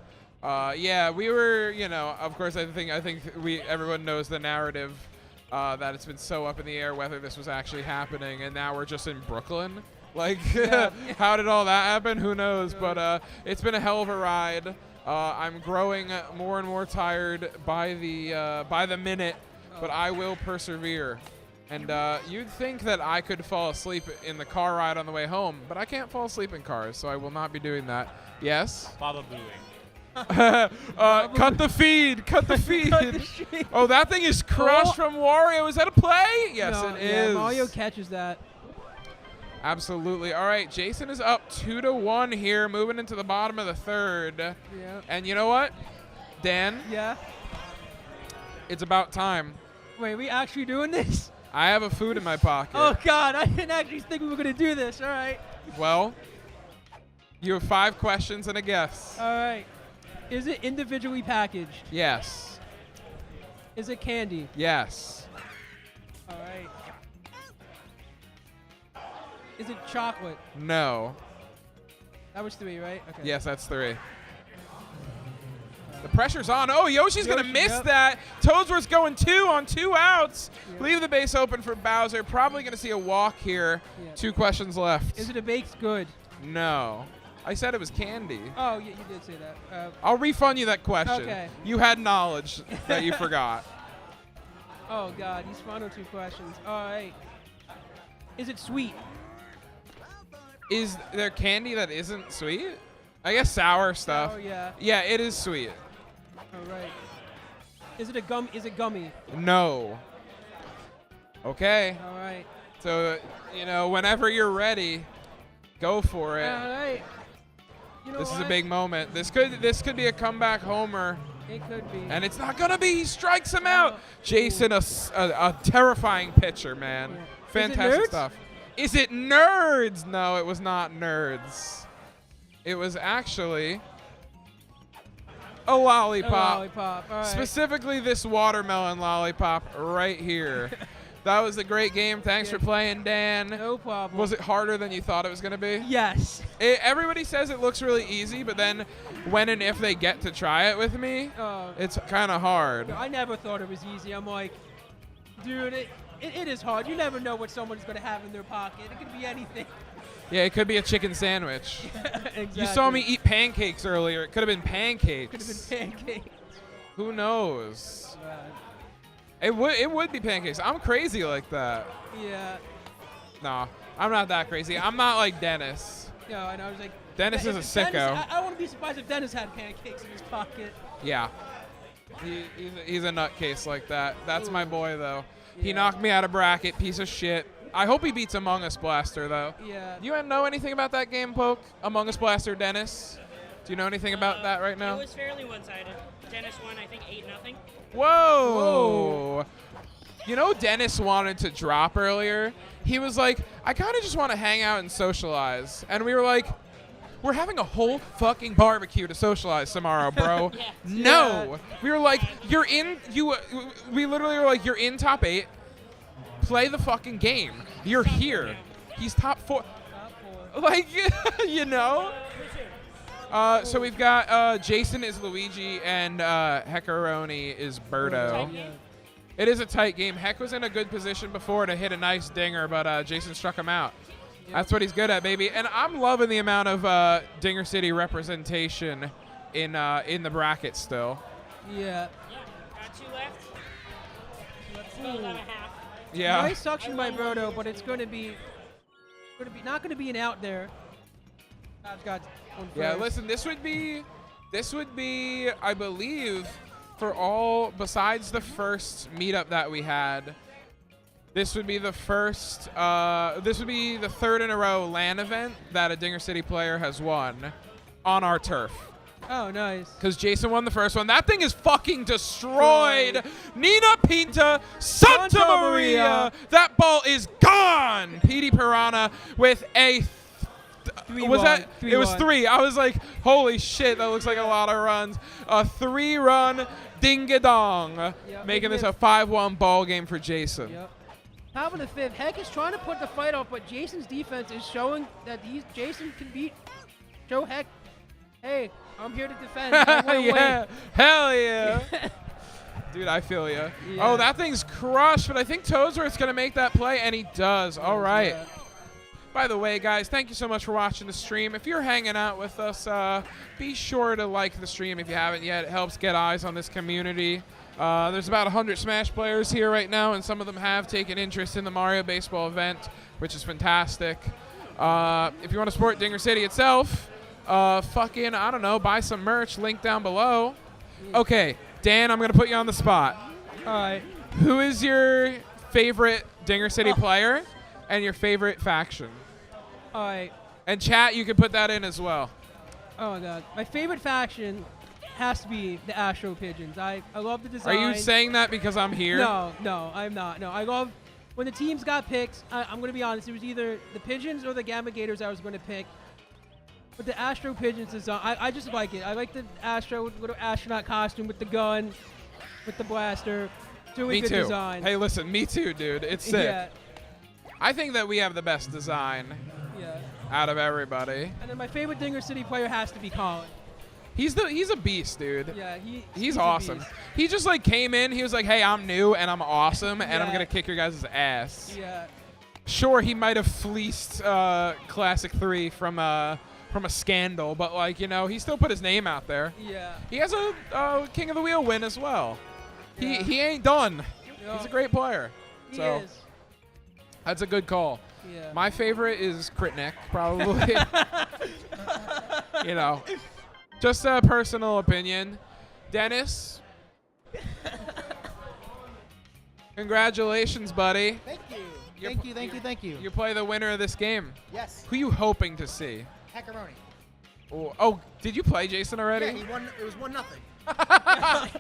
Yeah, we were, of course, I think everyone knows the narrative that it's been so up in the air whether this was actually happening, and now we're just in Brooklan. Like, Yeah. how did all that happen? Who knows? But it's been a hell of a ride. I'm growing more and more tired by the minute, but I will persevere. And you'd think that I could fall asleep in the car ride on the way home, but I can't fall asleep in cars, so I will not be doing that. Yes? Baba booing. Cut the feed. Cut the feed. Oh, that thing is crushed from Wario. Is that a play? Yes, No, it yeah, is. Mario catches that. Absolutely. All right, Jason is up 2-1 here, moving into the bottom of the third. Yeah. And you know what, Dan? Yeah. It's about time. Wait, we actually doing this? I have a food in my pocket. Oh God, I didn't actually think we were gonna do this. All right. Well, you have 5 questions and a guess. All right. Is it individually packaged? Yes. Is it candy? Yes. All right. Is it chocolate? No. That was 3, right? Okay. Yes, that's 3. The pressure's on. Oh, Yoshi's going to Yoshi, miss yep. that. Toadsworth's going 2 on 2 outs. Yep. Leave the base open for Bowser. Probably going to see a walk here. Yeah. 2 questions left. Is it a baked good? No. I said it was candy. Oh, yeah, you did say that. I'll refund you that question. Okay. You had knowledge that you forgot. Oh God, these final 2 questions. All right. Is it sweet? Is there candy that isn't sweet? I guess sour stuff. Oh yeah. Yeah, it is sweet. All right. Is it a gum? Is it gummy? No. Okay. All right. So, whenever you're ready, go for it. All right. You know This is a what? big moment. This could be a comeback homer, It could be. and it's not gonna be. He strikes him out. Jason, a terrifying pitcher, man. Yeah. Fantastic Nerds? stuff. Is it nerds? No, it was not nerds. It was actually a lollipop. A lollipop. All right. Specifically, this watermelon lollipop right here. That was a great game. Thanks for playing, Dan. No problem. Was it harder than you thought it was going to be? Yes. Everybody says it looks really easy, but then when and if they get to try it with me, it's kind of hard. I never thought it was easy. I'm like, dude, it is hard. You never know what someone's going to have in their pocket. It could be anything. Yeah, it could be a chicken sandwich. Exactly. You saw me eat pancakes earlier. It could have been pancakes. Could have been pancakes. Who knows? God. It would be pancakes. I'm crazy like that. Yeah. No, I'm not that crazy. I'm not like Dennis. Yeah, I know. I was like, Dennis is a sicko. I wouldn't be surprised if Dennis had pancakes in his pocket. Yeah. He's a nutcase like that. That's my boy, though. He Yeah. knocked me out of bracket, piece of shit. I hope he beats Among Us Blaster, though. Yeah. Do you know anything about that game, Poke? Among Us Blaster, Dennis? Do you know anything about that right now? It was fairly one-sided. Dennis won, I think, 8-0. Whoa! You know, Dennis wanted to drop earlier. He was like, I kind of just want to hang out and socialize. And we were like, we're having a whole fucking barbecue to socialize tomorrow, bro. Yeah. No. We were like, we literally were like, you're in top 8. Play the fucking game. You're here. He's top 4. Like, So we've got Jason is Luigi and Heckaroni is Birdo. It is a tight game. Heck was in a good position before to hit a nice dinger, but Jason struck him out. Yep. That's what he's good at, baby. And I'm loving the amount of Dinger City representation in the bracket still. Yeah. Got 2 left. Let's fill that a half. Yeah. Nice suction by Brodo, but it's going to be not going to be an out there. I've got one Yeah, first. listen, this would be, I believe, for all besides the first meetup that we had. This would be the first. This would be the 3rd in a row LAN event that a Dinger City player has won on our turf. Oh, nice. Because Jason won the first one. That thing is fucking destroyed. Nina Pinta, Santa Maria. That ball is gone. Petey Piranha with a. Was that? It was 3. I was like, holy shit, that looks like a lot of runs. A 3-run ding-a-dong, making this a 5-1 ball game for Jason. Yep. Top of the 5th. Heck is trying to put the fight off, but Jason's defense is showing that Jason can beat Joe Heck. Hey, I'm here to defend. Yeah, hell yeah. Dude, I feel ya. Yeah. Oh, that thing's crushed, but I think Toadsworth's going to make that play, and he does. All right. Yeah. By the way, guys, thank you so much for watching the stream. If you're hanging out with us, be sure to like the stream if you haven't yet. It helps get eyes on this community. There's about 100 Smash players here right now, and some of them have taken interest in the Mario Baseball event, which is fantastic. If you want to support Dinger City itself, fucking, I don't know, buy some merch, link down below. Okay, Dan, I'm going to put you on the spot. All right. Who is your favorite Dinger City player and your favorite faction? All right. And chat, you can put that in as well. Oh, my God. My favorite faction has to be the Astro Pigeons. I love the design. Are you saying that because I'm here? No, I'm not. No, I love when the teams got picked. I'm going to be honest. It was either the Pigeons or the Gamma Gators I was going to pick. But the Astro Pigeons design, I just like it. I like the Astro with the little astronaut costume with the gun, with the blaster. It's really good design. Hey, listen, me too, dude. It's sick. Yeah. I think that we have the best design out of everybody. And then my favorite Dinger City player has to be Colin. He's a beast, dude. Yeah, he's awesome. He just like came in. He was like, "Hey, I'm new and I'm awesome and I'm gonna kick your guys' ass." Yeah. Sure, he might have fleeced Classic 3 from a scandal, but like, you know, he still put his name out there. Yeah. He has a King of the Wheel win as well. Yeah. He ain't done. No. He's a great player. He is. That's a good call. Yeah. My favorite is Critneck, probably. You know, just a personal opinion. Dennis, congratulations, buddy. Thank you. Thank you. You play the winner of this game. Yes. Who you hoping to see? Heckaroni. Oh, did you play Jason already? Yeah, he won. It was 1-0.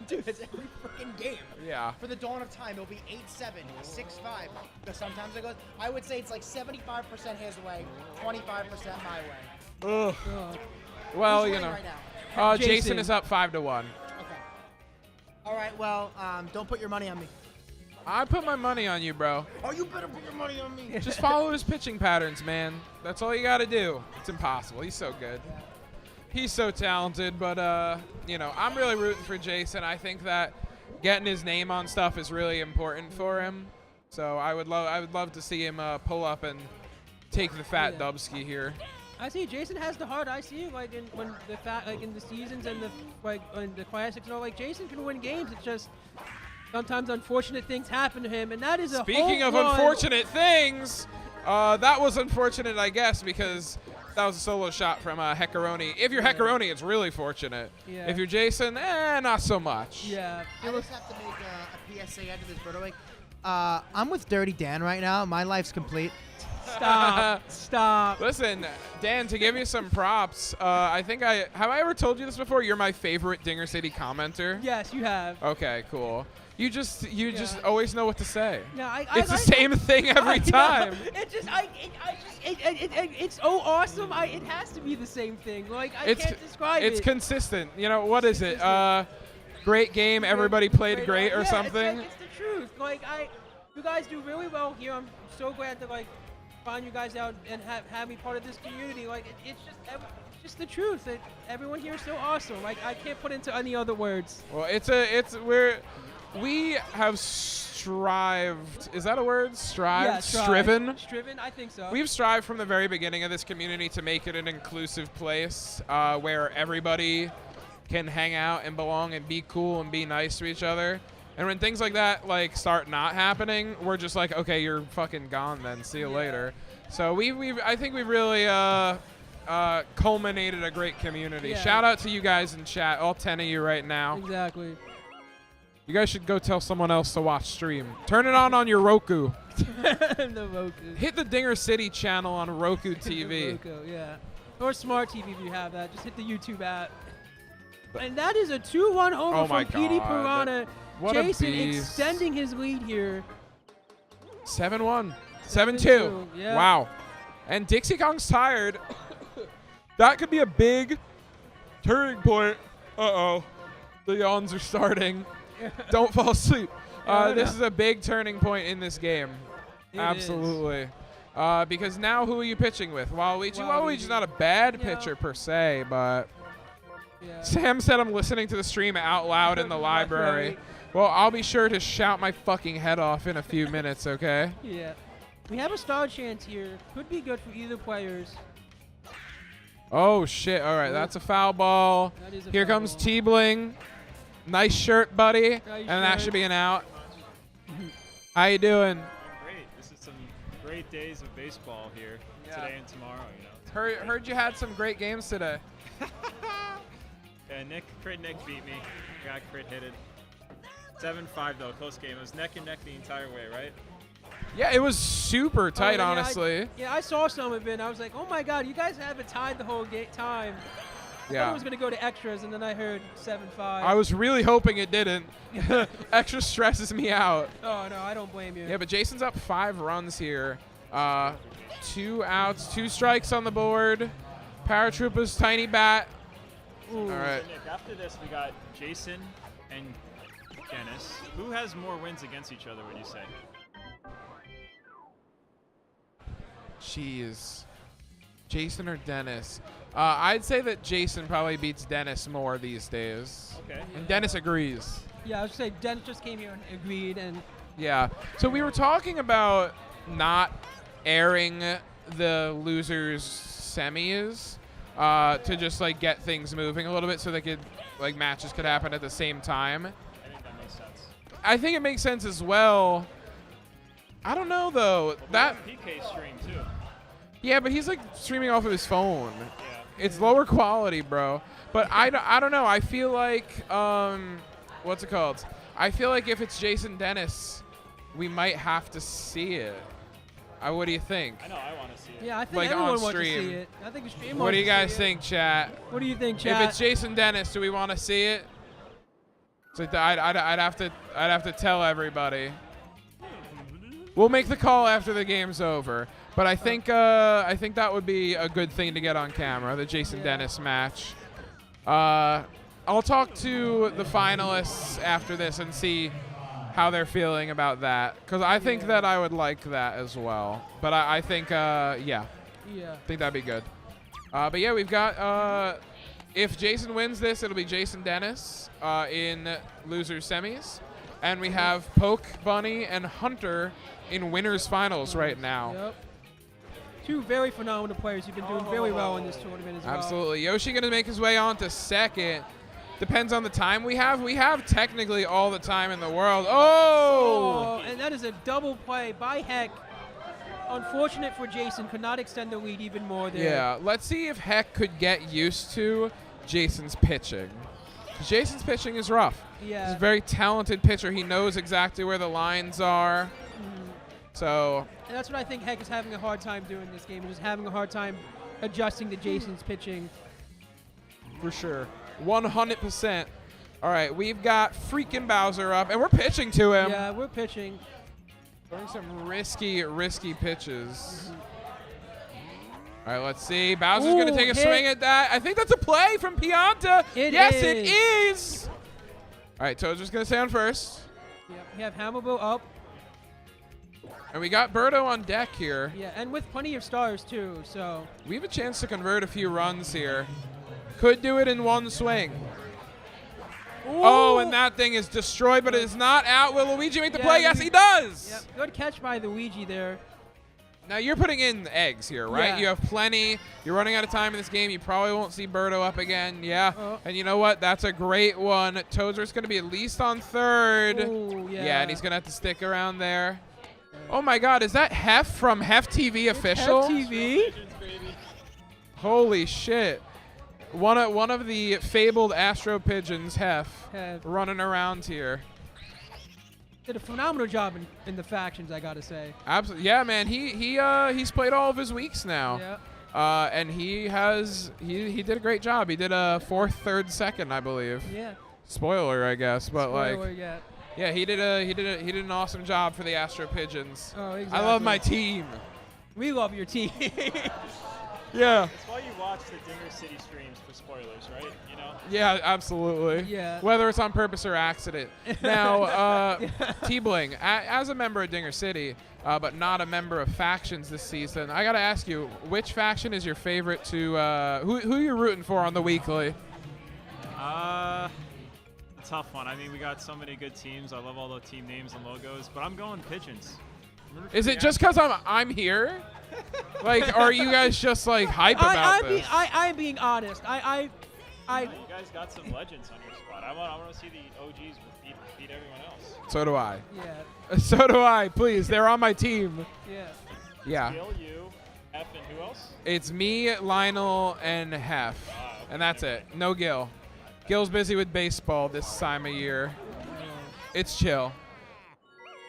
Dude, it's every freaking game. Yeah. For the dawn of time, it'll be 8-7, 6-5. Because sometimes it goes. I would say it's like 75% his way, 25% my way. Ugh. Well, Who's you know. right now? Jason is up 5-1. Okay. All right. Well, don't put your money on me. I put my money on you, bro. Oh, you better put your money on me. Just follow his pitching patterns, man. That's all you got to do. It's impossible. He's so good. Yeah. He's so talented, but you know, I'm really rooting for Jason. I think that getting his name on stuff is really important for him. So I would love to see him pull up and take the fat Dubsky here. I see Jason has the heart. I see like in the seasons and in the classics and all. Like Jason can win games. It's just sometimes unfortunate things happen to him, and that is a Speaking of unfortunate things, that was unfortunate, I guess, because that was a solo shot from Heckaroni. If you're Heckaroni, it's really fortunate. Yeah. If you're Jason, not so much. Yeah. I just have to make a PSA after this, Brodo. I'm with Dirty Dan right now. My life's complete. Stop. Listen, Dan, to give you some props, I think have I ever told you this before? You're my favorite Dinger City commenter. Yes, you have. Okay, cool. You just always know what to say. Yeah, it's the same thing every time. It's so awesome. It has to be the same thing. Like I can't describe it. It's consistent. You know what is it? Great game. Everybody played great or something. It's the truth. Like you guys do really well here. I'm so glad to find you guys out and have me part of this community. Like it's just the truth. Everyone here is so awesome. Like I can't put into any other words. Well, we have strived. Is that a word? Strived? Yeah, Striven? Striven, I think so. We've strived from the very beginning of this community to make it an inclusive place where everybody can hang out and belong and be cool and be nice to each other. And when things like that like start not happening, we're just like, okay, you're fucking gone then. See you later. So I think we've really culminated a great community. Yeah. Shout out to you guys in chat, all 10 of you right now. Exactly. You guys should go tell someone else to watch stream. Turn it on your Roku. The Roku. Hit the Dinger City channel on Roku TV. The Roku, yeah. Or Smart TV if you have that. Just hit the YouTube app. And that is a 2-1 homer from PD Piranha. What a Jason beast. extending his lead here. 7-1. 7-2. Yeah. Wow. And Dixie Kong's tired. That could be a big turning point. Uh-oh. The yawns are starting. Don't fall asleep. This is a big turning point in this game. It Absolutely. Because now who are you pitching with? Waluigi? Waluigi's not a bad pitcher per se, but Sam said I'm listening to the stream out loud in the library. Right. Well, I'll be sure to shout my fucking head off in a few minutes, okay? Yeah. We have a star chance here. Could be good for either players. Oh, shit. All right, that's a foul ball. That is a Here foul comes ball. T-Bling. Nice shirt, buddy. Nice And that shirt. should be an out. How you doing? Great. This is some great days of baseball here today and tomorrow. Heard you had some great games today. Yeah, Nick beat me. Got crit hitted. 7-5 though, close game. It was neck and neck the entire way, right? Yeah, it was super tight, yeah, honestly. I saw some of it, and I was like, oh my god, you guys have it tied the whole time. I thought it was going to go to extras, and then I heard 7-5. I was really hoping it didn't. Extra stresses me out. Oh, no, I don't blame you. Yeah, but Jason's up 5 runs here. 2 outs, 2 strikes on the board. Paratroopa's tiny bat. Ooh. All right. So Nick, after this, we got Jason and Dennis. Who has more wins against each other, would you say? Jeez. Jason or Dennis? I'd say that Jason probably beats Dennis more these days. Okay. And Dennis agrees. Yeah, I was going to say, Dennis just came here and agreed, and Yeah. So we were talking about not airing the losers' semis to just like get things moving a little bit so they could like matches could happen at the same time. I think that makes sense. I think it makes sense as well. I don't know though. Well, that PK stream too. Yeah, but he's like streaming off of his phone. Yeah. It's lower quality, bro. But I don't know. I feel like what's it called? I feel like if it's Jason Dennis, we might have to see it. What do you think? I know, I want to see it. yeah, I think Like everyone on wants to stream. see it. I think the stream What wants do you to guys see it. think, chat? What do you think, chat? If it's Jason Dennis, do we want to see it? So I'd have to tell everybody. We'll make the call after the game's over. But I think that would be a good thing to get on camera, the Jason Dennis match. I'll talk to the finalists after this and see how they're feeling about that, because I think that I would like that as well. But I think I think that'd be good. But yeah, we've got if Jason wins this, it'll be Jason Dennis in losers semis, and we have Poke, Bunny, and Hunter in winners finals right now. Yep. Two very phenomenal players who've been doing very well in this tournament as well. Absolutely. Yoshi going to make his way on to second. Depends on the time we have. We have technically all the time in the world. Oh! And that is a double play by Heck. Unfortunate for Jason, could not extend the lead even more there. Yeah, let's see if Heck could get used to Jason's pitching. Jason's pitching is rough. Yeah. He's a very talented pitcher. He knows exactly where the lines are. So And that's what I think Heck is having a hard time doing this game. He's just having a hard time adjusting to Jason's pitching. for sure. 100%. All right, we've got freaking Bowser up, and we're pitching to him. Yeah, we're pitching. Throwing some risky pitches. All right, let's see. Bowser's going to take a swing at that. I think that's a play from Pianta. Yes, it is. All right, Toad's going to stay on first. Yep, we have Hammerbo up. And we got Birdo on deck here. Yeah, and with plenty of stars, too, so. We have a chance to convert a few runs here. Could do it in one swing. Oh, and that thing is destroyed, but it is not out. Will Luigi make the play? Yes, he does. Yep. Good catch by Luigi there. Now, you're putting in eggs here, right? Yeah. You have plenty. You're running out of time in this game. You probably won't see Birdo up again. Yeah. And you know what? That's a great one. Toadster's going to be at least on third. Ooh, Yeah, and he's going to have to stick around there. Oh, my God. Is that Hef from Hef TV official? Hef TV? Holy shit. One of the fabled Astro Pigeons, Hef, running around here. Did a phenomenal job in the factions, I gotta say. Absolutely, yeah, man. He's played all of his weeks now. Yeah. And he did a great job. He did a 4th, 3rd, 2nd, I believe. Yeah. Spoiler, I guess, but Spoiler, yeah, he did an awesome job for the Astro Pigeons. Oh, exactly. I love my team. We love your team. Yeah. That's why you watch the Dinger City streams for spoilers, right? You know? Yeah, absolutely. Yeah. Whether it's on purpose or accident. Now, T-Bling, as a member of Dinger City, but not a member of factions this season, I got to ask you, which faction is your favorite to, who are you rooting for on the weekly? A tough one. I mean, we got so many good teams. I love all the team names and logos, but I'm going Pigeons. Is it just because I'm here? Like, are you guys just like hype about this? I'm being honest. You guys got some legends on your squad. I want to see the OGs beat everyone else. So do I. Yeah. So do I. Please, they're on my team. Yeah. Yeah. Gil, you, F, and who else? It's me, Lionel, and Hef, and that's it. No Gil. Gil's busy with baseball this time of year. It's chill.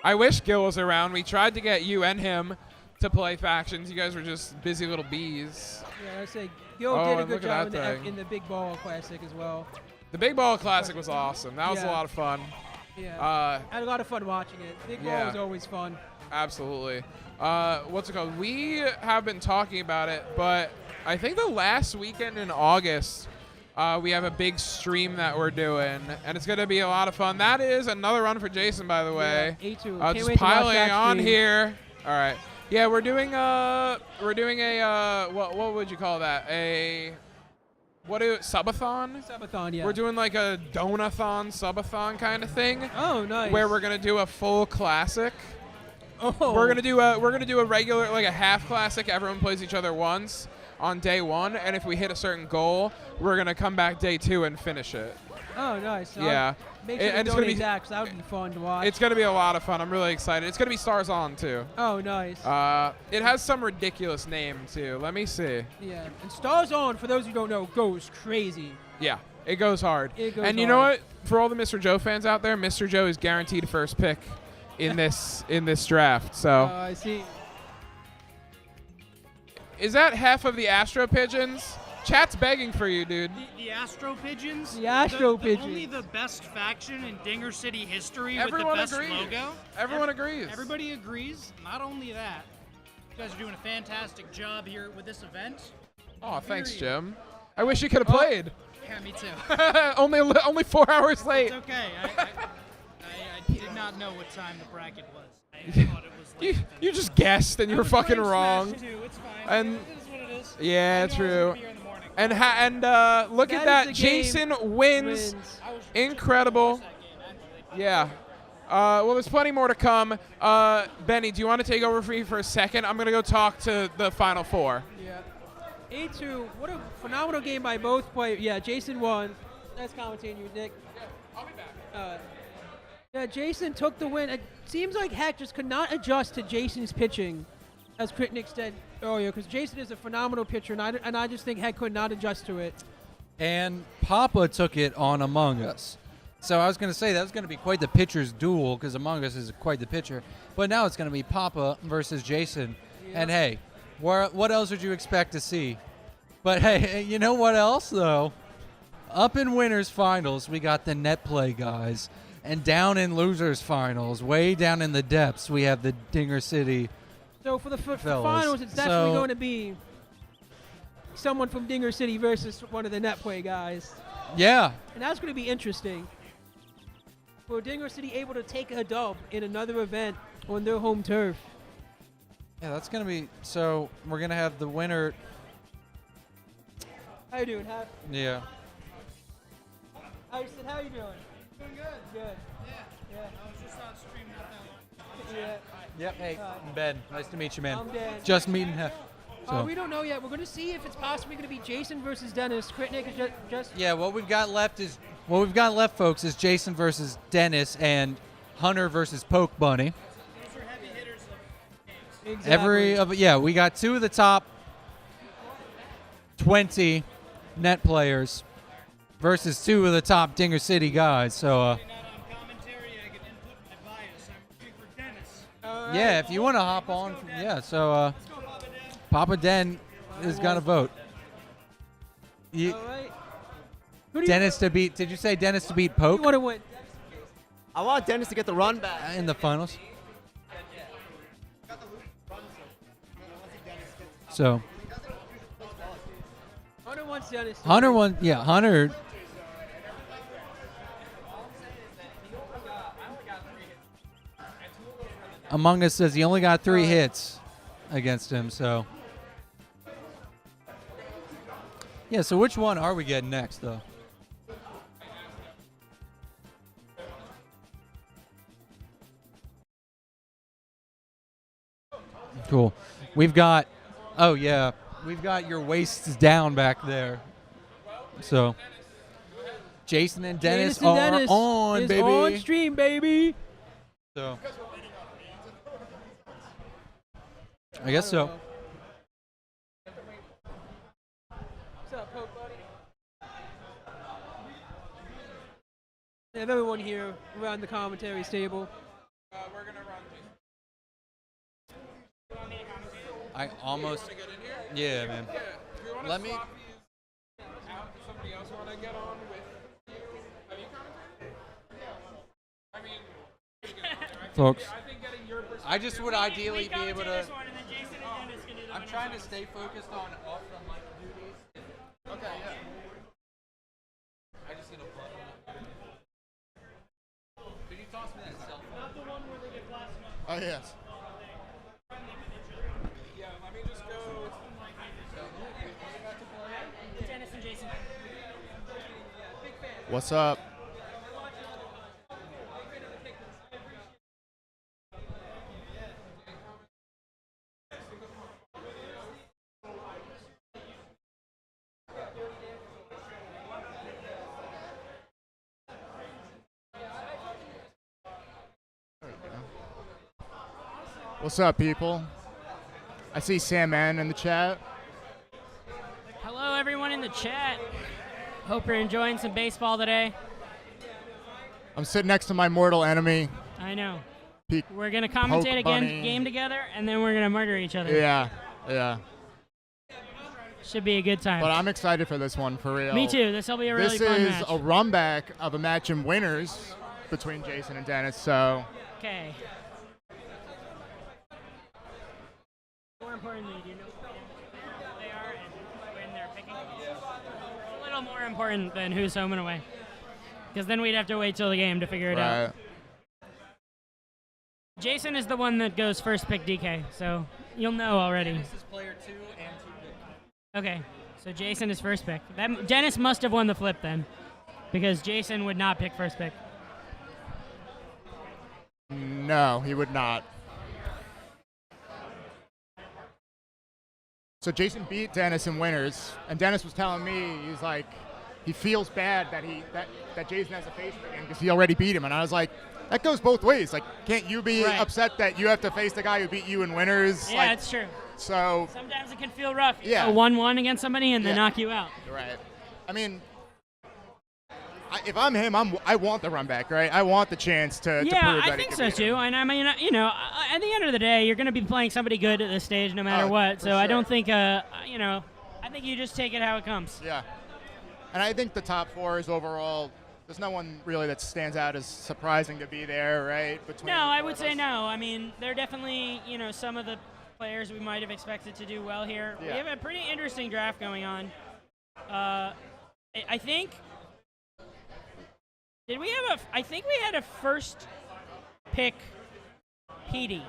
I wish Gil was around. We tried to get you and him to play factions. You guys were just busy little bees. Yeah, I say Gil did a good job in the Big Ball Classic as well. The Big Ball Classic was awesome. That was a lot of fun. Yeah. I had a lot of fun watching it. Big Ball was always fun. Absolutely. What's it called? We have been talking about it, but I think the last weekend in August, we have a big stream that we're doing, and it's going to be a lot of fun. That is another run for Jason, by the way. Yeah, A2. Just piling on here. All right. Yeah, we're doing a what would you call that? Subathon? Subathon, yeah. We're doing like a donathon, subathon kind of thing. Oh, nice. Where we're gonna do a full classic. Oh. We're gonna do a regular, like a half classic. Everyone plays each other once on day 1, and if we hit a certain goal, we're gonna come back day 2 and finish it. Oh, nice. Yeah. Make sure to donate that, 'cause that would be fun to watch. It's going to be a lot of fun. I'm really excited. It's going to be Stars On, too. Oh, nice. It has some ridiculous name, too. Let me see. Yeah. And Stars On, for those who don't know, goes crazy. Yeah. It goes hard. It goes and you know what? For all the Mr. Joe fans out there, Mr. Joe is guaranteed first pick in this draft. So. I see. Is that half of the Astro Pigeons? Chat's begging for you, dude. The Astro Pigeons? The Astro Pigeons. Only the best faction in Dinger City history Everyone with the best agrees. logo. Everyone agrees. Everybody agrees. Not only that, you guys are doing a fantastic job here with this event. Oh, thanks, Jim. I wish you could have played. Yeah, me too. only 4 hours late. It's okay. I did not know what time the bracket was. I thought it was late. You just guessed and you were fucking wrong. Too. It's fine. And it is what it is. yeah, true. And look at that. Jason wins. Incredible. Yeah. Well, there's plenty more to come. Benny, do you want to take over for me for a second? I'm going to go talk to the Final Four. Yeah. A2, what a phenomenal game by both players. Yeah, Jason won. Nice commentating you, Nick. Yeah, I'll be back. Yeah, Jason took the win. It seems like Heck just could not adjust to Jason's pitching, as Nick said earlier, because Jason is a phenomenal pitcher, and I just think Heck could not adjust to it. And Papa took it on Among Us. So I was going to say that was going to be quite the pitcher's duel, because Among Us is quite the pitcher. But now it's going to be Papa versus Jason. Yeah. And hey, what else would you expect to see? But hey, you know what else, though? Up in winners finals, we got the net play guys. And down in losers finals, way down in the depths, we have the Dinger City. So for the finals, it's definitely going to be someone from Dinger City versus one of the net play guys. Yeah. And that's going to be interesting. For Dinger City able to take a dub in another event on their home turf. Yeah, that's going to be... So we're going to have the winner... How you doing? Yeah. How you doing? Doing good. Good. Yeah. I was just on stream not that long. Yeah. Yep. Hey, I'm Ben. Nice to meet you, man. I'm Dan. Just meeting him. So. We don't know yet. We're going to see if it's possibly going to be Jason versus Dennis. Crit Nick is just. Yeah, what we've got left, folks, is Jason versus Dennis and Hunter versus Poke Bunny. Those are heavy hitters of games. Exactly. We got 2 of the top 20 net players versus 2 of the top Dinger City guys. So, Not on commentary, I can input my bias. I'm rooting for Dennis. yeah, if you want to hop on, So, Papa Den is gonna vote. All right. Dennis to beat. Did you say Dennis to beat Poke? You want to win? I want Dennis to get the run back. In the finals. So. Hunter wants Dennis. Hunter won. Yeah, Hunter. Among Us says he only got 3 hits against him. So. Yeah. So which one are we getting next, though? Cool. We've got, we've got your waists down back there. So, Jason and Dennis are on, baby. On stream, baby. So, I guess so. What's up, Poke Buddy? I have everyone here around the commentary table. We're going to run. I almost. Yeah, man. Yeah. Do you want to Let me. swap these out? Does somebody else want to get on with you? Have you commented? I mean, Folks. I think getting your perspective. I just would ideally be able to. I'm trying to stay focused on off the mic duties. Okay, yeah. I just need a plug. Could you toss me that cell phone? Not the one where they get blasted up. Oh, yes. Yeah, let me just go. Dennis and Jason. What's up? What's up, people? I see Sam Ann in the chat. Hello, everyone in the chat. Hope you're enjoying some baseball today. I'm sitting next to my mortal enemy. I know. Peak We're going to commentate a Poke Bunny. game together, and then we're going to murder each other. Yeah. Should be a good time. But I'm excited for this one, for real. Me too. This will be a really fun match. This is a run back of a match in winners between Jason and Dennis, so. Okay. More importantly, do you know who they are and when they're picking? A little more important than who's home and away. Because then we'd have to wait till the game to figure it out. Jason is the one that goes first pick DK, so you'll know already. This is player 2 and 2 pick. Okay, so Jason is first pick. Dennis must have won the flip then, because Jason would not pick first pick. No, he would not. So Jason beat Dennis in winners, and Dennis was telling me, he's like, he feels bad that Jason has to face him again because he already beat him. And I was like, that goes both ways. Like, can't you be upset that you have to face the guy who beat you in winners? Yeah, it's true. So sometimes it can feel rough. Yeah. A 1-1 against somebody and they knock you out. Right. I mean, if I'm him, I want the run back, right? I want the chance to prove that I think so too. And I mean, you know, at the end of the day, you're going to be playing somebody good at this stage no matter what. So I don't think, you know, I think you just take it how it comes. Yeah. And I think the top 4 is overall, there's no one really that stands out as surprising to be there, right? No, I would say no. I mean, there are definitely, you know, some of the players we might have expected to do well here. Yeah. We have a pretty interesting draft going on. I think, I think we had a first pick Petey,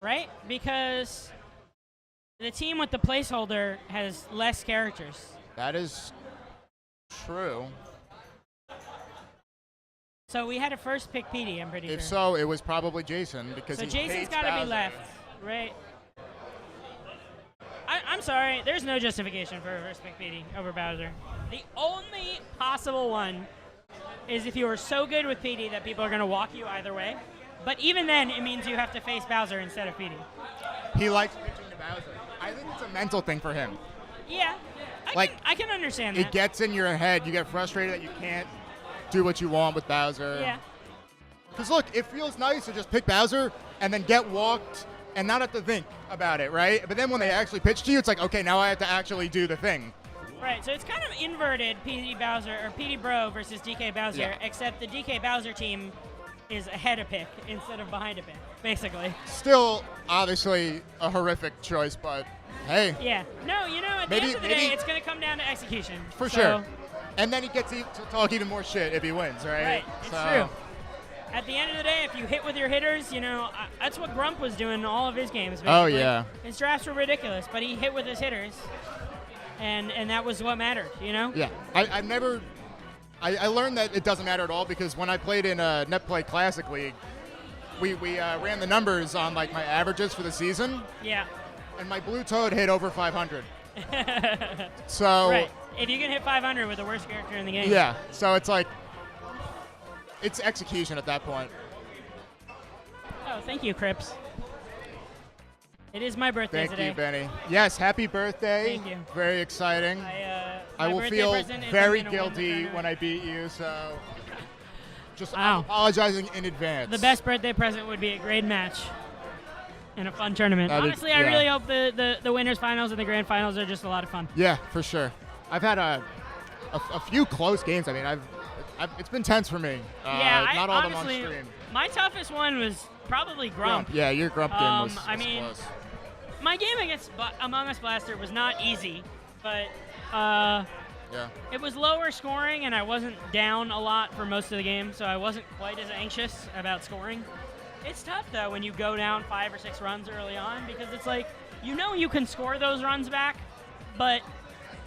right? Because the team with the placeholder has less characters. That is true. So we had a first pick Petey, I'm pretty If sure. so, it was probably Jason because So he Jason's hates got to be Bowser. left, right? I'm sorry. There's no justification for a first pick Petey over Bowser. The only possible one is if you are so good with Petey that people are going to walk you either way. But even then, it means you have to face Bowser instead of Petey. He likes pitching to Bowser. I think it's a mental thing for him. Yeah, I can understand that. It gets in your head. You get frustrated that you can't do what you want with Bowser. Yeah. Because look, it feels nice to just pick Bowser and then get walked and not have to think about it, right? But then when they actually pitch to you, it's like, okay, now I have to actually do the thing. Right, so it's kind of inverted PD Bowser or PD Bro versus DK Bowser, Yeah. except the DK Bowser team is ahead of pick instead of behind a pick, basically. Still, obviously, a horrific choice, but hey. Yeah. No, you know, at the end of the day, it's going to come down to execution. For So- sure. And then he gets to talk even more shit if he wins, right? Right, it's true. At the end of the day, if you hit with your hitters, you know, that's what Grump was doing in all of his games. Basically. Oh, yeah. His drafts were ridiculous, but he hit with his hitters, and that was what mattered, you know? Yeah. I never... I learned that it doesn't matter at all because when I played in a Net Play Classic League, we ran the numbers on, like, my averages for the season. Yeah. And my Blue Toad hit over 500. So... Right. If you can hit 500 with the worst character in the game. Yeah. So it's like... It's execution at that point. Oh, thank you, Crips. It is my birthday Thank today. you, Benny. Yes, happy birthday. Thank you. Very exciting. My I will birthday feel present is very I'm gonna win the guilty tournament. when I beat you, so just Wow. I'm apologizing in advance. The best birthday present would be a great match and a fun tournament. That'd be- Honestly, I yeah. really hope the winners finals and the grand finals are just a lot of fun. Yeah, for sure. I've had a few close games. I mean, it's been tense for me. Yeah, not I, all of them on honestly, stream. my toughest one was probably Grump. Yeah, your Grump game was I mean, close. my game against Among Us Blaster was not easy, but Yeah. it was lower scoring, and I wasn't down a lot for most of the game, so I wasn't quite as anxious about scoring. It's tough, though, when you go down 5 or 6 runs early on, because it's like, you know you can score those runs back, but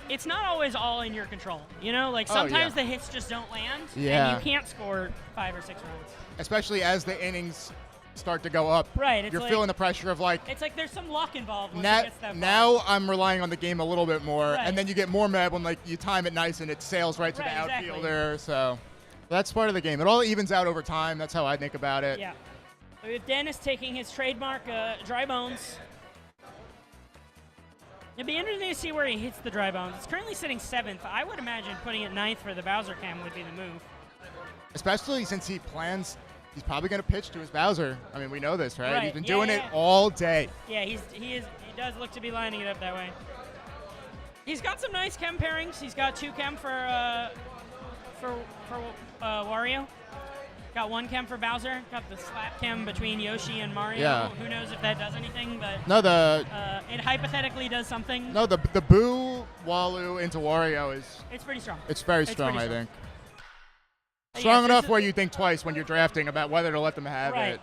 it's not always all in your control. You know, like Oh, sometimes yeah. the hits just don't land, Yeah. and you can't score 5 or 6 runs. Especially as the innings start to go up. Right, it's You're like- feeling the pressure of like, It's like there's some luck involved once now, it gets that far. now I'm relying on the game a little bit more, Right. and then you get more mad when like you time it nice and it sails right to Right, the exactly. outfielder. So that's part of the game. It all evens out over time. That's how I think about it. Yeah. We have Dennis taking his trademark dry bones. It'd be interesting to see where he hits the dry bones. It's currently sitting 7th. I would imagine putting it 9th for the Bowser cam would be the move. Especially since he plans, he's probably going to pitch to his Bowser. I mean, we know this, right? Right, He's been yeah, doing yeah, it yeah. all day. Yeah, he does look to be lining it up that way. He's got some nice chem pairings. He's got 2 chem for Wario. Got 1 chem for Bowser. Got the slap chem between Yoshi and Mario. Yeah. Who knows if that does anything, but No, it hypothetically does something. No, the Boo Walu into Wario is. It's pretty strong. It's very It's strong, pretty I strong. think. But Strong yes, enough this where you think twice when you're drafting about whether to let them have Right. it.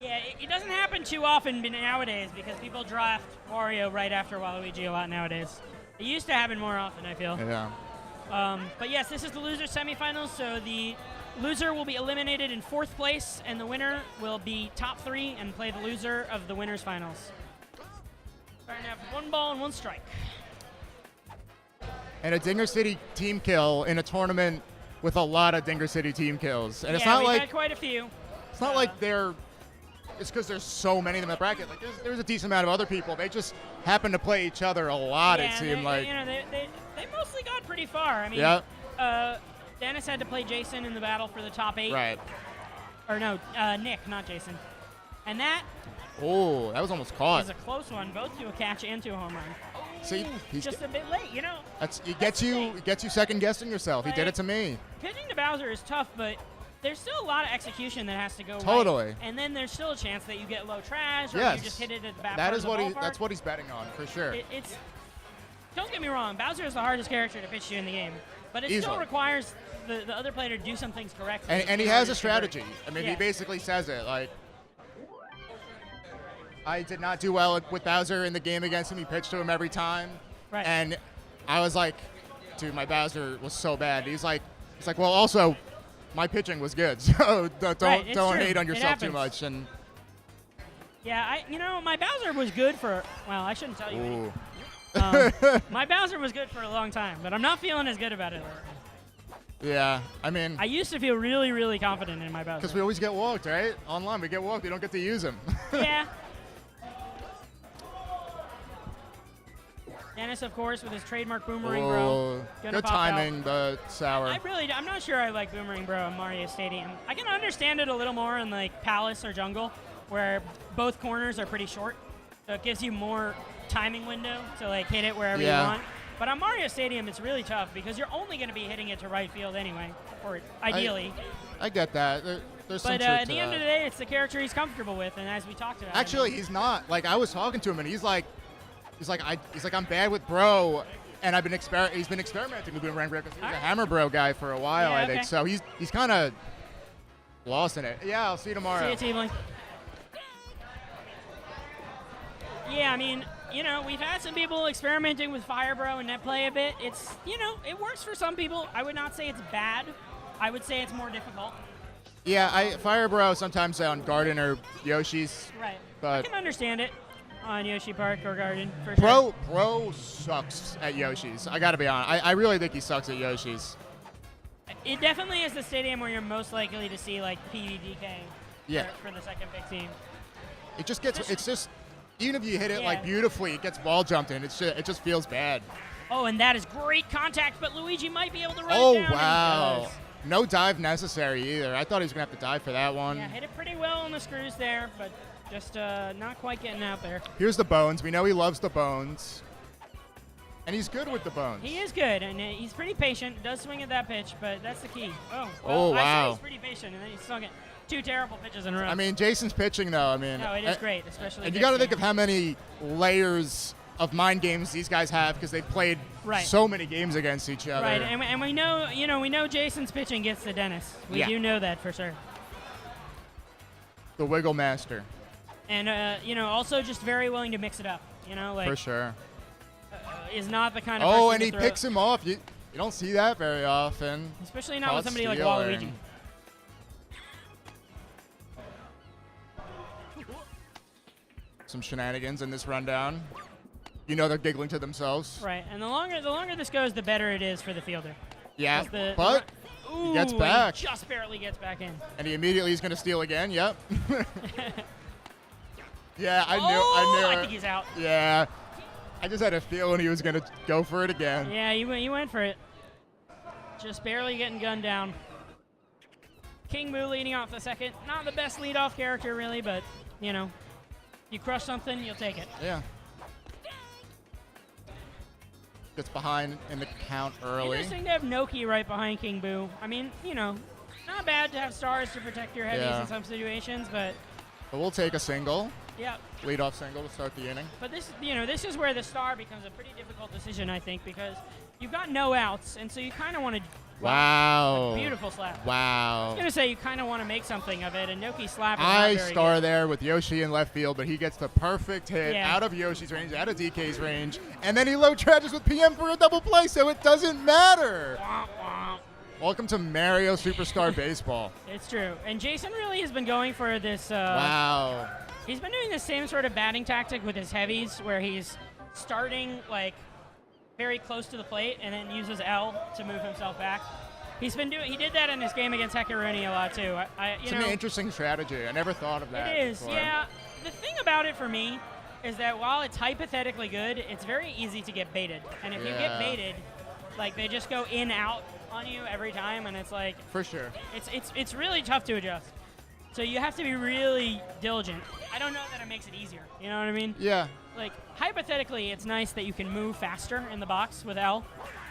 Yeah, it doesn't happen too often nowadays because people draft Wario right after Waluigi a lot nowadays. It used to happen more often, I feel. Yeah. But yes, this is the loser semifinals, so the loser will be eliminated in 4th place, and the winner will be top 3 and play the loser of the winners finals. We're gonna have 1 ball and 1 strike. And a Dinger City team kill in a tournament with a lot of Dinger City team kills. And yeah, it's not we've like had quite a few. it's not like they're. It's because there's so many of them in the bracket. Like there's a decent amount of other people. They just happen to play each other a lot. Yeah, it seemed like. you know, they mostly got pretty far. I mean, Yeah. Dennis had to play Jason in the battle for the top 8. Right. Or no, Nick, not Jason. And that Oh, that was almost caught. is a close one, both to a catch and to a home run. See, he's Just a bit late, you know. it gets you second guessing yourself. He did it to me. Pitching to Bowser is tough, but there's still a lot of execution that has to go Totally. right. And then there's still a chance that you get low trash or Yes. you just hit it at the back That part is of the what ballpark. that's what he's betting on for sure. It's don't get me wrong, Bowser is the hardest character to pitch to in the game, but it still Easily. requires the other player to do some things correctly. And he in has order a to strategy. convert. I mean, Yeah. he basically says it. Like, I did not do well with Bowser in the game against him. He pitched to him every time. Right. And I was like, dude, my Bowser was so bad. He's like, well, also, my pitching was good, so don't Right, don't true. hate on It yourself too happens. much. And Yeah, my Bowser was good for. Well, I shouldn't tell you. ooh. My Bowser was good for a long time, but I'm not feeling as good about it lately. Yeah, I mean, I used to feel really, really confident in my Bowser. because we always get walked, right? Online, we get walked. We don't get to use them. Yeah. Dennis, of course, with his trademark boomerang bro. Oh, Gonna good pop out. timing, but sour. I'm not sure I like boomerang bro in Mario Stadium. I can understand it a little more in like Palace or Jungle, where both corners are pretty short, so it gives you more timing window to like hit it wherever Yeah. you want. But on Mario Stadium, it's really tough because you're only going to be hitting it to right field anyway, or ideally. I get that. There's some But truth at to the end that. of the day, it's the character he's comfortable with, and as we talked about. Actually, he's not. Like, I was talking to him, and he's like, I'm bad with bro, and he's been experimenting with boomerang bro because he was a hammer bro guy for a while, Yeah, I think. okay. So he's kind of lost in it. Yeah, I'll see you tomorrow. See you, T-Blink. Yeah, I mean, we've had some people experimenting with Fire Bro and net play a bit. It's, it works for some people. I would not say it's bad. I would say it's more difficult. Yeah, Fire Bro sometimes on Garden or Yoshi's. Right. I But can understand it on Yoshi Park or Garden for sure. Bro sucks at Yoshi's. I gotta be honest. I really think he sucks at Yoshi's. It definitely is the stadium where you're most likely to see like PDDK Yeah. for the second big team. It just gets. It's just. Even if you hit it like Yeah. beautifully, it gets ball jumped in. It just feels bad. Oh, and that is great contact, but Luigi might be able to run Oh it down. and he wow. does. No dive necessary either. I thought he was gonna have to dive for that one. Yeah, hit it pretty well on the screws there, but just not quite getting out there. Here's the bones. We know he loves the bones. And he's good with the bones. He is good, and he's pretty patient. Does swing at that pitch, but that's the key. Oh, Oh, I say wow. he's pretty patient, and then he's swung at two terrible pitches in a row. I mean, Jason's pitching though. I mean, No, it is great, especially And you this got to think game. of how many layers of mind games these guys have because they've played Right. so many games against each other. Right, and we know, we know Jason's pitching gets to Dennis. We Yeah. do know that for sure. The Wiggle Master, And also just very willing to mix it up. for sure. Is not the kind of Oh, person and to he throw- picks him off. You don't see that very often. Especially not with Caught somebody like stealing. Waluigi. Some shenanigans in this rundown. You know they're giggling to themselves. Right, and the longer this goes, the better it is for the fielder. Yeah, 'Cause the but Ooh, he gets and back. just barely gets back in. And he immediately is going to steal again. Yep. Yeah, I knew. I think he's out. Yeah. I just had a feeling he was going to go for it again. Yeah, you went for it. Just barely getting gunned down. King Boo leading off the second. Not the best leadoff character, really, but, you crush something, you'll take it. Yeah. Gets behind in the count early. Interesting to have Noki right behind King Boo. I mean, not bad to have stars to protect your heavies Yeah. in some situations, but But we'll take a single. yeah. Leadoff single to start the inning. But this is where the star becomes a pretty difficult decision, I think, because you've got no outs, and so you kind of want to. Wow. A beautiful slap. I Wow. was gonna say you kind of want to make something of it, and Noki slap is I not very star good. there with Yoshi in left field, but he gets the perfect hit Yeah. out of Yoshi's range, out of DK's range, and then he low charges with PM for a double play, so it doesn't matter. Welcome to Mario Superstar Baseball. It's true, and Jason really has been going for this. Wow. He's been doing the same sort of batting tactic with his heavies, where he's starting like very close to the plate and then uses L to move himself back. He did that in his game against Hekaruni a lot too. It's an interesting strategy. I never thought of that. It is, before. yeah. The thing about it for me is that while it's hypothetically good, it's very easy to get baited. And if you get Yeah. baited, like they just go in out on you every time, and it's like For sure. it's really tough to adjust. So you have to be really diligent. I don't know that it makes it easier. You know what I mean? Yeah. Like hypothetically, it's nice that you can move faster in the box with L,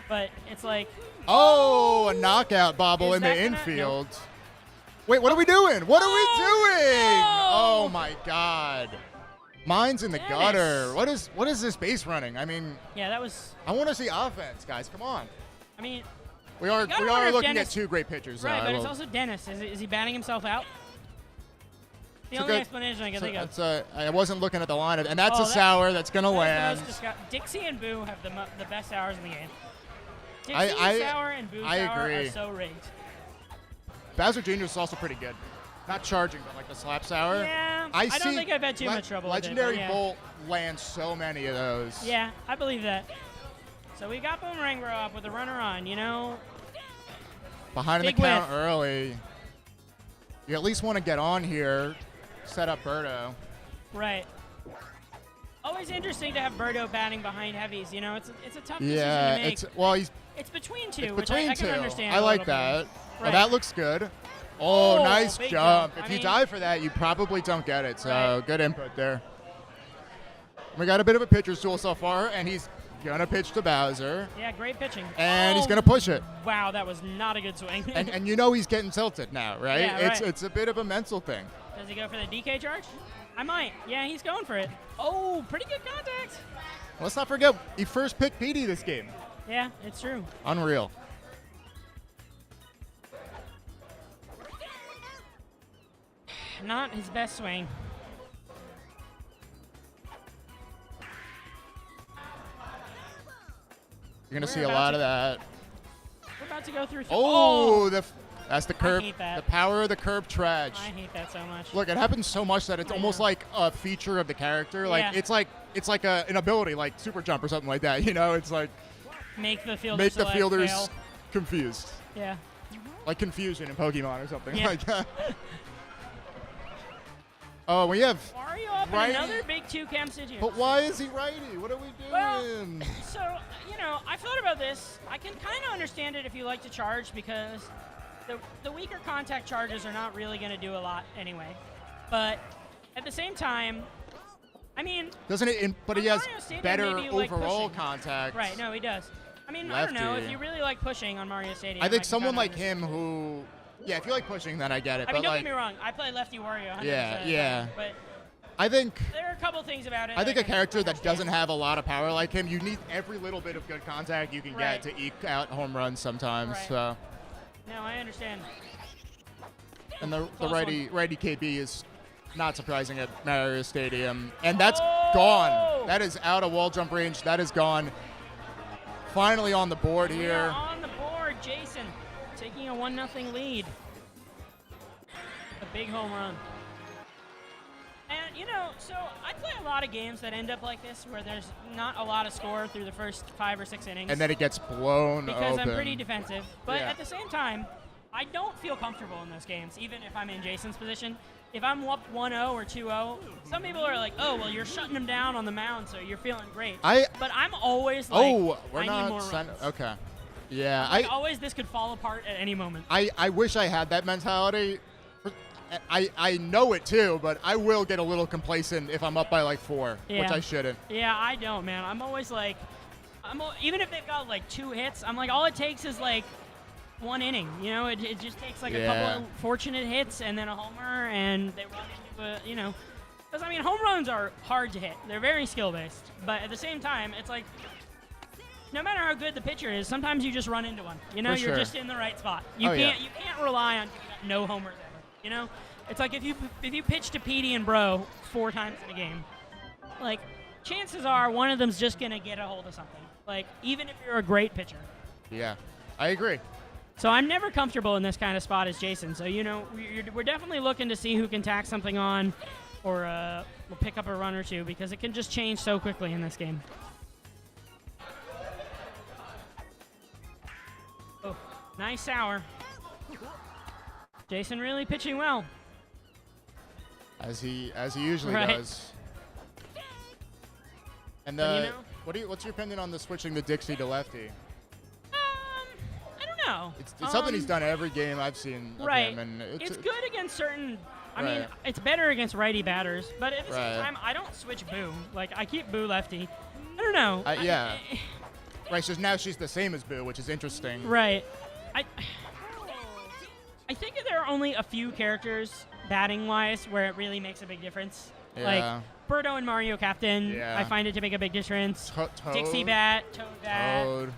but it's like Oh, a knockout bobble Is in the that gonna- infield. Wait, what are we doing? What are we doing? Oh my God. Mine's in the Dennis. gutter. What is this base running? I mean, yeah, that was. I want to see offense, guys. Come on. I mean, We are You gotta wonder if looking Dennis- at two great pitchers. right, I but it's will- also Dennis. Is he batting himself out? The It's a only good- explanation I can so think of. it's I wasn't looking at the lineup, and that's Oh, a sour that's gonna That's land. the most Dixie and Boo have the best hours in the game. I- Dixie I- sour and Boo I sour agree. are so rigged. Bowser Jr. is also pretty good. Not charging, but like the slap sour. Yeah, I don't think I've had too much trouble with it, Legendary but yeah. Bolt lands so many of those. Yeah, I believe that. So we got Boomerang Bro up with a runner on, you know. Behind the Big count whiff. early. You at least want to get on here, set up Birdo. Right. Always interesting to have Birdo batting behind heavies. You know, it's a tough Yeah, decision to make. it's between two, it's which between I can two. understand. I a like little that. bit. Oh, Right. that looks good. Oh, nice big jump. jump. If I you mean- dive for that, you probably don't get it. So Right. good input there. We got a bit of a pitcher's duel so far, and he's gonna pitch to Bowser, Yeah, great pitching. and he's Oh, gonna push it. Wow, that was not a good swing. And you know he's getting tilted now, right? Yeah, right. It's a bit of a mental thing. Does he go for the DK charge? I might. Yeah, he's going for it. Oh, pretty good contact. Let's not forget he first picked Petey this game. Yeah, it's true. Unreal. Not his best swing. You're gonna We're see a about lot to- of that. We're about to go through. Oh, that's the curb. hate that. The power of the curb trudge. I hate that so much. Look, it happens so much that it's almost like a feature of the character. Like Yeah. it's like an ability, like super jump or something like that. You know, it's like Make the fielder make the select fielders fail. confused, Yeah. like confusion in Pokemon or something Yeah. like that. Oh, we have. Mario up righty- in another big two cam situation. But why is he righty? What are we doing? Well, so, you know, I thought about this. I can kind of understand it if you like to charge because the weaker contact charges are not really going to do a lot anyway. But at the same time, I mean, Doesn't it? But he has Mario Stadium, better maybe you like overall pushing. contact. Right, no, he does. I mean, I don't know. Lefty. If you really like pushing on Mario Stadium, I think can someone kinda like him who, yeah, if you like pushing, then I get it. I mean, but don't like, get me wrong. I play Lefty Wario 100%. Yeah, yeah. But I think. there are a couple things about it. I think a that can character that understand. doesn't have a lot of power like him, you need every little bit of good contact you can Right. get to eke out home runs sometimes. Right. So, No, I understand. and the Close righty KB is not surprising at Mario Stadium, and that's Oh! gone. That is out of wall jump range. That is gone. Finally on the board We are here. on the board, Jason, taking a 1-0 lead. A big home run. And, you know, so I play a lot of games that end up like this where there's not a lot of score through the first 5 or 6 innings. And then it gets blown because open. I'm pretty defensive. But Yeah. at the same time, I don't feel comfortable in those games, even if I'm in Jason's position. If I'm up 1-0 or 2-0, some people are like, oh, well, you're shutting them down on the mound, so you're feeling great. But I'm always like, Oh, we're I need not. more runs. Okay. Yeah, Like, always this could fall apart at any moment. I wish I had that mentality. I know it too, but I will get a little complacent if I'm up by like 4, which Yeah. I shouldn't. Yeah, I don't, man. I'm always like, even if they've got like 2 hits, I'm like, all it takes is like 1 inning. You know, it just takes like a Yeah. couple of fortunate hits and then a homer, and they run into a, you know. Because, I mean, home runs are hard to hit. They're very skill-based. But at the same time, it's like, no matter how good the pitcher is, sometimes you just run into one. You know, For you're sure. just in the right spot. You Oh, yeah. can't rely on no homers ever. You know, it's like if you pitch to Petey and Bro 4 times in a game, like chances are one of them's just gonna get a hold of something. Like even if you're a great pitcher. Yeah, I agree. So I'm never comfortable in this kind of spot as Jason. So you know we're definitely looking to see who can tack something on, or we'll pick up a run or two because it can just change so quickly in this game. Oh, nice sour. Jason really pitching well. As he usually Right. does. And But, you know- what's your opinion on the switching the Dixie to lefty? I don't know. It's something he's done every game I've seen of Right. him, and It's good against certain. I mean, Right. it's better against righty batters, but at the same Right. time, I don't switch Boo. Like I keep Boo lefty. I don't know. yeah. Right, so now she's the same as Boo, which is interesting. Right. I think that there are only a few characters batting wise where it really makes a big difference. Yeah. Like Birdo and Mario Captain, Yeah. I find it to make a big difference. Toad. Dixie Bat, Toad Bat. Toad.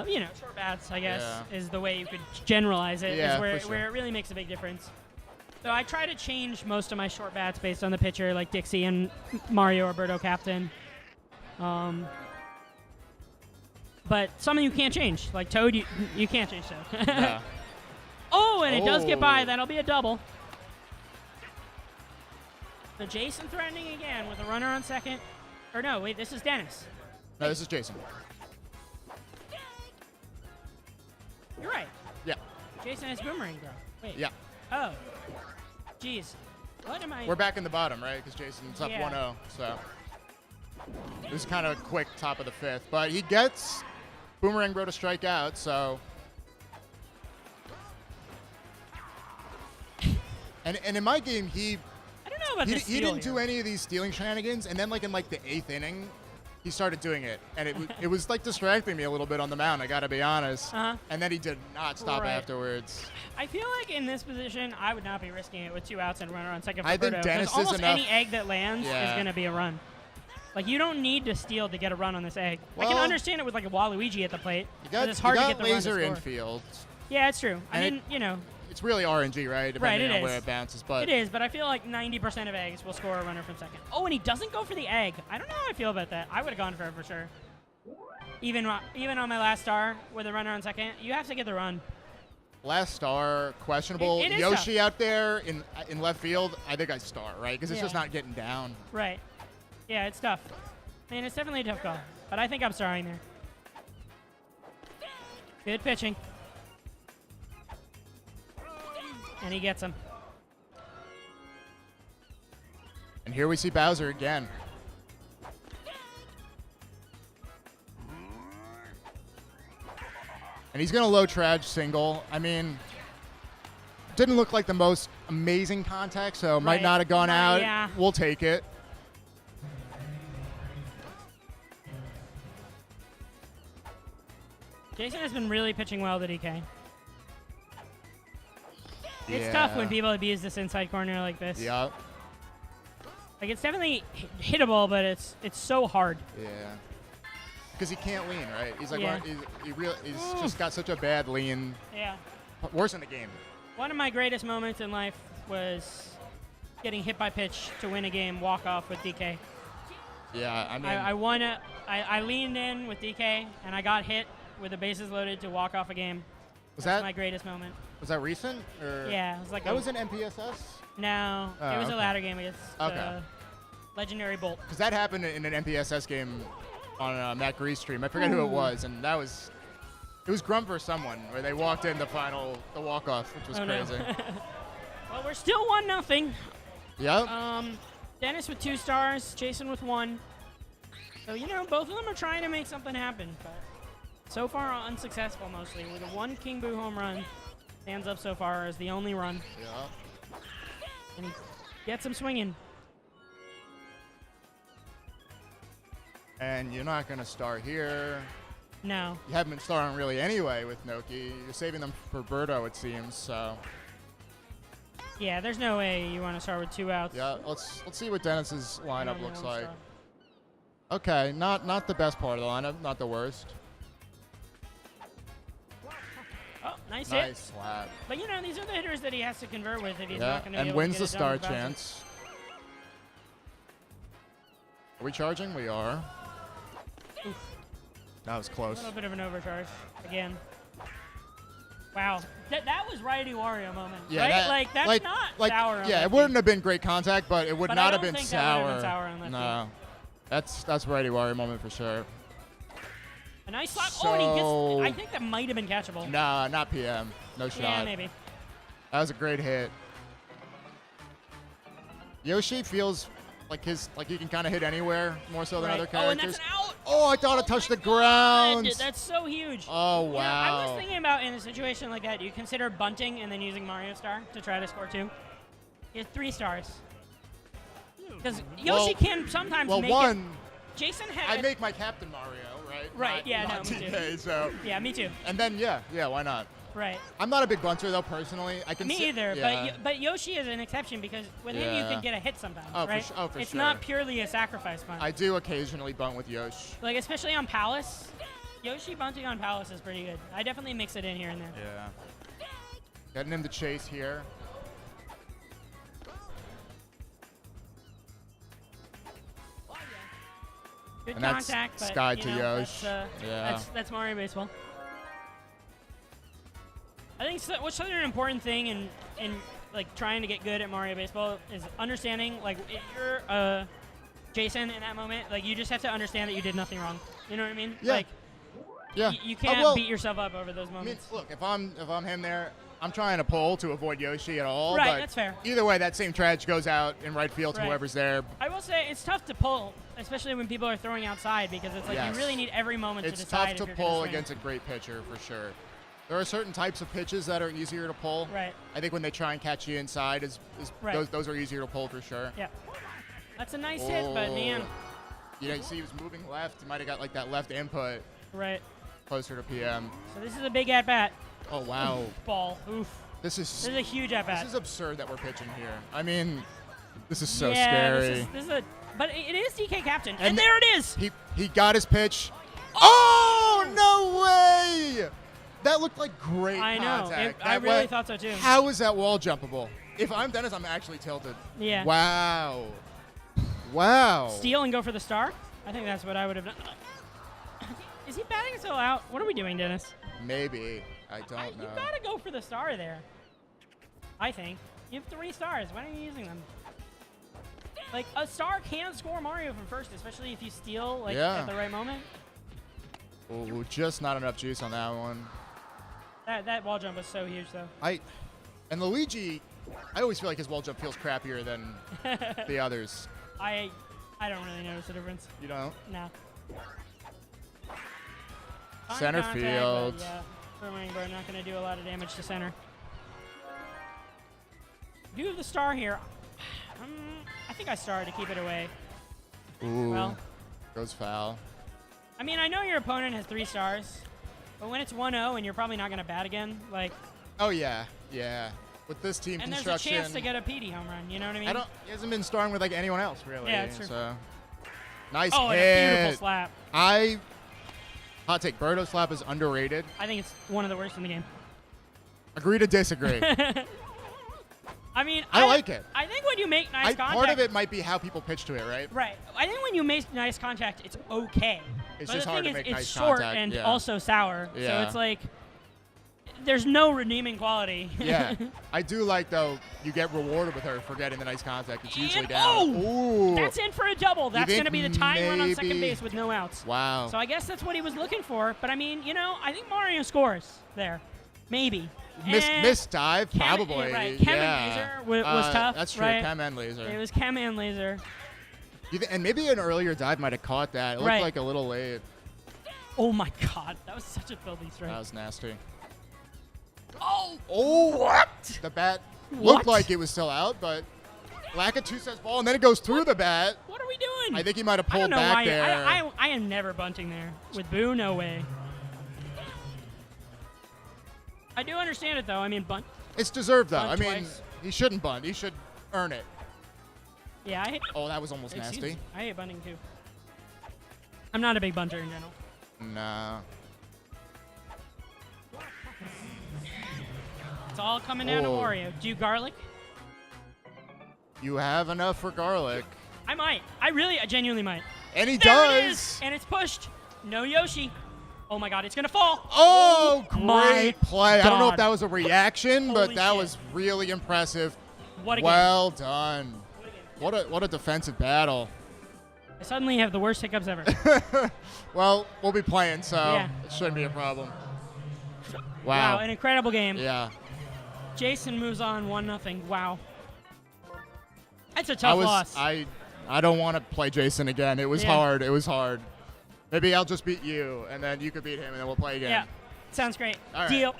You know, short bats, I guess, Yeah. is the way you could generalize it. Yeah, is where, for sure. where it really makes a big difference. So I try to change most of my short bats based on the pitcher, like Dixie and Mario or Birdo Captain. But some you can't change, like Toad, you can't change Toad. Yeah. Oh, and it does get by. That'll be a double. So Jason threatening again with a runner on second. Or no, wait, this is Dennis. No, this is Jason. You're right. Yeah. Jason has boomerang throw. Wait. Yeah. Oh. Jeez. What am I? We're back in the bottom, right? Because Jason's up 1-0. So this is kind of a quick top of the fifth. But he gets boomerang bro to strike out, so. And in my game, he didn't do any of these stealing shenanigans, and then like in like the 8th inning, he started doing it, and it was like distracting me a little bit on the mound. I got to be honest. And then he did not stop afterwards. I feel like in this position, I would not be risking it with 2 outs and runner on second for I think Birdo, Dennis is almost enough. any egg that lands is going to be a run. Like you don't need to steal to get a run on this egg. I can Well, understand it with like a Waluigi at the plate. It's You hard to got get the laser run to score. infield. Yeah, it's true. I And mean, you know. It's really RNG, right? Depending on where it bounces, but it is, but I feel like 90% of eggs will score a runner from second. Oh, and he doesn't go for the egg. I don't know how I feel about that. I would have gone for it for sure. Even on my last star with a runner on second, you have to get the run. last star questionable. It is Yoshi tough. out there in left field, I think I star, right? Because it's just not getting down. Right. Yeah, it's tough. I mean, it's definitely a tough call, but I think I'm starring there. Good pitching. And he gets him. And here we see Bowser again. And he's going to low traj single. I mean, didn't look like the most amazing contact, so might not have gone out. Yeah. We'll take it. Jason has been really pitching well to DK. It's tough when people abuse this inside corner like this. Yep. Like it's definitely hittable, but it's so hard. Yeah. Because he can't lean, right? He's like, Yeah. he's just got such a bad lean. Yeah. Worse in the game. One of my greatest moments in life was getting hit by pitch to win a game walk off with DK. Yeah, I mean, I won it. I leaned in with DK and I got hit with the bases loaded to walk off a game. Was That's that my greatest moment? Was that recent? Or Yeah, it was like that was an MPSS. No, Oh, it was okay. a ladder game against Legendary Bolt. Because that happened in an MPSS game on Matt Grease stream. I forget who it was, and it was Grump or someone where they walked in the walk off, which was crazy. No. Well, we're still 1-0. Yep. Dennis with 2 stars, Jason with 1. So both of them are trying to make something happen, but so far unsuccessful mostly. With a 1 King Boo home run, stands up so far as the only run. Yeah. And he gets him swinging. And you're not going to star here. No. You haven't been starring really anyway with Noki. You're saving them for Birdo, it seems. So. Yeah, there's no way you want to start with 2 outs. Yeah, let's see what Dennis's lineup only looks 1 like. star. Okay, not the best part of the lineup, not the worst. Oh, nice hit. Nice slap. But these are the hitters that he has to convert with if he's Yeah, not going to be and able wins to the get it star done with Bowser. chance. Are we charging? We are. Oof. That was A close. little bit of an overcharge again. Wow, that was righty Wario moment, right? That's not sour. on Yeah, it lefty. wouldn't have been great contact, but it would But not I have don't been think that would sour. have been sour on lefty. No, that's righty Wario moment for sure. A nice slap. So- Oh, and he gets. I think that might have been catchable. Nah, not PM. No shot. Yeah, maybe. That was a great hit. Yoshi feels like he can kind of hit anywhere more so than Right. other Oh, and characters. that's an out. Oh, I thought it touched the ground. That's so huge. Oh, wow. I was thinking about in a situation like that, you consider bunting and then using Mario Star to try to score 2. He has 3 stars. Because Yoshi can sometimes make one. it. Jason had. I make my Captain Mario, right? Right. Not, Yeah. not No. Me TK, too. so. Yeah. Me too. And then yeah, why not? Right. I'm not a big bunter though personally. I can. Me see, either, yeah. but Yoshi is an exception because with him you Yeah. can get a hit sometimes, Oh, for right? for it's sure. not purely a sacrifice bunt. I do occasionally bunt with Yosh. Like especially on Palace, Yoshi bunting on Palace is pretty good. I definitely mix it in here and there. Yeah. Getting him to chase here. Good And that's contact, but Sky to Yosh. Yeah. That's Mario Baseball. I think what's such an important thing in like trying to get good at Mario Baseball is understanding, like, if you're Jason in that moment, like, you just have to understand that you did nothing wrong. You know what I mean? Yeah. Like, Yeah. you can't beat yourself up over those I mean, moments. look, if I'm him there, I'm trying to pull to avoid Yoshi at all. Right, but that's fair. Either way, that same trash goes out in right field to Right. whoever's there. I will say it's tough to pull, especially when people are throwing outside, because it's like Yes. you really need every moment It's to decide tough if to you're gonna pull swing. against a great pitcher for sure. There are certain types of pitches that are easier to pull. Right. I think when they try and catch you inside, Right. those are easier to pull for sure. Yeah. That's a nice hit, but man. You know, you see he was moving left. He might have got like that left input. Right. Closer to PM. So this is a big at bat. Oh wow. Ball. Oof. This is a huge at bat. This is absurd that we're pitching here. I mean, this is so yeah, scary. This is but it is DK Captain, and there it is. He got his pitch. Oh no way! That looked like great I know. contact. I really thought so too. How is that wall jumpable? If I'm Dennis, I'm actually tilted. Yeah. Wow. Wow. Steal and go for the star? I think that's what I would have done. Is he batting still out? What are we doing, Dennis? Maybe. I don't know. You gotta go for the star there. I think. You have 3 stars. Why aren't you using them? Like, a star can score Mario from first, especially if you steal like at the right moment. Ooh, just not enough juice on that one. That wall jump was so huge, though. And Luigi, I always feel like his wall jump feels crappier than the others. I don't really notice the difference. You don't? No. Center Contact, field. But yeah, throwing, but not going to do a lot of damage to center. Do have the star here. I think I starred to keep it away. Ooh. Well. Goes foul. I mean, I know your opponent has 3 stars, but when it's 1-0 and you're probably not going to bat again, like. Oh yeah, yeah. With this team and construction. there's a chance to get a PD home run. You know what I mean? He hasn't been starring with like anyone else really. Yeah, that's true. So. Nice hit. And a beautiful slap. Hot take. Birdo slap is underrated. I think it's one of the worst in the game. Agree to disagree. I mean, I like it. I think when you make nice contact. Part of it might be how people pitch to it, right? Right. I think when you make nice contact, it's okay. It's but just the hard thing to is, make nice it's short contact, and yeah. also sour. So Yeah. it's like there's no redeeming quality. Yeah. I do like, though, you get rewarded with her for getting the nice contact. It's usually And- down. Ooh. That's in for a double. That's think going to be the tying run on second maybe- base with no outs. Wow. So I guess that's what he was looking for. But I mean, I think Mario scores there. Maybe. Missed dive, probably. Right. Chem yeah. and laser was tough. That's true. Right? Chem and laser. It was Chem and laser. And maybe an earlier dive might have caught that. It looked Right. like a little late. Oh my God, that was such a filthy strike. That was nasty. Oh! What? The bat What? looked like it was still out, but Lakitu says ball, and then it goes through the bat. What are we doing? I think he might have I don't pulled know back why. there. I am never bunting there. With Boo, no way. I do understand it, though. I mean, bunt. It's deserved, though. Bunt I mean, twice. he shouldn't bunt. He should earn it. Yeah, I hate. Oh, that was almost Excuse nasty. me. I hate bunting, too. I'm not a big bunter in general. Nah. It's all coming down to Oh. Wario. Do you garlic? You have enough for garlic. I might. I genuinely might. And he There it does. is, and it's pushed. No Yoshi. Oh my God, it's gonna fall. Oh, my great play. I don't know if God. that was a reaction, but Holy that shit. was really impressive. What a game. Well done. What a defensive battle. I suddenly have the worst hiccups ever. Well, we'll be playing, so Yeah. it shouldn't be a problem. Wow, Wow. an incredible game. Yeah. Jason moves on 1-0. Wow. That's a tough loss. I don't want to play Jason again. It was Yeah. hard. It was hard. Maybe I'll just beat you, and then you could beat him, and then we'll play again. Yeah, sounds great. All right. Deal.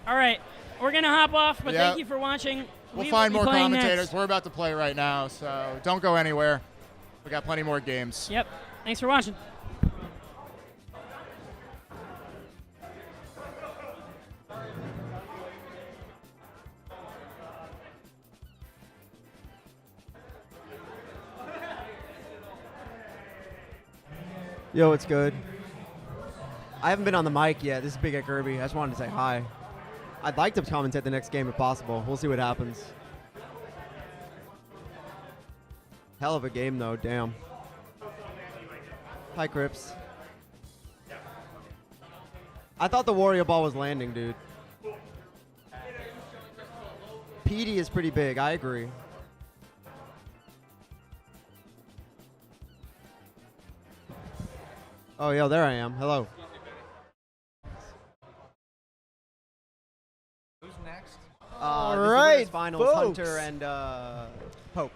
All right, we're gonna hop off, but Yep. thank you for watching. We'll We find will be more playing commentators. next. We're about to play right now, so don't go anywhere. We got plenty more games. Yep. Thanks for watching. Yo, it's good. I haven't been on the mic yet. This is Big at Kirby. I just wanted to say hi. I'd like to commentate the next game if possible. We'll see what happens. Hell of a game, though. Damn. Hi, Crips. I thought the Wario ball was landing, dude. PD is pretty big. I agree. Oh, yeah, there I am. Hello. Who's next? All right, finals, folks. Hunter and Poke.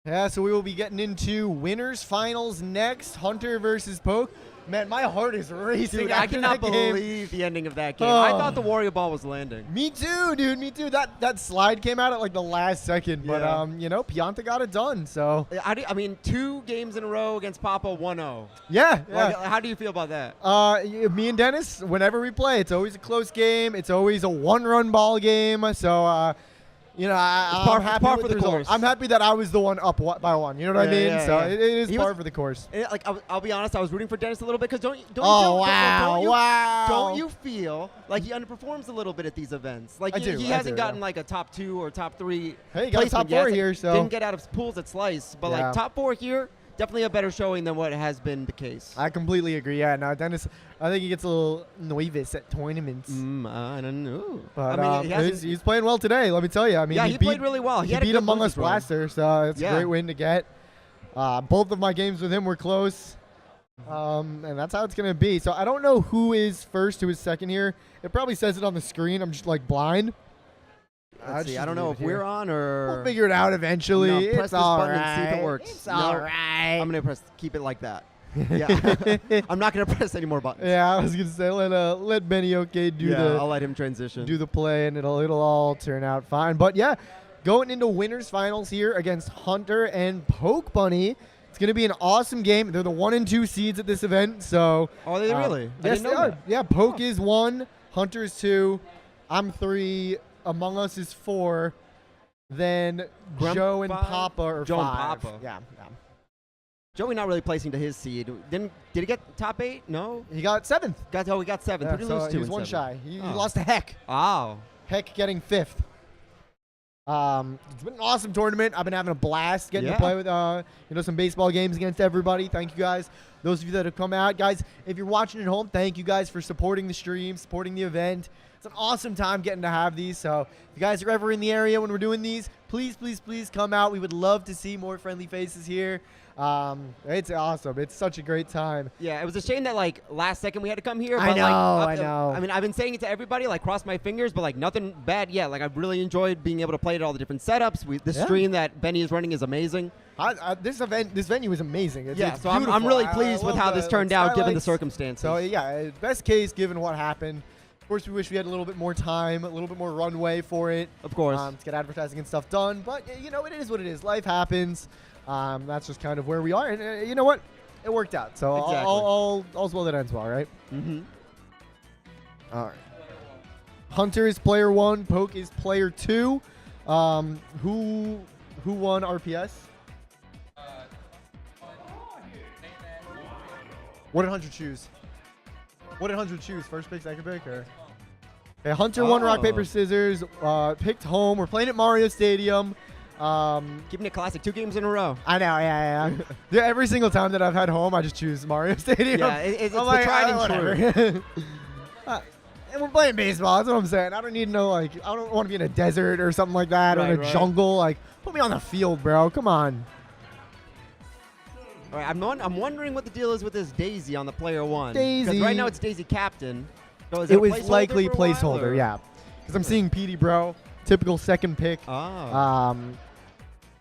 Yeah, so we will be getting into winners finals next. Hunter versus Poke. Man, my heart is racing. Dude, I after cannot that game. believe the ending of that game. I thought the Wario ball was landing. Me too, dude. Me too. That slide came out at like the last second, but Pianta got it done. So I mean, 2 games in a row against Papa, 1-0. yeah. Like, how do you feel about that? Me and Dennis, whenever we play, it's always a close game. It's always a one-run ball game. So I'm happy par with for the result. course. I'm happy that I was the one up by 1. You know what I mean? Yeah, so yeah. it is He par was- for the course. I'll be honest, I was rooting for Dennis a little bit because don't you feel like he underperforms a little bit at these events? Like I he do, hasn't yeah. gotten like a top 2 or top 3. Hey, he got a top placement yet. 4 It's here, like, so didn't get out of pools at Slice, but Yeah. like top 4 here, definitely a better showing than what has been the case. I completely agree. Yeah, no, Dennis, I think he gets a little nervous at tournaments. I don't know. But I mean, he's playing well today, let me tell you. I mean, yeah, he played really well. He had a beat good Among losers Us run. Blaster, so it's a great win to get. Both of my games with him were close, and that's how it's going to be. So I don't know who is first, who is second here. It probably says it on the screen. I'm just like blind. Let's see. I don't know if we're on or We'll figure it out eventually. No, It's press this button and see if alright. it works. It's No, all right. I'm gonna keep it like that. Yeah, I'm not gonna press any more buttons. Yeah, I was gonna say let Benny OK do I'll let him transition. do the play, and it'll all turn out fine. But yeah, going into winners finals here against Hunter and Poke Bunny. It's gonna be an awesome game. They're the 1 and 2 seeds at this event. So Are they really? I Yes, didn't they know are. that. Yeah, Poke is 1, Hunter is 2, I'm 3, Among Us is 4. Then Grump Joe and 5? Papa are Joe and 5. Papa. Yeah. Joey not really placing to his seed. Did he get top 8? No. He got 7th. He got 7th. Yeah, Who did he so lose to? he was in 1 7th? shy. He Oh. lost to Heck. Oh. Heck getting 5th. It's been an awesome tournament. I've been having a blast getting to Yeah. play with some baseball games against everybody. Thank you guys. Those of you that have come out, guys. If you're watching at home, thank you guys for supporting the stream, supporting the event. It's an awesome time getting to have these. So if you guys are ever in the area when we're doing these, please, please, please come out. We would love to see more friendly faces here. It's awesome. It's such a great time. Yeah, it was a shame that like last second we had to come here. I But, know, like, I know. I mean, I've been saying it to everybody, like cross my fingers, but like nothing bad yet. Like I've really enjoyed being able to play at all the different setups. The Yeah. stream that Benny is running is amazing. This venue is amazing. It's So I'm beautiful. really I pleased with love how this turned out given the skylights. circumstances. So yeah, best case given what happened. Of course, we wish we had a little bit more time, a little bit more runway for it. Of course. To get advertising and stuff done. But it is what it is. Life happens. That's just kind of where we are. And you know what? It worked out. So Exactly. all's well that ends well, right? Mm-hmm. All right. Hunter is player 1. Poke is player 2. Who won RPS? What did Hunter choose? What did Hunter choose? First pick, second pick, or? Okay, Hunter won rock, paper, scissors. Picked home. We're playing at Mario Stadium. Keeping it classic, 2 games in a row. I know, yeah. Yeah, every single time that I've had home, I just choose Mario Stadium. Yeah, it's I'm the like, tried and whatever. And we're playing baseball. That's what I'm saying. I don't need no I don't want to be in a desert or something like that, or in a Right. jungle. Like, put me on the field, bro. Come on. All right, I'm wondering what the deal is with this Daisy on the player 1. Daisy. Because right now it's Daisy Captain. So is It a was placeholder likely for a while, placeholder, or- yeah. Because I'm seeing PD, bro. Typical second pick. Oh.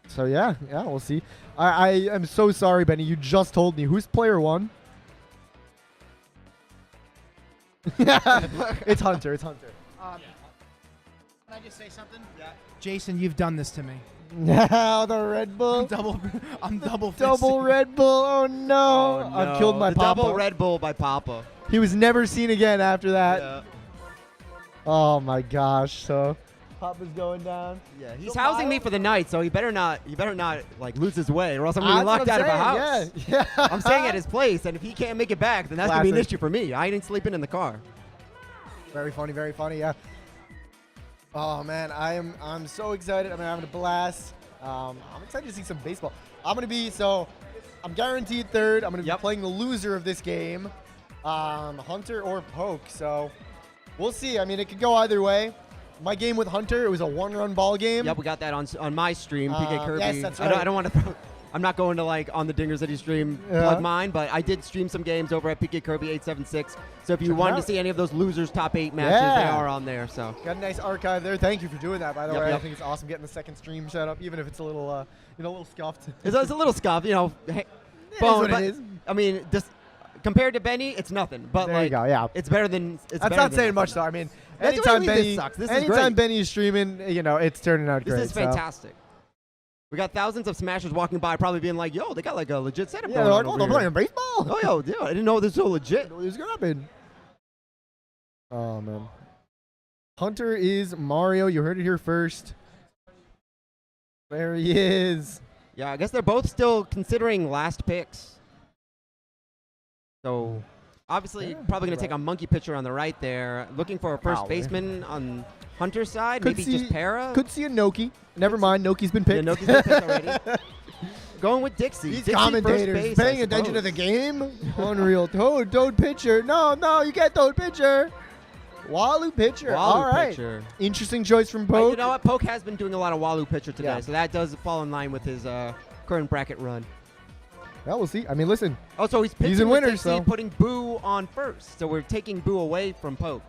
So yeah, we'll see. I am so sorry, Benny. You just told me. Who's player 1? It's Hunter. It's Hunter. Can I just say something? Yeah. Jason, you've done this to me. Now the Red Bull. I'm double Double Red Bull. Oh no. I've killed my the Papa. double Red Bull by Papa. He was never seen again after that. Yeah. Oh my gosh. So Papa's going down. Yeah, he's housing me for the night, so he better not like lose his way, or else I'm gonna be That's locked what out I'm of a house. saying, Yeah. I'm staying at his place, and if he can't make it back, then that's gonna be an Classic. issue for me. I ain't sleeping in the car. Very funny, yeah. Oh man, I'm so excited. I'm having a blast. I'm excited to see some baseball. I'm guaranteed third. I'm gonna be playing the loser of this game, Hunter or Poke. So we'll see. I mean, it could go either way. My game with Hunter, it was a 1-run ball game. Yep, we got that on my stream, PK Kirby. Yes, that's right. I don't want to. I'm not going to like on the Dingers City stream plug mine, but I did stream some games over at PK Kirby 876. So if you wanted to see any of those losers top 8 matches, they are on there. So got a nice archive there. Thank you for doing that. By the way, I think it's awesome getting the second stream set up, even if it's a little, a little scuffed. It's a little scuffed, you know. Bone, it is. I mean, just compared to Benny, it's nothing. But there you go. Yeah, it's better than. That's not saying much though. I mean, anytime Benny is streaming, it's turning out great. This is fantastic. We got thousands of smashers walking by, probably being like, "Yo, they got like a legit setup going on over they're here." playing baseball. Oh, yo, I didn't know this was so legit. What was gonna happen? Oh man, Hunter is Mario. You heard it here first. There he is. Yeah, I guess they're both still considering last picks. So, obviously, probably going to take a monkey pitcher on the right there. Looking for a first baseman on Hunter's side. Maybe just Para. Could see a Noki. Never mind. Noki's been picked. Yeah, Noki's been picked already. Going with Dixie. These Dixie commentators base, paying attention to the game. Unreal. Toad pitcher. No, you can't Toad pitcher. Walu pitcher. All right. Pitcher. Interesting choice from Poke. You know what? Poke has been doing a lot of Walu pitcher today, so that does fall in line with his current bracket run. Well, we'll see. I mean, listen. Oh, so he's in winners, so putting Boo on first. So we're taking Boo away from Poke.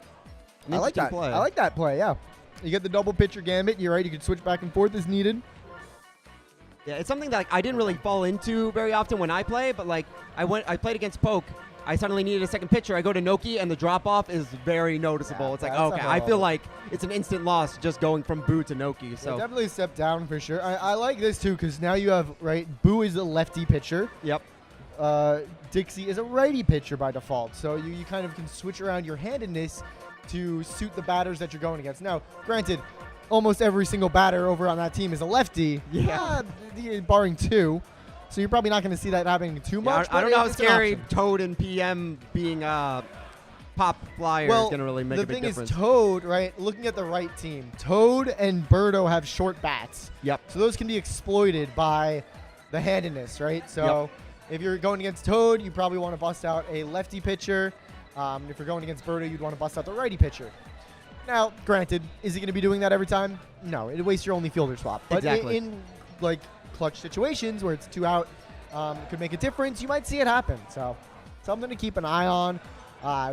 I like that. Play. I like that play. Yeah, you get the double pitcher gambit. You're right. You can switch back and forth as needed. Yeah, it's something that I didn't really fall into very often when I play, but like I played against Poke. I suddenly needed a second pitcher. I go to Noki, and the drop-off is very noticeable. It's like, okay, I feel like it's an instant loss just going from Boo to Noki. So definitely a step down for sure. I like this, too, because now you have, Boo is a lefty pitcher. Yep. Dixie is a righty pitcher by default. So you kind of can switch around your handedness to suit the batters that you're going against. Now, granted, almost every single batter over on that team is a lefty. Yeah. Barring 2. So you're probably not going to see that happening too much. I don't know how scary Toad and PM being pop flyer is going to really make a big difference. The thing is, Toad, looking at the right team, Toad and Birdo have short bats. Yep. So those can be exploited by the handedness, right? So if you're going against Toad, you probably want to bust out a lefty pitcher. If you're going against Birdo, you'd want to bust out the righty pitcher. Now, granted, is he going to be doing that every time? No, it wastes your only fielder swap. But in clutch situations where it's 2 out, could make a difference. You might see it happen. So something to keep an eye on.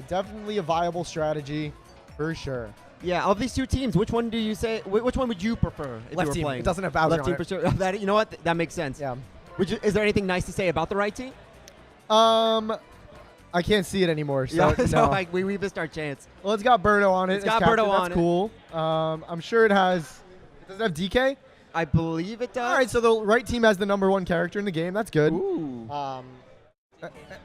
Definitely a viable strategy for sure. Yeah, of these two teams, which one do you say? Which one would you prefer if left you were team. playing? It doesn't have Bowser left team for sure. That, you know what? That makes sense. Yeah. Is there anything nice to say about the right team? I can't see it anymore. So, so we missed our chance. Well, it's got Birdo on it. It's got Birdo on it. That's cool. I'm sure it has. Does it have DK? I believe it does. All right, so the right team has the #1 character in the game. That's good. Ooh.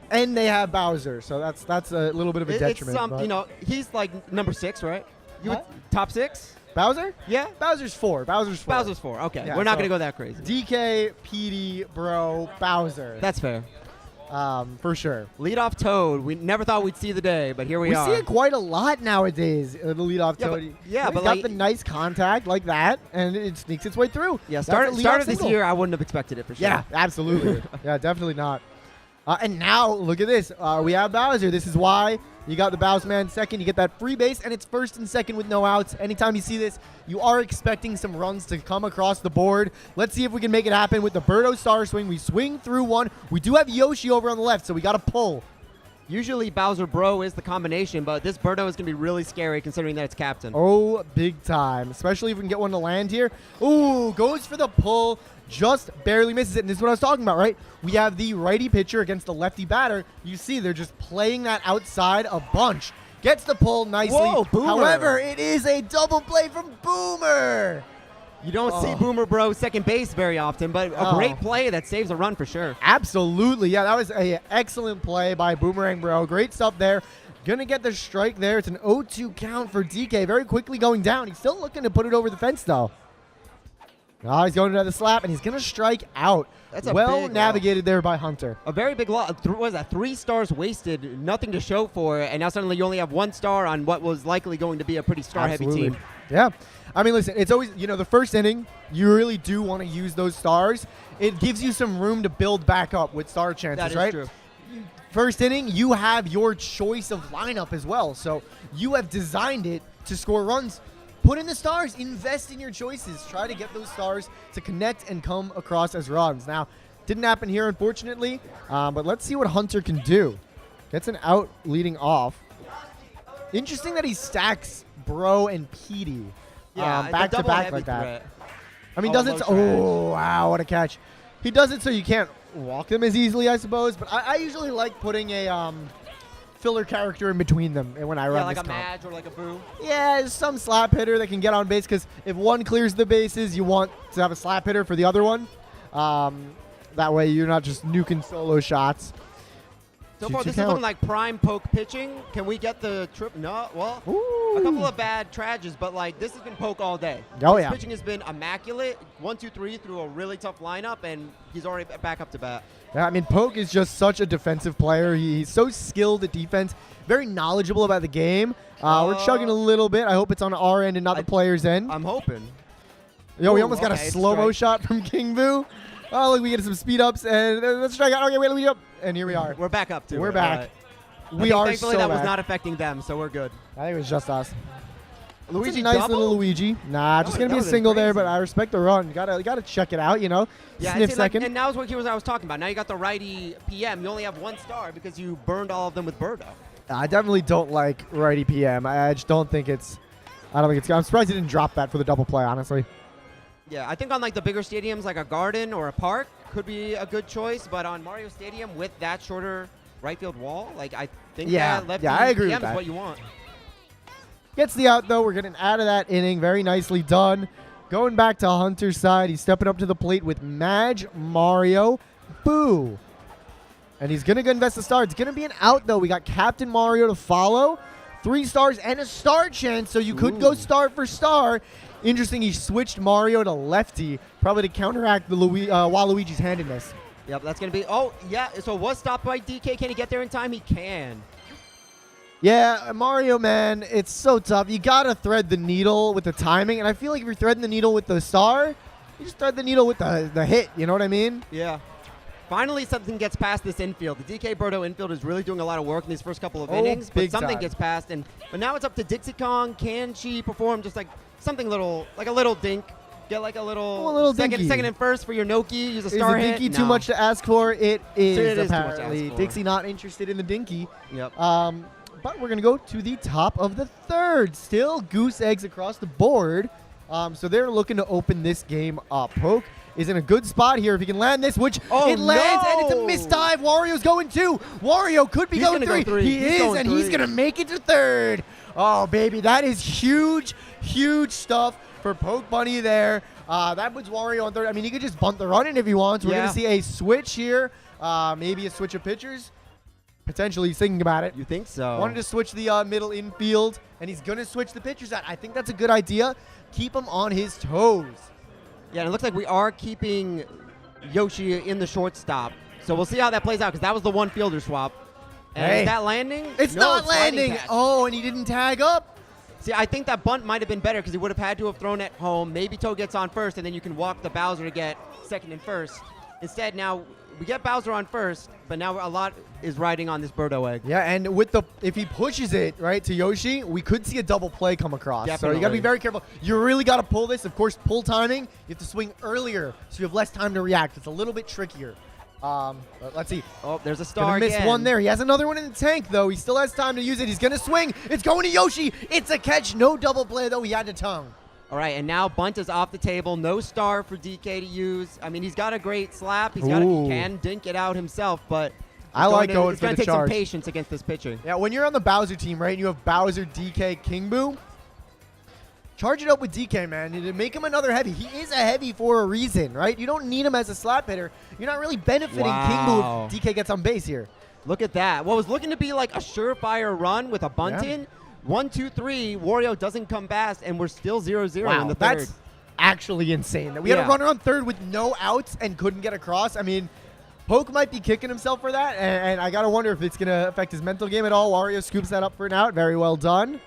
And they have Bowser, so that's a little bit of a detriment. It's he's like number 6, right? Top 6? Bowser? Yeah. Bowser's 4. Bowser's 4. Okay. Yeah, we're not gonna go that crazy. DK, PD, Bro, Bowser. That's fair. For sure. Leadoff Toad. We never thought we'd see the day, but here we are. We see it quite a lot nowadays. The leadoff Toad. But got the nice contact like that, and it sneaks its way through. Yeah. Start of this year, I wouldn't have expected it for sure. Yeah, absolutely. Yeah, definitely not. And now look at this. We have Bowser. This is why you got the Bowsman second. You get that free base, and it's first and second with no outs. Anytime you see this, you are expecting some runs to come across the board. Let's see if we can make it happen with the Birdo Star Swing. We swing through one. We do have Yoshi over on the left, so we got to pull. Usually Bowser Bro is the combination, but this Birdo is going to be really scary considering that it's captain. Oh, big time. Especially if we can get one to land here. Ooh, goes for the pull. Just barely misses it. And this is what I was talking about, right? We have the righty pitcher against the lefty batter. You see they're just playing that outside a bunch. Gets the pull nicely. Whoa, Boomer. However, it is a double play from Boomer. You don't see Boomer Bro second base very often, but a great play that saves a run for sure. Absolutely. Yeah, that was an excellent play by Boomerang Bro. Great stuff there. Gonna get the strike there. It's an 0-2 count for DK. Very quickly going down. He's still looking to put it over the fence, though. Oh, he's going to the slap, and he's going to strike out. That's a well big navigated there by Hunter. A very big loss. What was that? 3 stars wasted, nothing to show for it, and now suddenly you only have 1 star on what was likely going to be a pretty star-heavy team. Yeah. I mean, listen, it's always, the first inning, you really do want to use those stars. It gives you some room to build back up with star chances, right? That is true. First inning, you have your choice of lineup as well. So you have designed it to score runs. put in the stars. Invest in your choices. Try to get those stars to connect and come across as runs. Now, didn't happen here, unfortunately, but let's see what Hunter can do. Gets an out leading off. Interesting that he stacks Bro and Petey back to back like that. Threat. I mean, does it? Oh, wow, what a catch. He does it so you can't walk them as easily, I suppose, but I usually like putting a filler character in between them when I run like this a comp. Madge or like a Boo. Yeah, some slap hitter that can get on base, because if one clears the bases, you want to have a slap hitter for the other one. That way you're not just nuking solo shots. So far, this is looking like prime Poke pitching. Can we get the trip? No, well, a couple of bad trages, but like this has been Poke all day. Oh, His yeah. pitching has been immaculate. 1, 2, 3 through a really tough lineup, and he's already back up to bat. Yeah, I mean, Poke is just such a defensive player. He's so skilled at defense, very knowledgeable about the game. We're chugging a little bit. I hope it's on our end and not the player's end. I'm hoping. Yo, we Ooh, almost got a okay, slow-mo shot from King Boo. Oh, look, we get some speed ups, and let's strike out. Okay, wait, let me up. And here we are. We're back up to We're it. back. All right. We are thankfully so that was back. not affecting them, so we're good. I think it was just us. Luigi nice double? little Luigi. Nah, just That gonna be a would've been single there, crazy. but I respect the run. You gotta check it out, you know. Yeah, Sniff see, like, second. and now is what I was talking about. Now you got the righty PM. You only have 1 star because you burned all of them with Birdo. I definitely don't like righty PM. I just don't think it's. I don't think it's. I'm surprised he didn't drop that for the double play, honestly. Yeah, I think on like the bigger stadiums, like a Garden or a Park, could be a good choice. But on Mario Stadium with that shorter right field wall, like I think that lefty I agree PM with that. is what you want. Gets the out, though. We're getting out of that inning. Very nicely done. Going back to Hunter's side. He's stepping up to the plate with Madge, Mario, Boo. And he's going to go invest the star. It's going to be an out, though. We got Captain Mario to follow. 3 stars and a star chance, so you could go star for star. Interesting, he switched Mario to lefty, probably to counteract the Waluigi's handedness. Yep, that's going to be. Oh, yeah. So was stopped by DK. Can he get there in time? He can. Yeah, Mario, man, it's so tough. You got to thread the needle with the timing, and I feel like if you're threading the needle with the star, you just thread the needle with the hit, you know what I mean? Yeah. Finally, something gets past this infield. The DK Birdo infield is really doing a lot of work in these first couple of innings, but big something time. gets past. But now it's up to Dixie Kong. Can she perform just like something little, like a little dink? Get like a little dinky. second and first for your Noki. Use a Is star the hit. dinky No. too much to ask for? It is, It is too much to ask apparently. for. Dixie not interested in the dinky. Yep. But we're going to go to the top of the third. Still goose eggs across the board. So they're looking to open this game up. Poke is in a good spot here if he can land this, which it lands, and it's a missed dive. Wario's going 2. Wario could be He's going gonna 3. go 3. He He's is, going and he's 3. going to make it to third. Oh, baby, that is huge, huge stuff for Poke Bunny there. That puts Wario on third. I mean, he could just bunt the run in if he wants. We're going to see a switch here, maybe a switch of pitchers. Potentially, he's thinking about it. You think so? Wanted to switch the middle infield, and he's going to switch the pitchers out. I think that's a good idea. Keep him on his toes. Yeah, and it looks like we are keeping Yoshi in the shortstop. So we'll see how that plays out, because that was the one fielder swap. And is that landing? It's No, not sliding landing. catch. Oh, and he didn't tag up. See, I think that bunt might have been better because he would have had to have thrown it home. Maybe Toe gets on first, and then you can walk the Bowser to get second and first. Instead, now we get Bowser on first, but now a lot is riding on this Birdo egg. Yeah, and with if he pushes it right to Yoshi, we could see a double play come across. So you got to be Definitely. very careful. You really got to pull this. Of course, pull timing. You have to swing earlier, so you have less time to react. It's a little bit trickier. But let's see. Oh, there's a star Gonna miss again. one there. He has another one in the tank, though. He still has time to use it. He's going to swing. It's going to Yoshi. It's a catch. No double play, though. He had to tongue. All right, and now bunt is off the table. No star for DK to use. I mean, he's got a great slap. He can dink it out himself, but I like going it's for going the to take charge. some patience against this pitching. Yeah, when you're on the Bowser team, right, and you have Bowser, DK, King Boo, charge it up with DK, man. And make him another heavy. He is a heavy for a reason, right? You don't need him as a slap hitter. You're not really benefiting King Boo if DK gets on base here. Look at that. What was looking to be like a surefire run with a bunt in, 1, 2, 3, Wario doesn't come fast, and we're still 0-0 Wow, in the third. that's actually insane. That we had a runner on third with no outs and couldn't get across. I mean, Poke might be kicking himself for that, and I got to wonder if it's going to affect his mental game at all. Wario scoops that up for an out. Very well done.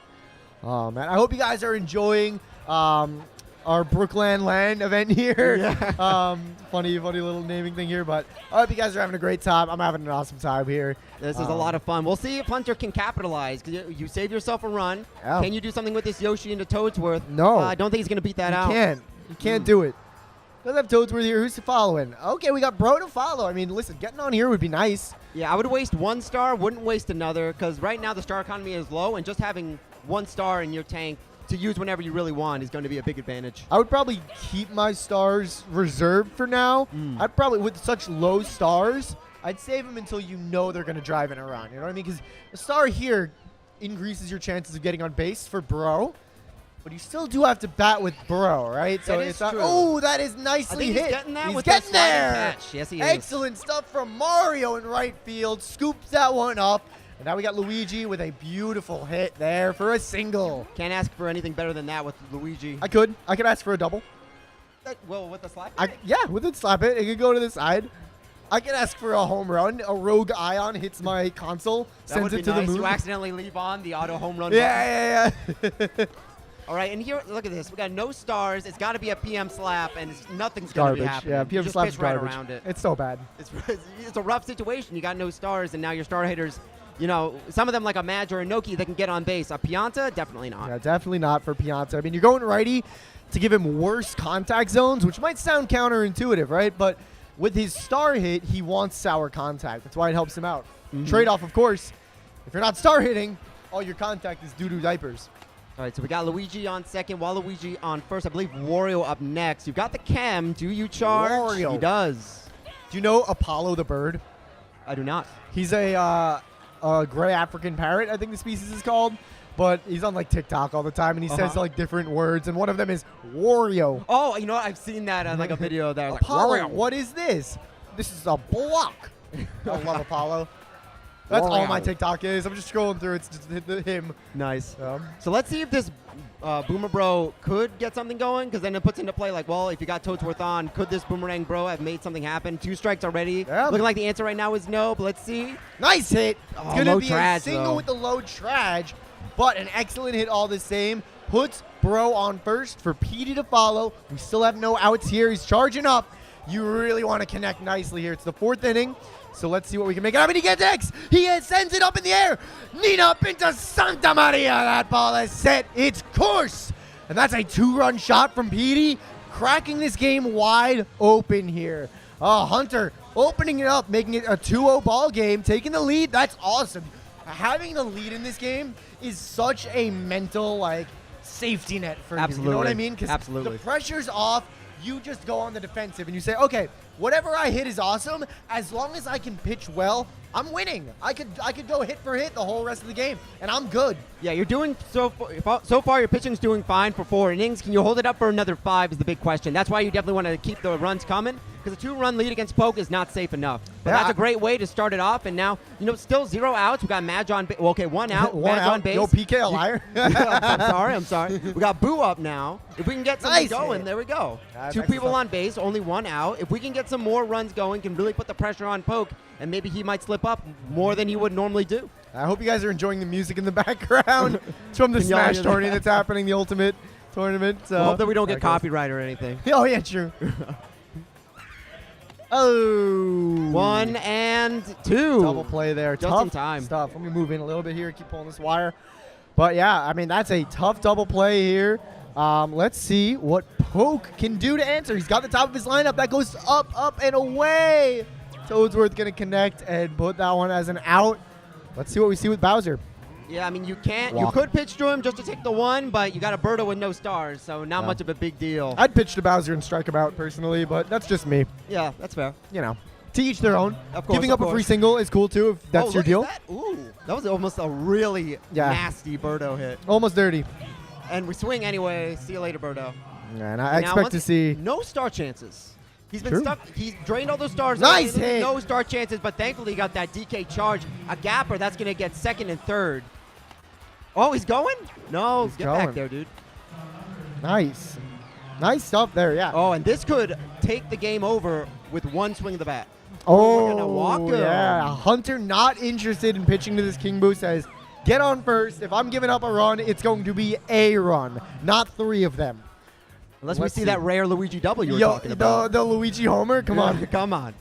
Oh, man. I hope you guys are enjoying our Brooklan LAN event here. Yeah. Funny little naming thing here, but I hope you guys are having a great time. I'm having an awesome time here. This is a lot of fun. We'll see if Hunter can capitalize. 'Cause you saved yourself a run. Yeah. Can you do something with this Yoshi into Toadsworth? No. I don't think he's going to beat that out. You can't do it. Doesn't have Toadsworth here. Who's following? Okay, we got Bro to follow. I mean, listen, getting on here would be nice. Yeah, I would waste 1 star, wouldn't waste another, because right now the star economy is low, and just having 1 star in your tank to use whenever you really want is going to be a big advantage. I would probably keep my stars reserved for now. I'd probably, with such low stars, I'd save them until you know they're going to drive in around. You know what I mean? Because a star here increases your chances of getting on base for Bro. But you still do have to bat with Bro, right? So it's not. Oh, that is nicely hit. He's getting that He's with getting the sliding there. catch. Yes, he is. Excellent stuff from Mario in right field. Scoops that one up. And now we got Luigi with a beautiful hit there for a single. Can't ask for anything better than that with Luigi. I could ask for a double. Well, with the slap? Yeah, with it slap it. It could go to the side. I could ask for a home run. A rogue ion hits my console, sends it to the moon. You accidentally leave on the auto home run yeah. All right, and here, look at this. We got no stars. It's got to be a PM slap, and nothing's going to be happening. Yeah, PM slap's right garbage. around it. It's so bad. It's a rough situation. You got no stars, and now your star hitters, you know, some of them like a Madge or a Noki, they can get on base. A Pianta, definitely not. Yeah, definitely not for Pianta. I mean, you're going righty to give him worse contact zones, which might sound counterintuitive, right? But with his star hit, he wants sour contact. That's why it helps him out. Trade-off, of course, if you're not star hitting, all your contact is doo-doo diapers. All right, so we got Luigi on second, Waluigi on first. I believe Wario up next. You've got the Chem. Do you charge? Wario. He does. Do you know Apollo the bird? I do not. He's a gray African parrot, I think the species is called. But he's on like TikTok all the time, and he says like different words, and one of them is Wario. Oh, you know what? I've seen that on like a video there. Apollo, like, Wario. what is this? This is a block. I love Apollo. That's all my TikTok is. I'm just scrolling through. It's just him. Nice. So let's see if this Boomer Bro could get something going, because then it puts into play like, well, if you got Toadsworth on, could this Boomerang Bro have made something happen? 2 strikes already. Yeah. Looking like the answer right now is no, but let's see. Nice hit. Oh, It's going to be trad, a single though. with the low traj, but an excellent hit all the same. Puts Bro on first for Petey to follow. We still have no outs here. He's charging up. You really want to connect nicely here. It's the 4th inning. So let's see what we can make it happen. He gets X. He sends it up in the air. Nina Pinta Santa Maria. That ball is set its course. And that's a 2-run shot from Petey, cracking this game wide open here. Hunter opening it up, making it a 2-0 ball game, taking the lead. That's awesome. Having the lead in this game is such a mental safety net for you. You know what I mean? Because the pressure's off. You just go on the defensive and you say, okay, whatever I hit is awesome. As long as I can pitch well, I'm winning. I could go hit for hit the whole rest of the game, and I'm good. Yeah, you're doing so far. Your pitching's doing fine for 4 innings. Can you hold it up for another 5 is the big question. That's why you definitely want to keep the runs coming, because a 2-run lead against Poke is not safe enough. But that's a great way to start it off. And now, still 0 outs. We got Madge on base. Well, okay, 1 out. One Madge out. on base. Yo, PK a liar. I'm sorry. We got Boo up now. If we can get something going, there we go. 2 people on base, only 1 out. If we can get some more runs going, can really put the pressure on Poke, and maybe he might slip up more than he would normally do. I hope you guys are enjoying the music in the background. It's from the Smash tourney that's happening, the Ultimate Tournament. We'll hope that we don't get copyright or anything. Oh, yeah, true. Oh. 1 and 2. Double play there. Just tough in time. stuff. Let me move in a little bit here. Keep pulling this wire. But, yeah, I mean, that's a tough double play here. Let's see what Poke can do to answer. He's got the top of his lineup. That goes up, up, and away. Toadsworth going to connect and put that one as an out. Let's see what we see with Bowser. Yeah, I mean, you can't. Walk. You could pitch to him just to take the 1, but you got a Birdo with no stars, so not much of a big deal. I'd pitch to Bowser and strike him out personally, but that's just me. Yeah, that's fair. To each their own. Of course, Giving up a free single is cool too, if that's your look deal. at that. Ooh, that was almost a really nasty Birdo hit. Almost dirty. And we swing anyway. See you later, Birdo. And I expect to see no star chances. He's been True. stuck. He's drained all those stars. Nice hit. No star chances, but thankfully he got that DK charge. A gapper that's going to get 2nd and 3rd. Oh, he's going? No, He's get going. back there, dude. Nice. Nice stuff there, yeah. Oh, and this could take the game over with 1 swing of the bat. Oh, we're gonna walk him. yeah. Hunter not interested in pitching to this King Boo, says, get on first. If I'm giving up a run, it's going to be a run, not 3 of them. Unless we Let's see see. that rare Luigi double you were Yo, talking about. the Luigi Homer. Come on. Come on.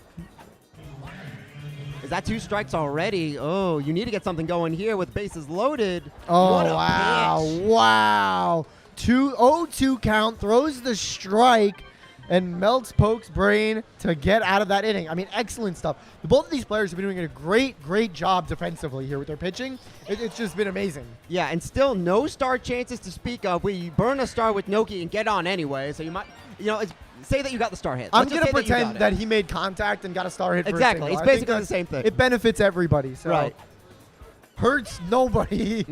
Is that 2 strikes already? Oh, you need to get something going here with bases loaded. Oh, What a wow. pitch. Wow. 2-0-2 count, throws the strike, and melts Poke's brain to get out of that inning. I mean, excellent stuff. Both of these players have been doing a great job defensively here with their pitching. It's just been amazing. Yeah, and still no star chances to speak of. We burn a star with Noki and get on anyway, so you might, say that you got the star hit. I'm Let's going to just say pretend that he made contact and got a star hit for a Exactly. single. It's I think basically the same thing. It benefits everybody. So Right. Hurts nobody.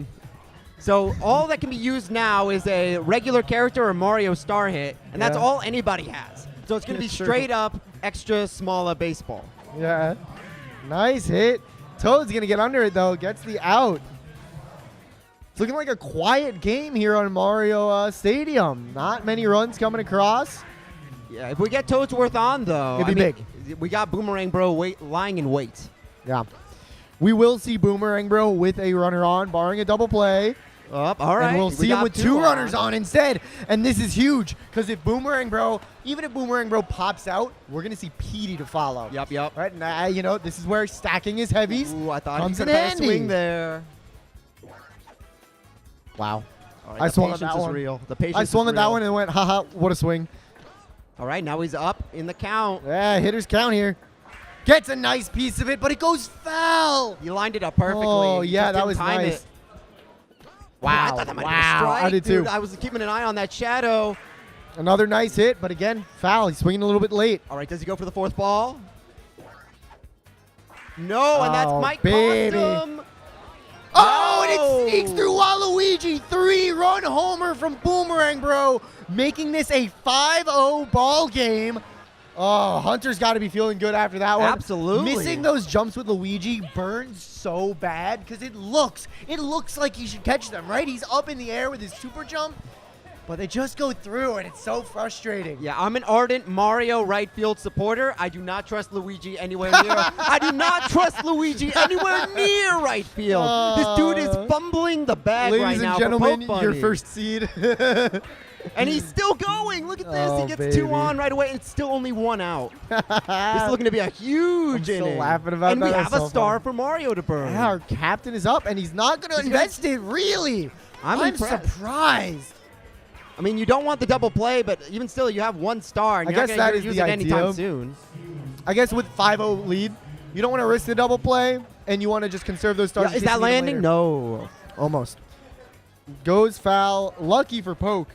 So all that can be used now is a regular character or Mario star hit, and that's Yeah. all anybody has. So it's going to be It's true. straight up extra smaller baseball. Yeah. Nice hit. Toad's going to get under it, though. Gets the out. It's looking like a quiet game here on Mario Stadium. Not many runs coming across. Yeah, if we get Toadsworth on, though, It'd be big. We got Boomerang Bro lying in wait. Yeah. We will see Boomerang Bro with a runner on, barring a double play. All right. And we'll We see him got with 2 2 runners on instead. And this is huge because if Boomerang Bro pops out, we're going to see Petey to follow. Yep. Right? Now, this is where stacking his heavies. Ooh, I thought comes he in could have had a handy. swing there. Wow. All right, I the swung at patience that is one. real. The patience I swung is at that real. one and went, haha, what a swing. All right, now he's up in the count. Yeah, hitters count here. Gets a nice piece of it, but it goes foul. You lined it up perfectly. Oh, You yeah, just that didn't was time nice. it. Wow. I thought that might have been a Wow. strike, I did dude. too. I was keeping an eye on that shadow. Another nice hit, but again, foul. He's swinging a little bit late. All right, does he go for the 4th ball? No, and that's Oh, Mike baby. cost him. Oh, and No. it sneaks through Waluigi. 3-run homer from Boomerang Bro, making this a 5-0 ball game. Oh, Hunter's got to be feeling good after that one. Absolutely. Missing those jumps with Luigi burns so bad because it looks like he should catch them, right? He's up in the air with his super jump, but they just go through, and it's so frustrating. Yeah, I'm an ardent Mario right field supporter. I do not trust Luigi anywhere near. I do not trust Luigi anywhere near right field. This dude is fumbling the bag Ladies right and now. gentlemen, for Poke your Bunny. first seed. And he's still going. Look at this. Oh, He gets baby. 2 on right away. It's still only 1 out. This is looking to be a huge I'm still inning. laughing about and that. we That's have a so star funny. for Mario to burn. Yeah, our captain is up, and he's not going to He's gonna- invest it, really. I'm impressed. surprised. I mean, you don't want the double play, but even still, you have 1 star, and I you're not guess going that to is use the it anytime idea. soon. I guess with 5-0 lead, you don't want to risk the double play, and you want to just conserve those stars. Yeah, is that landing? No. Almost. Goes foul. Lucky for Poke.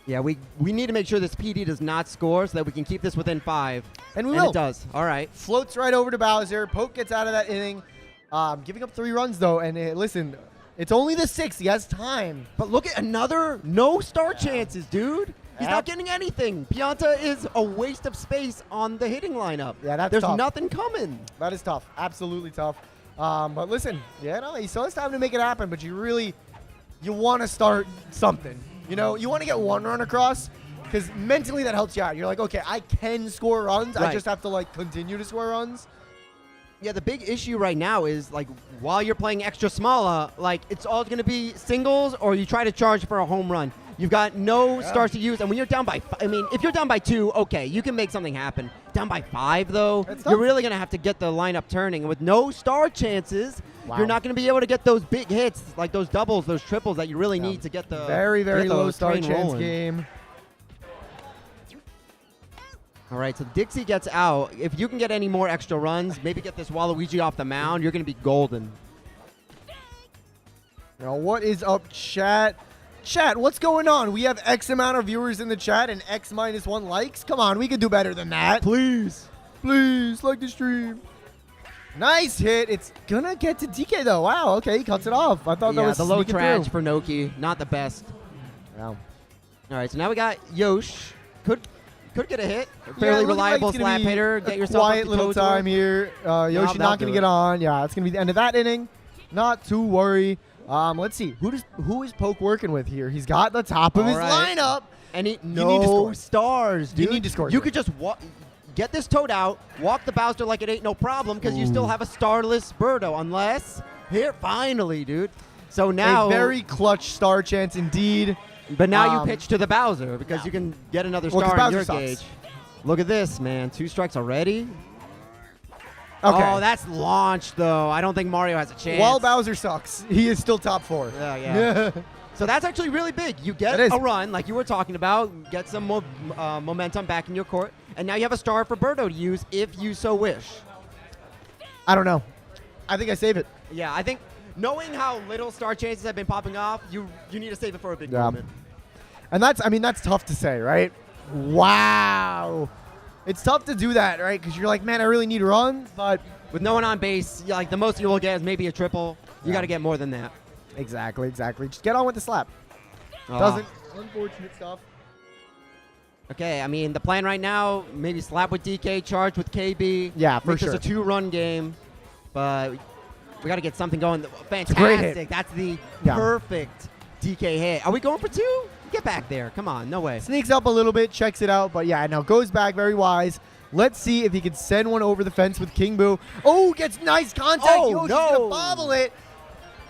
Yeah, we need to make sure this PD does not score so that we can keep this within 5. And we and will. it does. All right. Floats right over to Bowser. Poke gets out of that inning. Giving up 3 runs, though. And listen, it's only the 6th. He has time. But look at another no star chances, dude. He's not getting anything. Pianta is a waste of space on the hitting lineup. Yeah, that's There's tough. nothing coming. That is tough. Absolutely tough. But listen, he still has time to make it happen, but you want to start something. You want to get 1 run across because mentally that helps you out. You're like, okay, I can score runs. Right. I just have to continue to score runs. Yeah, the big issue right now is while you're playing extra smaller, it's all going to be singles or you try to charge for a home run. You've got no stars to use, and when you're down by, if you're down by 2, okay, you can make something happen. Down by 5, though, you're really going to have to get the lineup turning, and with no star chances, you're not going to be able to get those big hits, like those doubles, those triples that you really need to get the Very, very get the low star train chance rolling. game. All right, so Dixie gets out. If you can get any more extra runs, maybe get this Waluigi off the mound, you're going to be golden. Now, what is up, chat? Chat, what's going on? We have X amount of viewers in the chat and X minus 1 likes. Come on, we can do better than that. Please. Please, like the stream. Nice hit. It's going to get to DK, though. Wow, okay, he cuts it off. I thought that was the low sneaking trash through. for Noki, not the best. Wow. All right, so now we got Yosh. Could get a hit. Yeah, Fairly looking like reliable it's gonna slap be hitter. a Get yourself quiet up to little Toadsworth. time here. Yoshi that'll not going to do get it. on. Yeah, it's going to be the end of that inning. Not to worry. Let's see. Who is Poke working with here? He's got the top of All his right. lineup. And need to no score. stars, dude. You need to score You here. could just get this Toad out, walk the Bowser like it ain't no problem because you still have a starless Birdo. Unless, here, finally, dude. So now. A very clutch star chance indeed. But now you pitch to the Bowser because you can get another Well, 'cause star in Bowser your sucks. gauge. Look at this, man. 2 strikes already. Okay. Oh, that's launched, though. I don't think Mario has a chance. While Bowser sucks, he is still top 4. Yeah. So that's actually really big. You get a run, like you were talking about, get some momentum back in your court, and now you have a star for Birdo to use if you so wish. I don't know. I think I save it. Yeah, I think knowing how little star chances have been popping off, you need to save it for a big moment. And that's tough to say, right? Wow. It's tough to do that, right? Because you're like, man, I really need runs, but with no one on base, like the most you will get is maybe a triple. You got to get more than that. Exactly. Just get on with the slap. Doesn't. Unfortunate stuff. Okay, I mean, the plan right now, maybe slap with DK, charge with KB. Yeah, for make sure. this a 2-run game, but we got to get something going. Fantastic. great hit. That's the perfect DK hit. Are we going for 2? Get back there. Come on. No way. Sneaks up a little bit, checks it out, but yeah, now goes back very wise. Let's see if he can send one over the fence with King Boo. Oh, gets nice contact. Oh, Yoshi's no. gonna bobble it.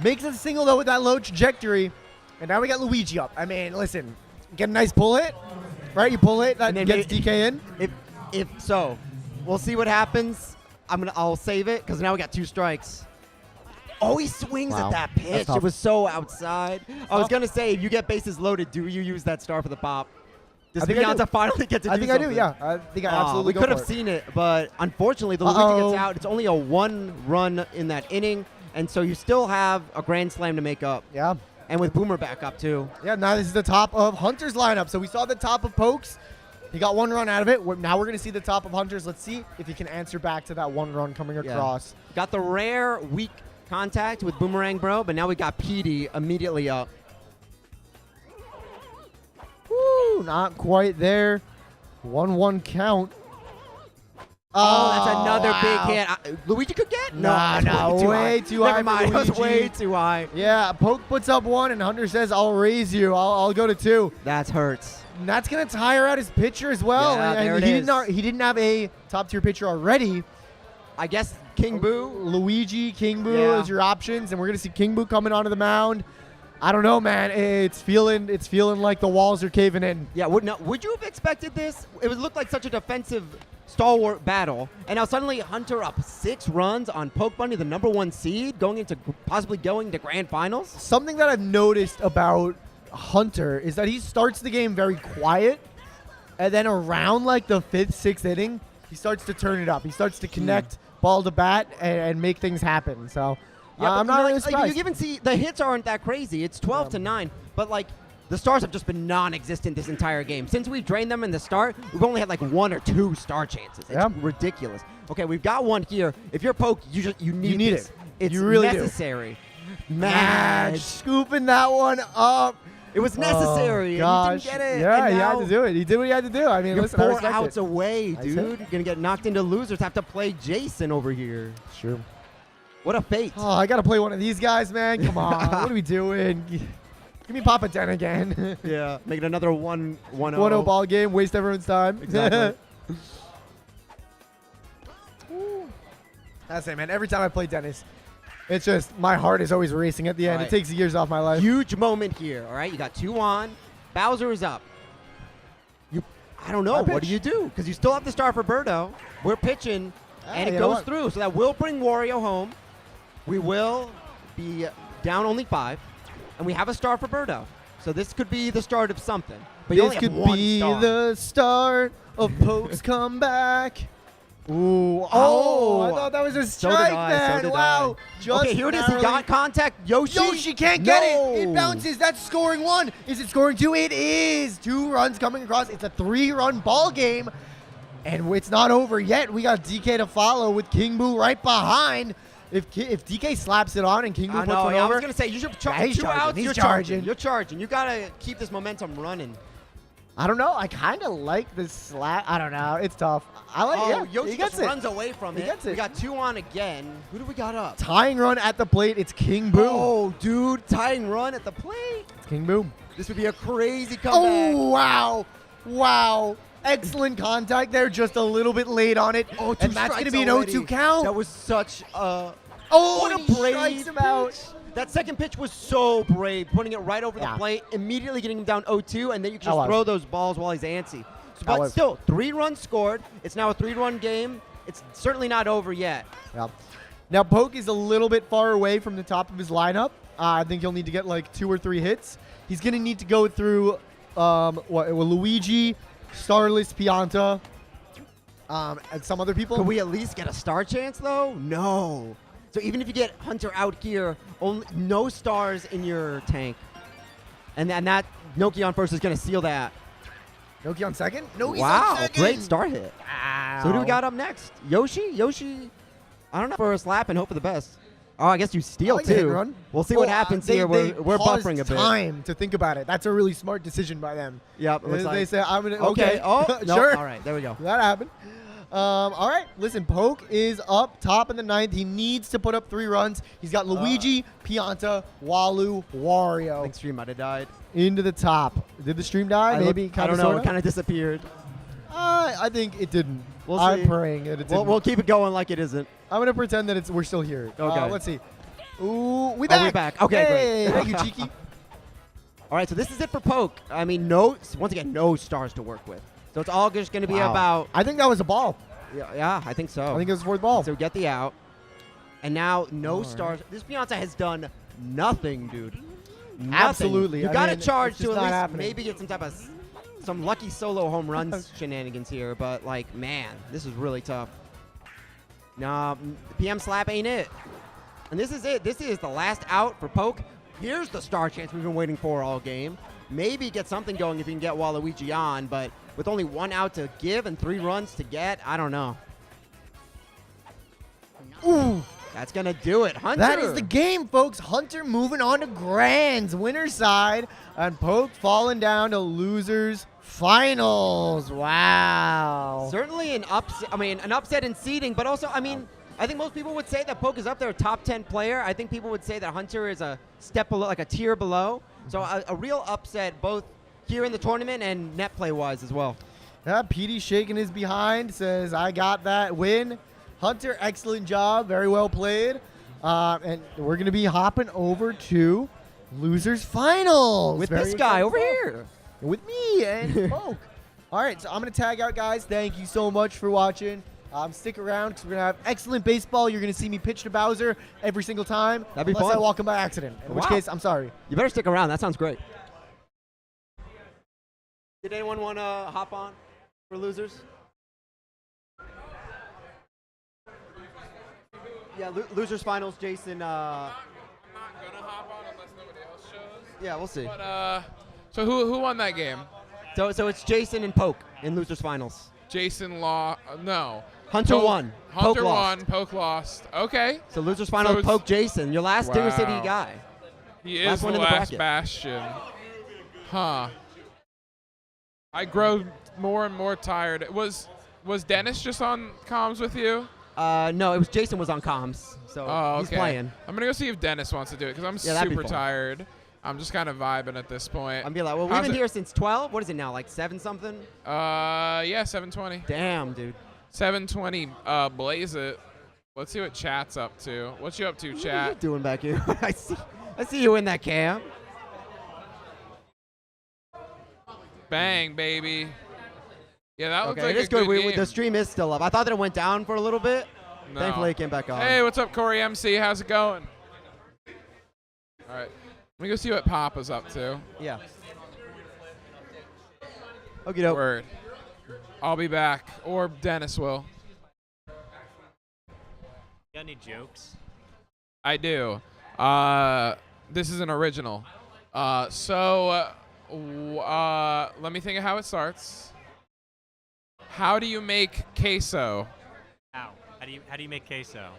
Makes it a single, though, with that low trajectory. And now we got Luigi up. I mean, listen, get a nice pull hit, right? You pull it, that gets DK in. If so, we'll see what happens. I'll save it because now we got 2 strikes. Oh, he swings at that pitch. It was so outside. I was gonna say, if you get bases loaded, do you use that star for the pop? Does Beyonce finally get to do something? I do, yeah. I think I absolutely We go could for have it. seen it, but unfortunately, the Luigi gets out. It's only a 1 run in that inning, and so you still have a grand slam to make up. Yeah. And with Boomer back up, too. Yeah, now this is the top of Hunter's lineup. So we saw the top of Pokes. He got 1 run out of it. Now we're going to see the top of Hunter's. Let's see if he can answer back to that 1 run coming across. Got the rare weak contact with Boomerang Bro, but now we got PD immediately up. Woo, not quite there. 1-1 count. Oh, that's another big hit. Luigi could get? No, way too high. Never mind, it was Luigi. way too high. Yeah, Poke puts up 1, and Hunter says, I'll raise you. I'll go to 2. That hurts. And that's going to tire out his pitcher as well. Yeah, and there it is. He didn't have a top-tier pitcher already. I guess King Boo. Luigi, King Boo is your options, and we're going to see King Boo coming onto the mound. I don't know, man. It's feeling like the walls are caving in. Yeah, would you have expected this? It would look like such a defensive stalwart battle, and now suddenly Hunter up 6 runs on Poke Bunny, the #1 seed, possibly going to grand finals. Something that I've noticed about Hunter is that he starts the game very quiet, and then around like the 5th, 6th inning, he starts to turn it up. He starts to connect ball to bat and make things happen. So I'm not really surprised. You even see the hits aren't that crazy. It's 12-9, but like the stars have just been non-existent this entire game. Since we've drained them in the start, we've only had like 1 or 2 star chances. It's ridiculous. Okay, we've got 1 here. If you're Poke, you need it. It's you really necessary. Madge scooping that one up. It was necessary. Gosh. And he didn't get it. Yeah, and he now had to do it. He did what he had to do. I mean, you're listen, I 4 respect outs it. away, dude. That's it. You're gonna get knocked into losers. Have to play Jason over here. Sure. What a fate. Oh, I got to play one of these guys, man. Come on. What are we doing? Give me Papa Den again. Yeah, make it another 1-0. 1-0 ball game. Waste everyone's time. Exactly. That's it, man. Every time I play Dennis, it's just my heart is always racing at the end. Right. It takes years off my life. Huge moment here. All right, you got 2 on. Bowser is up. I don't know. What do you do? Because you still have the star for Birdo. We're pitching, and it goes through. So that will bring Wario home. We will be down only 5, and we have a star for Birdo. So this could be the start of something. But you This only could have 1 be star. the start of Poke's comeback. Ooh. Oh, I thought that was a So did strike, I, man. so did Wow. I. Just Okay, here it is. He narrowly- got contact. Yoshi. Yoshi can't get it. It No. bounces. That's scoring 1. Is it scoring 2? It is. 2 runs coming across. It's a 3-run ball game. And it's not over yet. We got DK to follow with King Boo right behind. If DK slaps it on and King Boo puts one I over. was going to say, you should Yeah, he's 2 charging. outs. He's You're charging. You're charging. You got to keep this momentum running. I don't know. I kind of like this slap. I don't know. It's tough. I like it. Yoshi He gets just it. runs away from He it. gets it. We got 2 on again. Who do we got up? Tying run at the plate. It's King Boo. Oh, dude, tying run at the plate. It's King Boo. This would be a crazy comeback. Oh, wow. Wow. Excellent contact there. Just a little bit late on it. Oh, and that's going to be an 0-2 count. That was such a... Oh, what and a he brave strikes him out. That second pitch was so brave, putting it right over the plate, immediately getting him down 0-2, and then you can just throw those balls while he's antsy. So, but still, 3 runs scored. It's now a 3-run game. It's certainly not over yet. Yeah. Now, Poke is a little bit far away from the top of his lineup. I think he'll need to get like 2 or 3 hits. He's going to need to go through Luigi, Starless, Pianta, and some other people. Could we at least get a star chance, though? No. So even if you get Hunter out here, no stars in your tank. And that Noki on first is going to seal that. Noki on second? Noki's wow, on second. great start hit. Ow. So who do we got up next? Yoshi? Yoshi, I don't know, for a slap and hope for the best. Oh, I guess you steal too. Run. We'll see what happens here. We're buffering a bit. Time to think about it. That's a really smart decision by them. Yep. They say, I'm going to, okay. Oh, no. Sure. All right, there we go. That happened. All right, listen, Poke is up top in the 9th. He needs to put up 3 runs. He's got Luigi, Pianta, Walu, Wario. I think stream might have died. Into the top. Did the stream die? Maybe. I don't know. It kind of disappeared. I think it didn't. We'll see. I'm praying that it didn't. We'll keep it going like it isn't. I'm going to pretend that we're still here. Okay. Let's see. Ooh, we back. We're back. Okay, hey, great. Thank you, Cheeky. All right, so this is it for Poke. I mean, once again, no stars to work with. So it's all just going to be about... I think that was a ball. Yeah, I think so. I think it was the 4th ball. So get the out. And now no stars. This Beyonce has done nothing, dude. Nothing. Absolutely. You got to charge it's to just at not least happening. maybe get some type of some lucky solo home runs shenanigans here. But, like, man, this is really tough. Nah, the PM slap ain't it. And this is it. This is the last out for Poke. Here's the star chance we've been waiting for all game. Maybe get something going if you can get Waluigi on, but with only 1 out to give and 3 runs to get, I don't know. Ooh. That's going to do it. Hunter. That is the game, folks. Hunter moving on to Grands, winner's side, and Poke falling down to losers finals. Wow. Certainly an upset. I mean, an upset in seeding, but also, I mean, I think most people would say that Poke is up there, a top 10 player. I think people would say that Hunter is a step below, like a tier below. So a real upset, both here in the tournament and net play wise as well. Yeah, Petey shaking his behind, says, I got that win. Hunter, excellent job, very well played. And we're going to be hopping over to losers finals. With this guy over here. With me and Poke. All right, so I'm going to tag out, guys. Thank you so much for watching. Stick around because we're going to have excellent baseball. You're going to see me pitch to Bowser every single time. That'd be unless fun. I walk him by accident, in which case, I'm sorry. You better stick around. That sounds great. Did anyone want to hop on for losers? Yeah, losers finals, Jason. I'm not going to hop on unless nobody else shows. Yeah, we'll see. But, so who won that game? So it's Jason and Poke in losers finals. Jason no. Hunter won. Hunter Poke won. lost. Poke lost. Okay. So losers finals, it's- Poke Jason. Your last Dinger City Wow. guy. He Last is one the in the last bracket. bastion. Huh. I grow more and more tired. Was Dennis just on comms with you? No, it was Jason was on comms, so Oh, he's okay. playing. I'm gonna go see if Dennis wants to do it because I'm Yeah, that'd be super fun. tired. I'm just kind of vibing at this point. I'm be like, well, we've How's been it- here since 12. What is it now, like 7 something? Yeah, 7:20. Damn, dude. 7:20. Blaze it. Let's see what chat's up to. What you up to, What are you chat? doing back here? I see you in that cam. Bang, baby. Yeah, that looks Okay, like it is a good good. game. The stream is still up. I thought that it went down for a little bit. No. Thankfully, it came back on. Hey, what's up, Corey MC? How's it going? All right. Let me go see what Papa's up to. Yeah. Okay, dope. Word. I'll be back, or Dennis will. Got any jokes? I do. This is an original. Let me think of how it starts. How do you make queso? How? How do you make queso?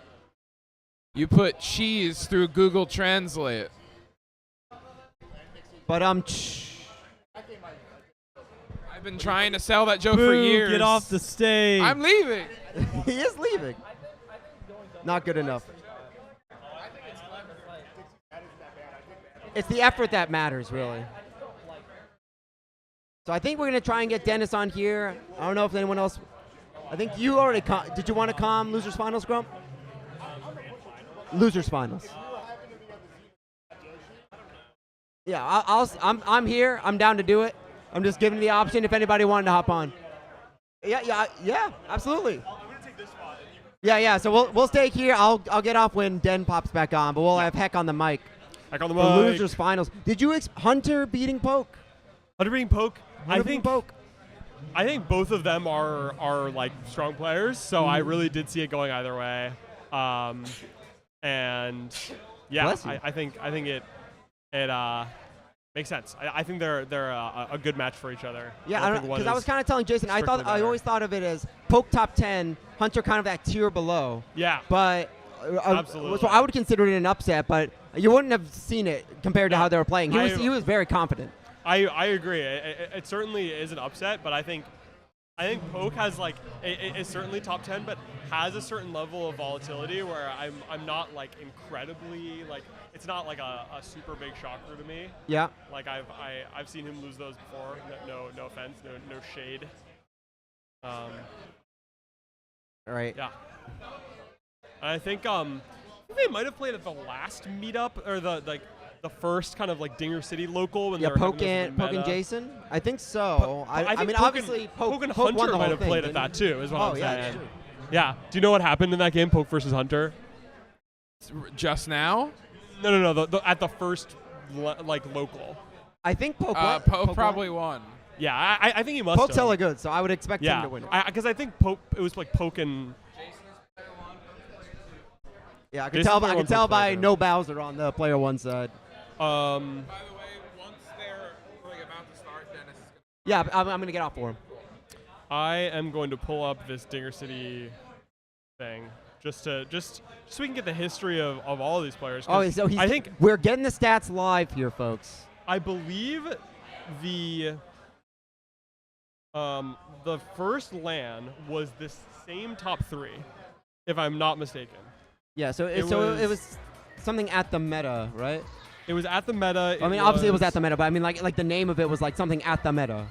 You put cheese through Google Translate. But I've been trying to sell that joke for Boo, years. get off the stage. I'm leaving. He is leaving. Not good enough. It's the effort that matters, really. So I think we're going to try and get Dennis on here. I don't know if anyone else. I think you already. Did you want to calm Losers Finals, Grump? Losers Finals. Yeah, I'm here. I'm down to do it. I'm just giving the option if anybody wanted to hop on. Yeah, absolutely. I'm gonna take this spot. Yeah. So we'll stay here. I'll get off when Den pops back on, but we'll have Heck on the mic. Heck on the The mic. losers finals. Did you Hunter beating Poke? Hunter beating Poke. Hunter beating Poke. I think both of them are like strong players, so I really did see it going either way. And yeah, I think it makes sense. I think they're a good match for each other. Yeah, because I was kind of telling Jason, I always thought of it as Poke top 10, Hunter kind of that tier below. Yeah. But absolutely. So I would consider it an upset, but you wouldn't have seen it compared to how they were playing. He was very confident. I agree. It certainly is an upset, but I think Poke has like is certainly top 10, but has a certain level of volatility where I'm not like incredibly like it's not like a super big shocker to me. Yeah. Like I've seen him lose those before. No offense, no shade. All right. Yeah. And I think they might have played at the last meetup or the first kind of like Dinger City local when they were Poke and Jason. I think so. I mean, obviously, Poke and Hunter Hunter might have played at that too. Is what I'm saying. That's true. Yeah. Do you know what happened in that game, Poke versus Hunter? Just now? No. At the first like local. I think Poke. Poke probably won. Yeah, I think he must. Poke's hella good, so I would expect him to win it. Because I think Poke. It was like Poke and. Yeah, I can tell by no Bowser on the player one side. By the way, once they're like about to start, Dennis is Yeah, I'm going to get off for him. I am going to pull up this Dinger City thing just so we can get the history of all of these players. Oh, so I think we're getting the stats live here, folks. I believe the first LAN was this same top 3, if I'm not mistaken. Yeah, so it was something at the meta, right? It was at the meta. I mean, obviously it was at the meta, but I mean, like the name of it was like something at the meta.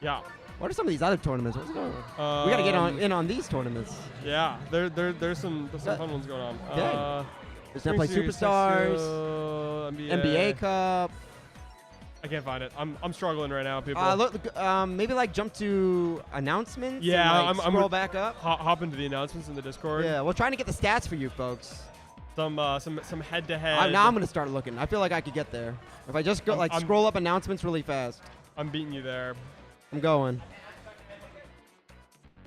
Yeah. What are some of these other tournaments? What's going on? We got to get in on these tournaments. Yeah, there's some fun ones going on. Okay. There's that play Superstars, NBA Cup. I can't find it. I'm struggling right now, people. Look, maybe like jump to announcements. Yeah, and, like, scroll back up. Hop into the announcements in the Discord. Yeah, we're trying to get the stats for you folks. Some head-to-head. Now I'm gonna start looking. I feel like I could get there if I just go scroll up announcements really fast. I'm beating you there. I'm going.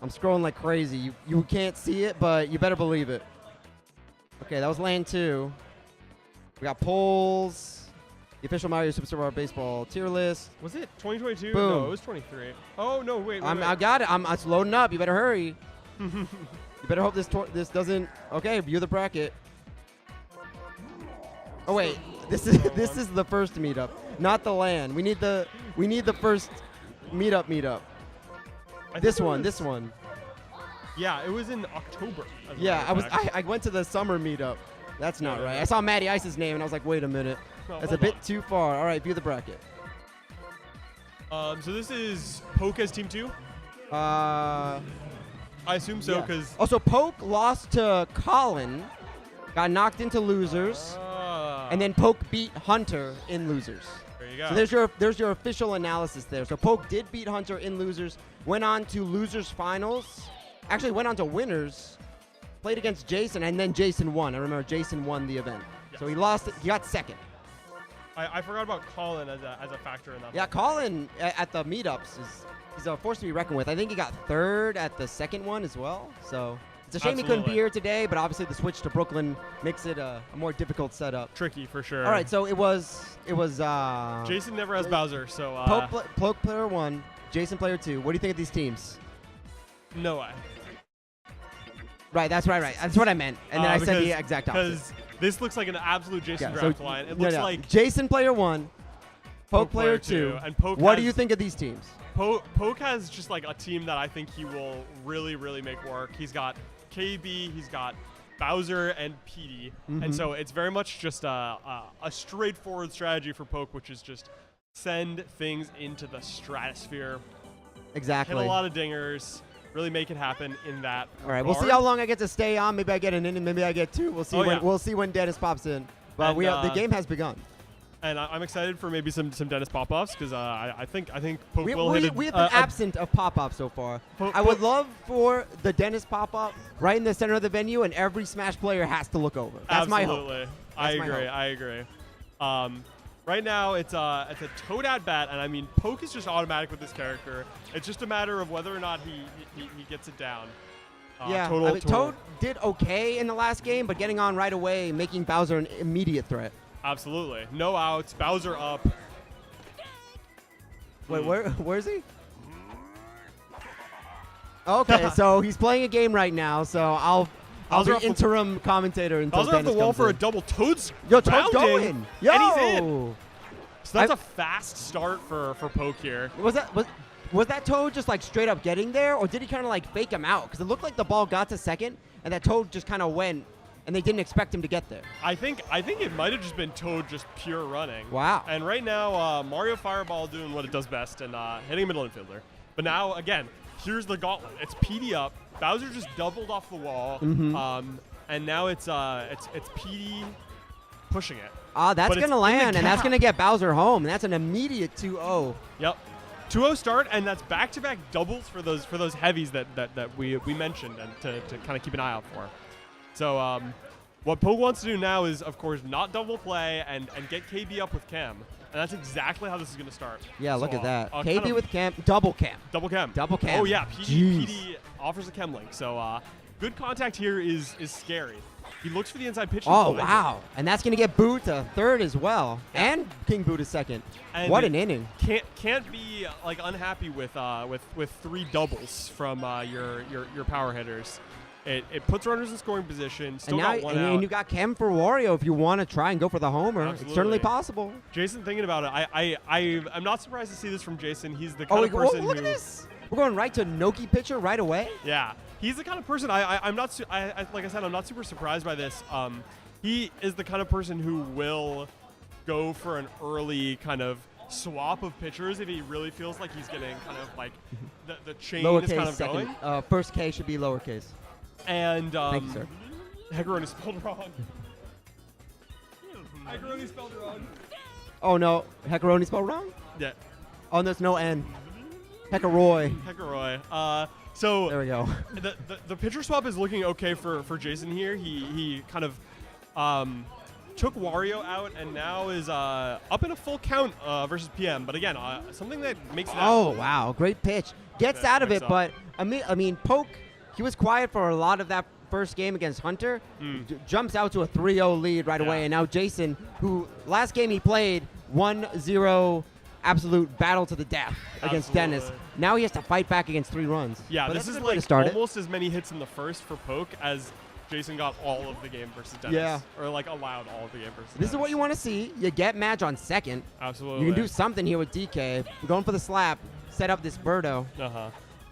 I'm scrolling like crazy. You can't see it, but you better believe it. Okay, that was LAN 2. We got polls. The official Mario Superstar Baseball tier list. Was it 2022? Boom. No, it was 23. Oh no, wait. I got it. It's loading up. You better hurry. You better hope this doesn't. Okay, view the bracket. Oh wait, this is the first meetup, not the LAN. We need the first meetup. This one. Yeah, it was in October. Yeah, I went to the summer meetup. That's not right. I saw Matty Ice's name and I was like, wait a minute. That's a bit too far. All right, view the bracket. So this is Poke as Team 2? I assume so, because... Oh, so Poke lost to Colin, got knocked into losers, and then Poke beat Hunter in losers. There you go. So there's your official analysis there. So Poke did beat Hunter in losers, went on to losers finals, actually went on to winners, played against Jason, and then Jason won. I remember Jason won the event. Yeah. So he got second. I forgot about Colin as a factor in that. Yeah, Colin at the meetups he's a force to be reckoned with. I think he got third at the second one as well. So it's a shame he couldn't be here today, but obviously the switch to Brooklan makes it a more difficult setup. Tricky for sure. All right, so it was Jason never has Bowser, so Poke player 1, Jason player 2. What do you think of these teams? No way. Right, that's right. That's what I meant. And then I said the exact opposite. Because this looks like an absolute Jason draft line. It looks like Jason player 1, Poke player 2. And Poke what do you think of these teams? Poke has just like a team that I think he will really, really make work. He's got KB, he's got Bowser and PD. And so it's very much just a straightforward strategy for Poke, which is just send things into the stratosphere. Exactly. Hit a lot of dingers. Really make it happen in that. All right, we'll see how long I get to stay on. Maybe I get an inning, maybe I get 2. We'll see We'll see when Dennis pops in. But the game has begun. And I'm excited for maybe some Dennis pop-offs because I think Poke We've will hit been absent of pop-up so far. I would love for the Dennis pop-up right in the center of the venue, and every Smash player has to look over. That's my hope. Absolutely. I agree. Right now, it's a Toad at bat, and I mean, Poke is just automatic with this character. It's just a matter of whether or not he gets it down. Yeah, Toad did okay in the last game, but getting on right away, making Bowser an immediate threat. Absolutely. No outs. Bowser up. Wait, where is he? Okay, so he's playing a game right now, so I'll be interim commentator until Bowser off the Dennis wall comes for in. a double. Toad's Yo, Toad's going. Yo! And he's in. So that's a fast start for Poke here. Was that Toad just like straight up getting there, or did he kind of like fake him out? Because it looked like the ball got to second, and that Toad just kind of went, and they didn't expect him to get there. I think it might have just been Toad just pure running. Wow. And right now, Mario Fireball doing what it does best and hitting a middle infielder. But now, again, here's the gauntlet. It's PD up. Bowser just doubled off the wall. And now it's PD pushing it. That's going to land, and that's going to get Bowser home. And that's an immediate 2-0. Yep. 2-0 start, and that's back-to-back doubles for those heavies that we mentioned and to kind of keep an eye out for. So what Poke wants to do now is, of course, not double play and get KB up with Chem. And that's exactly how this is going to start. Yeah, look at that. Kind KB of with Chem, double Chem. Double Chem. Double Chem. Oh, yeah. PD offers a Chem link. So good contact here is scary. He looks for the inside pitch. Oh, wow. And that's going to get Boo to third as well. Yeah. And King Boo to second. And what an inning. Can't be like unhappy with 3 doubles from your power hitters. It puts runners in scoring position. Still got one out. And you got Chem for Wario if you want to try and go for the homer. Absolutely. It's certainly possible. Jason, thinking about it, I'm not surprised to see this from Jason. He's the kind of person look at this. We're going right to Noki pitcher right away. Yeah. He's the kind of person I'm not like I said, I'm not super surprised by this. He is the kind of person who will go for an early kind of swap of pitchers if he really feels like he's getting kind of like the chain lowercase is kind of second. going. First K should be lowercase. And thank you, sir. Heckaroni spelled wrong. Heckaroni spelled wrong. Oh no, Heckaroni spelled wrong? Yeah. Oh, there's no N. Heckaroy. Heckaroy. So there we go. The pitcher swap is looking okay for Jason here. He kind of took Wario out and now is up in a full count versus PM. But again, something that makes it out. Oh wow, great pitch. Gets out of it, but I mean Poke. He was quiet for a lot of that first game against Hunter. Jumps out to a 3-0 lead right away, and now Jason, who last game he played 1-0 absolute battle to the death against Dennis. Now he has to fight back against 3 runs. Yeah, but this is like almost as many hits in the first for Poke as Jason got all of the game versus Dennis. Yeah. Or like allowed all of the game versus This is what you want to see. You get match on second. Absolutely. You can do something here with DK. We're going for the slap. Set up this Birdo.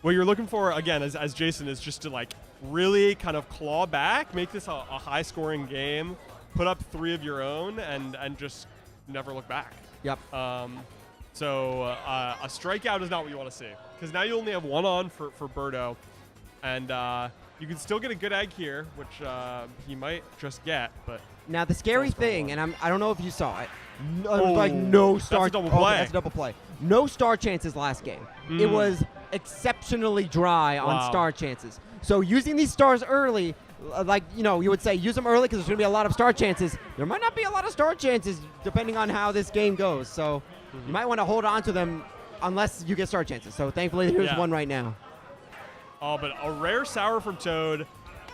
What you're looking for, again, as Jason, is just to like really kind of claw back, make this a high-scoring game, put up 3 of your own, and just never look back. Yep. So a strikeout is not what you want to see, because now you only have 1 on for Birdo, and you can still get a good egg here, which he might just get. But now the scary thing, and I don't know if you saw it, like no star. That's a double play. That's a double play. No star chances last game. It was exceptionally dry on star chances. So using these stars early, like, you would say use them early because there's going to be a lot of star chances. There might not be a lot of star chances depending on how this game goes. So you might want to hold on to them unless you get star chances. So thankfully there's one right now. Oh, but a rare sour from Toad.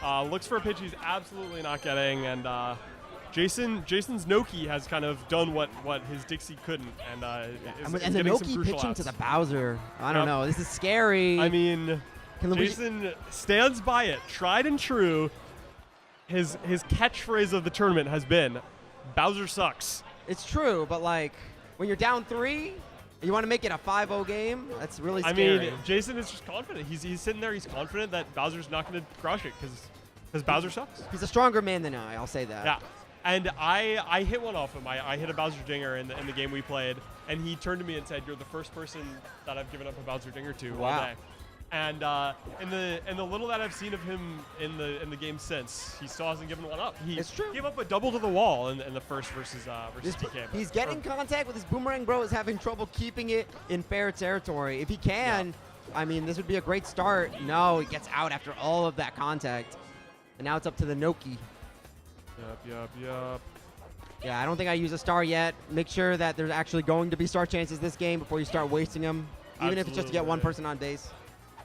Looks for a pitch he's absolutely not getting, and Jason's Noki has kind of done what his Dixie couldn't, and the Noki pitching to the Bowser. I don't know. This is scary. I mean, Jason stands by it, tried and true. His catchphrase of the tournament has been, "Bowser sucks." It's true, but like when you're down 3, you want to make it a 5-0 game. That's really scary. I mean, Jason is just confident. He's sitting there. He's confident that Bowser's not going to crush it because Bowser sucks. He's a stronger man than I. I'll say that. Yeah. And I hit one off him. I hit a Bowser Dinger in the game we played, and he turned to me and said, "You're the first person that I've given up a Bowser Dinger to all day." And in the little that I've seen of him in the game since, he still hasn't given one up. He It's true. gave up a double to the wall in the first versus DK. He's getting contact with his boomerang, bro. Is having trouble keeping it in fair territory. If he can, I mean, this would be a great start. No, he gets out after all of that contact, and now it's up to the Noki. Yup. Yeah, I don't think I use a star yet. Make sure that there's actually going to be star chances this game before you start wasting them, even if it's just to get one person on base.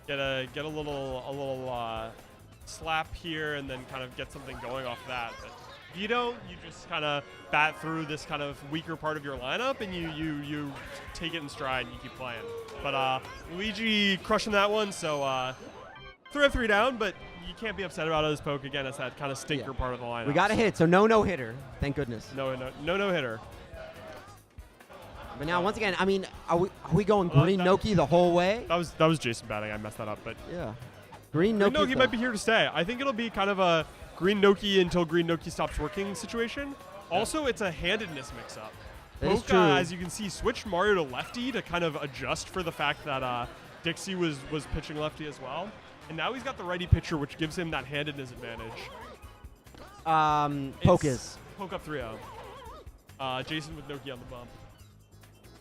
Get a little slap here and then kind of get something going off that. But if you don't, you just kind of bat through this kind of weaker part of your lineup and you take it in stride and you keep playing. But Luigi crushing that one, so 3-3 down, but you can't be upset about it as Poke. Again, it's that kind of stinker part of the lineup. We got a hit, so no hitter. Thank goodness. No hitter. But now, once again, I mean, are we going green Noki the whole way? That was Jason batting. I messed that up, but yeah, green Noki might be here to stay. I think it'll be kind of a green Noki until green Noki stops working situation. Also, it's a handedness mix-up. Poke, as you can see, switched Mario to lefty to kind of adjust for the fact that Dixie was pitching lefty as well. And now he's got the righty pitcher, which gives him that handedness advantage. Poke is. Poke up 3-0. Jason with Noki on the bump.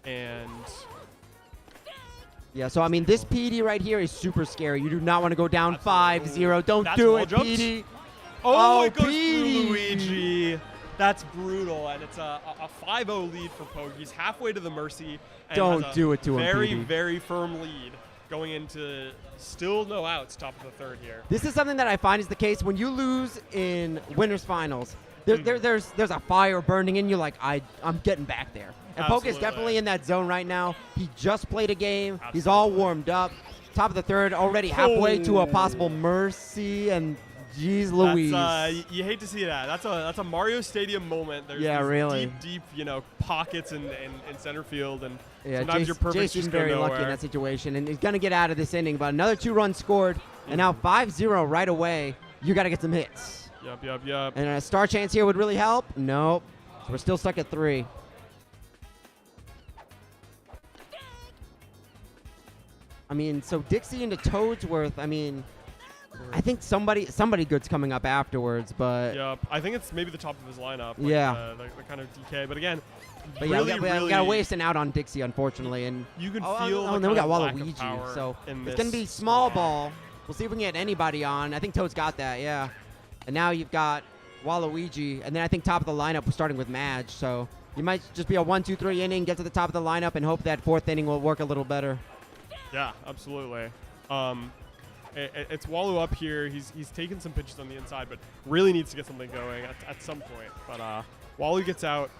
And yeah, so I mean, this PD right here is super scary. You do not want to go down 5-0. Don't do it, PD. Oh, it goes through Luigi. That's brutal, and it's a 5-0 lead for Poke. He's halfway to the Mercy. And Don't do it to him, very, PD. very firm lead going into still no outs, top of the third here. This is something that I find is the case when you lose in winners finals. There's a fire burning in you. Like I'm getting back there. And Poke is definitely in that zone right now. He just played a game. Absolutely. He's all warmed up. Top of the third, already halfway to a possible Mercy, and geez Louise. You hate to see that. That's a Mario Stadium moment. There's really deep, pockets in center field, and yeah, sometimes your perfects Jason's just go very nowhere. lucky in that situation, and he's gonna get out of this inning. But another 2 runs scored, and now 5-0 right away. You got to get some hits. Yup. And a star chance here would really help. Nope. So we're still stuck at 3. I mean, so Dixie into Toadsworth. I mean, I think somebody good's coming up afterwards, but Yep. I think it's maybe the top of his lineup. Like yeah. The kind of DK, but again. But really, yeah, we got to waste an out on Dixie, unfortunately, and you can feel. the and then we got lack of Waluigi, power so in it's this gonna be small ball. We'll see if we can get anybody on. I think Toad's got that, yeah. And now you've got Waluigi, and then I think top of the lineup we're starting with Madge. So you might just be a 1-2-3 inning, get to the top of the lineup, and hope that 4th inning will work a little better. Yeah, absolutely. It's Walu up here. He's taken some pitches on the inside, but really needs to get something going at some point. But Walu gets out.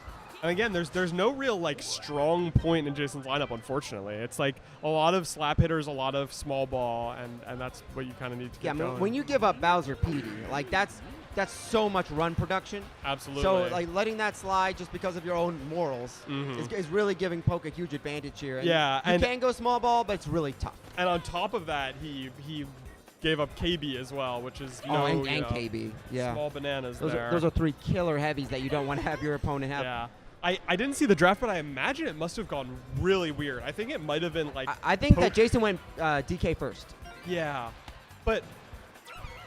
And again, there's no real strong point in Jason's lineup, unfortunately. It's like a lot of slap hitters, a lot of small ball, and that's what you kind of need to get going. When you give up Bowser PD, that's so much run production. Absolutely. So letting that slide just because of your own morals is really giving Poke a huge advantage here. And yeah, you can go small ball, but it's really tough. And on top of that, he gave up KB as well, which is and KB, yeah, small bananas. Those are 3 killer heavies that you don't want to have your opponent have. Yeah. I didn't see the draft, but I imagine it must have gone really weird. I think it might have been I think that Jason went DK first. Yeah, but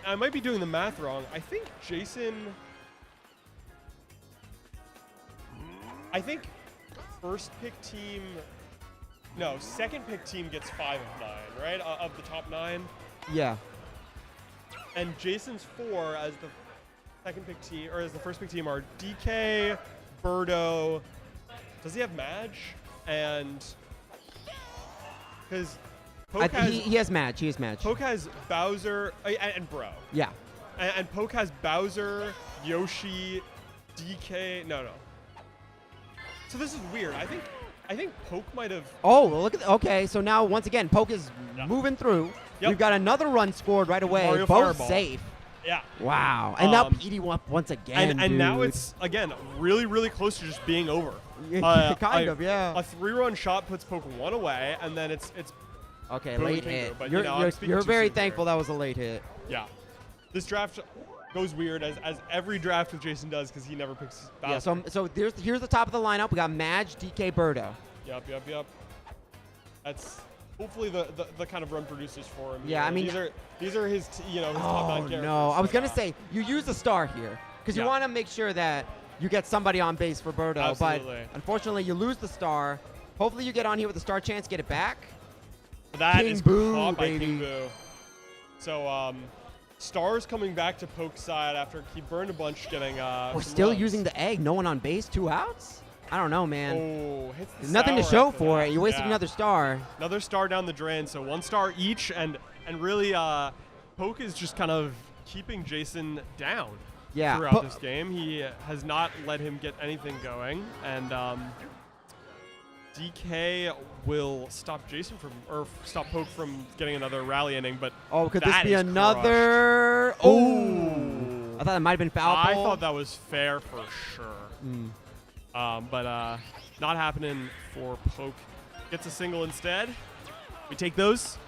I might be doing the math wrong. I think Jason. I think first pick team. No, second pick team gets 5 of 9, right? Of the top 9. Yeah. And Jason's 4 as the second pick team, or as the first pick team are DK, Birdo. Does he have Madge? And because he has Madge. He has Madge. Poke has Bowser and Bro. Yeah. And Poke has Bowser, Yoshi, DK. No. So this is weird. I think Poke might have. Oh, look at okay. So now once again, Poke is moving through. Yep. We've got another run scored right away. Mario Both Fireball. safe. Yeah. Wow. And now PD once again. And now it's again really, really close to just being over. Kind of, yeah. A 3-run shot puts Poke 1 away, and then it's okay. Boom Late Kingo, hit. but, You're very thankful that was a late hit. Yeah. This draft goes weird as every draft with Jason does because he never picks Bowser. Yeah. So here's the top of the lineup. We got Madge, DK, Birdo. Yep. That's hopefully the kind of run producers for him. Yeah, I mean, these are his his top 9 characters. No, I was gonna say you use the star here because you want to make sure that you get somebody on base for Birdo. Absolutely. But unfortunately, you lose the star. Hopefully, you get on here with the star chance, get it back. That King is Boo, caught by baby. King Boo. So Stars coming back to Poke's side after he burned a bunch, getting. We're some still runs. using the egg. No one on base. 2 outs. I don't know, man. Oh, hits the There's nothing to sour show after for that. it. You wasted Yeah. another star. Another star down the drain, so 1 star each, and really, Poke is just kind of keeping Jason down Yeah, throughout this game. He has not let him get anything going, and DK will stop Jason from, or stop Poke from getting another rally inning, but Could this that be is another? crushed. Oh, I thought it might have been foul. I pole. thought that was fair for sure. But not happening for Poke. Gets a single instead. We take those.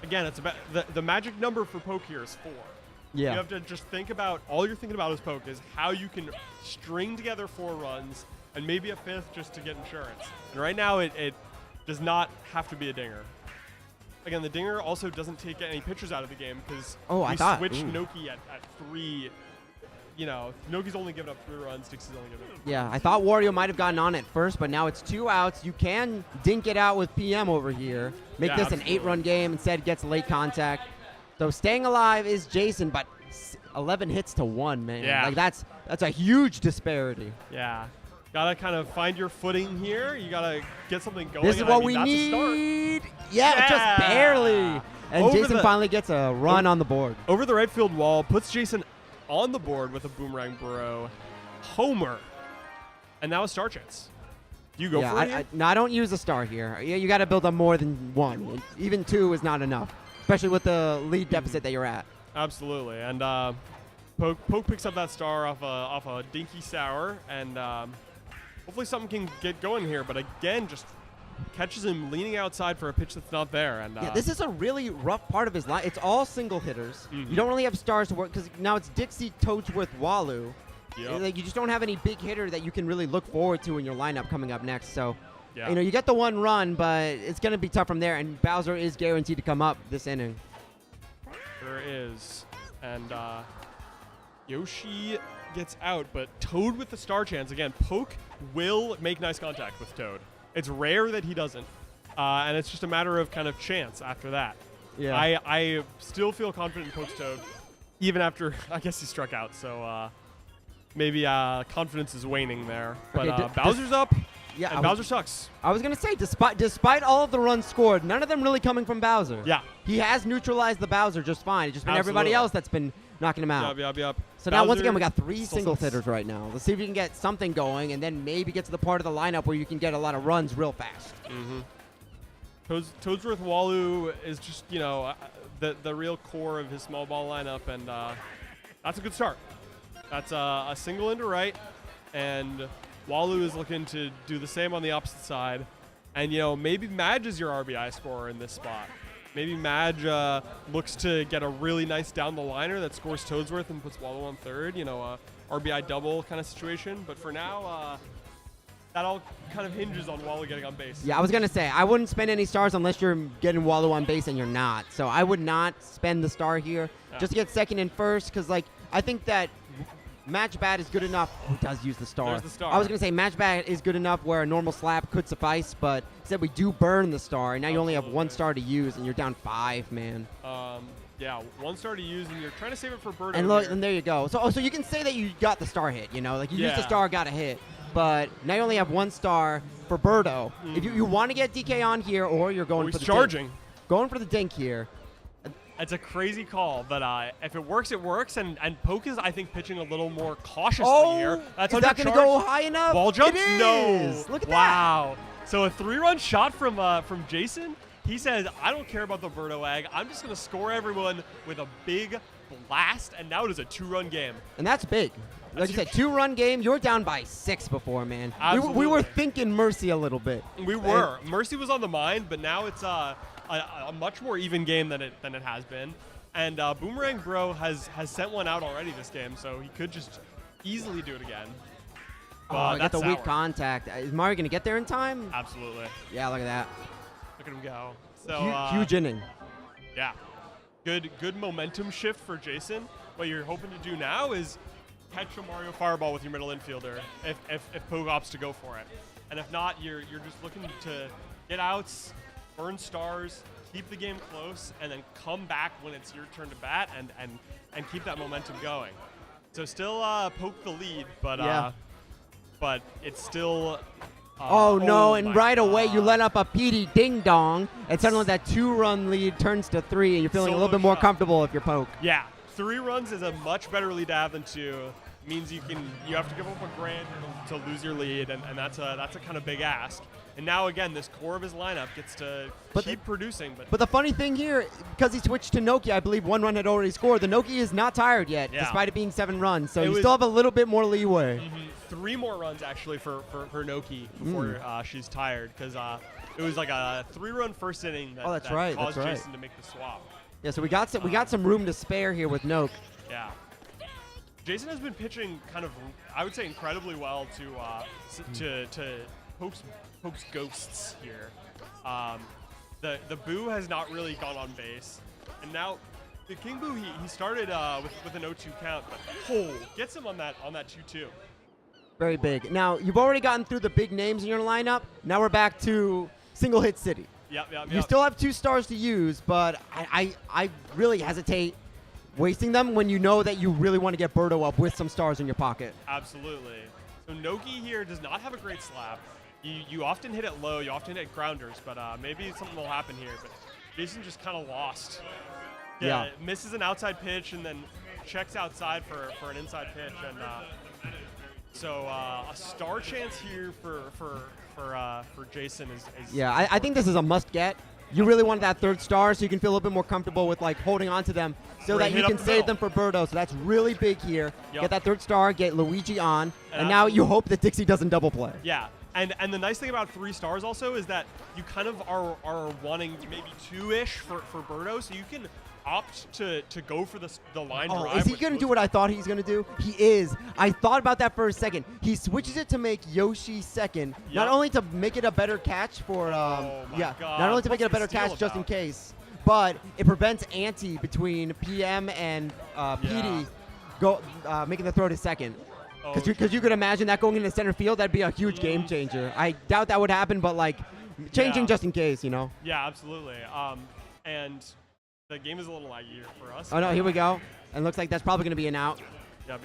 Again, it's about the magic number for Poke here is 4. Yeah. You have to just think about, all you're thinking about as Poke is how you can string together 4 runs and maybe a 5th just to get insurance. And right now it does not have to be a dinger. Again, the dinger also doesn't take any pitchers out of the game because we switched Noki at 3. Noki's only given up 3 runs, Dixie's only given up 3 Yeah, runs. I thought Wario might have gotten on at first, but now it's 2 outs. You can dink it out with PM over here. Make this an 8-run game. Instead, gets late contact. So staying alive is Jason, but 11 hits to 1, man. Yeah. Like that's a huge disparity. Yeah. Gotta kind of find your footing here. You gotta get something going. This is and what I mean, we that's a need. start. Yeah, just barely. And Over Jason finally gets a run on the board. Over the right field wall, puts Jason on the board with a boomerang burrow. Homer. And now a star chance. Do you go for it? Here? No, I don't use a star here. You got to build up more than 1. Even 2 is not enough, especially with the lead deficit that you're at. Absolutely. And Poke picks up that star off a dinky sour, and hopefully something can get going here. But again, just catches him leaning outside for a pitch that's not there. And yeah, this is a really rough part of his line. It's all single hitters. You don't really have stars to work because now it's Dixie, Toadsworth, Walu. Yep. Like, you just don't have any big hitter that you can really look forward to in your lineup coming up next. So, Yeah. you get the 1 run, but it's going to be tough from there. And Bowser is guaranteed to come up this inning. There is. And Yoshi gets out, but Toad with the star chance. Again, Poke will make nice contact with Toad. It's rare that he doesn't. And it's just a matter of kind of chance after that. Yeah. I still feel confident in Poke's Toad, even after, I guess he struck out. So maybe confidence is waning there. But Okay, Bowser's up. Yeah, and Bowser sucks. I was going to say, despite all of the runs scored, none of them really coming from Bowser. Yeah. He has neutralized the Bowser just fine. It's just been everybody Absolutely. else that's been knocking him out. Yup. So now, once again, we Bowser got 3 still single sucks. hitters right now. Let's see if we can get something going and then maybe get to the part of the lineup where you can get a lot of runs real fast. Toadsworth Walu is just, the real core of his small ball lineup, and that's a good start. That's a single into right, and Walu is looking to do the same on the opposite side. And, maybe Madge is your RBI scorer in this spot. Maybe Madge looks to get a really nice down-the-liner that scores Toadsworth and puts Walu on third, a RBI double kind of situation. But for now, that all kind of hinges on Walu getting on base. Yeah, I was going to say, I wouldn't spend any stars unless you're getting Walu on base and you're not. So I would not spend the star here just to get second and first because, I think that Match Bat is good enough. Who does use the star? There's the star. I was going to say Match Bat is good enough where a normal slap could suffice, but instead we do burn the star, and now you only have 1 star to use, and you're down 5, man. Yeah, 1 star to use, and you're trying to save it for Birdo. And look, here. and there you go. So you can say that you got the star hit, like you used the Yeah. star, got a hit, but now you only have 1 star for Birdo. If you want to get DK on here, or you're going for the charging. dink. Going for the dink here. It's a crazy call, but if it works, it works. And Poke is, I think, pitching a little more cautiously here. That's is that going to go high enough? Ball jumps? It No. is. Look at that. Wow. So a 3-run shot from Jason. He says, I don't care about the Birdo egg. I'm just going to score everyone with a big blast. And now it is a 2-run game. And that's big. Like you said, 2-run game. You were down by 6 before, man. We were thinking Mercy a little bit. We were. Mercy was on the mind, but now it's a much more even game than it has been. And Boomerang Bro has sent one out already this game, so he could just easily do it again. Got that's the weak sour. contact. Is Mario going to get there in time? Absolutely. Yeah, look at that. Look at him go. So Huge inning. Yeah. Good momentum shift for Jason. What you're hoping to do now is catch a Mario Fireball with your middle infielder if Pogue opts to go for it. And if not, you're just looking to get outs, burn stars, keep the game close, and then come back when it's your turn to bat and keep that momentum going. So still Poke the lead, but it's still Oh no, and my right away you God. let up a PD ding dong, and suddenly that 2-run lead turns to 3, and you're feeling a little bit more comfortable if you're Poke. Yeah, 3 runs is a much better lead to have than 2. Means you have to give up a grand to lose your lead, and that's a kind of big ask. And now again, this core of his lineup gets to keep producing. But the funny thing here, because he switched to Noki, I believe 1 run had already scored. The Noki is not tired yet, despite it being 7 runs. So you still have a little bit more leeway. 3 more runs actually for Noki before she's tired, because it was like a 3-run first inning that, caused Jason to make the swap. Yeah, so we got some room to spare here with Noke. Yeah. Jason has been pitching kind of, I would say, incredibly well to Poke's ghosts here. The Boo has not really gone on base, and now the King Boo he started with an 0-2 count, but gets him on that 2-2. Very big. Now you've already gotten through the big names in your lineup. Now we're back to single hit city. Yep. You still have 2 stars to use, but I really hesitate wasting them when you know that you really want to get Birdo up with some stars in your pocket. Absolutely. So Noki here does not have a great slap. You often hit it low, you often hit grounders, but maybe something will happen here. But Jason just kind of lost. Yeah. Misses an outside pitch and then checks outside for an inside pitch, and so a star chance here for Jason is Yeah, I think this is a must get. You really want that 3rd star so you can feel a little bit more comfortable with like holding on to them so that you can save them for Birdo. So that's really big here. Yep. Get that 3rd star, get Luigi on, and now you hope that Dixie doesn't double play. Yeah. And the nice thing about 3 stars also is that you kind of are wanting maybe 2-ish for Birdo, so you can opt to go for the line drive. Is he going to do what I thought he's going to do? He is. I thought about that for a second. He switches it to make Yoshi second, not only to make it a better catch for, not only to make it a better catch just in case, but it prevents ante between PM and PD making the throw to second. Because you could imagine that going into center field, that'd be a huge game changer. I doubt that would happen, but like changing just in case, you know? Yeah, absolutely. And the game is a little laggy here for us. Oh no, here we go. And looks like that's probably going to be an out. Yep.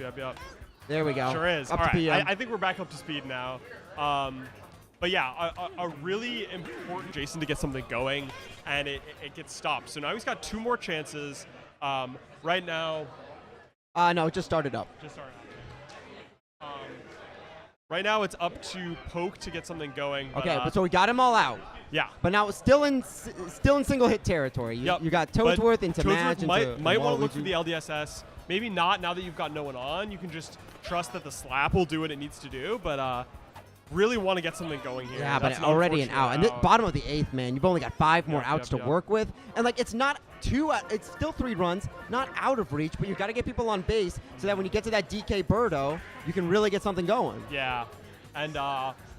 There we go. Sure is. Up All to right. PM. I think we're back up to speed now. But yeah, a really important Jason to get something going, and it gets stopped. So now he's got 2 more chances. Right now. No, it just started up. Right now it's up to Poke to get something going. But, Okay, so we got him all out. Yeah. But now it's still in single hit territory. You got Toadsworth into Match. Might want to look for the LDSS. Maybe not now that you've got no one on. You can just trust that the slap will do what it needs to do. But really want to get something going here. Yeah, That's but already an unfortunate out. And the bottom of the 8th, man, you've only got 5 more outs to work with. And like it's not 2, it's still 3 runs, not out of reach, but you've got to get people on base so that when you get to that DK Birdo, you can really get something going. Yeah. And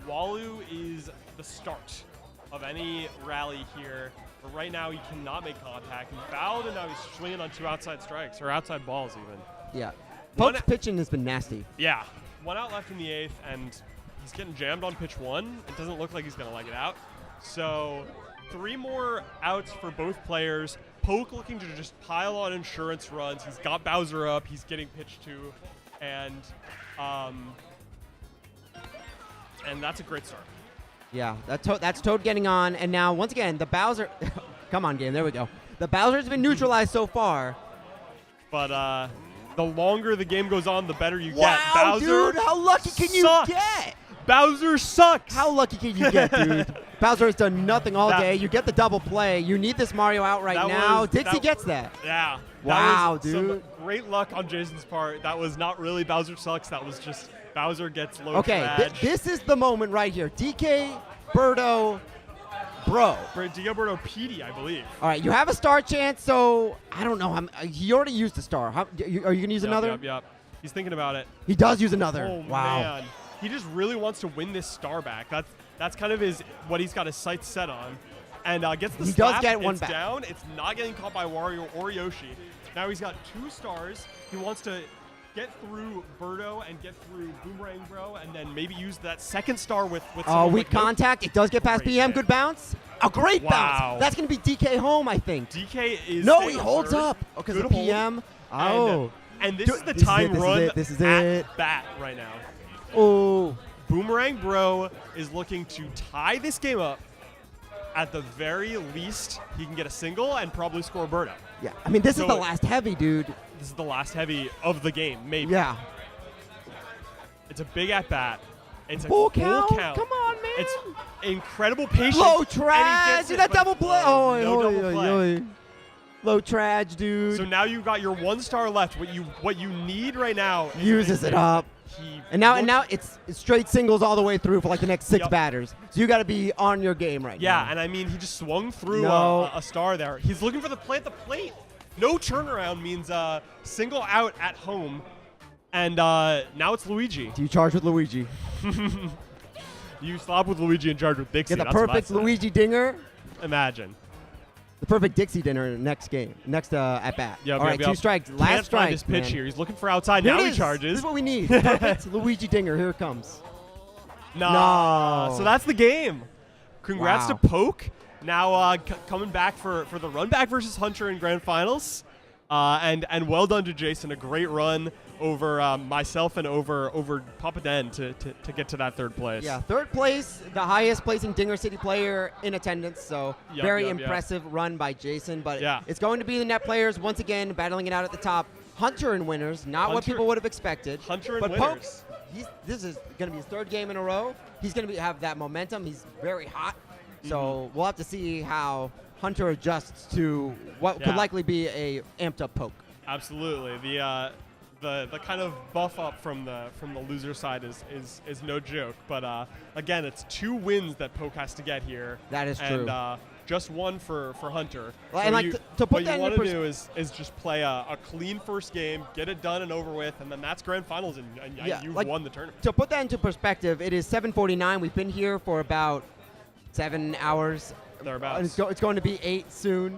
Walu is the start of any rally here. But right now he cannot make contact. He fouled, and now he's swinging on 2 outside strikes, or outside balls even. Yeah. Poke's pitching has been nasty. Yeah. 1 out left in the 8th, and he's getting jammed on pitch 1. It doesn't look like he's going to like it out. So 3 more outs for both players. Poke looking to just pile on insurance runs. He's got Bowser up. He's getting pitched to. And that's a great start. Yeah, that's Toad getting on. And now, once again, the Bowser... Come on, game. There we go. The Bowser's been neutralized so far. But the longer the game goes on, the better you get. Wow, Bowser dude, how lucky can you sucks. get? Bowser sucks. How lucky can you get, dude? Bowser has done nothing all day. You get the double play. You need this Mario out right now. Dixie gets that. Yeah. Wow, that was dude. Some great luck on Jason's part. That was not really Bowser sucks. That was just Bowser gets low Okay, trash. this is the moment right here. DK, Birdo, bro. DK, Birdo, PD, I believe. All right, you have a star chance, so I don't know. He already used a star. Are you going to use another? Yep. He's thinking about it. He does use another. Oh, wow. man. He just really wants to win this star back. That's kind of what he's got his sights set on. and gets the He slap. does get one it's back. down. It's not getting caught by Wario or Yoshi. Now he's got 2 stars. He wants to get through Birdo and get through Boomerang Bro, and then maybe use that second star with someone Weak like Noki. contact. It does get past Great PM. hit. Good bounce. A great Wow. bounce. That's going to be DK home, I think. DK is No, staying he holds third. up. Because Good of hold. PM. Oh. And this is the This is time it, this is run it, this is at it. bat right now. Oh. Boomerang Bro is looking to tie this game up. At the very least, he can get a single and probably score a Birdo. Yeah. I mean, this So is the last heavy, dude. This is the last heavy of the game, maybe. Yeah. It's a big at bat. It's a Full full count? count. Come on, man. It's incredible patience. Low and he traj. gets Dude, it, that but double play. Oh, no double play. Low traj, dude. So now you've got your 1 star left. What you need right now is Uses it up. And now it's straight singles all the way through for like the next 6 Yep. batters. So you got to be on your game right now. Yeah, and I mean he just swung through No. a star there. He's looking for the play at the plate. No turnaround means single out at home, and now it's Luigi. Do you charge with Luigi? You stop with Luigi and charge with Dixie. Get the that's what I perfect said. Luigi dinger. Imagine. The perfect Dixie dinner next game. Next at bat. Yep, All right, yep. 2 strikes. Last Can't strike. find his pitch man. here. He's looking for outside. Here Now it he is. charges. This is what we need. Perfect Luigi dinger. Here it comes. Nah. No. So that's the game. Congrats Wow. to Poke. Now coming back for the run back versus Hunter in grand finals. And well done to Jason. A great run over myself and over Papa Den to get to that 3rd place. Yeah, 3rd place, the highest placing Dinger City player in attendance. So Yup, very yup, yup. impressive run by Jason. But Yeah. it's going to be the net players once again battling it out at the top. Hunter and winners, not what Hunter- people would have expected. Hunter and but winners. Poke, this is going to be his 3rd game in a row. He's going to have that momentum. He's very hot. So Mm-hmm. we'll have to see how Hunter adjusts to what Yeah. could likely be a amped up Poke. Absolutely. The kind of buff up from the loser side is no joke. But again, it's 2 wins that Poke has to get here. That is and, true. Just 1 for Hunter. Well, So and, like, you, to put what that you into want to do is just play a clean first game, get it done and over with, and then that's grand finals, and you've like, won the tournament. To put that into perspective, it is 7:49. We've been here for about 7 hours. Thereabouts. And it's going to be 8 soon.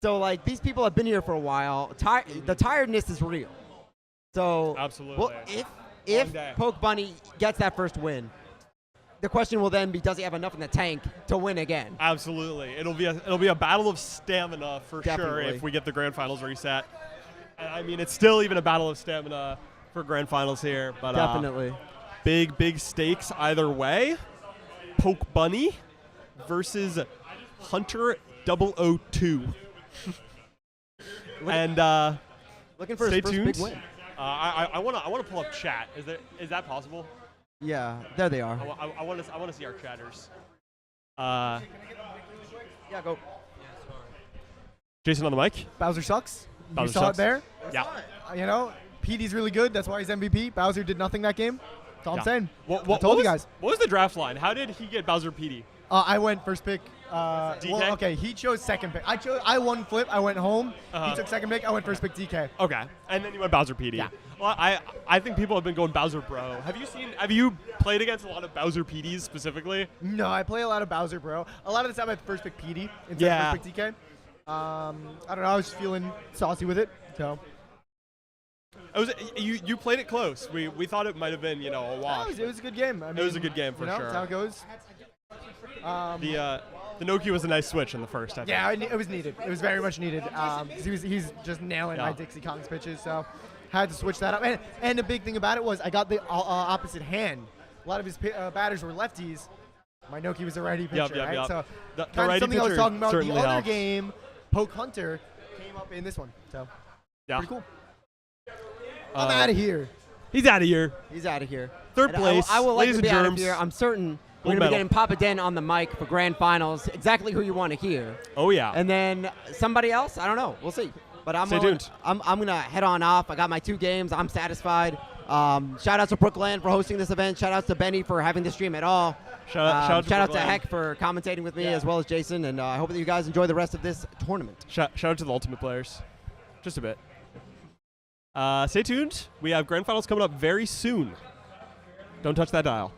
So, like, these people have been here for a while. The tiredness is real. So, Absolutely. well, if day. Poke Bunny gets that first win, the question will then be, does he have enough in the tank to win again? Absolutely. It'll be a battle of stamina for sure Definitely. if we get the grand finals reset. And I mean, it's still even a battle of stamina for grand finals here. But Definitely. Big stakes either way. Poke Bunny versus Hunter 002. And looking for stay his first tuned. big win. I want to pull up chat. Is that possible? Yeah, there they are. I want to see our chatters. Yeah, go. Jason on the mic. Bowser sucks. You Bowser saw sucks. it there. Yeah. You know, PD's really good. That's why he's MVP. Bowser did nothing that game. That's all I'm Yeah. saying. What I told you was- guys. What was the draft line? How did he get Bowser PD? I went first pick. DK? Well, okay, he chose second pick. I won flip. I went home. Uh-huh. He took second pick. I went first pick DK. Okay, and then you went Bowser PD. Yeah. Well, I think people have been going Bowser Bro. Have you played against a lot of Bowser PDs specifically? No, I play a lot of Bowser, bro. A lot of the time I first pick PD instead Yeah. of first pick DK. I don't know. I was just feeling saucy with it. So You played it close. We thought it might have been a wash. it was a good game. I mean, It was a good game for sure. That's how it goes. The Noki was a nice switch in the first. I think. Yeah, it was needed. It was very much needed. He's just nailing my Yeah. Dixie Kong's pitches, so had to switch that up. And the big thing about it was I got the opposite hand. A lot of his batters were lefties. My Noki was a righty pitcher, Yep. right? So The kind of righty something I was pitcher talking about. The certainly other helps. game, Poke Hunter, came up in this one. So Yeah. pretty cool. I'm out of here. He's out of here. He's out of here. Third And place, I will like ladies to be and out of germs. here. I'm certain we're Gold going to be medal. getting Papa Den on the mic for grand finals. Exactly who you want to hear. Oh yeah. And then somebody else. I don't know. We'll see. But I'm Stay gonna, tuned. I'm gonna head on off. I got my 2 games. I'm satisfied. Shout out to Brooklan for hosting this event. Shout out to Benny for having the stream at all. Shout out to shout out to Brooklan. Heck for commentating with me as well as Jason. And I hope that you guys enjoy the rest of this tournament. Shout out to the Ultimate players. Just a bit. Stay tuned. We have grand finals coming up very soon. Don't touch that dial.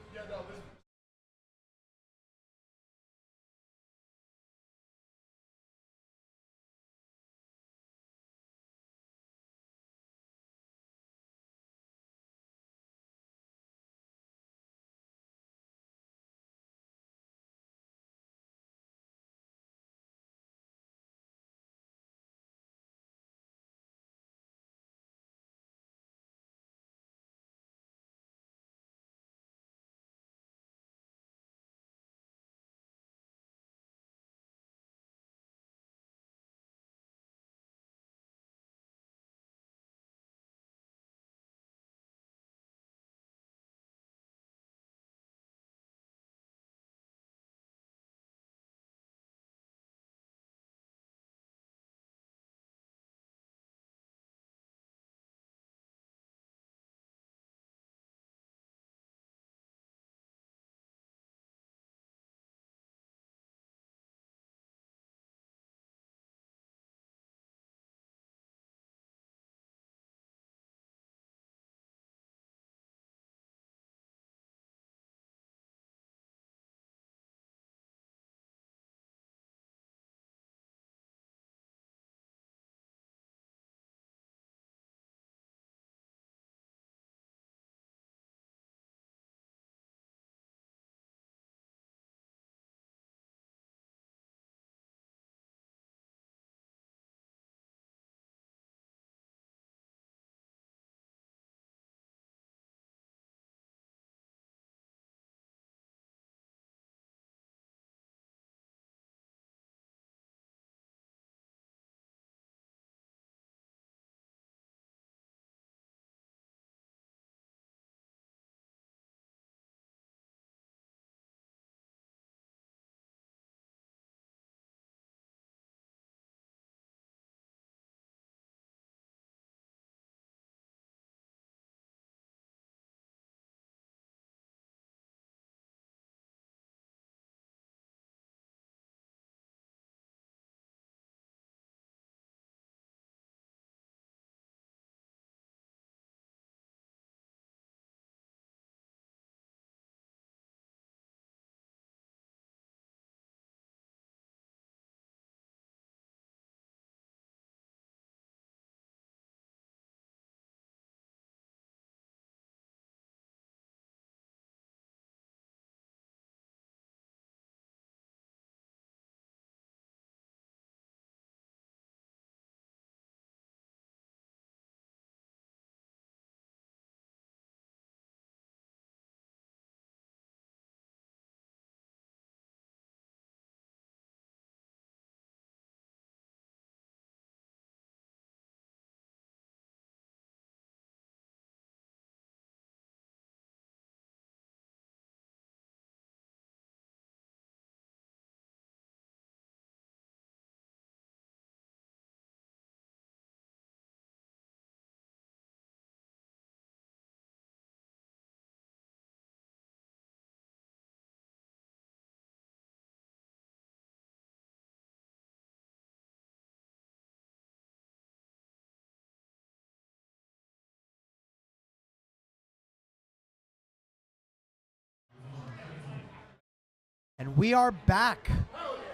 And we are back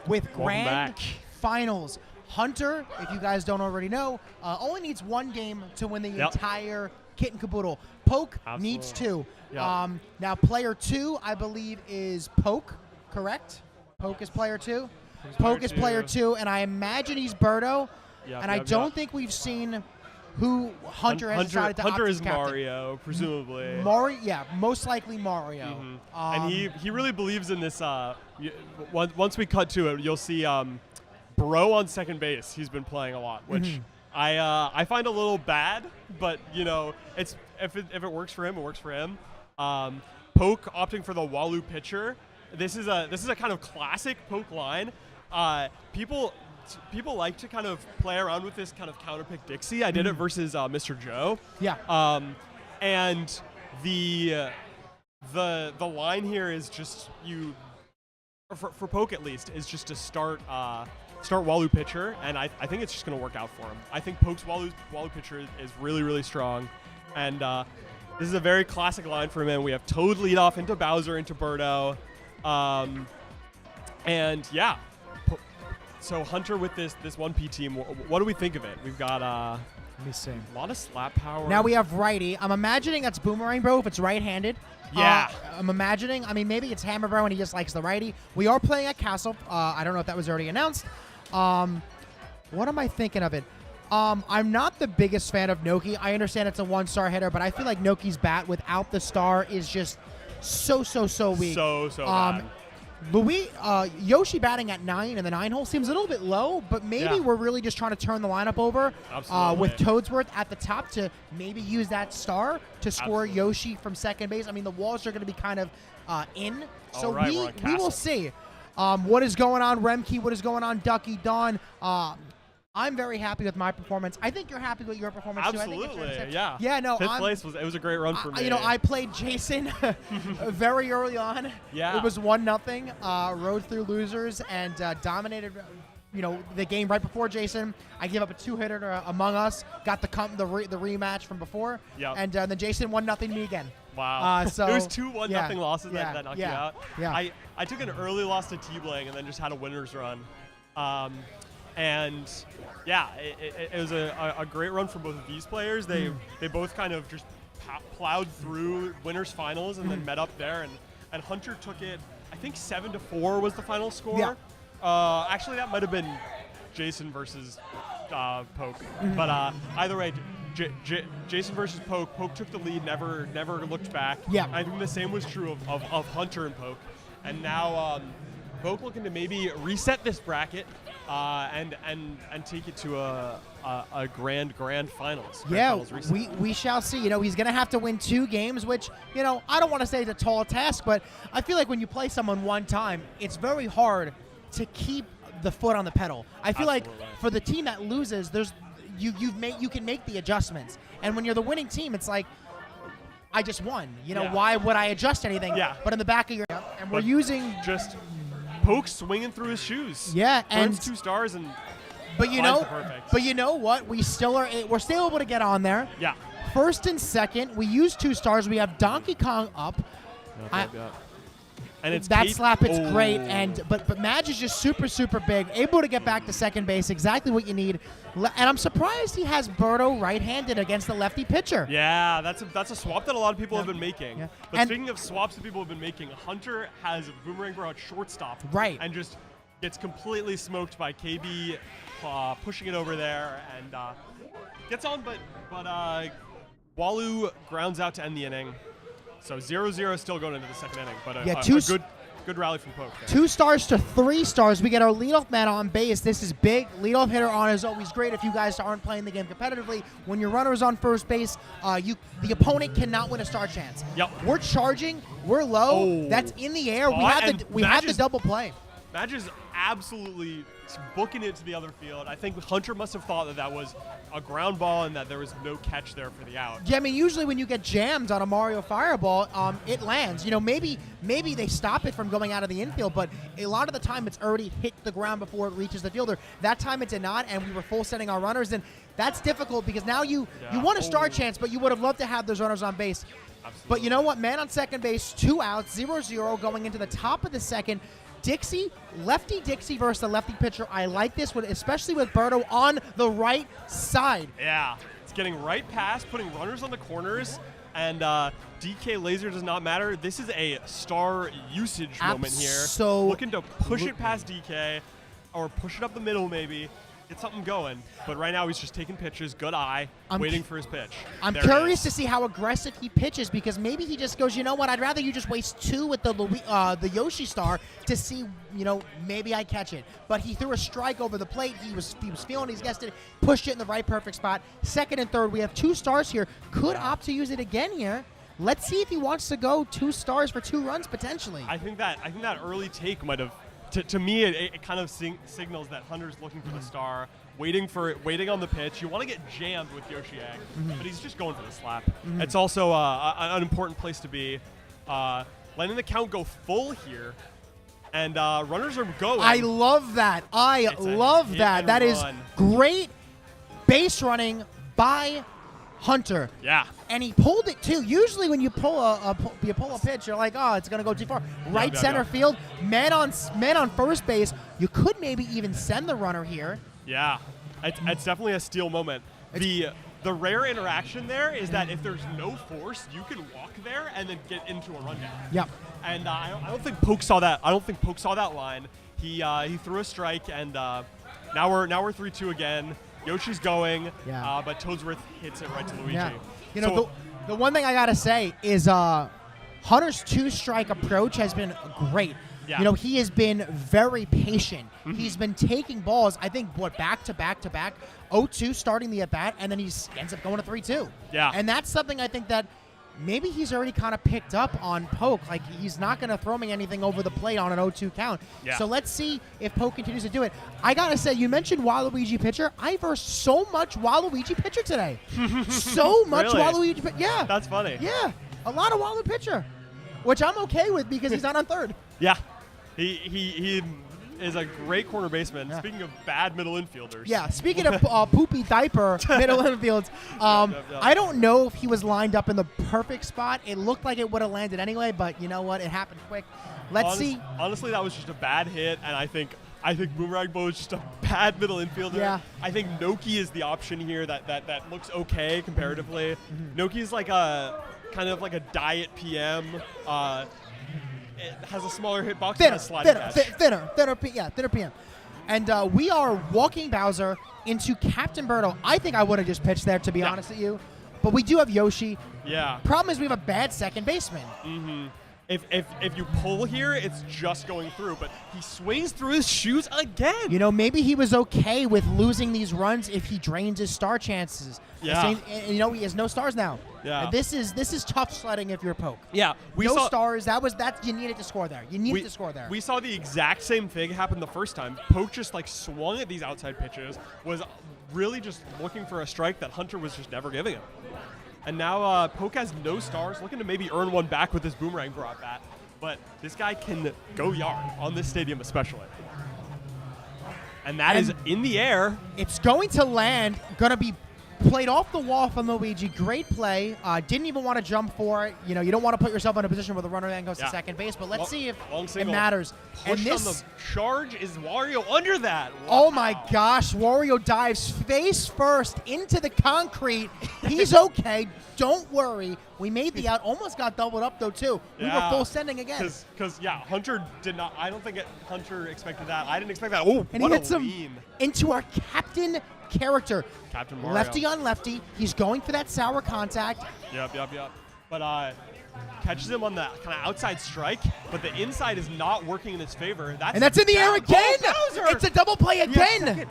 with Welcome grand back. finals. Hunter, if you guys don't already know, only needs one game to win the entire kit and caboodle. Poke needs two. Yep. Now, player 2, I believe, is Poke, correct? Poke is player 2? Poke is player 2, and I imagine he's Birdo. And I don't think we've seen who Hunter has decided to Hunter opt is as captain. Mario, presumably. Most likely Mario. And he really believes in this. Once we cut to it, you'll see Bro on second base. He's been playing a lot, which I find a little bad, but it's if it works for him, it works for him. Poke opting for the Walu pitcher. This is a kind of classic Poke line. People like to kind of play around with this kind of counterpick Dixie. I did it versus Mr. Joe. Yeah. And the line here is just for Poke at least is just to start Walu pitcher, and I think it's just going to work out for him. I think Poke's Walu pitcher is really, really strong, and this is a very classic line for him. And we have Toad lead off into Bowser into Birdo, and yeah. So Hunter with this 1P team, what do we think of it? We've got let me see. A lot of slap power. Now we have righty. I'm imagining that's Boomerang Bro if it's right-handed. Yeah. I'm imagining. I mean, maybe it's Hammer Bro and he just likes the righty. We are playing at Castle. I don't know if that was already announced. What am I thinking of it? I'm not the biggest fan of Noki. I understand it's a 1-star hitter, but I feel like Noki's bat without the star is just so weak. So bad. Yoshi batting at 9 in the 9 hole seems a little bit low, but maybe we're really just trying to turn the lineup over with Toadsworth at the top to maybe use that star to score Yoshi from second base. I mean, the walls are going to be kind of in, so we will see what is going on, Remke, what is going on, Ducky, Dawn. I'm very happy with my performance. I think you're happy with your performance Absolutely, too. Absolutely, yeah. Yeah, no. Fifth place was a great run for me. I played Jason very early on. Yeah. It was 1-0. Rode through losers and dominated. The game right before Jason. I gave up a 2-hitter to Among Us. Got the rematch from before. Yep. And then Jason 1-0 me again. Wow. So it was 2 1-0 losses that knocked you out. Yeah. I took an early loss to T-Blang and then just had a winner's run. And yeah, it was a great run for both of these players. They both kind of just plowed through winners finals and then met up there. And Hunter took it, I think 7-4 was the final score. Yeah. Actually, that might have been Jason versus Poke. But either way, Jason versus Poke. Poke took the lead, never looked back. Yeah. I think the same was true of Hunter and Poke. And now Poke looking to maybe reset this bracket and take it to a grand finals. We shall see. He's going to have to win 2 games, which, I don't want to say it's a tall task, but I feel like when you play someone one time, it's very hard to keep the foot on the pedal. I feel like for the team that loses, you can make the adjustments. And when you're the winning team, it's like, I just won. Why would I adjust anything? Yeah. But in the back of your and we're using just Poke swinging through his shoes. Yeah, Burns and 2 stars and but you know what? We're still able to get on there. Yeah. First and second, we use 2 stars. We have Donkey Kong up. And it's that slap, it's great, but Madge is just super big, able to get back to second base, exactly what you need. And I'm surprised he has Birdo right-handed against the lefty pitcher. Yeah, that's a swap that a lot of people have been making. Yeah. But speaking of swaps that people have been making, Hunter has Boomerang Bro at shortstop, right, and just gets completely smoked by KB, pushing it over there and gets on, but Walu grounds out to end the inning. So 0-0 still going into the second inning, but a good rally from Poke. 2 stars to 3 stars. We get our leadoff man on base. This is big. Leadoff hitter on is always great if you guys aren't playing the game competitively. When your runner is on first base, the opponent cannot win a star chance. Yep. We're charging. We're low. That's in the air. We have the double play. Madge is absolutely booking it to the other field. I think Hunter must have thought that was a ground ball and that there was no catch there for the out. Yeah, I mean, usually when you get jammed on a Mario Fireball, it lands. Maybe they stop it from going out of the infield, but a lot of the time it's already hit the ground before it reaches the fielder. That time it did not, and we were full setting our runners, and that's difficult because now you want a star chance, but you would have loved to have those runners on base. Absolutely. But you know what? Man on second base, 2 outs, 0-0 going into the top of the second. Dixie, lefty Dixie versus the lefty pitcher. I like this one, especially with Berto on the right side. Yeah, it's getting right past, putting runners on the corners, and DK laser does not matter. This is a star usage moment here. Looking to push it past DK, or push it up the middle maybe, get something going. But right now he's just taking pitches, good eye, waiting for his pitch. I'm curious to see how aggressive he pitches, because maybe he just goes, you know what, I'd rather you just waste 2 with the Yoshi star to see, maybe I catch it. But he threw a strike over the plate. He was feeling he's guessed it, pushed it in the right perfect spot. Second and third, we have 2 stars here. Could opt to use it again here. Let's see if he wants to go 2 stars for 2 runs potentially. I think that early take might have, to me, it kind of signals that Hunter's looking for the star, waiting on the pitch. You want to get jammed with Yoshi Egg, but he's just going for the slap. It's also an important place to be. Letting the count go full here, and runners are going. I love that. I love that. That is great base running by Hunter. Yeah. And he pulled it too. Usually when you pull a pitch, you're like, oh, it's gonna go too far. Right center field, man on first base. You could maybe even send the runner here. Yeah, it's definitely a steal moment. The rare interaction there is that if there's no force, you can walk there and then get into a rundown. Yep. And I don't think Poke saw that. I don't think Poke saw that line. He threw a strike, and now we're 3-2 again. Yoshi's going, but Toadsworth hits it right to Luigi. Yeah. The one thing I gotta say is Hunter's 2-strike approach has been great. Yeah. He has been very patient. He's been taking balls, I think, back to back to back. 0-2 starting the at-bat, and then he ends up going to 3-2. Yeah. And that's something I think that maybe he's already kind of picked up on Poke. Like, he's not going to throw me anything over the plate on an 0-2 count. Yeah. So let's see if Poke continues to do it. I got to say, you mentioned Waluigi pitcher. I versed so much Waluigi pitcher today. So much Really? Waluigi pitcher. Yeah. That's funny. Yeah. A lot of Walu pitcher, which I'm okay with because he's not on third. Yeah. He is a great corner baseman. Yeah. Speaking of bad middle infielders. Yeah, speaking of poopy diaper middle infields, I don't know if he was lined up in the perfect spot. It looked like it would have landed anyway, but you know what? It happened quick. Let's see. Honestly, that was just a bad hit, and I think Boomerang Bo is just a bad middle infielder. Yeah. I think Noki is the option here that looks okay comparatively. Noki's like a kind of like a diet PM. It has a smaller hitbox and a sliding catch. Thinner PM. And we are walking Bowser into Captain Birdo. I think I would have just pitched there, to be honest with you. But we do have Yoshi. Yeah. Problem is we have a bad second baseman. Mm-hmm. If you pull here, it's just going through. But he swings through his shoes again. Maybe he was okay with losing these runs if he drains his star chances. Yeah. And he has no stars now. Yeah. And this is tough sledding if you're Poke. Yeah. No stars. You needed to score there. To score there. We saw the exact same thing happen the first time. Poke just swung at these outside pitches, was really just looking for a strike that Hunter was just never giving him. And now Poke has no stars, looking to maybe earn one back with his Boomerang Bro at bat. But this guy can go yard on this stadium especially. And that is in the air. It's going to land, going to be played off the wall from Luigi. Great play. Didn't even want to jump for it. You don't want to put yourself in a position where the runner then goes to second base, but let's see if it matters. And this on the charge is Wario under that. Wow. Oh my gosh, Wario dives face first into the concrete. He's okay. Don't worry. We made the out. Almost got doubled up though too. We were full sending again. Because Hunter did not. I don't think Hunter expected that. I didn't expect that. Oh, and what he hits a him lean. Into our captain character. Captain Mario. Lefty on lefty. He's going for that sour contact. Yep. But catches him on the kind of outside strike, but the inside is not working in his favor. That's in the air again. Bowser. It's a double play again.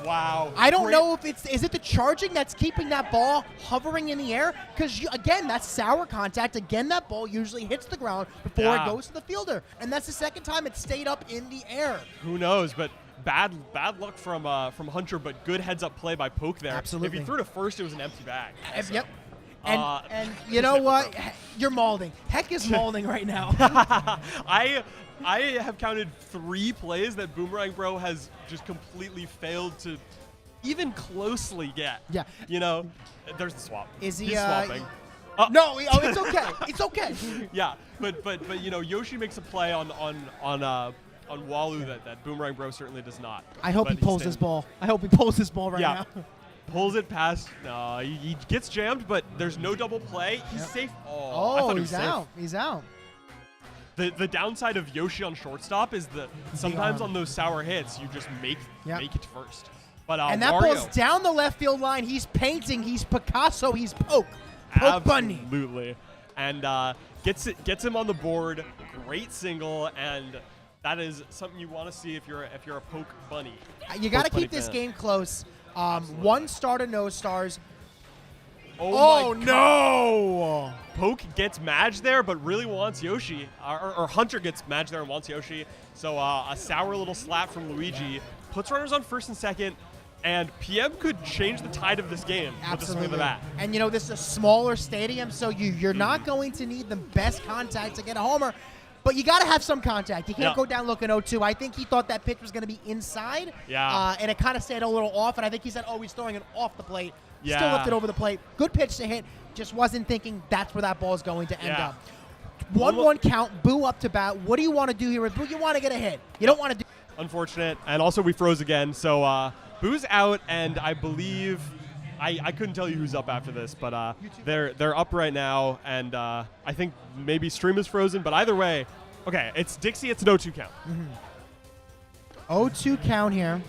Wow. I don't know if is it the charging that's keeping that ball hovering in the air? Because, again, that's sour contact. Again, that ball usually hits the ground before it goes to the fielder. And that's the second time it stayed up in the air. Who knows? But bad luck from Hunter, but good heads-up play by Poke there. Absolutely. If he threw to first, it was an empty bag. Yep. And you know what? You're molding. Heck is molding right now. I have counted 3 plays that Boomerang Bro has just completely failed to even closely get. Yeah. There's the swap. Is he He's swapping. No, it's okay. It's okay. Yeah, but Yoshi makes a play on on Walu that Boomerang Bro certainly does not. I hope But he he's pulls this staying- ball. I hope he pulls this ball right Yeah. now. Pulls it past. He gets jammed, but there's no double play. He's safe. Oh, I thought he was he's safe. out. He's out. The downside of Yoshi on shortstop is that sometimes arm. on those sour hits, you just make it first. But And that Wario, ball's down the left field line. He's painting. He's Picasso. He's Poke. Poke Bunny. absolutely, and gets him on the board. Great single, and that is something you want to see if you're a Poke Bunny. You got to Poke Bunny keep this fan. game close. 1 star to no stars. Oh my God. No! Poke gets Madge there, but really wants Yoshi. Or Hunter gets Madge there and wants Yoshi. So a sour little slap from Luigi puts runners on first and second, and PM could change the tide of this game with the swing of the bat. And you know, this is a smaller stadium, so you're not going to need the best contact to get a homer. But you got to have some contact. You can't Yeah. go down looking 0-2. I think he thought that pitch was going to be inside. Yeah. And it kind of stayed a little off. And I think he said, he's throwing it off the plate. Still Yeah. lifted over the plate. Good pitch to hit. Just wasn't thinking that's where that ball is going to end Yeah. up. 1-1 count. Boo up to bat. What do you want to do here with Boo? You want to get a hit. You don't want to do. Unfortunate. And also we froze again. So Boo's out, and I believe I couldn't tell you who's up after this, but they're up right now, and I think maybe stream is frozen. But either way, okay, it's Dixie. It's an 0-2 count. 0-2 count here.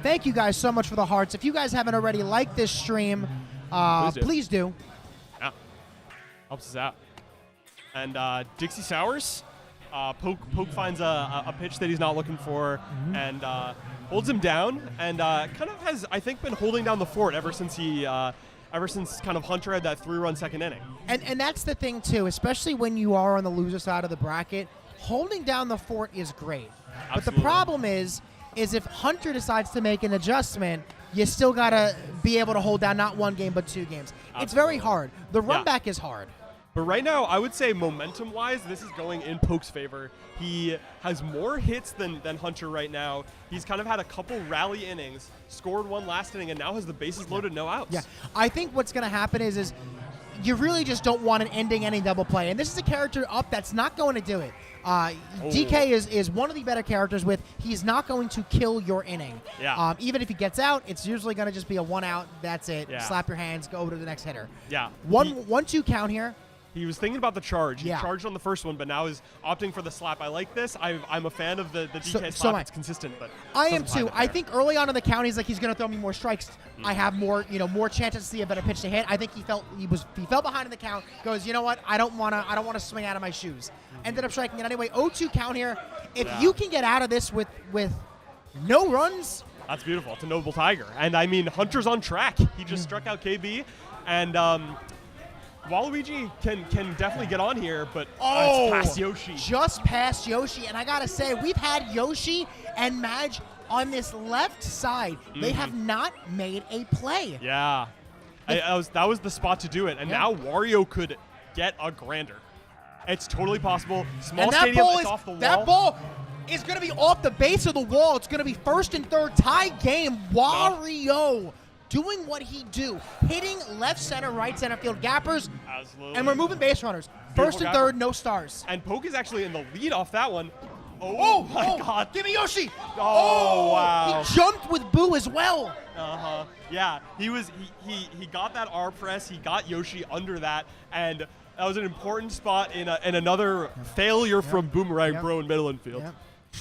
Thank you guys so much for the hearts. If you guys haven't already liked this stream, please do. Yeah, helps us out. And Dixie sours. Poke finds a pitch that he's not looking for, and holds him down, and kind of has, I think, been holding down the fort ever since kind of Hunter had that 3-run second inning. And that's the thing too, especially when you are on the loser side of the bracket. Holding down the fort is great, but the Absolutely. problem is if Hunter decides to make an adjustment, you still gotta be able to hold down not 1 game but 2 games. It's very hard. The run Yeah. back is hard. But right now, I would say momentum-wise, this is going in Poke's favor. He has more hits than Hunter right now. He's kind of had a couple rally innings, scored 1 last inning, and now has the bases loaded, no outs. Yeah, I think what's going to happen is you really just don't want an ending any double play. And this is a character up that's not going to do it. DK is one of the better characters he's not going to kill your inning. Yeah. Even if he gets out, it's usually going to just be a 1 out. That's it. Yeah. Slap your hands, go over to the next hitter. Yeah. 1-2 count here. He was thinking about the charge. He Yeah. charged on the first one, but now is opting for the slap. I like this. I'm a fan of the DK So slap. am I. It's consistent, but I am doesn't find too. it I there. think early on in the count, he's going to throw me more strikes. I have more chances to see a better pitch to hit. I think he fell behind in the count. Goes, you know what? I don't want to swing out of my shoes. Ended up striking it anyway. 0-2 count here. If you can get out of this with no runs, that's beautiful. It's a noble tiger, and I mean Hunter's on track. He just struck out KB, and Waluigi can definitely get on here, but it's past Yoshi. Just past Yoshi. And I got to say, we've had Yoshi and Madge on this left side. They have not made a play. Yeah. That was the spot to do it, and now Wario could get a grander. It's totally possible. Small And that stadium, ball it's off the wall. That ball is going to be off the base of the wall. It's going to be first and third tie game. Wario doing what he do, hitting left center, right center field gappers, Absolutely. and removing base runners. Beautiful First and gapper. third, no stars. And Poke is actually in the lead off that one. Oh my God. Give me Yoshi. Oh, wow. He jumped with Boo as well. Uh-huh. Yeah, he got that R press. He got Yoshi under that, and that was an important spot in another failure from Boomerang Bro in middle infield.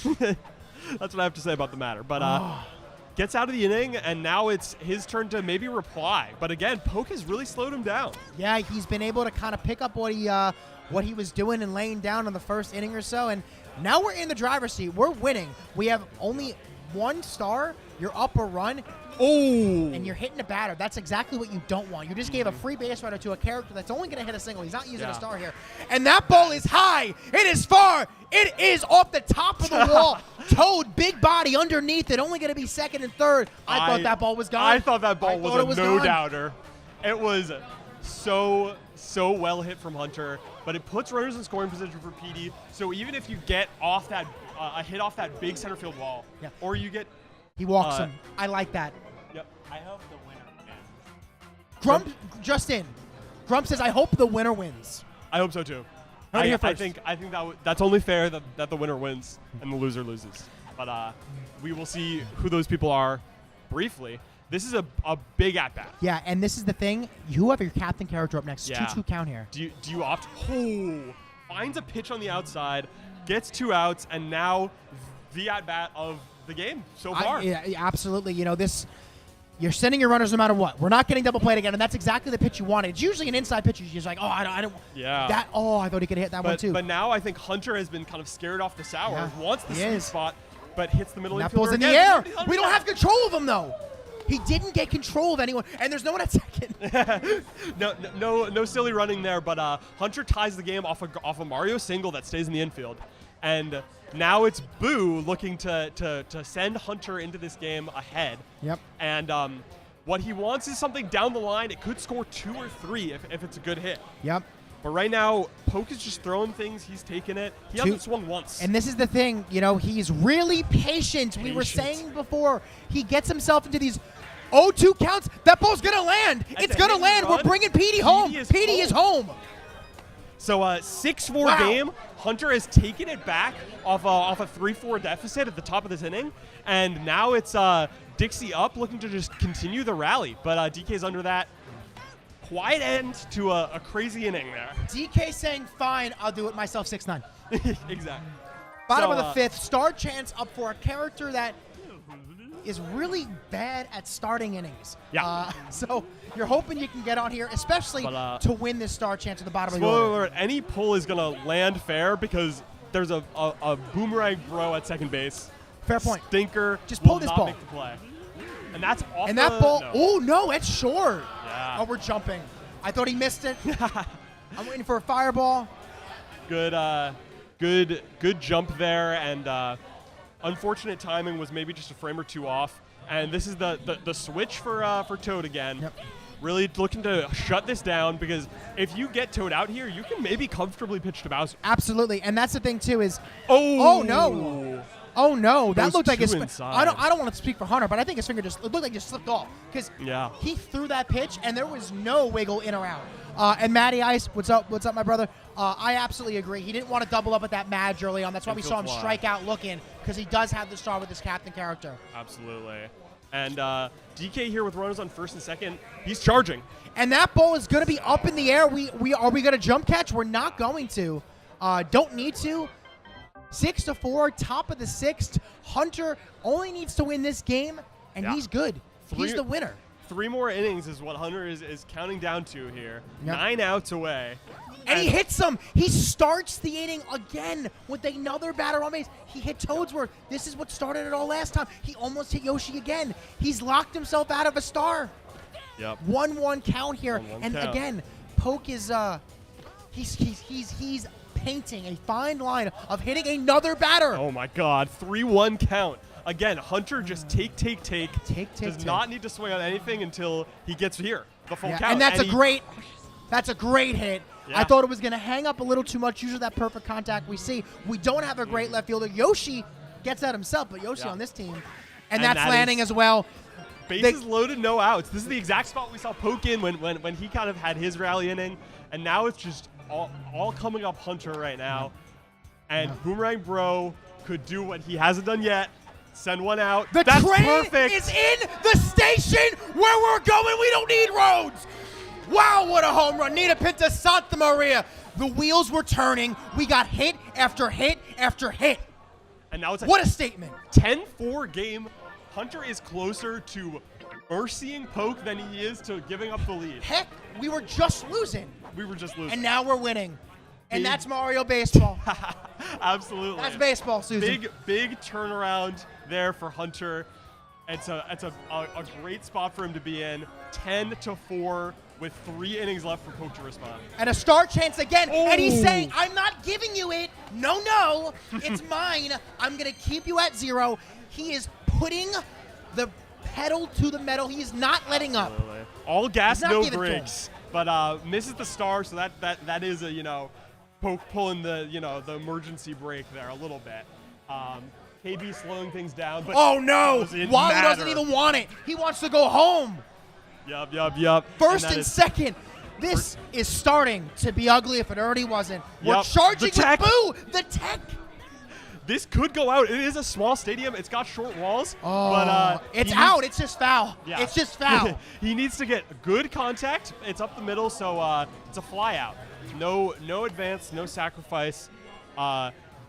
That's what I have to say about the matter. But gets out of the inning, and now it's his turn to maybe reply. But again, Poke has really slowed him down. Yeah, he's been able to kind of pick up what he was doing and laying down in the first inning or so, and now we're in the driver's seat. We're winning. We have only 1 star. You're up a run. Oh! And you're hitting a batter. That's exactly what you don't want. You just gave a free base runner to a character that's only going to hit a single. He's not using a star here. And that ball is high. It is far. It is off the top of the wall. Toad, big body underneath it. Only going to be second and third. I thought that ball was gone. I thought that ball was a gone. no-doubter. It was so well hit from Hunter, but it puts runners in scoring position for PD. So even if you get off that a hit off that big center field wall, or you get he walks him. I like that. Yep. I hope the winner wins. Grump just in. Grump says, I hope the winner wins. I hope so too. Heard it here I first. think that's only fair that the winner wins and the loser loses. But we will see who those people are briefly. This is a big at bat. Yeah, and this is the thing. You have your captain character up next. Yeah. 2-2 count here. Do you opt? Oh, finds a pitch on the outside, gets 2 outs, and now the at bat of the game so far. Yeah, absolutely. You know this. You're sending your runners no matter what. We're not getting double played again, and that's exactly the pitch you wanted. It's usually an inside pitch. You're just like, oh, I don't. Yeah. I thought he could hit that one too. But now I think Hunter has been kind of scared off the sour. Yeah, Wants the he sweet is. spot, but hits the middle That infielder ball's in the again. air. We don't have control of him though. He didn't get control of anyone, and there's no one at second. no silly running there. But Hunter ties the game off a Mario single that stays in the infield, and now it's Boo looking to send Hunter into this game ahead. Yep. And what he wants is something down the line. It could score 2 or 3 if it's a good hit. Yep. But right now, Poke is just throwing things. He's taking it. He hasn't swung once. And this is the thing, you know, he's really patient. We were saying before, he gets himself into these 0-2 counts. That ball's going to land. It's going to land. We're bringing Petey home. Petey is home. So 6-4 game. Hunter has taken it back off a 3-4 deficit at the top of this inning. And now it's Dixie up looking to just continue the rally. But DK's under that. Quiet end to a crazy inning there. DK saying, fine, I'll do it myself, 6-9. Exactly. Bottom of the 5th, star chance up for a character that is really bad at starting innings. Yeah. So you're hoping you can get on here, especially to win this star chance at the bottom of the Spoiler order. alert, any pull is going to land fair because there's a boomerang bro at second base. Fair point. Stinker Just pull will this not ball. make the play. And that's off And that ball, no. oh no, it's short. Yeah. Oh, we're jumping. I thought he missed it. I'm waiting for a fireball. Good jump there, and unfortunate timing was maybe just a frame or 2 off. And this is the switch for Toad again. Yep. Really looking to shut this down because if you get Toad out here, you can maybe comfortably pitch to Bowser. Absolutely, and that's the thing too is. Oh no. Oh no, that Those looked like his. inside. I don't want to speak for Hunter, but I think his finger it looked like it just slipped off because he threw that pitch and there was no wiggle in or out. And Matty Ice, what's up, my brother? I absolutely agree. He didn't want to double up at that Madge early on. That's why we saw him strike out looking because he does have the star with his captain character. Absolutely. And DK here with runners on first and second. He's charging. And that ball is going to be up in the air. Are we going to jump catch? We're not going to. Don't need to. 6-4, top of the 6th. Hunter only needs to win this game, and he's good. He's the winner. 3 more innings is what Hunter is counting down to here. Yep. 9 outs away. And he hits him. He starts the inning again with another batter on base. He hit Toadsworth. This is what started it all last time. He almost hit Yoshi again. He's locked himself out of a star. Yep. 1-1 count here. 1-1 And count. again, Poke is he's painting a fine line of hitting another batter. Oh my God, 3-1 count. Again, Hunter just take. Does not need to swing on anything until he gets here. The full count. And that's a great hit. Yeah. I thought it was going to hang up a little too much. Usually that perfect contact we see. We don't have a great left fielder. Yoshi gets that himself, but Yoshi on this team. And that's that landing as well. Bases loaded, no outs. This is the exact spot we saw Poke in when he kind of had his rally inning. And now it's just all coming up Hunter right now. And Boomerang Bro could do what he hasn't done yet. Send one out. The That's train perfect. is in the station where we're going. We don't need roads. Wow, what a home run. Nina Pinta, Santa Maria. The wheels were turning. We got hit after hit after hit. And now it's what a statement. 10-4 game. Hunter is closer to mercying Poke than he is to giving up the lead. Heck, we were just losing. And now we're winning. And that's Mario baseball. Absolutely. That's baseball, Susan. Big turnaround there for Hunter. It's a great spot for him to be in. 10-4 with 3 innings left for Poke to respond. And a star chance again. Oh. And he's saying, I'm not giving you it. No, it's mine. I'm going to keep you at 0. He is putting the pedal to the metal. He is not letting up. Absolutely. All gas, no brakes. But misses the star, so that is a, Poke pulling the the emergency brake there a little bit. KB slowing things down. But oh no! Wally doesn't matter. even want it. He wants to go home. Yup. First and second. This is starting to be ugly if it already wasn't. We're Yep. charging The tech. with Boo! The tech! This could go out. It is a small stadium. It's got short walls. Oh, but it's he out. needs- It's just foul. Yeah. It's just foul. He needs to get good contact. It's up the middle, so it's a fly out. No advance, no sacrifice.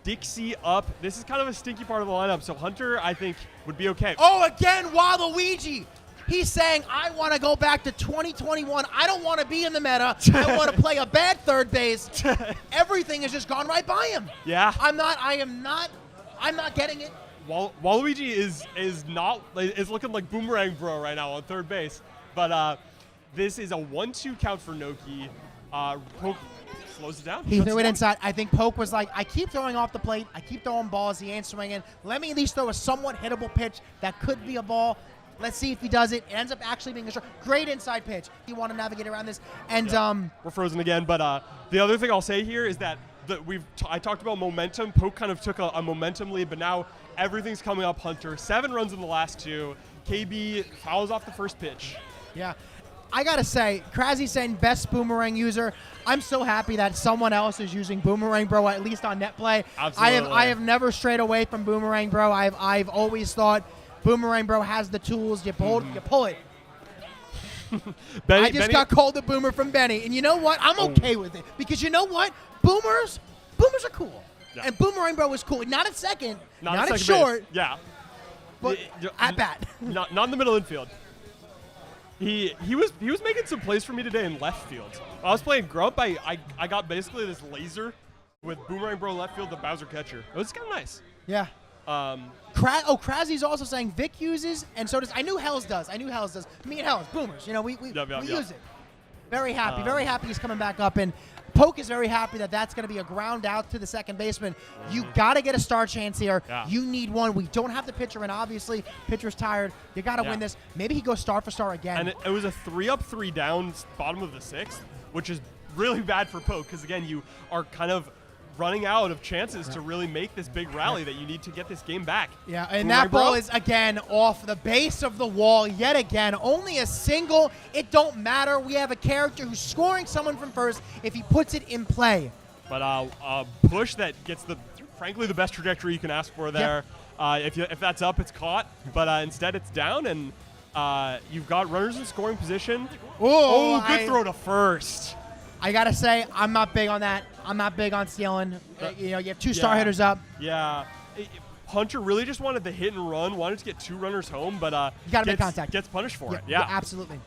Dixie up. This is kind of a stinky part of the lineup, so Hunter, I think, would be okay. Oh, again, Waluigi. He's saying, I want to go back to 2021. I don't want to be in the meta. I want to play a bad third base. Everything has just gone right by him. Yeah. I'm not getting it. Waluigi is looking like Boomerang Bro right now on third base. But this is a 1-2 count for Noki. Poke slows it down. He threw it inside. I think Poke was like, I keep throwing off the plate. I keep throwing balls. He ain't swinging. Let me at least throw a somewhat hittable pitch that could be a ball. Let's see if he does it. It ends up actually being a great inside pitch. You want to navigate around this. And we're frozen again. But the other thing I'll say here is that I talked about momentum. Poke kind of took a momentum lead, but now everything's coming up Hunter. 7 runs in the last 2. KB fouls off the first pitch. Yeah. I got to say, Kraszy's saying best Boomerang user. I'm so happy that someone else is using Boomerang Bro, at least on net play. Absolutely. I have never strayed away from Boomerang Bro. I've always thought Boomerang Bro has the tools. You pull it. I just got called a boomer from Benny. And you know what? I'm okay with it. Because you know what? Boomers are cool. Yeah. And Boomerang Bro is cool. Not at second. Not at second short. base. Yeah. But at bat. Not in the middle infield. He was making some plays for me today in left field. When I was playing Grump, I got basically this laser with Boomerang Bro left field, the Bowser catcher. It was kind of nice. Yeah. Kraszy's also saying Vic uses, and so does. I knew Hells does. Me and Hells, boomers. You know, we use it. Very happy. Very happy he's coming back up. And Poke is very happy that that's going to be a ground out to the second baseman. You got to get a star chance here. Yeah. You need one. We don't have the pitcher, and obviously, pitcher's tired. You got to win this. Maybe he goes star for star again. And it was a 3-up, 3-down, bottom of the 6th, which is really bad for Poke because, again, you are kind of running out of chances to really make this big rally that you need to get this game back. Yeah, and that ball is, again, off the base of the wall yet again. Only a single. It don't matter. We have a character who's scoring someone from first if he puts it in play. But a push that gets frankly the best trajectory you can ask for there. If that's up, it's caught. But instead, it's down, and you've got runners in scoring position. Good throw to first. I got to say, I'm not big on that. I'm not big on stealing. You have 2 star hitters up. Yeah. Hunter really just wanted the hit and run, wanted to get 2 runners home, but you got to make contact. Gets punished for it. Yeah, absolutely.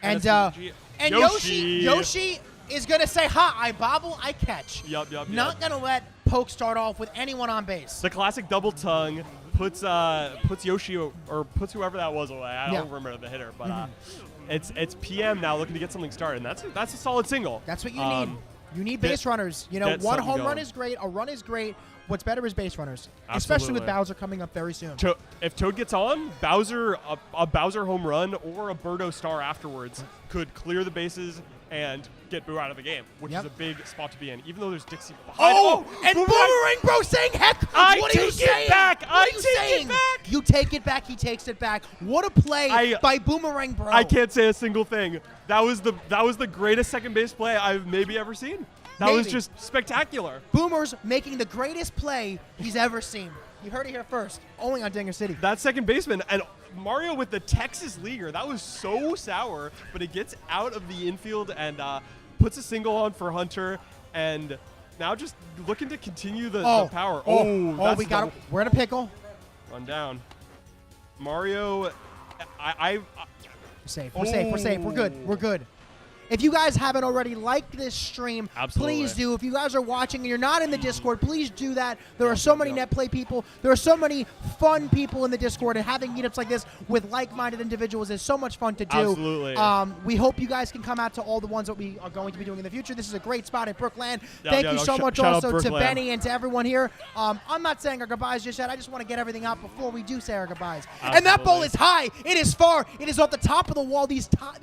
And Yoshi is going to say, ha, I bobble, I catch. Yep. Not going to let Poke start off with anyone on base. The classic double tongue puts Yoshi or puts whoever that was away. I don't remember the hitter, but it's PM now looking to get something started, and that's a solid single. That's what you need. You need base runners. You know, one home run is great. A run is great. What's better is base runners, especially with Bowser coming up very soon. If Toad gets on, a Bowser home run or a Birdo star afterwards could clear the bases and get Boo out of the game, which is a big spot to be in, even though there's Dixie behind. And Boomerang Bro saying, heck, what are you saying? I take it back. You take it back, he takes it back. What a play by Boomerang Bro. I can't say a single thing. That was the greatest second base play I've maybe ever seen. That was just spectacular. Boomer's making the greatest play he's ever seen. You heard it here first, only on Dinger City. That second baseman, and Mario with the Texas Leaguer, that was so sour, but it gets out of the infield and puts a single on for Hunter, and now just looking to continue the power. We're in a pickle. Run down. Mario, We're safe. We're good. If you guys haven't already liked this stream, please do. If you guys are watching and you're not in the Discord, please do that. There are so many net play people. There are so many fun people in the Discord, and having meetups like this with like-minded individuals is so much fun to do. Absolutely. We hope you guys can come out to all the ones that we are going to be doing in the future. This is a great spot in Brooklan. Thank you so much also to Benny and to everyone here. I'm not saying our goodbyes just yet. I just want to get everything out before we do say our goodbyes. Absolutely. And that ball is high. It is far. It is off the top of the wall. These tall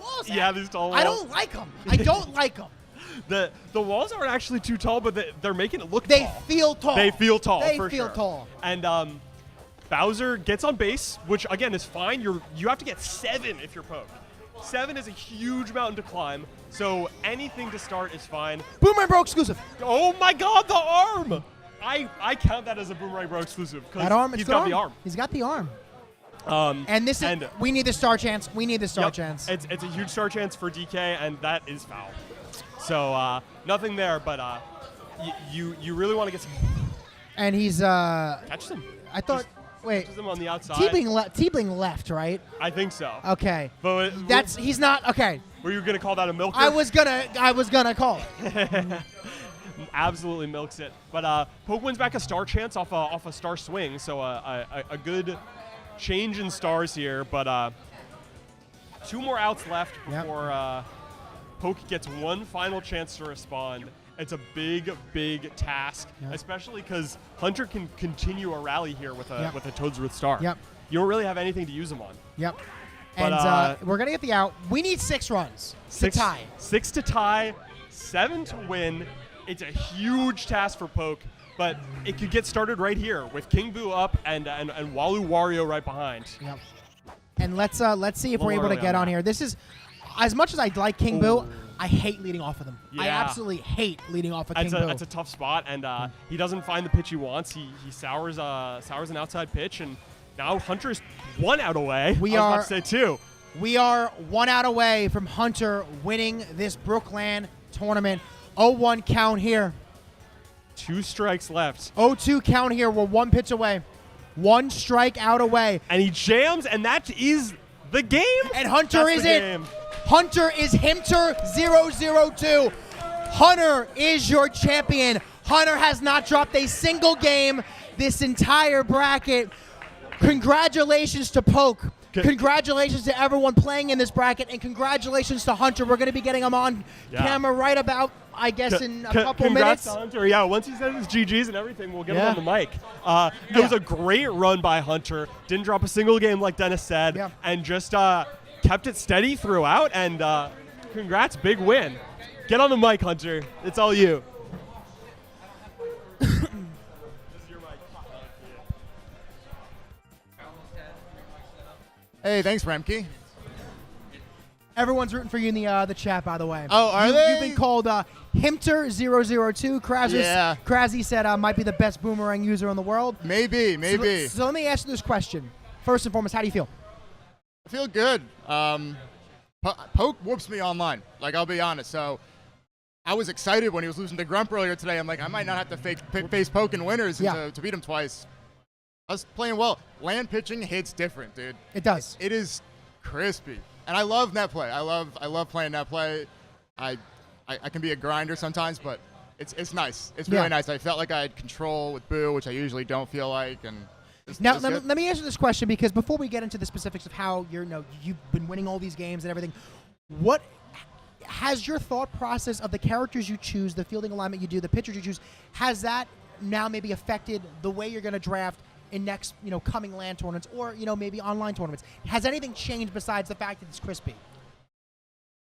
walls. Yeah, these tall walls. I don't like them. I don't like them. The walls aren't actually too tall, but they're making it look tall. They feel tall. They feel feel tall. And Bowser gets on base, which again is fine. You have to get 7 if you're Poke. 7 is a huge mountain to climb, so anything to start is fine. Boomerang Bro exclusive. Oh my God, the arm! I count that as a Boomerang Bro exclusive because he's got the arm. He's got the arm. And this is we need the star chance. We need the star chance. It's a huge star chance for DK, and that is foul. So nothing there, but you really want to get some. And he's catch them. I thought. Wait. Catches them on the outside. T-Bling left, right? I think so. Okay. But he's not okay. Were you gonna call that a milker? I was gonna call. Absolutely milks it. But Poke wins back a star chance off a star swing, so a good change in stars here. But 2 more outs left before Poke gets one final chance to respond. It's a big, big task, especially because Hunter can continue a rally here with a Toadsworth star. Yep. You don't really have anything to use him on. Yep. But, And we're gonna get the out. We need 6 runs to tie. 6 to tie, 7 to win. It's a huge task for Poke, but it could get started right here with King Boo up and Walu Wario right behind. Yep. And let's see if we're able to get on here. This is, as much as I like King Boo, I hate leading off of them. I absolutely hate leading off of King Boo. That's a tough spot, and he doesn't find the pitch he wants. He sours an outside pitch, and now Hunter's 1 out away. I was about to say 2. We are 1 out away from Hunter winning this Brooklan tournament. 0-1 count here. 2 strikes left. 0-2 count here. We're 1 pitch away. 1 strike out away. And he jams, and that is the game. And Hunter is it. Hunter is Himter 002. Hunter is your champion. Hunter has not dropped a single game this entire bracket. Congratulations to Poke. Congratulations to everyone playing in this bracket, and congratulations to Hunter. We're going to be getting him on camera right about, I guess, in a couple minutes. Congrats to Hunter. Yeah, once he says his GGs and everything, we'll get him on the mic. It was a great run by Hunter. Didn't drop a single game, like Dennis said, and just kept it steady throughout. And congrats, big win. Get on the mic, Hunter. It's all you. Hey, thanks, Remke. Everyone's rooting for you in the chat, by the way. Oh, are they? You've been called Himter002. Krasy said might be the best boomerang user in the world. Maybe. So let me ask you this question. First and foremost, how do you feel? I feel good. Poke whoops me online. Like, I'll be honest. So I was excited when he was losing to Grump earlier today. I'm like, I might not have to face Poke in winners to beat him twice. I was playing well. Land pitching hits different, dude. It does. It is crispy. And I love net play. I love playing net play. I can be a grinder sometimes, but it's nice. It's really nice. I felt like I had control with Boo, which I usually don't feel like. And now let me answer this question, because before we get into the specifics of how you've been winning all these games and everything, what has your thought process of the characters you choose, the fielding alignment you do, the pitchers you choose, has that now maybe affected the way you're going to draft in next, coming LAN tournaments or, maybe online tournaments? Has anything changed besides the fact that it's crispy?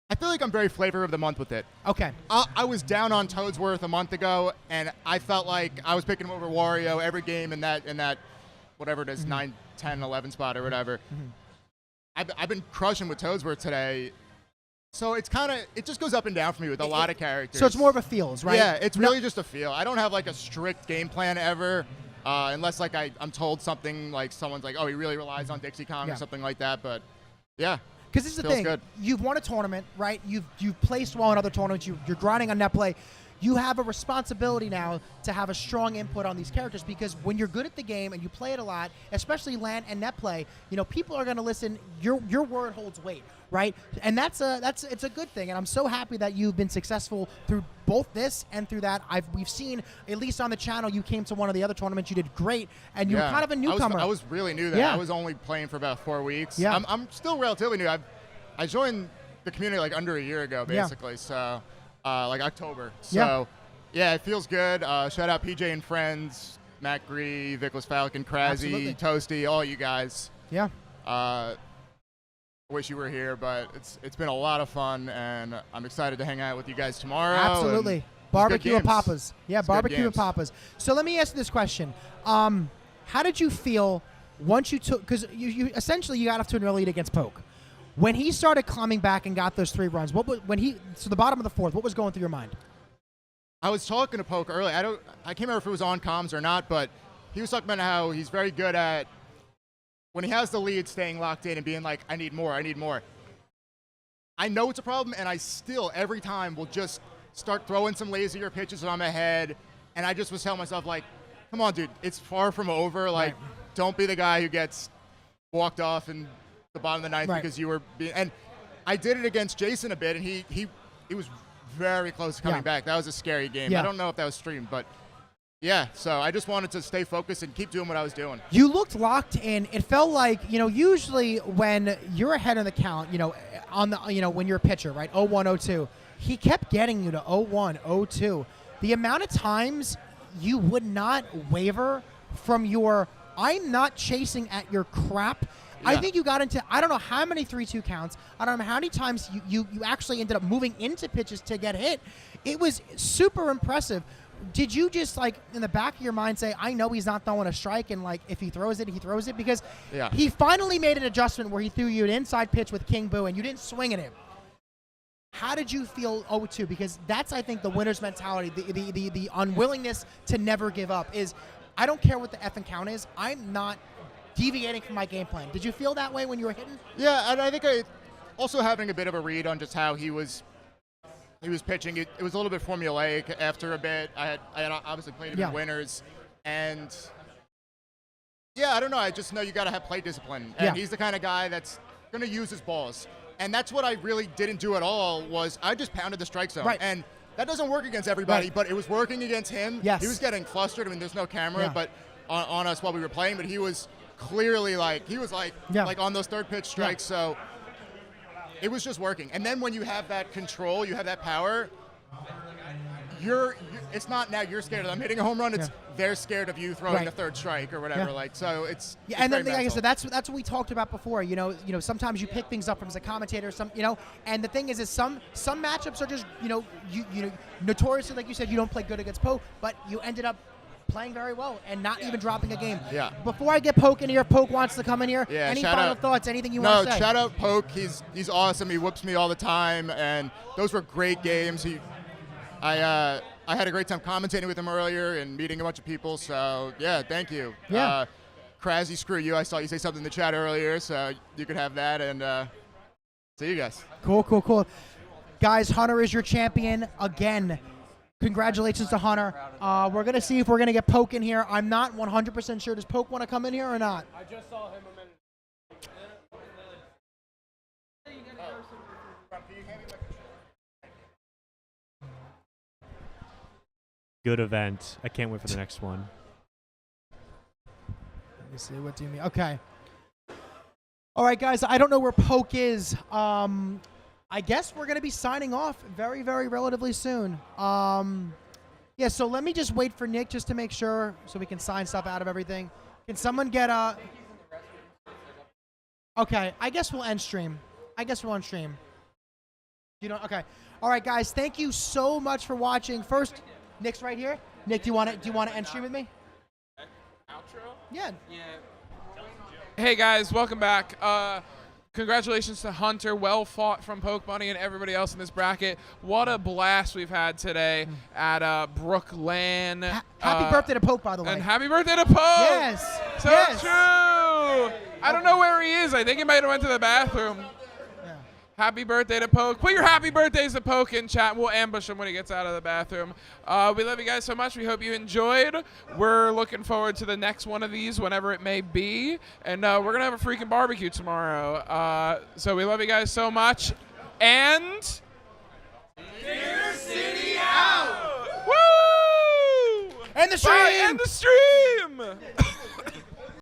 I feel like I'm very flavor of the month with it. Okay. I was down on Toadsworth a month ago, and I felt like I was picking him over Wario every game in that whatever it is, 9, 10, 11 spot or whatever. I've been crushing with Toadsworth today. So it just goes up and down for me with a lot of characters. So it's more of a feels, right? Yeah, it's really just a feel. I don't have like a strict game plan ever. Unless like I'm told something, like someone's like, oh, he really relies on Dixie Kong or something like that. But yeah, because this is the thing. Good. You've won a tournament, right? You've placed well in other tournaments. You're grinding on net play. You have a responsibility now to have a strong input on these characters, because when you're good at the game and you play it a lot, especially LAN and net play, people are going to listen. Your word holds weight, right? And it's a good thing. And I'm so happy that you've been successful through both this and through that. We've seen, at least on the channel, you came to one of the other tournaments. You did great, and you were kind of a newcomer. I was really new then. Yeah. I was only playing for about 4 weeks. Yeah. I'm still relatively new. I joined the community like under a year ago, basically. So. Like October. So, yeah, it feels good. Shout out PJ and Friends, Matt Gree, Vickless Falcon, Krasy, Toasty, all you guys. Yeah. Wish you were here, but it's been a lot of fun, and I'm excited to hang out with you guys tomorrow. Absolutely. Barbecue and Papa's. Yeah, it's barbecue and Papa's. So let me ask you this question. How did you feel once you took, because you essentially you got off to an early lead against Poke. When he started climbing back and got those 3 runs, so the bottom of the 4th, what was going through your mind? I was talking to Poke earlier. I can't remember if it was on comms or not, but he was talking about how he's very good at, when he has the lead, staying locked in and being like, I need more, I need more. I know it's a problem, and I still, every time, will just start throwing some lazier pitches on my head, and I just was telling myself, like, come on, dude, it's far from over. Like, don't be the guy who gets walked off in the bottom of the 9th because you were being, and I did it against Jason a bit, and he was very close to coming back. That was a scary game. I don't know if that was streamed, but yeah, so I just wanted to stay focused and keep doing what I was doing. You looked locked in. It felt like, usually when you're ahead of the count, on the, when you're a pitcher, right? 0-1, 0-2. He kept getting you to 0-1, 0-2. The amount of times you would not waver from your, I'm not chasing at your crap. Yeah. I think you got into, I don't know how many 3-2 counts. I don't know how many times you actually ended up moving into pitches to get hit. It was super impressive. Did you just, like, in the back of your mind say, I know he's not throwing a strike, and, like, if he throws it, he throws it? Because he finally made an adjustment where he threw you an inside pitch with King Boo, and you didn't swing at him. How did you feel 0-2? Because that's, I think, the winner's mentality, the unwillingness to never give up is, I don't care what the effing count is. I'm not deviating from my game plan. Did you feel that way when you were hitting? Yeah, and I think also having a bit of a read on just how he was pitching. It was a little bit formulaic after a bit. I had obviously played him in winners, and I don't know. I just know you got to have plate discipline, and he's the kind of guy that's going to use his balls. And that's what I really didn't do at all. Was I just pounded the strike zone, and that doesn't work against everybody, but it was working against him. Yes. He was getting flustered. I mean, there's no camera, but on us while we were playing, but he was clearly like on those third pitch strikes. So it was just working. And then when you have that control, you have that power, it's not now you're scared of them hitting a home run. It's they're scared of you throwing the third strike or whatever. Like, so it's and then like I said, that's what we talked about before. Sometimes you pick things up from as a commentator. And the thing is some matchups are just you notoriously, like you said, you don't play good against Poke, but you ended up playing very well and not even dropping a game. Yeah. Before I get Poke in here, Poke wants to come in here. Yeah. Any final thoughts? Anything you want to say? No, shout out Poke. He's awesome. He whoops me all the time, and those were great games. I had a great time commentating with him earlier and meeting a bunch of people. So yeah, thank you. Yeah. Krasy, screw you. I saw you say something in the chat earlier, so you could have that. And see you guys. Cool. Guys, Hunter is your champion again. Congratulations to Hunter. We're going to see if we're going to get Poke in here. I'm not 100% sure. Does Poke want to come in here or not? I just saw him a minute. Good event. I can't wait for the next one. Let me see. What do you mean? Okay. All right, guys. I don't know where Poke is. I guess we're going to be signing off very, very relatively soon. Yeah, so let me just wait for Nick just to make sure so we can sign stuff out of everything. Can someone get a... Okay, I guess we'll end stream. Okay. All right, guys. Thank you so much for watching. First, Nick's right here. Nick, do you want to end stream with me? Outro? Yeah. Hey, guys. Welcome back. Congratulations to Hunter. Well fought from Poke Bunny and everybody else in this bracket. What a blast we've had today at Brooklan. Happy birthday to Poke, by the way. And happy birthday to Poke. Yes. So true. I don't know where he is. I think he might have went to the bathroom. Yeah. Happy birthday to Poke. Put your happy birthdays to Poke in chat. We'll ambush him when he gets out of the bathroom. We love you guys so much. We hope you enjoyed. We're looking forward to the next one of these, whenever it may be. And we're going to have a freaking barbecue tomorrow. So we love you guys so much. And... Gator City out! Woo! End the stream! Bye, end the stream!